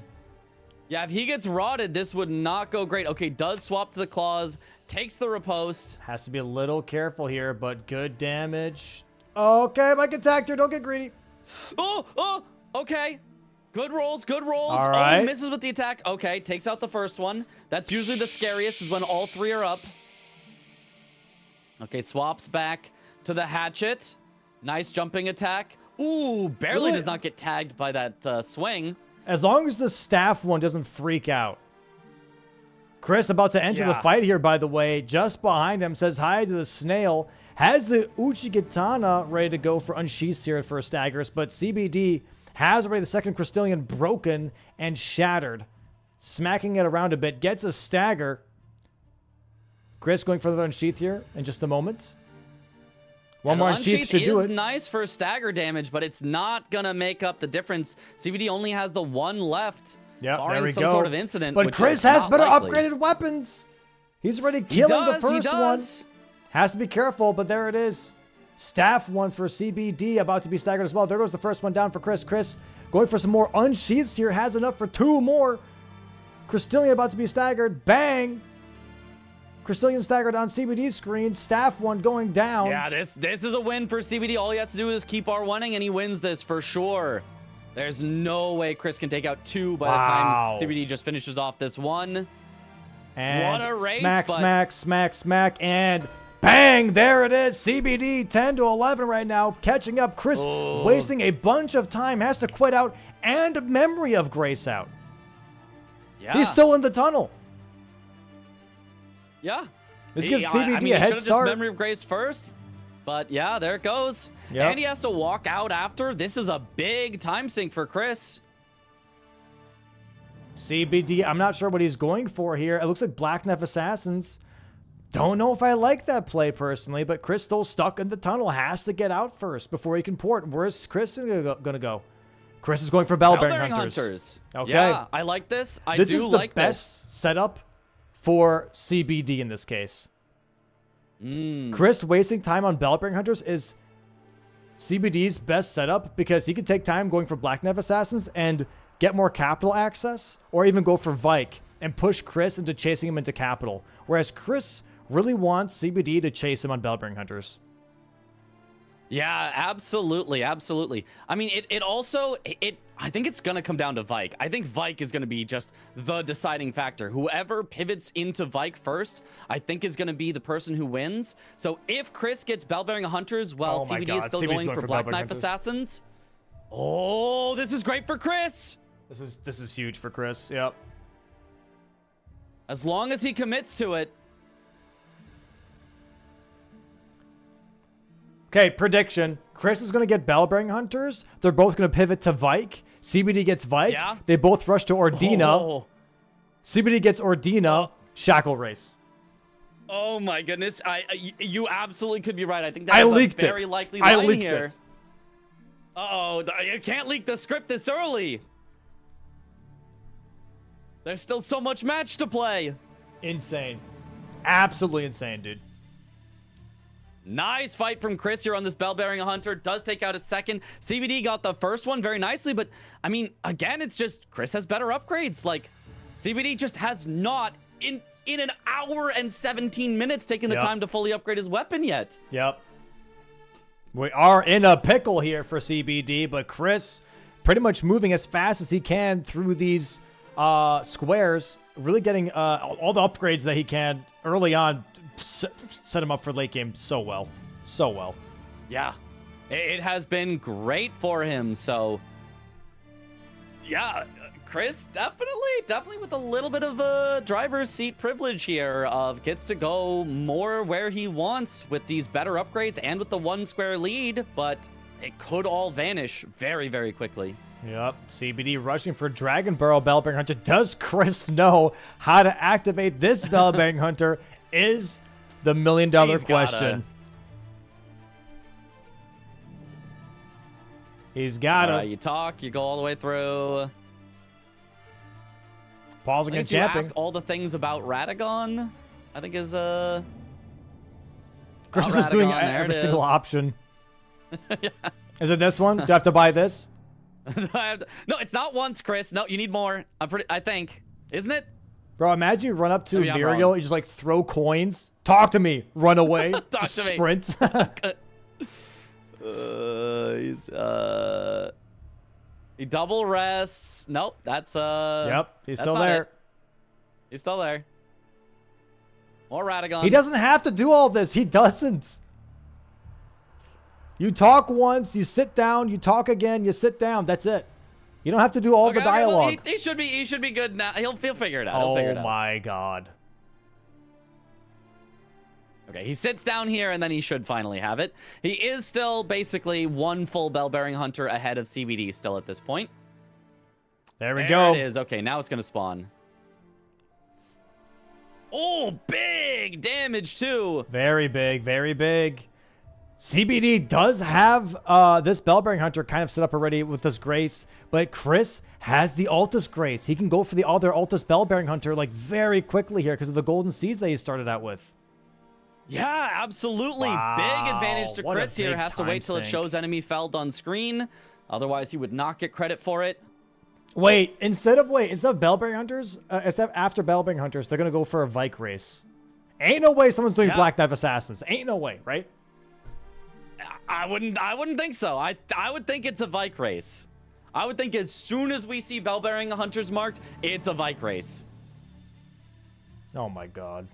Yeah, if he gets rotted, this would not go great. Okay, does swap to the claws, takes the riposte. Has to be a little careful here, but good damage. Okay, Mike attacked her. Don't get greedy. Oh, okay. Good rolls, good rolls. All right. Oh, misses with the attack. Okay, takes out the first one. That's usually the scariest, is when all three are up. Okay, swaps back to the hatchet. Nice jumping attack. Ooh, barely does not get tagged by that swing. As long as the staff one doesn't freak out. Chris about to enter the fight here, by the way. Just behind him, says hi to the snail. Has the Uchigatana ready to go for unsheathed here for staggers, but CBD has already the second Crystallian broken and shattered. Smacking it around a bit. Gets a stagger. Chris going for the unsheath here in just a moment. One more unsheath should do it. Is nice for stagger damage, but it's not going to make up the difference. CBD only has the one left. Yep, barring there we some go. sort of incident. But Chris has better upgraded weapons. He's already killing the first one. Has to be careful, but there it is. Staff one for CBD, about to be staggered as well. There goes the first one down for Chris. Chris going for some more unsheaths here. Has enough for two more. Crystallian about to be staggered. Bang. Crystallian staggered on CBD's screen. Staff one going down. Yeah, this is a win for CBD. All he has to do is keep R1ing, and he wins this for sure. There's no way Chris can take out two by the time CBD just finishes off this one. And what a race, smack, and bang! There it is. CBD 10 to 11 right now, catching up. Chris wasting a bunch of time, has to quit out, and memory of Grace out. Yeah, he's still in the tunnel. Yeah. This gives CBD a head start. Just memory of Grace first. But yeah, there it goes. Yep. And he has to walk out after. This is a big time sink for Chris. CBD, I'm not sure what he's going for here. It looks like Black Knife Assassins. Don't know if I like that play personally, but Chris still stuck in the tunnel. Has to get out first before he can port. Where's Chris gonna go? Chris is going for Bell-Bearing Hunters. Okay. Yeah, I like this. This is the best setup for CBD in this case. Chris wasting time on Bell-Bearing Hunters is CBD's best setup because he could take time going for Black Knife Assassins and get more capital access, or even go for Vike and push Chris into chasing him into capital. Whereas Chris really wants CBD to chase him on Bell-Bearing Hunters. Yeah, absolutely, absolutely. I mean, it also, I think it's going to come down to Vike. I think Vike is going to be just the deciding factor. Whoever pivots into Vike first, I think is going to be the person who wins. So if Chris gets Bell-Bearing Hunters while CBD is still going for Black Knife Assassins. Oh, this is great for Chris. This is huge for Chris. Yep. As long as he commits to it. Okay, prediction. Chris is going to get Bell-Bearing Hunters. They're both going to pivot to Vike. CBD gets Vike. Yeah. They both rush to Ordina. CBD gets Ordina. Shackle race. Oh my goodness. You absolutely could be right. I think that's a very likely line here. Uh-oh. You can't leak the script this early. There's still so much match to play. Insane. Absolutely insane, dude. Nice fight from Chris here on this Bell-Bearing Hunter. Does take out a second. CBD got the first one very nicely, but I mean, again, it's just Chris has better upgrades. Like, CBD just has not, in an hour and 17 minutes, taken the time to fully upgrade his weapon yet. Yep. We are in a pickle here for CBD, but Chris pretty much moving as fast as he can through these squares, really getting all the upgrades that he can early on. Set him up for late game so well. So well. Yeah. It has been great for him. So, yeah, Chris definitely with a little bit of a driver's seat privilege here of gets to go more where he wants with these better upgrades and with the one square lead, but it could all vanish very, very quickly. Yep, CBD rushing for Dragon Burrow Bell-Bearing Hunter. Does Chris know how to activate this Bell-Bearing Hunter? Is the $1 million question. He's got it. You talk, you go all the way through. Pausing and you champing. ask all the things about Radagon, I think is Chris is just doing every single option. Yeah. Is it this one? Do I have to buy this? No, it's not once, Chris. No, you need more. I think. Isn't it? Bro, imagine you run up to Muriel, you just like throw coins. Talk to me. Run away. Talk just to me. sprint. He double rests. Nope, that's Yep, he's that's still not there. it. He's still there. More Radagon. He doesn't have to do all this. He doesn't. You talk once, you sit down, you talk again, you sit down. That's it. You don't have to do all the dialogue. Well, he should be good now. He'll figure it out. Oh my god. Okay, he sits down here and then he should finally have it. He is still basically one full bell-bearing hunter ahead of CBD still at this point. There we go. There it is. Okay, now it's going to spawn. Oh, big damage too. Very big, very big. CBD does have this bell-bearing hunter kind of set up already with this Grace, but Chris has the Altus Grace. He can go for the other Altus bell-bearing hunter like very quickly here because of the golden seeds that he started out with. Yeah, absolutely. Wow, big advantage to what a Chris here. big Has to wait till it time shows enemy felled on screen. Otherwise, he would not get credit for it. Wait, instead of bell-bearing hunters, instead of after bell-bearing hunters, they're going to go for a Vike race. Ain't no way someone's doing Black Knife Assassins. Ain't no way, right? I wouldn't think so. I would think it's a Vike race. I would think as soon as we see bell-bearing hunters marked, it's a Vike race. Oh my god.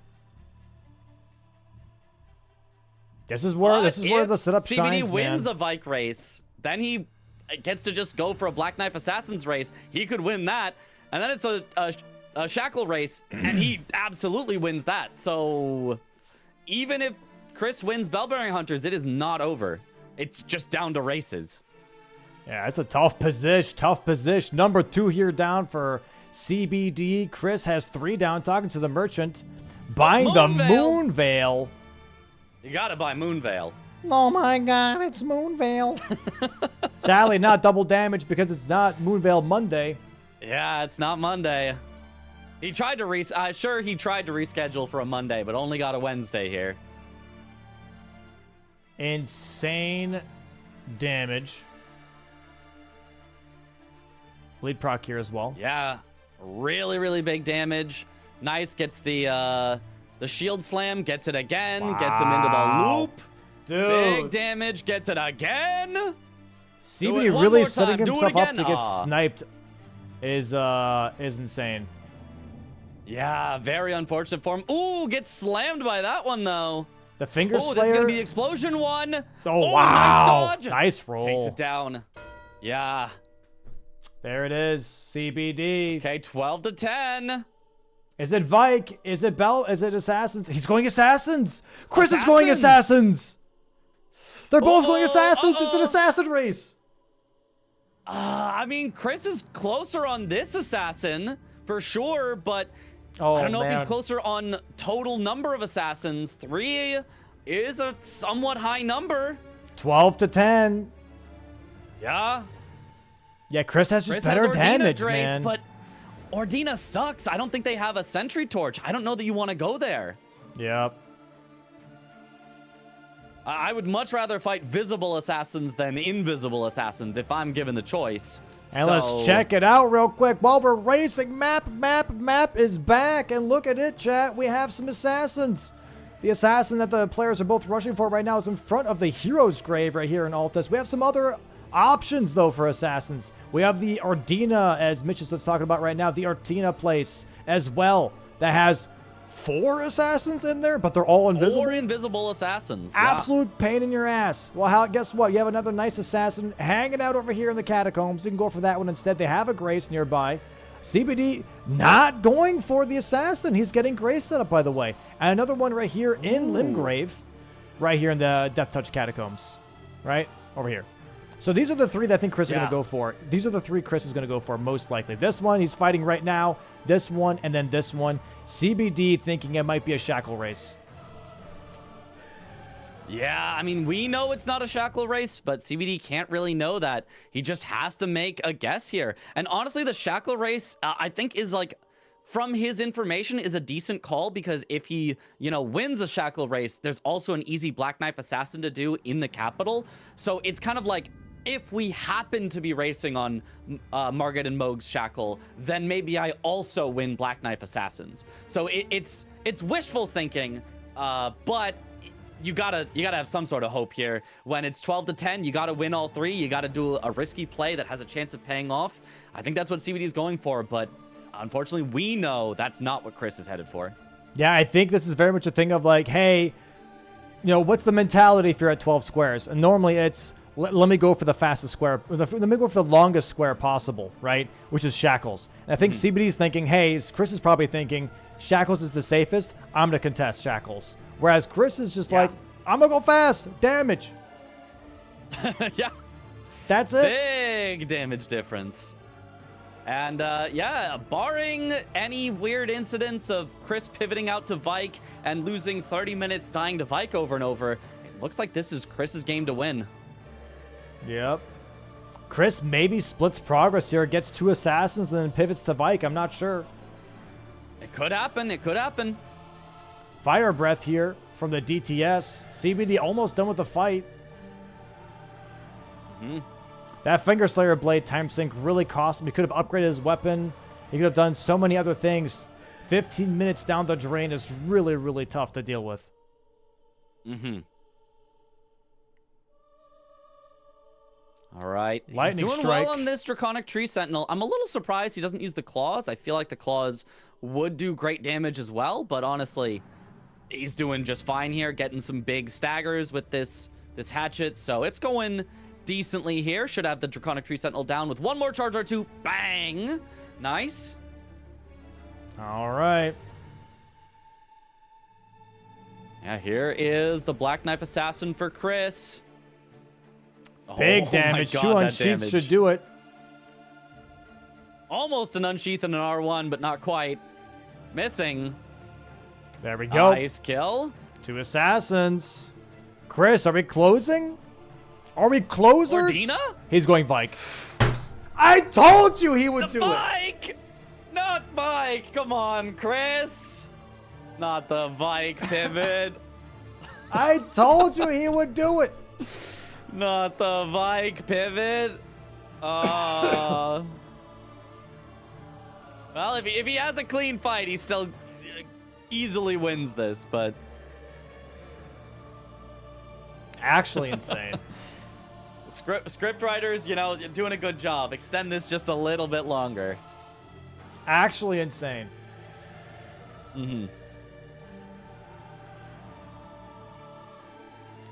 This is where the setup CBD shines, wins man. a Vike race, then he gets to just go for a Black Knife Assassins race. He could win that, and then it's a Shackle race, and he absolutely wins that. So even if Chris wins bell-bearing hunters, it is not over. It's just down to races. Yeah, it's a tough position. Tough position. Number 2 here down for CBD. Chris has 3 down. Talking to the merchant, buying the Moonveil. You gotta buy Moonveil. Oh my god, it's Moonveil. Sadly, not double damage because it's not Moonveil Monday. Yeah, it's not Monday. He tried to sure he tried to reschedule for a Monday, but only got a Wednesday here. Insane damage. Bleed proc here as well. Yeah, really, really big damage. Nice, gets the shield slam, gets it again, gets him into the loop. Dude. Big damage, gets it again. CBD really setting himself up to get sniped is insane. Yeah, very unfortunate for him. Ooh, gets slammed by that one though. The Finger Slayer. Oh, this is gonna be the explosion one. Oh wow! Nice dodge. Nice roll. Takes it down. Yeah. There it is. CBD. Okay, 12 to 10. Is it Vike? Is it Bell? Is it Assassins? He's going Assassins. Chris is going Assassins. They're both going Assassins. It's an assassin race. I mean, Chris is closer on this assassin for sure, but I don't know if he's closer on total number of assassins. 3 is a somewhat high number. 12 to 10. Yeah. Yeah, Chris has just better damage, man. But Ordina sucks. I don't think they have a sentry torch. I don't know that you want to go there. Yep. I would much rather fight visible assassins than invisible assassins if I'm given the choice. And let's check it out real quick while we're racing. Map is back. And look at it, chat. We have some assassins. The assassin that the players are both rushing for right now is in front of the hero's grave right here in Altus. We have some other options, though, for assassins. We have the Ordina, as Mitch is talking about right now, the Ordina place as well, that has 4 assassins in there, but they're all invisible. 4 invisible assassins. Absolute pain in your ass. Well, guess what? You have another nice assassin hanging out over here in the catacombs. You can go for that one instead. They have a Grace nearby. CBD not going for the assassin. He's getting Grace set up, by the way. And another one right here in Limgrave, right here in the Death Touch catacombs, right over here. So these are the 3 that I think Chris is going to go for. These are the 3 Chris is going to go for most likely. This one he's fighting right now. This one and then this one. CBD thinking it might be a shackle race. Yeah, I mean, we know it's not a shackle race, but CBD can't really know that. He just has to make a guess here. And honestly, the shackle race, I think is like, from his information, is a decent call because if he, wins a shackle race, there's also an easy Black Knife Assassin to do in the capital. So it's kind of like, if we happen to be racing on Morgot and Mohg's shackle, then maybe I also win Black Knife Assassins. So it's wishful thinking, but you gotta have some sort of hope here. When it's 12-10, you gotta win all three. You gotta do a risky play that has a chance of paying off. I think that's what CBD is going for, but unfortunately, we know that's not what Chris is headed for. Yeah, I think this is very much a thing of like, hey, what's the mentality if you're at 12 squares? And normally it's, let me go for the fastest square. Let me go for the longest square possible, right? Which is shackles. And I think CBD's thinking, hey, Chris is probably thinking, shackles is the safest. I'm going to contest shackles. Whereas Chris is just like, I'm going to go fast. Damage. Yeah. That's it. Big damage difference. And yeah, barring any weird incidents of Chris pivoting out to Vike and losing 30 minutes dying to Vike over and over, it looks like this is Chris's game to win. Yep. Chris maybe splits progress here, gets 2 assassins, and then pivots to Vike. I'm not sure. It could happen. It could happen. Fire breath here from the DTS. CBD almost done with the fight. That Finger Slayer blade time sink really cost him. He could have upgraded his weapon. He could have done so many other things. 15 minutes down the drain is really, really tough to deal with. All right. Lightning He's doing strike. well on this Draconic Tree Sentinel. I'm a little surprised he doesn't use the claws. I feel like the claws would do great damage as well, but honestly, he's doing just fine here, getting some big staggers with this hatchet. So it's going decently here. Should have the Draconic Tree Sentinel down with one more charge or two. Bang! Nice. All right. Yeah, here is the Black Knife Assassin for Chris. Big damage. 2 unsheaths should do it. Almost an unsheath and an R1, but not quite. Missing. There we go. Nice kill. 2 assassins. Chris, are we closing? Are we closers? Ordina? He's going Vike. I told you he would do it. Vike! Not Vike. Come on, Chris. Not the Vike pivot. I told you he would do it. Not the Vike pivot. Well, if he has a clean fight, he still easily wins this, but Actually insane. script writers, doing a good job. Extend this just a little bit longer. Actually insane.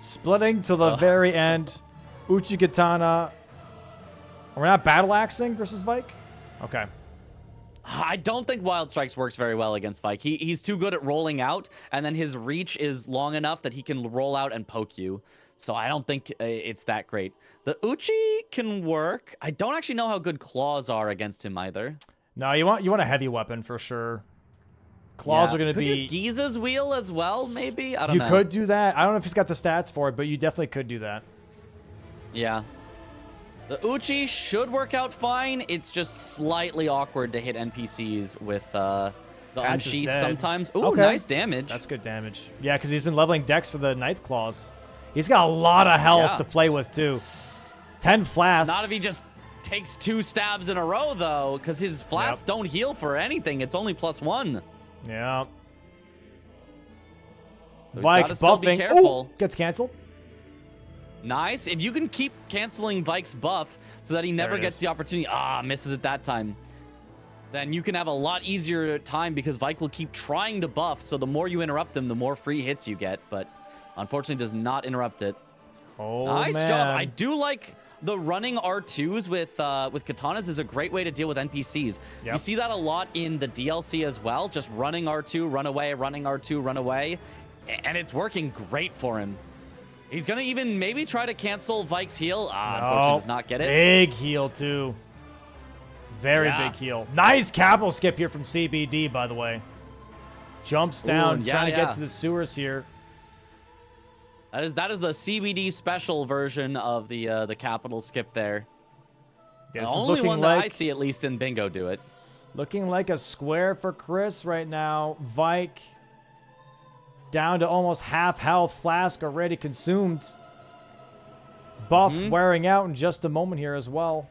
Splitting to the very end. Uchigatana. We're not battle axing versus Vike? Okay. I don't think Wild Strikes works very well against Vike. He's too good at rolling out, and then his reach is long enough that he can roll out and poke you. So I don't think it's that great. The Uchi can work. I don't actually know how good claws are against him either. No, you want a heavy weapon for sure. Claws are going to be... Could use Giza's wheel as well, maybe? I don't know. You could do that. I don't know if he's got the stats for it, but you definitely could do that. Yeah. The Uchi should work out fine. It's just slightly awkward to hit NPCs with the unsheath sometimes. Ooh, okay. Nice damage. That's good damage. Yeah, because he's been leveling Dex for the Ninth Claws. He's got a lot of health to play with, too. 10 flasks. Not if he just takes 2 stabs in a row, though, because his flasks don't heal for anything. It's only +1. Yeah. So Vike buffing. Oh, gets canceled. Nice. If you can keep canceling Vike's buff so that he never gets the opportunity, misses it that time, then you can have a lot easier time because Vike will keep trying to buff. So the more you interrupt him, the more free hits you get. But unfortunately, does not interrupt it. Oh, nice man. job. I do like the running R2s with katanas is a great way to deal with NPCs. Yep. You see that a lot in the DLC as well. Just running R2, run away, running R2, run away. And it's working great for him. He's going to even maybe try to cancel Vike's heal. Unfortunately, does not get it. Big heal, too. Very big heal. Nice capital skip here from CBD, by the way. Jumps down, trying to get to the sewers here. That is the CBD special version of the capital skip there. Yeah, the only one that I see, at least in bingo, do it. Looking like a square for Chris right now. Vike down to almost half health. Flask already consumed. Buff wearing out in just a moment here as well.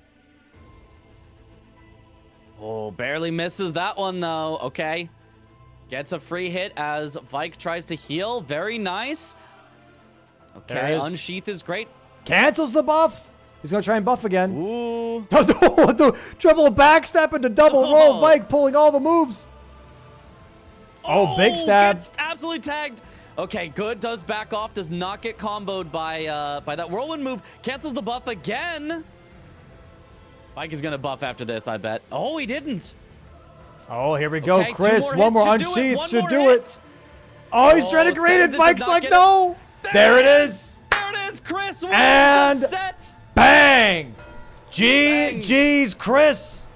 Oh, barely misses that one, though. Okay. Gets a free hit as Vike tries to heal. Very nice. Okay, Unsheath is great. Cancels the buff. He's going to try and buff again. Ooh. The triple backstep into double roll. Vike pulling all the moves. Oh, big stab. Gets absolutely tagged. Okay, good. Does back off. Does not get comboed by that whirlwind move. Cancels the buff again. Vike is going to buff after this, I bet. Oh, he didn't. Oh, here we go. Okay, Chris, one more Unsheath should do it. Oh, he's trying to create it. Vike's like, no. There it is. There it is. Chris wins and the set. Bang. GG's, Chris.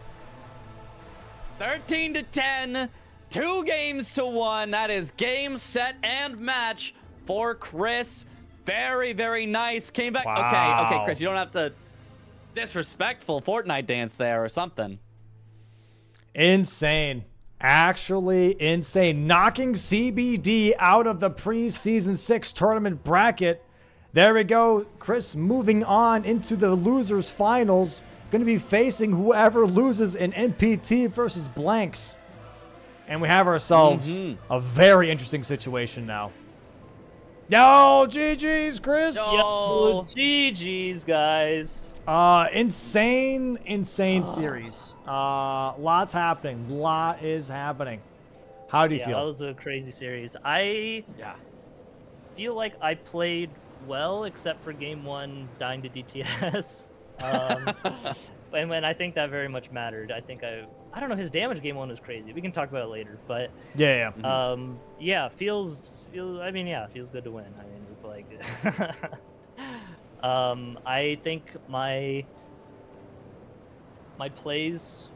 13-10. 2 games to 1. That is game, set, and match for Chris. Very, very nice. Came back. Wow. Okay, Chris, you don't have to disrespectful Fortnite dance there or something. Insane. Actually insane. Knocking CBD out of the preseason 6 tournament bracket. There we go. Chris moving on into the losers finals. Going to be facing whoever loses in NPT versus Blanks. And we have ourselves a very interesting situation now. Yo, GG's, Chris. Yo, GG's, guys. Insane series. Lots happening. Lot is happening. How do you feel? That was a crazy series. I feel like I played well, except for game 1 dying to DTS. And when I think that very much mattered. I think I don't know, his damage game 1 was crazy. We can talk about it later, but yeah. Feels good to win. I mean, it's like I think my plays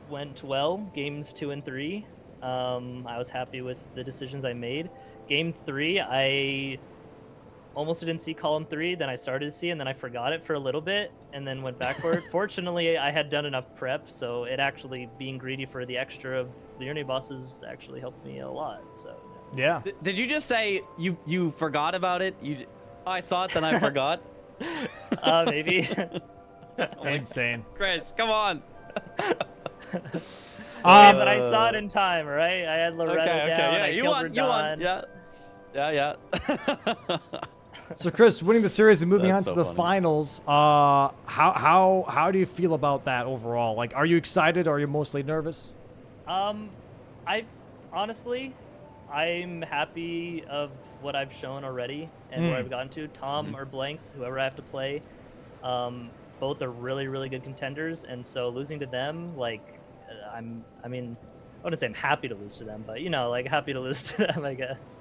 went well, games 2 and 3. I was happy with the decisions I made. Game 3, I almost didn't see column 3, then I started to see, and then I forgot it for a little bit, and then went backward. Fortunately, I had done enough prep, so it actually, being greedy for the extra of the Uni bosses actually helped me a lot. So yeah. Did you just say you forgot about it? I saw it, then I forgot. Maybe. Insane. Chris, come on. But I saw it in time, right? I had Loretto down. Yeah, I you killed won. Radon. You won. Yeah. So Chris, winning the series and moving on That's to so the funny. finals, how do you feel about that overall? Like, are you excited or are you mostly nervous? Honestly, I'm happy of what I've shown already and where I've gotten to. Tom or Blanks, whoever I have to play, both are really, really good contenders, and so losing to them, like, I wouldn't say I'm happy to lose to them, but like happy to lose to them, I guess.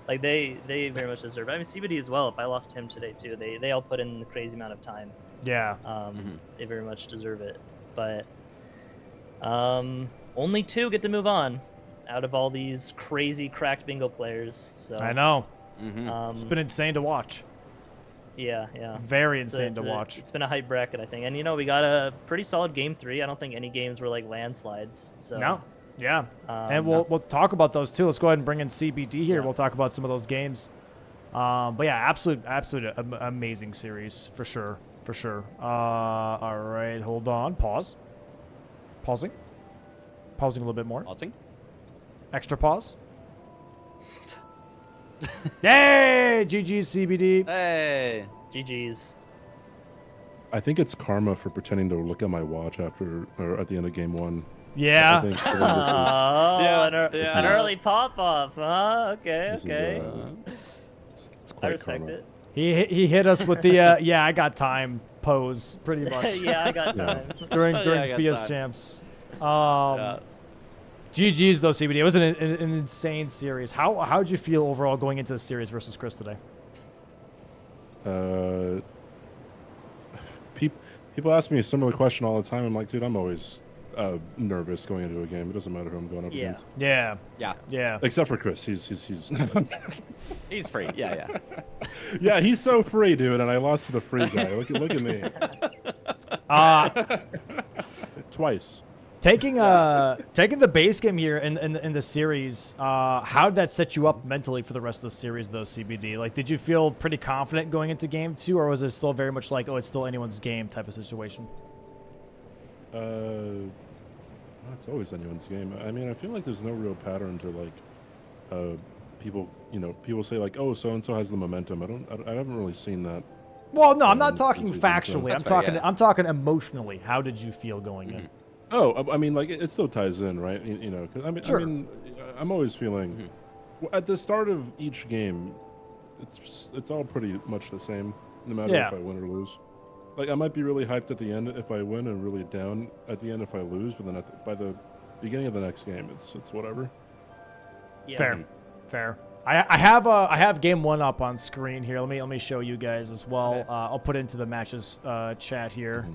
Like they very much deserve it. I mean, CBD as well. If I lost to him today too, they all put in a crazy amount of time. Yeah. They very much deserve it. But only 2 get to move on out of all these crazy cracked bingo players. So I know. It's been insane to watch. Yeah. Very insane to watch. It's been a hype bracket, I think. And we got a pretty solid game 3. I don't think any games were like landslides. So No. Yeah. And we'll talk about those too. Let's go ahead and bring in CBD here. Yeah. We'll talk about some of those games. But yeah, absolute amazing series for sure. All right, hold on. Pausing a little bit more. Extra pause. Yay! GG's CBD. Hey. GG's. I think it's karma for pretending to look at my watch at the end of game 1. Yeah. I think this is, an early pop-off, huh? Okay. It's quite I respect karma. it. He hit us with the yeah, I got time pose pretty much. Yeah, I got time. during FIA's champs. GG's though, CBD. It was an insane series. How'd you feel overall going into the series versus Chris today? People ask me a similar question all the time. I'm like, dude, I'm always nervous going into a game. It doesn't matter who I'm going up against. Yeah. Yeah. Yeah. Except for Chris. He's He's free. Yeah, yeah. yeah, he's so free, dude, and I lost to the free guy. Look at me. Twice. Taking the base game here in the series, how did that set you up mentally for the rest of the series, though, CBD? Like, did you feel pretty confident going into game 2, or was it still very much like, oh, it's still anyone's game type of situation? It's always anyone's game. I mean, I feel like there's no real pattern to like, people say like, oh, so and so has the momentum. I haven't really seen that. Well, no, I'm not talking season, factually. so. I'm talking emotionally. How did you feel going in? Oh, I mean, like it still ties in, right? You know, 'cause Sure. I mean, I'm always feeling at the start of each game, it's all pretty much the same, no matter if I win or lose. Like I might be really hyped at the end if I win, and really down at the end if I lose. But then by the beginning of the next game, it's whatever. Yeah. Fair. I have game 1 up on screen here. Let me show you guys as well. Okay. I'll put it into the matches chat here.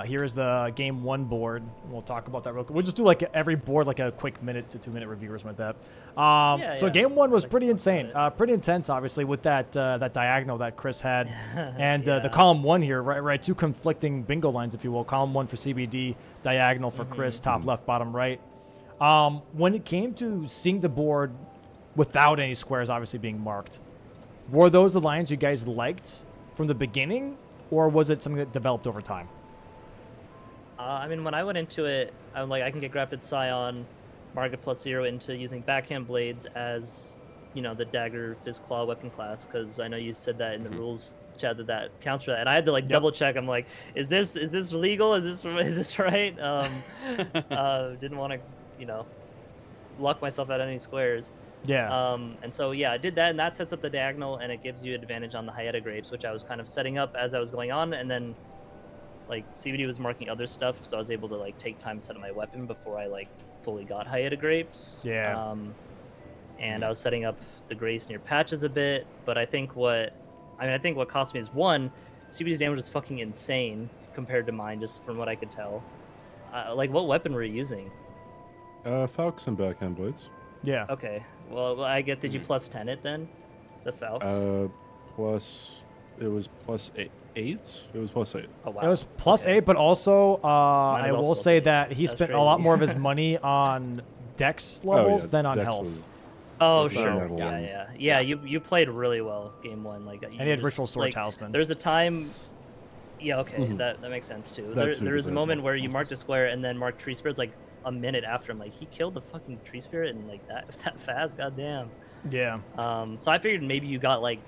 Here's the game 1 board. We'll talk about that real quick. We'll just do like every board like a quick 1 to 2 minute review or something like that. So game 1 was pretty insane, pretty intense, obviously, with that diagonal that Chris had, and the column 1 here, right, 2 conflicting bingo lines, if you will. Column 1 for CBD, diagonal for Chris, top left, bottom right. When it came to seeing the board without any squares obviously being marked, were those the lines you guys liked from the beginning, or was it something that developed over time? I mean, when I went into it, I'm like, I can get Grafted Scion, Morgot +0 into using backhand blades as, you know, the dagger fizz claw weapon class, because I know you said that in the rules chat that counts for that, and I had to like double check. I'm like, is this legal? Is this right? Didn't want to, you know, luck myself out any squares. Yeah. And so yeah, I did that, and that sets up the diagonal, and it gives you advantage on the Hyeta grapes, which I was kind of setting up as I was going on, and then like CBD was marking other stuff, so I was able to like take time to set up my weapon before I like fully got Hyeta grapes. Yeah. And I was setting up the grace near patches a bit, but I think what cost me is one, CBD's damage was fucking insane compared to mine, just from what I could tell. Like, what weapon were you using? Falcons and backhand blades. Yeah. Okay. Well, I get. Did you plus 10 it then? The Falcons? It was plus 8. It was plus 8. Oh, wow. It was plus 8, but also I also will plus say 8. that he That's spent a crazy. lot more of his money on dex levels than on Dex health. was- Oh, was sure. level one. Yeah. You played really well game 1. Like, And he had Ritual Sword Talisman. There's a time. Yeah, okay, that makes sense too. There was a moment where you marked a square and then marked Tree Spirit's like a minute after. I'm like, he killed the fucking Tree Spirit and like that fast. Goddamn. Yeah. So I figured maybe you got like,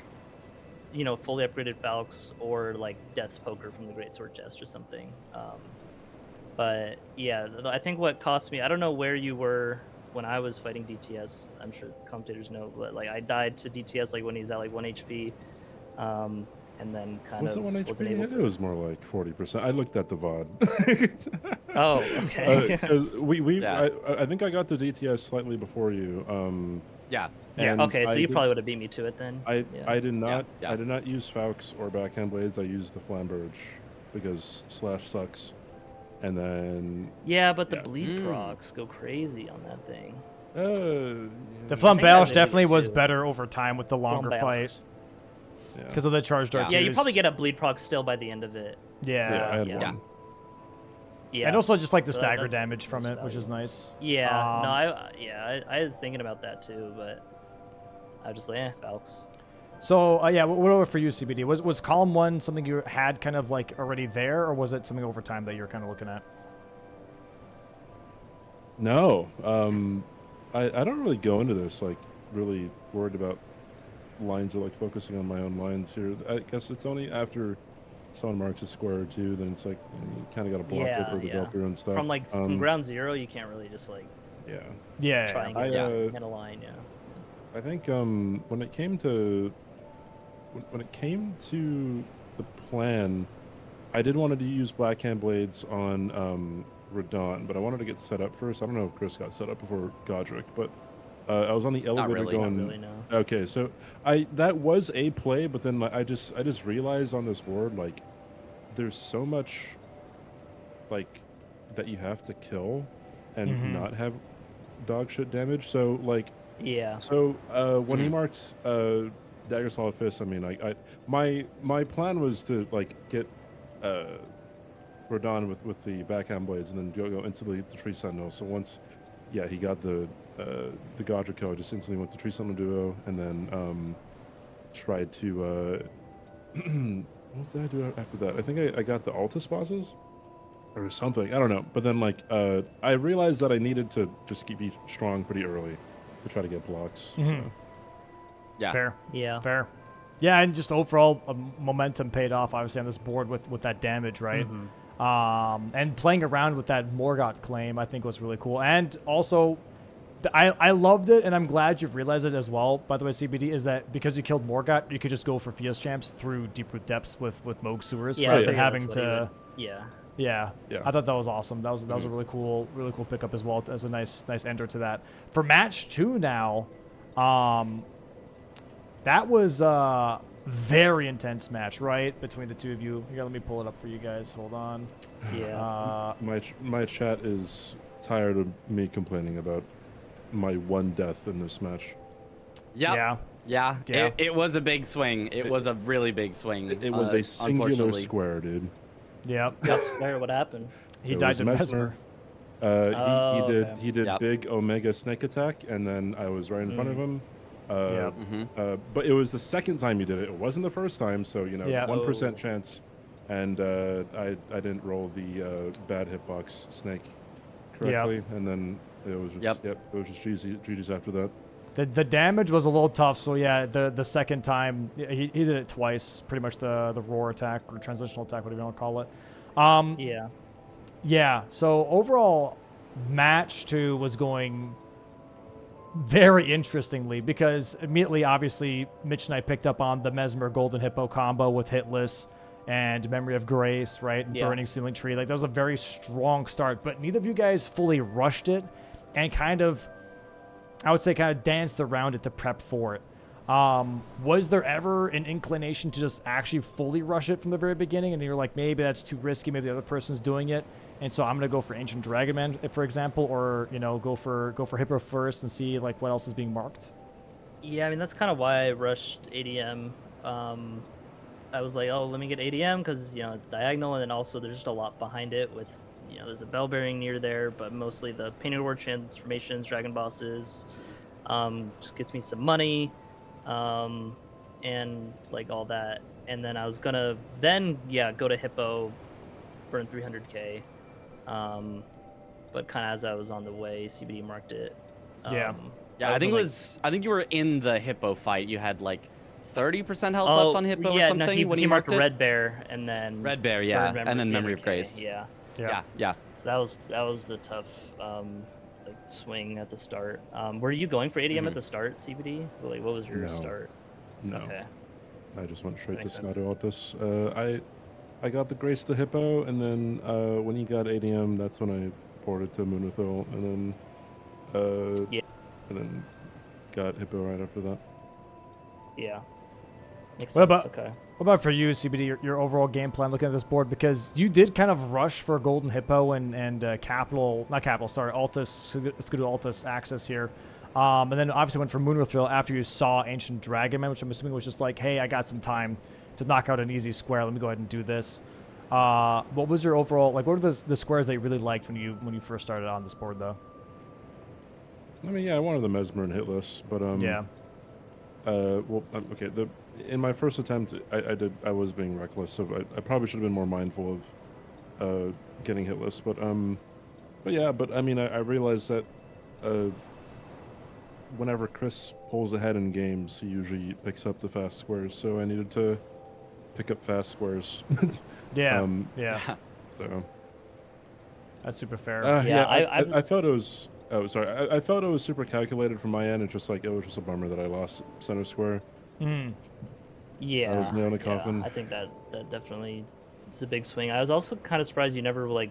you know, fully upgraded Falx or like Death's Poker from the Great Sword Chest or something. But yeah, I think what cost me, I don't know where you were when I was fighting DTS. I'm sure commentators know, but like I died to DTS like when he's at like 1 HP. And then kind was of it 1 wasn't HP? able It to. was more like 40%. I looked at the VOD. Oh, okay. 'Cause Yeah. I think I got to DTS slightly before you. Yeah. and Okay, so I you did- probably would have beat me to it then. I did not Yeah. I did not use Falx or backhand blades. I used the Flamberge because slash sucks. And then Yeah, but the Yeah. bleed procs go crazy on that thing. The I Flamberge did definitely was too. better over time with the longer Flamberge. fight because of the charge dart. Yeah, you twos. probably get a bleed proc still by the end of it. Yeah. I had yeah. one. Yeah. And also just like the So stagger that's- damage from that's it, which is valuable. nice. Yeah. No, Um, I was thinking about that too, but I was just like, Falx. So yeah, what over for you, CBD? Was column 1 something you had kind of like already there, or was it something over time that you were kind of looking at? No. I don't really go into this like really worried about lines or like focusing on my own lines here. I guess it's only after someone marks a square or two, then it's like you kind of got to block it or develop your own stuff. From like from ground zero, you can't really just like yeah. try and I, get a line. Yeah. I think when it came to the plan, I did want to use Blackhand Blades on Radon, but I wanted to get set up first. I don't know if Chris got set up before Godric, but I was on the elevator really. going. Not really, no. Okay, so that was a play, but then I just realized on this board like there's so much like that you have to kill and not have dog shit damage. So like, Yeah. so when he marked Dagger Solid Fist, I mean, my plan was to like get Rodon with the backhand blades and then go instantly to Tree Sentinel. So once, he got the Godric, I just instantly went to Tree Sentinel Duo and then tried to what did I do after that? I think I got the Altus bosses or something. I don't know. But then like I realized that I needed to just be strong pretty early to try to get blocks. So. Yeah. Fair. Yeah. Fair. Yeah, and just overall momentum paid off, obviously, on this board with that damage, right? And playing around with that Morgot claim, I think, was really cool. And also, I loved it, and I'm glad you've realized it as well, by the way, CBD, is that because you killed Morgot, you could just go for Fios champs through Deep Root Depths with Moog Sewers, rather than having to... Yeah. I thought that was awesome. That was a really cool pickup as well, as a nice ender to that. For match 2 now, that was a very intense match, right, between the two of you. Here, let me pull it up for you guys. Hold on. Yeah. My chat is tired of me complaining about my one death in this match. Yep. Yeah. It was a big swing. It was a really big swing. It was a singular square, dude. Yep. That's fair. What happened? He died to Mesmer. He did big Omega snake attack, and then I was right in front of him. But it was the second time he did it. It wasn't the first time, so 1% chance, and I didn't roll the bad hitbox snake correctly, and then it was just it was just GG's after that. The damage was a little tough, so the second time he did it twice, pretty much the roar attack or transitional attack, whatever you want to call it. Yeah. So overall, match 2 was going very interestingly because immediately, obviously, Mitch and I picked up on the Mesmer Golden Hippo combo with Hitless and Memory of Grace, right, and Burning Sealing Tree. Like that was a very strong start, but neither of you guys fully rushed it and kind of danced around it to prep for it. Was there ever an inclination to just actually fully rush it from the very beginning, and you're like, maybe that's too risky, maybe the other person's doing it, and so I'm gonna go for Ancient Dragonman, for example, or go for Hippo first and see like what else is being marked? Yeah, I mean that's kind of why I rushed ADM. I was like, oh, let me get ADM because diagonal, and then also there's just a lot behind it with there's a bell bearing near there, but mostly the Painted War transformations, dragon bosses, just gets me some money, and like all that. And then I was gonna go to Hippo, burn 300k, but kind of as I was on the way, CBD marked it. I think you were in the Hippo fight. You had like 30% health left on Hippo or something. No, when he you marked it? Red Bear and then Red Bear, and then Memory of Grace. Yeah. So that was the tough swing at the start. Were you going for ADM at the start, CBD? Like, what was your start? No. Okay. I just went straight to Scotto Altus. I got the Grace to Hippo, and then when he got ADM, that's when I ported to Moonithil, and then got Hippo right after that. Yeah. What about for you, CBD, your overall game plan looking at this board? Because you did kind of rush for Golden Hippo and Altus, Scudo Altus Axis here. And then obviously went for Moonithil after you saw Ancient Dragonman, which I'm assuming was just like, hey, I got some time to knock out an easy square. Let me go ahead and do this. What was your overall, like, what are the squares that you really liked when you first started on this board, though? I mean, I wanted the Mesmer and Hitless, but in my first attempt, I was being reckless, so I probably should have been more mindful of getting Hitless, but I mean, I realized that whenever Chris pulls ahead in games, he usually picks up the fast squares, so I needed to pick up fast squares. So that's super fair. I thought it was. Oh, sorry. I felt it was super calculated from my end. It's just like it was just a bummer that I lost center square. Yeah. I was nailed in a coffin. I think that definitely is a big swing. I was also kind of surprised you never like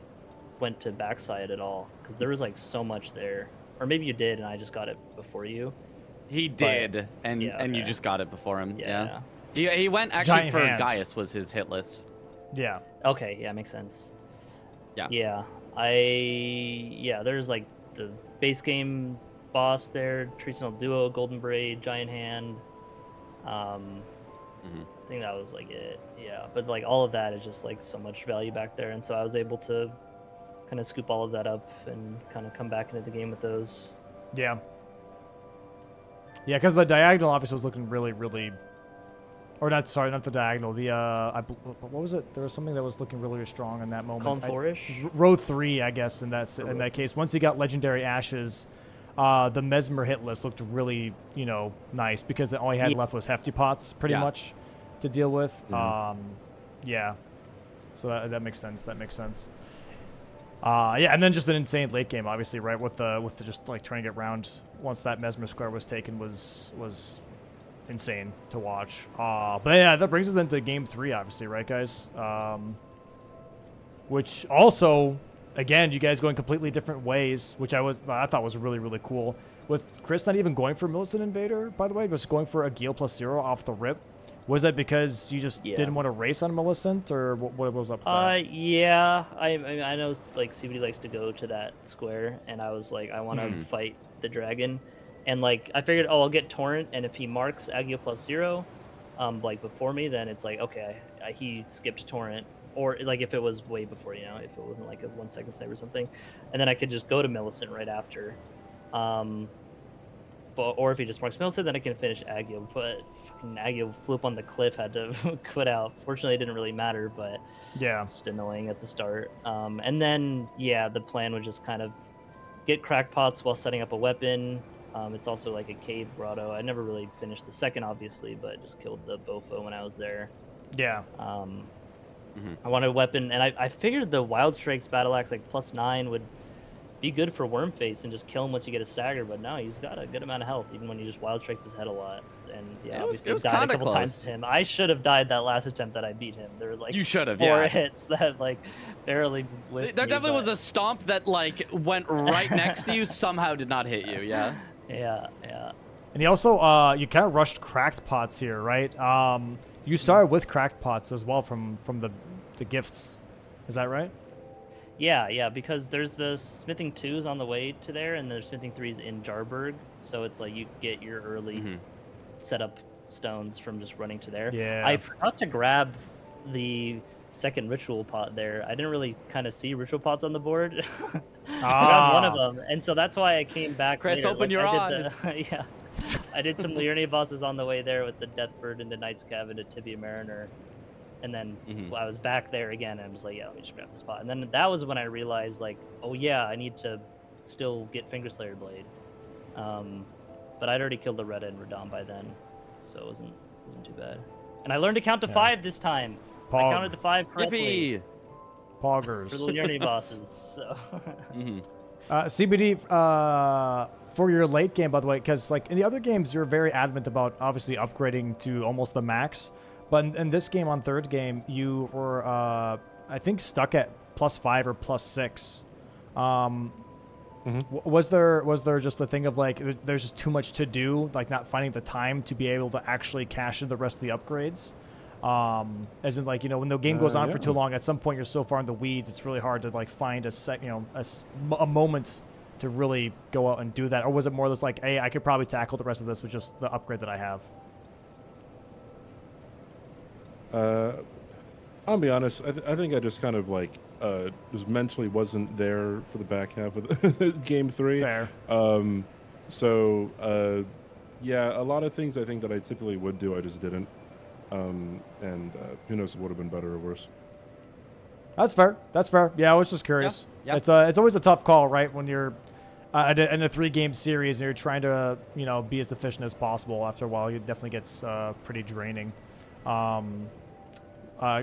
went to backside at all because there was like so much there, or maybe you did and I just got it before you. He did, and you just got it before him. Yeah. He went actually Giant for hand. Gaius was his hit list. Yeah. Okay. Yeah, makes sense. Yeah. Yeah. There's like the base game boss there, Tree Sentinel Duo, Golden Braid, Giant Hand. I think that was like it. Yeah, but like all of that is just like so much value back there, and so I was able to kind of scoop all of that up and kind of come back into the game with those. Yeah. Yeah, because the diagonal obviously was looking really, really, or not. Sorry, not the diagonal. The what was it? There was something that was looking really, really strong in that moment. Column 4-ish? Row 3, I guess. In that case, once he got legendary ashes, the Mesmer hit list looked really, nice because all he had left was hefty pots, pretty much, to deal with. Yeah. So that makes sense. That makes sense. And then just an insane late game, obviously, right? With the just like trying to get round once that Mesmer square was taken was insane to watch. But yeah, that brings us then to game 3, obviously, right, guys? Which also, again, you guys going completely different ways, which I thought was really, really cool. With Chris not even going for Millicent Invader, by the way, just going for a Gale +0 off the rip. Was that because you just didn't want to race on Millicent, or what was up with that? Yeah. I know, like, CBD likes to go to that square, and I was like, I want to fight the dragon. And, like, I figured, I'll get Torrent, and if he marks Agio +0, like, before me, then it's like, okay, he skipped Torrent. Or, like, if it was way before, if it wasn't, like, a 1-second save or something. And then I could just go to Millicent right after. Or if he just marks Millicent, then I can finish Agio. But fucking Agio flew up on the cliff, had to quit out. Fortunately, it didn't really matter, but just annoying at the start. And then, the plan was just kind of get crackpots while setting up a weapon. It's also like a cave grotto. I never really finished the second, obviously, but just killed the Bofo when I was there. Yeah. I wanted a weapon, and I figured the Wild Strikes Battle Axe, like, +9 would be good for Wormface and just kill him once you get a stagger, but no, he's got a good amount of health, even when you just Wild Strikes his head a lot. And obviously it was died a couple close. times to him. I should have died that last attempt that I beat him. There were like you should have, 4 hits that like barely lived. There definitely was a stomp that like went right next to you, somehow did not hit you, yeah. Yeah. And he also, you kind of rushed cracked pots here, right? You started with cracked pots as well from the gifts. Is that right? Yeah, because there's the smithing 2s on the way to there, and there's smithing 3s in Jarburg. So it's like you get your early setup stones from just running to there. Yeah. I forgot to grab the second ritual pot there. I didn't really kind of see ritual pots on the board. I grabbed one of them, and so that's why I came back. Chris, later. open your eyes. I did some Liurnia bosses on the way there with the Deathbird and the Knight's Cavern and Tibia Mariner. And then I was back there again, and I was like, let me just grab this pot. And then that was when I realized, like, oh yeah, I need to still get Fingerslayer Blade. But I'd already killed the Red and Radon by then, so it wasn't too bad. And I learned to count to 5 this time. I counted to 5 correctly. Yippee! Poggers. For the Liurnia bosses, so. CBD, for your late game, by the way, because like in the other games, you're very adamant about obviously upgrading to almost the max. But in this game, on third game, you were, I think, stuck at +5 or +6. Was there just the thing of like there's just too much to do, like not finding the time to be able to actually cash in the rest of the upgrades? As in, like, when the game goes on for too long, at some point you're so far in the weeds, it's really hard to like find a moment to really go out and do that. Or was it more or less like, hey, I could probably tackle the rest of this with just the upgrade that I have? I'll be honest. I think I just kind of like just mentally wasn't there for the back half of game 3. Fair. So yeah, a lot of things I think that I typically would do, I just didn't. And who knows if it would have been better or worse. That's fair. Yeah, I was just curious. Yeah. It's always a tough call, right? When you're in a 3-game series and you're trying to be as efficient as possible. After a while, it definitely gets pretty draining.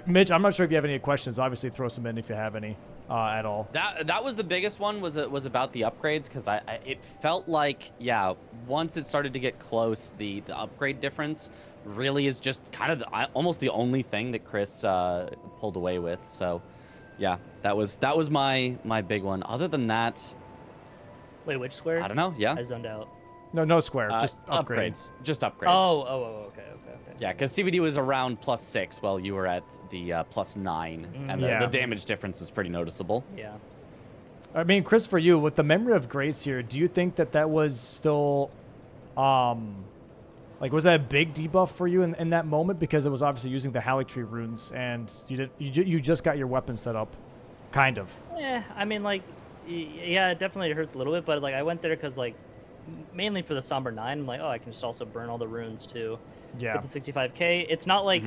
Mitch, I'm not sure if you have any questions. Obviously, throw some in if you have any at all. That was the biggest one. Was about the upgrades, because it felt like once it started to get close, the upgrade difference really is just kind of almost the only thing that Chris pulled away with. So yeah, that was my big one. Other than that, wait, which square? I don't know. Yeah, I zoned out. No square, just upgrades. Just upgrades. Oh, okay. Yeah, because CBD was around +6 while you were at the +9, and the damage difference was pretty noticeable. Yeah. I mean, Chris, for you, with the memory of grace here, do you think that was still, like, was that a big debuff for you in that moment? Because it was obviously using the Haligtree runes, and you just got your weapon set up, kind of. Yeah, I mean, like, yeah, it definitely hurts a little bit, but like, I went there because like, mainly for the Somber 9, I'm like, oh, I can just also burn all the runes too. Yeah. Get the 65k. It's not like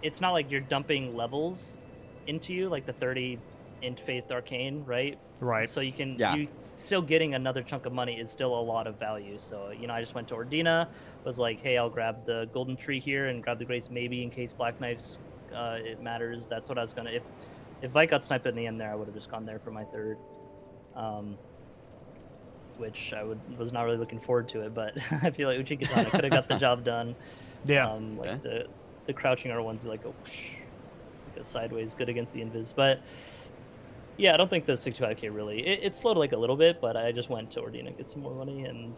it's not like you're dumping levels into you like the 30 int Faith Arcane, right? Right. So you can Yeah. you still getting another chunk of money is still a lot of value. So I just went to Ordina, was like, hey, I'll grab the golden tree here and grab the grace maybe in case Black Knife's it matters. That's what I was gonna if Vike got sniped in the end there, I would have just gone there for my third. Which I was not really looking forward to it, but I feel like Uchikatana could have got the job done. Yeah. Like the crouching are ones that like go like a sideways good against the invis. But yeah, I don't think the 65k really it slowed like a little bit, but I just went to Ordina to get some more money, and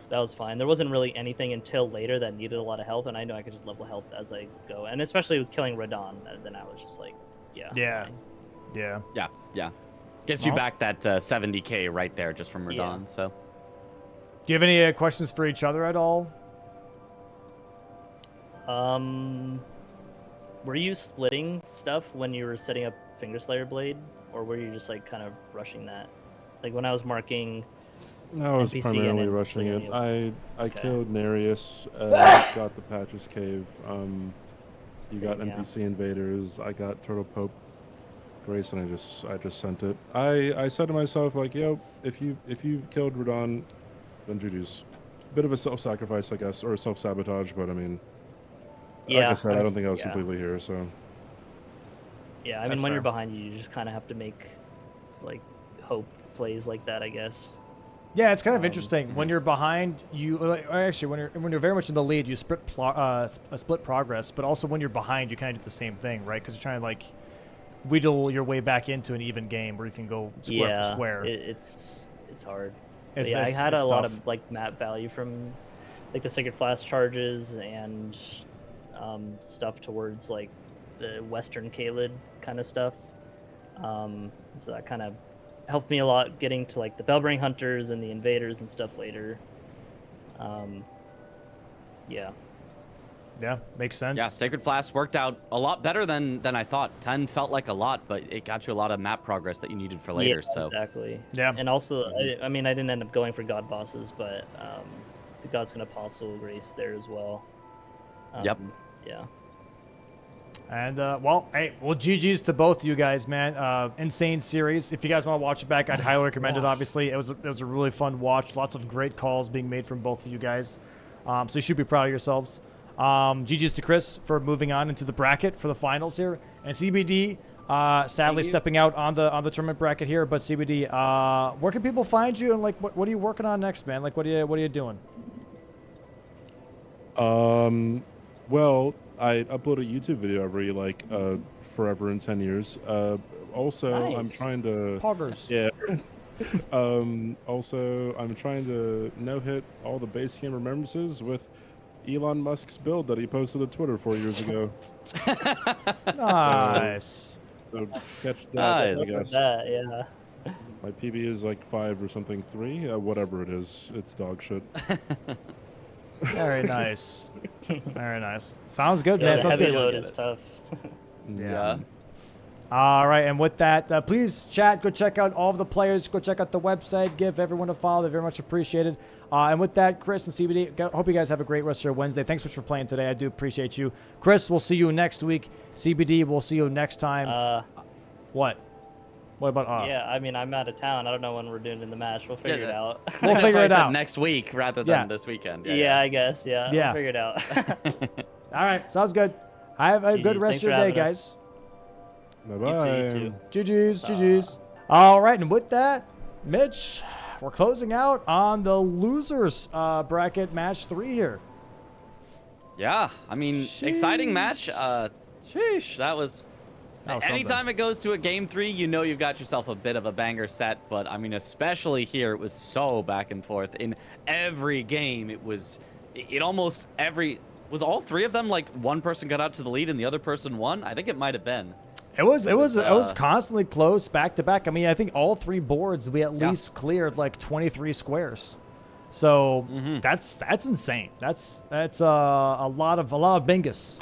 that was fine. There wasn't really anything until later that needed a lot of health, and I know I could just level health as I go, and especially with killing Radon, then I was just like, yeah. Gets you back that 70k right there just from Radon. So, do you have any questions for each other at all? Were you splitting stuff when you were setting up Fingerslayer Blade, or were you just like kind of rushing that? Like when I was marking. I was NPC primarily and rushing it. okay. I killed Nereus, got the Patches Cave. You got NPC invaders. I got Turtle Pope Grace, and I just sent it. I said to myself, like, yo, if you killed Radon, then GG's. Bit of a self-sacrifice, I guess, or self-sabotage, but I mean, like I said, I don't think I was completely here, so. Yeah, I mean, when you're behind you just kind of have to make, like, hope plays like that, I guess. Yeah, it's kind of interesting. When you're behind, actually, when you're very much in the lead, you split progress, but also when you're behind, you kind of do the same thing, right? Because you're trying to, like, wheedle your way back into an even game where you can go square for square. It's hard. I It's had a lot tough. of like map value from like the Sacred Flask charges and stuff towards like the Western Kaled kind of stuff. So that kind of helped me a lot getting to like the Bellbring Hunters and the Invaders and stuff later. Yeah, makes sense. yeah, Sacred Flask worked out a lot better than I thought. 10 felt like a lot, but it got you a lot of map progress that you needed for later. Yeah, so exactly. Yeah. And also, I mean, I didn't end up going for God bosses, but the God's Gonna Apostle Grace there as well. Yep. Yeah. And, well, GG's to both of you guys, man. Insane series. If you guys want to watch it back, I'd highly recommend it, obviously. It was a really fun watch. Lots of great calls being made from both of you guys. So you should be proud of yourselves. GG's to Chris for moving on into the bracket for the finals here. And CBD, sadly stepping out on the tournament bracket here. But CBD, where can people find you? And, like, what are you working on next, man? Like, what are you doing? Well, I upload a YouTube video every like forever in 10 years. Also, Nice. I'm trying to Poggers. yeah. Also, I'm trying to no-hit all the base game remembrances with Elon Musk's build that he posted on Twitter 4 years ago. Nice. So catch that, Nice. I guess. Yeah. My PB is like 5 or something, 3, whatever it is. It's dog shit. Very nice. Very nice. Sounds good, Yeah, man. the Sounds heavy good. load is tough. yeah. All right, and with that, please, chat, go check out all of the players. Go check out the website. Give everyone a follow. They're very much appreciated. And with that, Chris and CBD, hope you guys have a great rest of your Wednesday. Thanks so much for playing today. I do appreciate you. Chris, we'll see you next week. CBD, we'll see you next time. What? What about Yeah, I mean, I'm out of town. I don't know when we're doing in the match. We'll figure it out. We'll That's figure why I it said out. next week rather than this weekend. Yeah, I guess. Yeah. Yeah. We'll figure it out. All right, sounds good. Have a good rest Thanks of your for day, having guys. us. Bye-bye. You too. GG's. All right, and with that, Mitch, we're closing out on the losers bracket match 3 here. Yeah, I mean, exciting match. Sheesh, that was anytime it goes to a game 3, you know you've got yourself a bit of a banger set. But I mean, especially here, it was so back and forth. In every game, was all 3 of them like one person got out to the lead and the other person won? I think it might have been. It was constantly close back to back. I mean, I think all 3 boards we at least cleared like 23 squares. So that's insane. That's a lot of bingus.